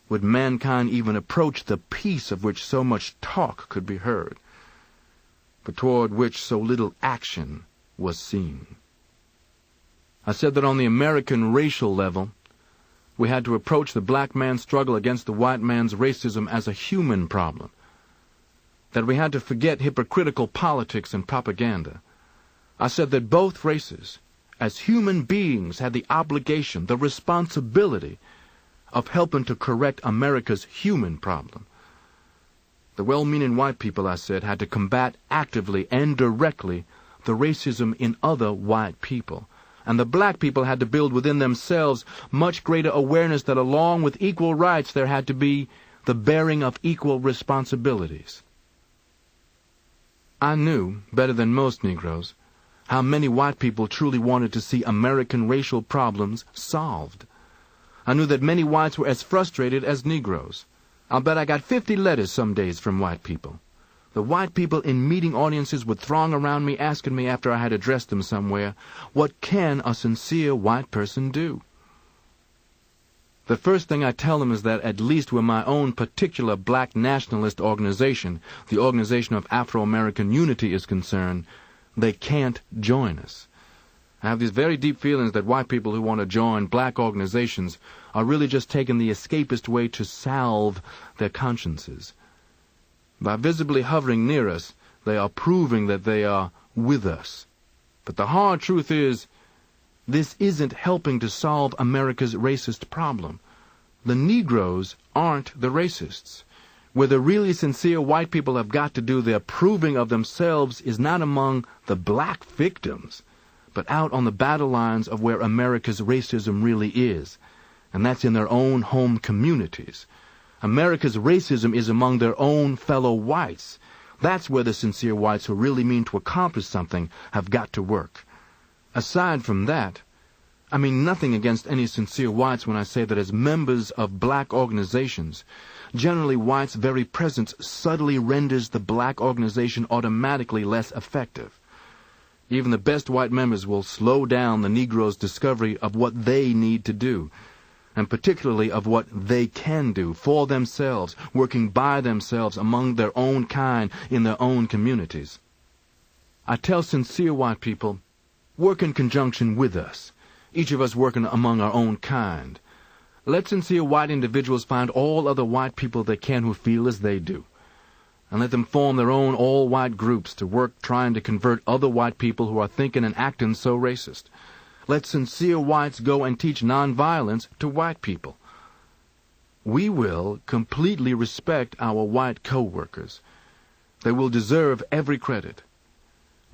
would mankind even approach the peace of which so much talk could be heard, but toward which so little action was seen. I said that on the American racial level, we had to approach the black man's struggle against the white man's racism as a human problem, that we had to forget hypocritical politics and propaganda. I said that both races, as human beings, had the obligation, the responsibility of helping to correct America's human problem. The well-meaning white people, I said, had to combat actively and directly the racism in other white people. And the black people had to build within themselves much greater awareness that along with equal rights there had to be the bearing of equal responsibilities. I knew, better than most Negroes, how many white people truly wanted to see American racial problems solved. I knew that many whites were as frustrated as Negroes. I'll bet I got 50 letters some days from white people. The white people in meeting audiences would throng around me asking me after I had addressed them somewhere, what can a sincere white person do? The first thing I tell them is that at least where my own particular black nationalist organization, the Organization of Afro-American Unity, is concerned, they can't join us. I have these very deep feelings that white people who want to join black organizations are really just taking the escapist way to salve their consciences. By visibly hovering near us, they are proving that they are with us. But the hard truth is, this isn't helping to solve America's racist problem. The Negroes aren't the racists. Where the really sincere white people have got to do their proving of themselves is not among the black victims, but out on the battle lines of where America's racism really is, and that's in their own home communities. America's racism is among their own fellow whites. That's where the sincere whites who really mean to accomplish something have got to work. Aside from that, I mean nothing against any sincere whites when I say that as members of black organizations, generally whites' very presence subtly renders the black organization automatically less effective. Even the best white members will slow down the Negro's discovery of what they need to do, and particularly of what they can do for themselves, working by themselves among their own kind in their own communities. I tell sincere white people, work in conjunction with us, each of us working among our own kind. Let sincere white individuals find all other white people they can who feel as they do, and let them form their own all-white groups to work trying to convert other white people who are thinking and acting so racist. Let sincere whites go and teach nonviolence to white people. We will completely respect our white co-workers. They will deserve every credit.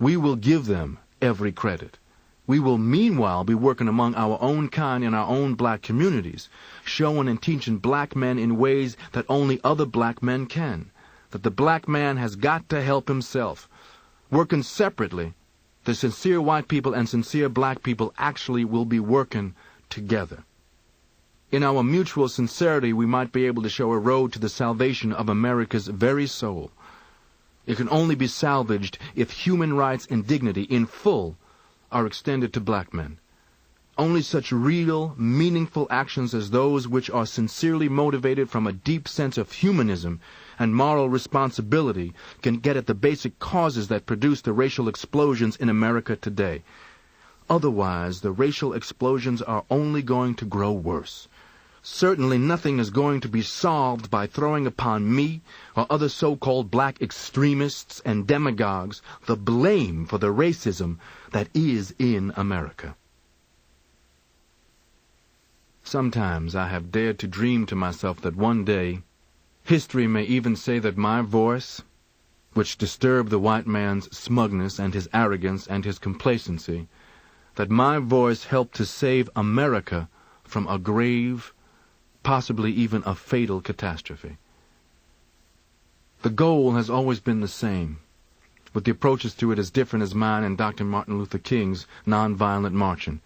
We will give them every credit. We will meanwhile be working among our own kind in our own black communities, showing and teaching black men in ways that only other black men can, that the black man has got to help himself. Working separately, the sincere white people and sincere black people actually will be working together. In our mutual sincerity, we might be able to show a road to the salvation of America's very soul. It can only be salvaged if human rights and dignity in full are extended to black men. Only such real, meaningful actions as those which are sincerely motivated from a deep sense of humanism and moral responsibility can get at the basic causes that produce the racial explosions in America today. Otherwise, the racial explosions are only going to grow worse. Certainly nothing is going to be solved by throwing upon me or other so-called black extremists and demagogues the blame for the racism that is in America. Sometimes I have dared to dream to myself that one day history may even say that my voice, which disturbed the white man's smugness and his arrogance and his complacency, that my voice helped to save America from a grave, possibly even a fatal catastrophe. The goal has always been the same, with the approaches to it as different as mine and Dr. Martin Luther King's nonviolent marching,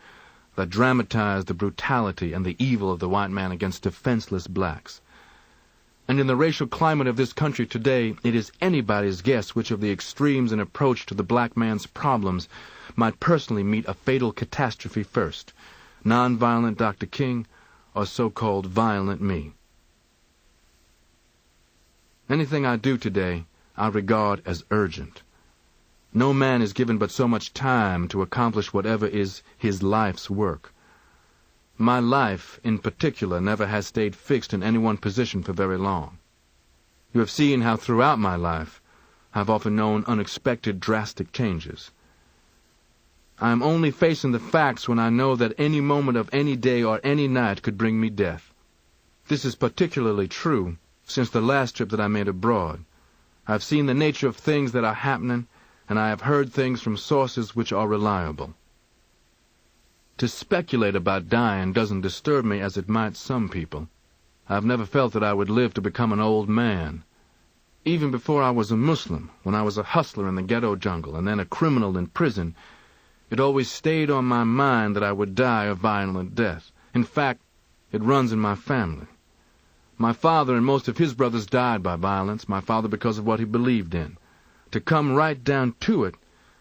that dramatized the brutality and the evil of the white man against defenseless blacks. And in the racial climate of this country today, it is anybody's guess which of the extremes in approach to the black man's problems might personally meet a fatal catastrophe first, nonviolent Dr. King or so-called violent me. Anything I do today I regard as urgent. No man is given but so much time to accomplish whatever is his life's work. My life, in particular, never has stayed fixed in any one position for very long. You have seen how throughout my life I have often known unexpected drastic changes. I am only facing the facts when I know that any moment of any day or any night could bring me death. This is particularly true since the last trip that I made abroad. I have seen the nature of things that are happening, and I have heard things from sources which are reliable. To speculate about dying doesn't disturb me as it might some people. I have never felt that I would live to become an old man. Even before I was a Muslim, when I was a hustler in the ghetto jungle and then a criminal in prison, it always stayed on my mind that I would die a violent death. In fact, it runs in my family. My father and most of his brothers died by violence, my father because of what he believed in. To come right down to it,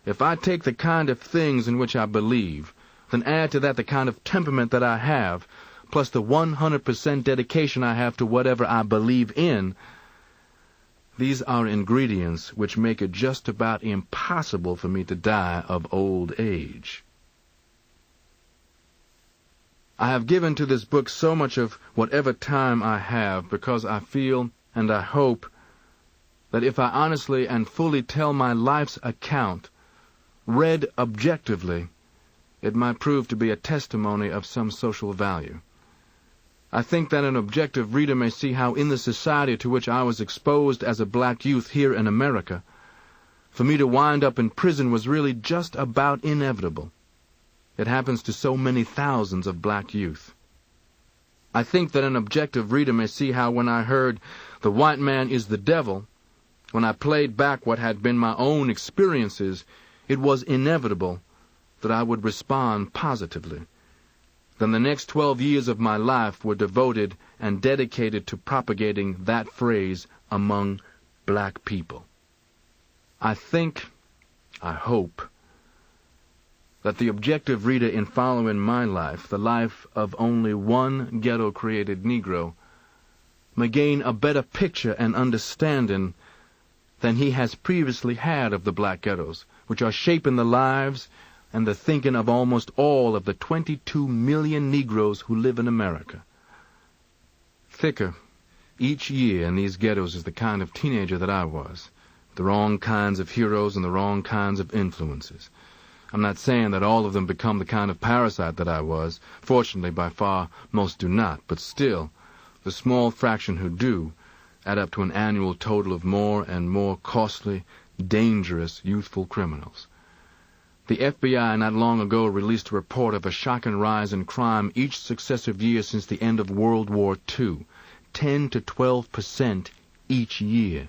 if I take the kind of things in which I believe, then add to that the kind of temperament that I have, plus the 100% dedication I have to whatever I believe in, these are ingredients which make it just about impossible for me to die of old age. I have given to this book so much of whatever time I have because I feel and I hope that if I honestly and fully tell my life's account, read objectively, it might prove to be a testimony of some social value. I think that an objective reader may see how in the society to which I was exposed as a black youth here in America, for me to wind up in prison was really just about inevitable. It happens to so many thousands of black youth. I think that an objective reader may see how when I heard "the white man is the devil," when I played back what had been my own experiences, it was inevitable that I would respond positively. Then the next 12 years of my life were devoted and dedicated to propagating that phrase among black people. I think, I hope, that the objective reader in following my life, the life of only one ghetto-created Negro, may gain a better picture and understanding than he has previously had of the black ghettos, which are shaping the lives and the thinking of almost all of the 22 million Negroes who live in America. Thicker each year in these ghettos is the kind of teenager that I was, the wrong kinds of heroes and the wrong kinds of influences. I'm not saying that all of them become the kind of parasite that I was. Fortunately, by far, most do not, but still, the small fraction who do add up to an annual total of more and more costly, dangerous, youthful criminals. The FBI not long ago released a report of a shocking rise in crime each successive year since the end of World War II, 10 to 12% each year.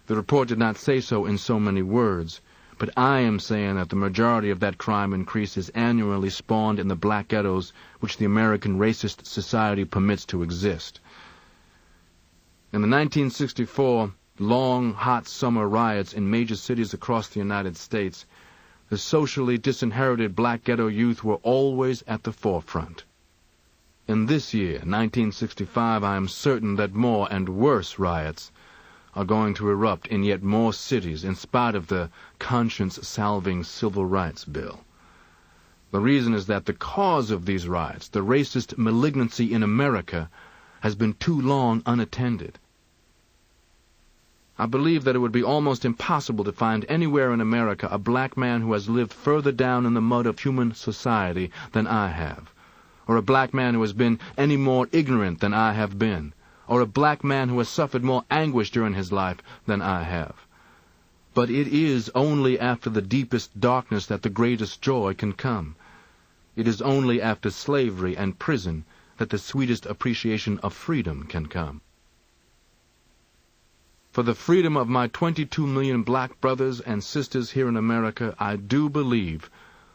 The report did not say so in so many words, but I am saying that the majority of that crime increase is annually spawned in the black ghettos which the American racist society permits to exist. In the 1964 long, hot summer riots in major cities across the United States, the socially disinherited black ghetto youth were always at the forefront. In this year, 1965, I am certain that more and worse riots are going to erupt in yet more cities in spite of the conscience-salving Civil Rights Bill. The reason is that the cause of these riots, the racist malignancy in America, has been too long unattended. I believe that it would be almost impossible to find anywhere in America a black man who has lived further down in the mud of human society than I have, or a black man who has been any more ignorant than I have been, or a black man who has suffered more anguish during his life than I have. But it is only after the deepest darkness that the greatest joy can come. It is only after slavery and prison that the sweetest appreciation of freedom can come. For the freedom of my 22 million black brothers and sisters here in America, I do believe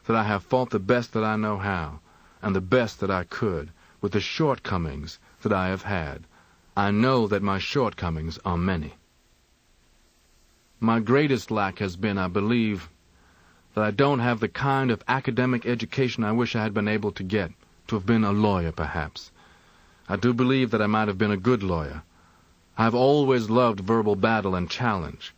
that I have fought the best that I know how, and the best that I could, with the shortcomings that I have had. I know that my shortcomings are many. My greatest lack has been, I believe, that I don't have the kind of academic education I wish I had been able to get, to have been a lawyer, perhaps. I do believe that I might have been a good lawyer. I have always loved verbal battle and challenge.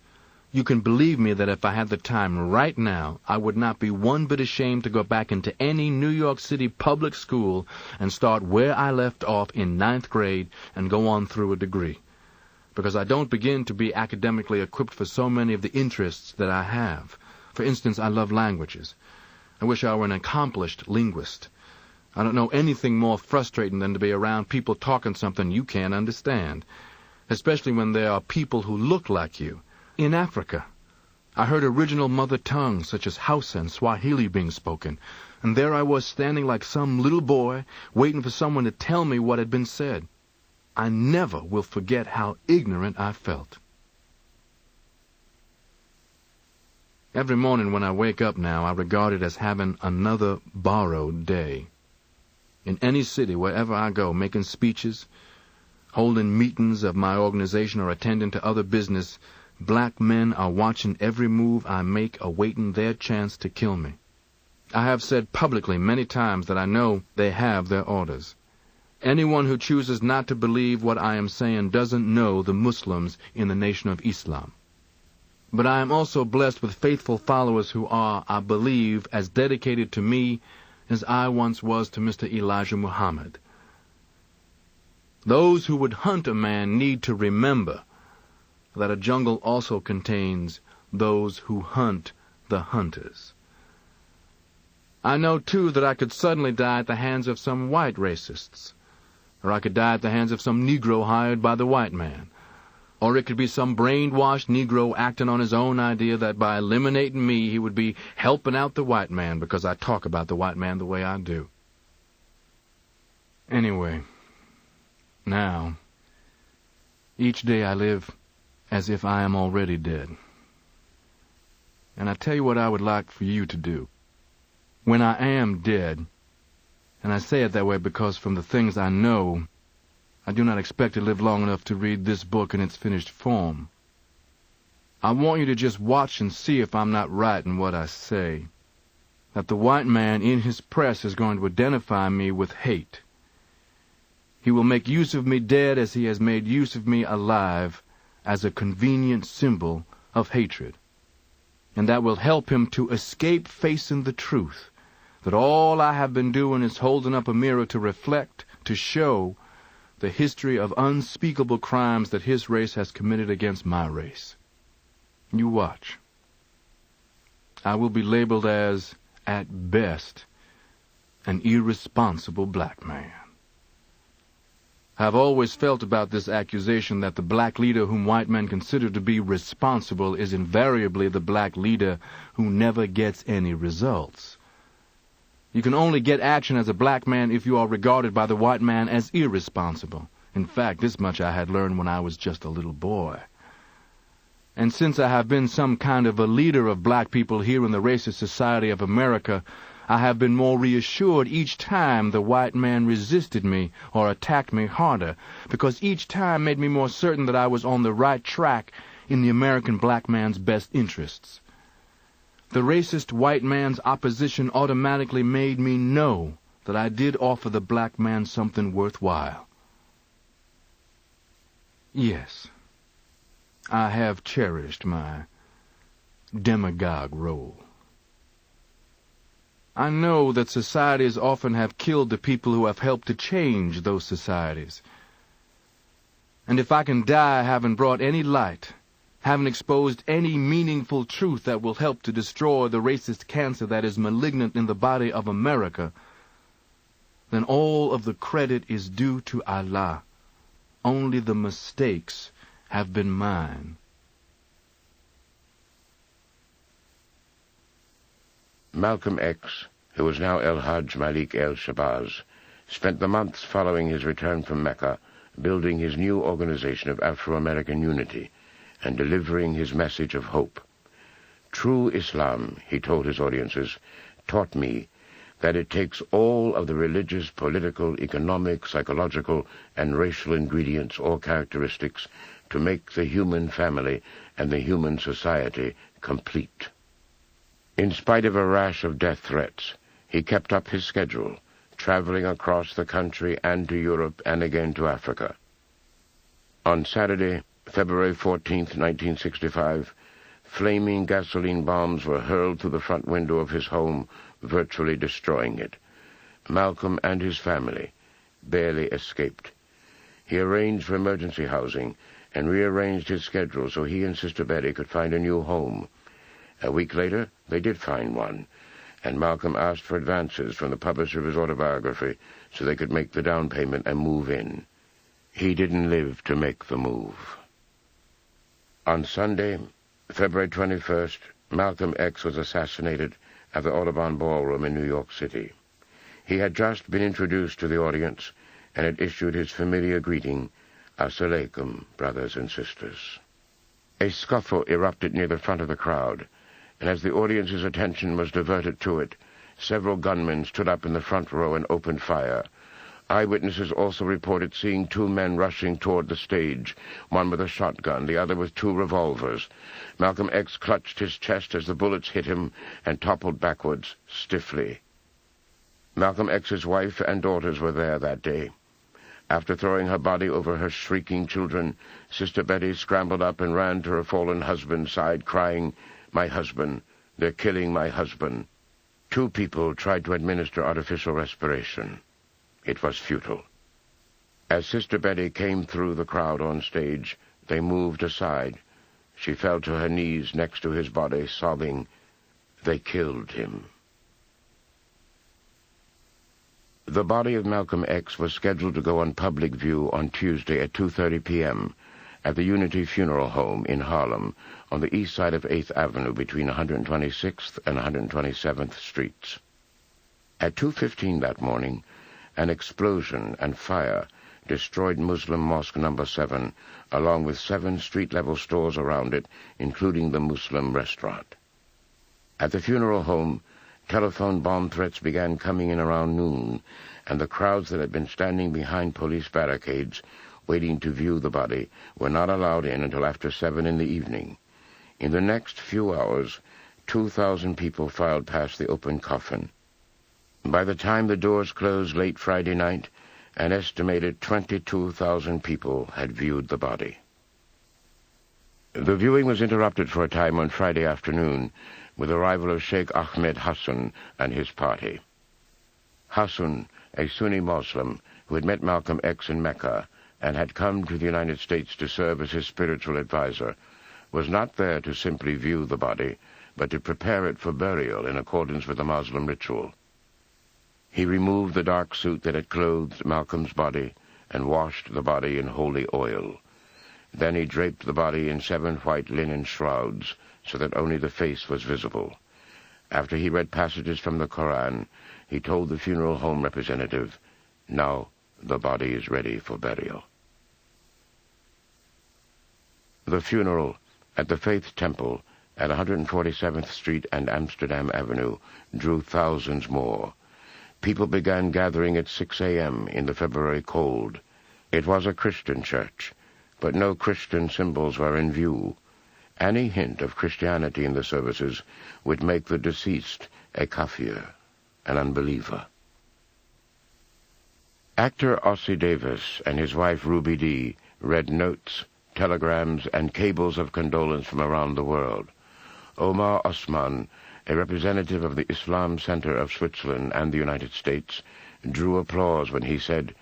You can believe me that if I had the time right now, I would not be one bit ashamed to go back into any New York City public school and start where I left off in 9th grade and go on through a degree. Because I don't begin to be academically equipped for so many of the interests that I have. For instance, I love languages. I wish I were an accomplished linguist. I don't know anything more frustrating than to be around people talking something you can't understand, especially when there are people who look like you. In Africa, I heard original mother tongue such as Hausa and Swahili being spoken, and there I was standing like some little boy, waiting for someone to tell me what had been said. I never will forget how ignorant I felt. Every morning when I wake up now, I regard it as having another borrowed day. In any city, wherever I go, making speeches, holding meetings of my organization, or attending to other business, black men are watching every move I make, awaiting their chance to kill me. I have said publicly many times that I know they have their orders. Anyone who chooses not to believe what I am saying doesn't know the Muslims in the Nation of Islam. But I am also blessed with faithful followers who are, I believe, as dedicated to me as I once was to Mr. Elijah Muhammad. Those who would hunt a man need to remember that a jungle also contains those who hunt the hunters. I know, too, that I could suddenly die at the hands of some white racists, or I could die at the hands of some Negro hired by the white man, or it could be some brainwashed Negro acting on his own idea that by eliminating me he would be helping out the white man because I talk about the white man the way I do. Anyway, now, each day I live as if I am already dead. And I tell you what I would like for you to do. When I am dead, and I say it that way because from the things I know, I do not expect to live long enough to read this book in its finished form. I want you to just watch and see if I'm not right in what I say. That the white man in his press is going to identify me with hate. He will make use of me dead as he has made use of me alive as a convenient symbol of hatred. And that will help him to escape facing the truth, that all I have been doing is holding up a mirror to reflect, to show the history of unspeakable crimes that his race has committed against my race. You watch. I will be labeled as, at best, an irresponsible black man. I've always felt about this accusation that the black leader whom white men consider to be responsible is invariably the black leader who never gets any results. You can only get action as a black man if you are regarded by the white man as irresponsible. In fact, this much I had learned when I was just a little boy. And since I have been some kind of a leader of black people here in the racist society of America, I have been more reassured each time the white man resisted me or attacked me harder, because each time made me more certain that I was on the right track in the American black man's best interests. The racist white man's opposition automatically made me know that I did offer the black man something worthwhile. Yes, I have cherished my demagogue role. I know that societies often have killed the people who have helped to change those societies. And if I can die having brought any light, having exposed any meaningful truth that will help to destroy the racist cancer that is malignant in the body of America, then all of the credit is due to Allah. Only the mistakes have been mine. Malcolm X, who was now El-Hajj Malik el-Shabazz, spent the months following his return from Mecca building his new organization of Afro-American unity and delivering his message of hope. True Islam, he told his audiences, taught me that it takes all of the religious, political, economic, psychological, and racial ingredients or characteristics to make the human family and the human society complete. In spite of a rash of death threats, he kept up his schedule, traveling across the country and to Europe and again to Africa. On Saturday, February 14th, 1965, flaming gasoline bombs were hurled through the front window of his home, virtually destroying it. Malcolm and his family barely escaped. He arranged for emergency housing and rearranged his schedule so he and Sister Betty could find a new home. A week later, they did find one, and Malcolm asked for advances from the publisher of his autobiography so they could make the down payment and move in. He didn't live to make the move. On Sunday, February 21st, Malcolm X was assassinated at the Audubon Ballroom in New York City. He had just been introduced to the audience and had issued his familiar greeting, "As-salakum, brothers and sisters." A scuffle erupted near the front of the crowd, and as the audience's attention was diverted to it, several gunmen stood up in the front row and opened fire. Eyewitnesses also reported seeing two men rushing toward the stage, one with a shotgun, the other with two revolvers. Malcolm X clutched his chest as the bullets hit him and toppled backwards, stiffly. Malcolm X's wife and daughters were there that day. After throwing her body over her shrieking children, Sister Betty scrambled up and ran to her fallen husband's side, crying, "My husband! They're killing my husband!" Two people tried to administer artificial respiration. It was futile. As Sister Betty came through the crowd on stage, they moved aside. She fell to her knees next to his body, sobbing, "They killed him." The body of Malcolm X was scheduled to go on public view on Tuesday at 2:30 p.m. at the Unity Funeral Home in Harlem, on the east side of 8th Avenue between 126th and 127th Streets. At 2:15 that morning, an explosion and fire destroyed Muslim Mosque No. 7, along with 7 street-level stores around it, including the Muslim restaurant. At the funeral home, telephone bomb threats began coming in around noon, and the crowds that had been standing behind police barricades waiting to view the body were not allowed in until after 7 in the evening. In the next few hours, 2,000 people filed past the open coffin. By the time the doors closed late Friday night, an estimated 22,000 people had viewed the body. The viewing was interrupted for a time on Friday afternoon with the arrival of Sheikh Ahmed Hassan and his party. Hassan, a Sunni Muslim who had met Malcolm X in Mecca and had come to the United States to serve as his spiritual advisor, was not there to simply view the body, but to prepare it for burial in accordance with the Muslim ritual. He removed the dark suit that had clothed Malcolm's body and washed the body in holy oil. Then he draped the body in 7 white linen shrouds so that only the face was visible. After he read passages from the Quran, he told the funeral home representative, "Now the body is ready for burial." The funeral at the Faith Temple at 147th Street and Amsterdam Avenue drew thousands more. People began gathering at 6 a.m. in the February cold. It was a Christian church, but no Christian symbols were in view. Any hint of Christianity in the services would make the deceased a kafir, an unbeliever. Actor Ossie Davis and his wife Ruby Dee read notes, telegrams, and cables of condolence from around the world. Omar Osman, a representative of the Islam Center of Switzerland and the United States, drew applause when he said,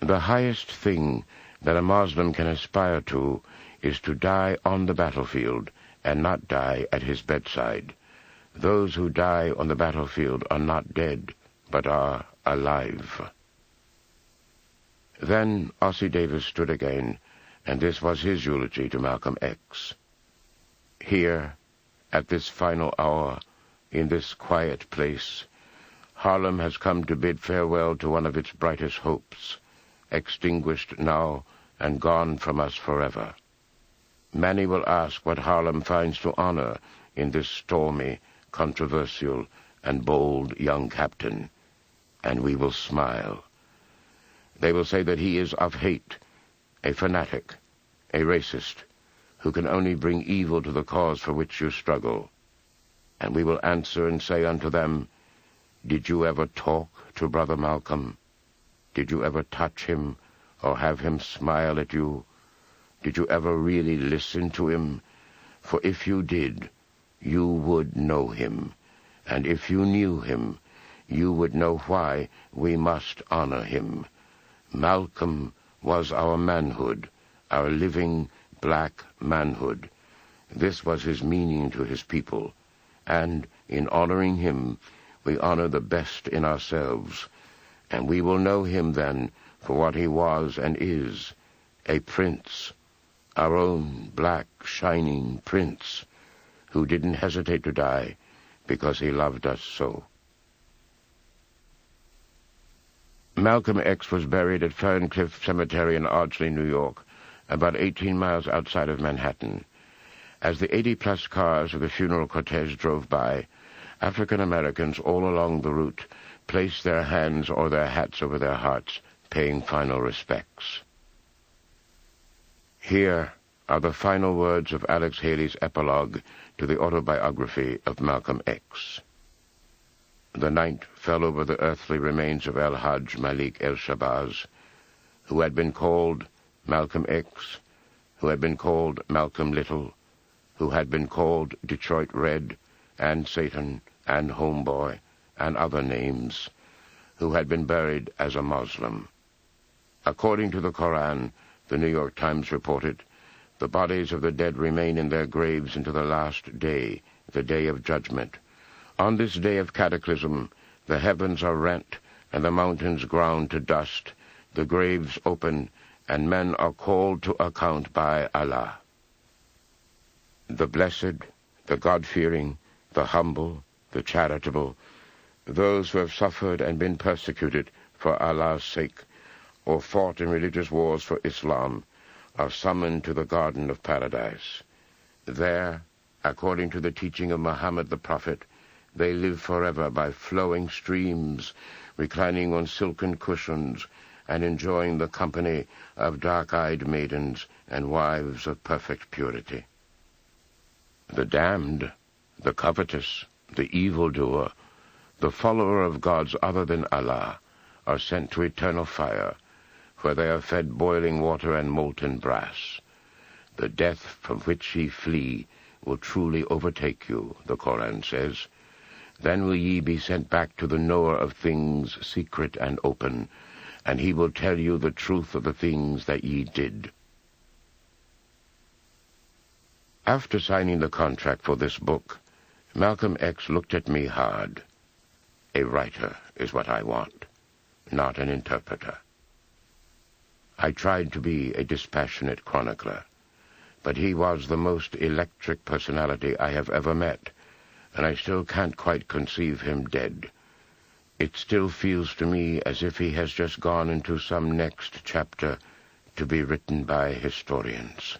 "The highest thing that a Muslim can aspire to is to die on the battlefield and not die at his bedside. Those who die on the battlefield are not dead, but are alive." Then Ossie Davis stood again, and this was his eulogy to Malcolm X. Here, at this final hour, in this quiet place, Harlem has come to bid farewell to one of its brightest hopes, extinguished now and gone from us forever. Many will ask what Harlem finds to honor in this stormy, controversial, and bold young captain, and we will smile. They will say that he is of hate, a fanatic, a racist, who can only bring evil to the cause for which you struggle. And we will answer and say unto them, "Did you ever talk to Brother Malcolm? Did you ever touch him or have him smile at you? Did you ever really listen to him? For if you did, you would know him. And if you knew him, you would know why we must honor him. Malcolm was our manhood, our living black manhood. This was his meaning to his people. And in honoring him, we honor the best in ourselves. And we will know him then for what he was and is, a prince, our own black, shining prince, who didn't hesitate to die because he loved us so." Malcolm X was buried at Ferncliff Cemetery in Ardsley, New York, about 18 miles outside of Manhattan. As the 80-plus cars of the funeral cortege drove by, African Americans all along the route placed their hands or their hats over their hearts, paying final respects. Here are the final words of Alex Haley's epilogue to the autobiography of Malcolm X. The night fell over the earthly remains of El-Hajj Malik El-Shabazz, who had been called Malcolm X, who had been called Malcolm Little, who had been called Detroit Red, and Satan, and Homeboy, and other names, who had been buried as a Muslim. According to the Koran, the New York Times reported, the bodies of the dead remain in their graves until the last day, the day of judgment. On this day of cataclysm, the heavens are rent, and the mountains ground to dust, the graves open, and men are called to account by Allah. The blessed, the God-fearing, the humble, the charitable, those who have suffered and been persecuted for Allah's sake, or fought in religious wars for Islam, are summoned to the Garden of Paradise. There, according to the teaching of Muhammad the Prophet, they live forever by flowing streams, reclining on silken cushions, and enjoying the company of dark-eyed maidens and wives of perfect purity. The damned, the covetous, the evildoer, the follower of gods other than Allah, are sent to eternal fire, where they are fed boiling water and molten brass. The death from which ye flee will truly overtake you, the Koran says. Then will ye be sent back to the knower of things secret and open, and he will tell you the truth of the things that ye did. After signing the contract for this book, Malcolm X looked at me hard. A writer is what I want, not an interpreter. I tried to be a dispassionate chronicler, but he was the most electric personality I have ever met, and I still can't quite conceive him dead. It still feels to me as if he has just gone into some next chapter to be written by historians.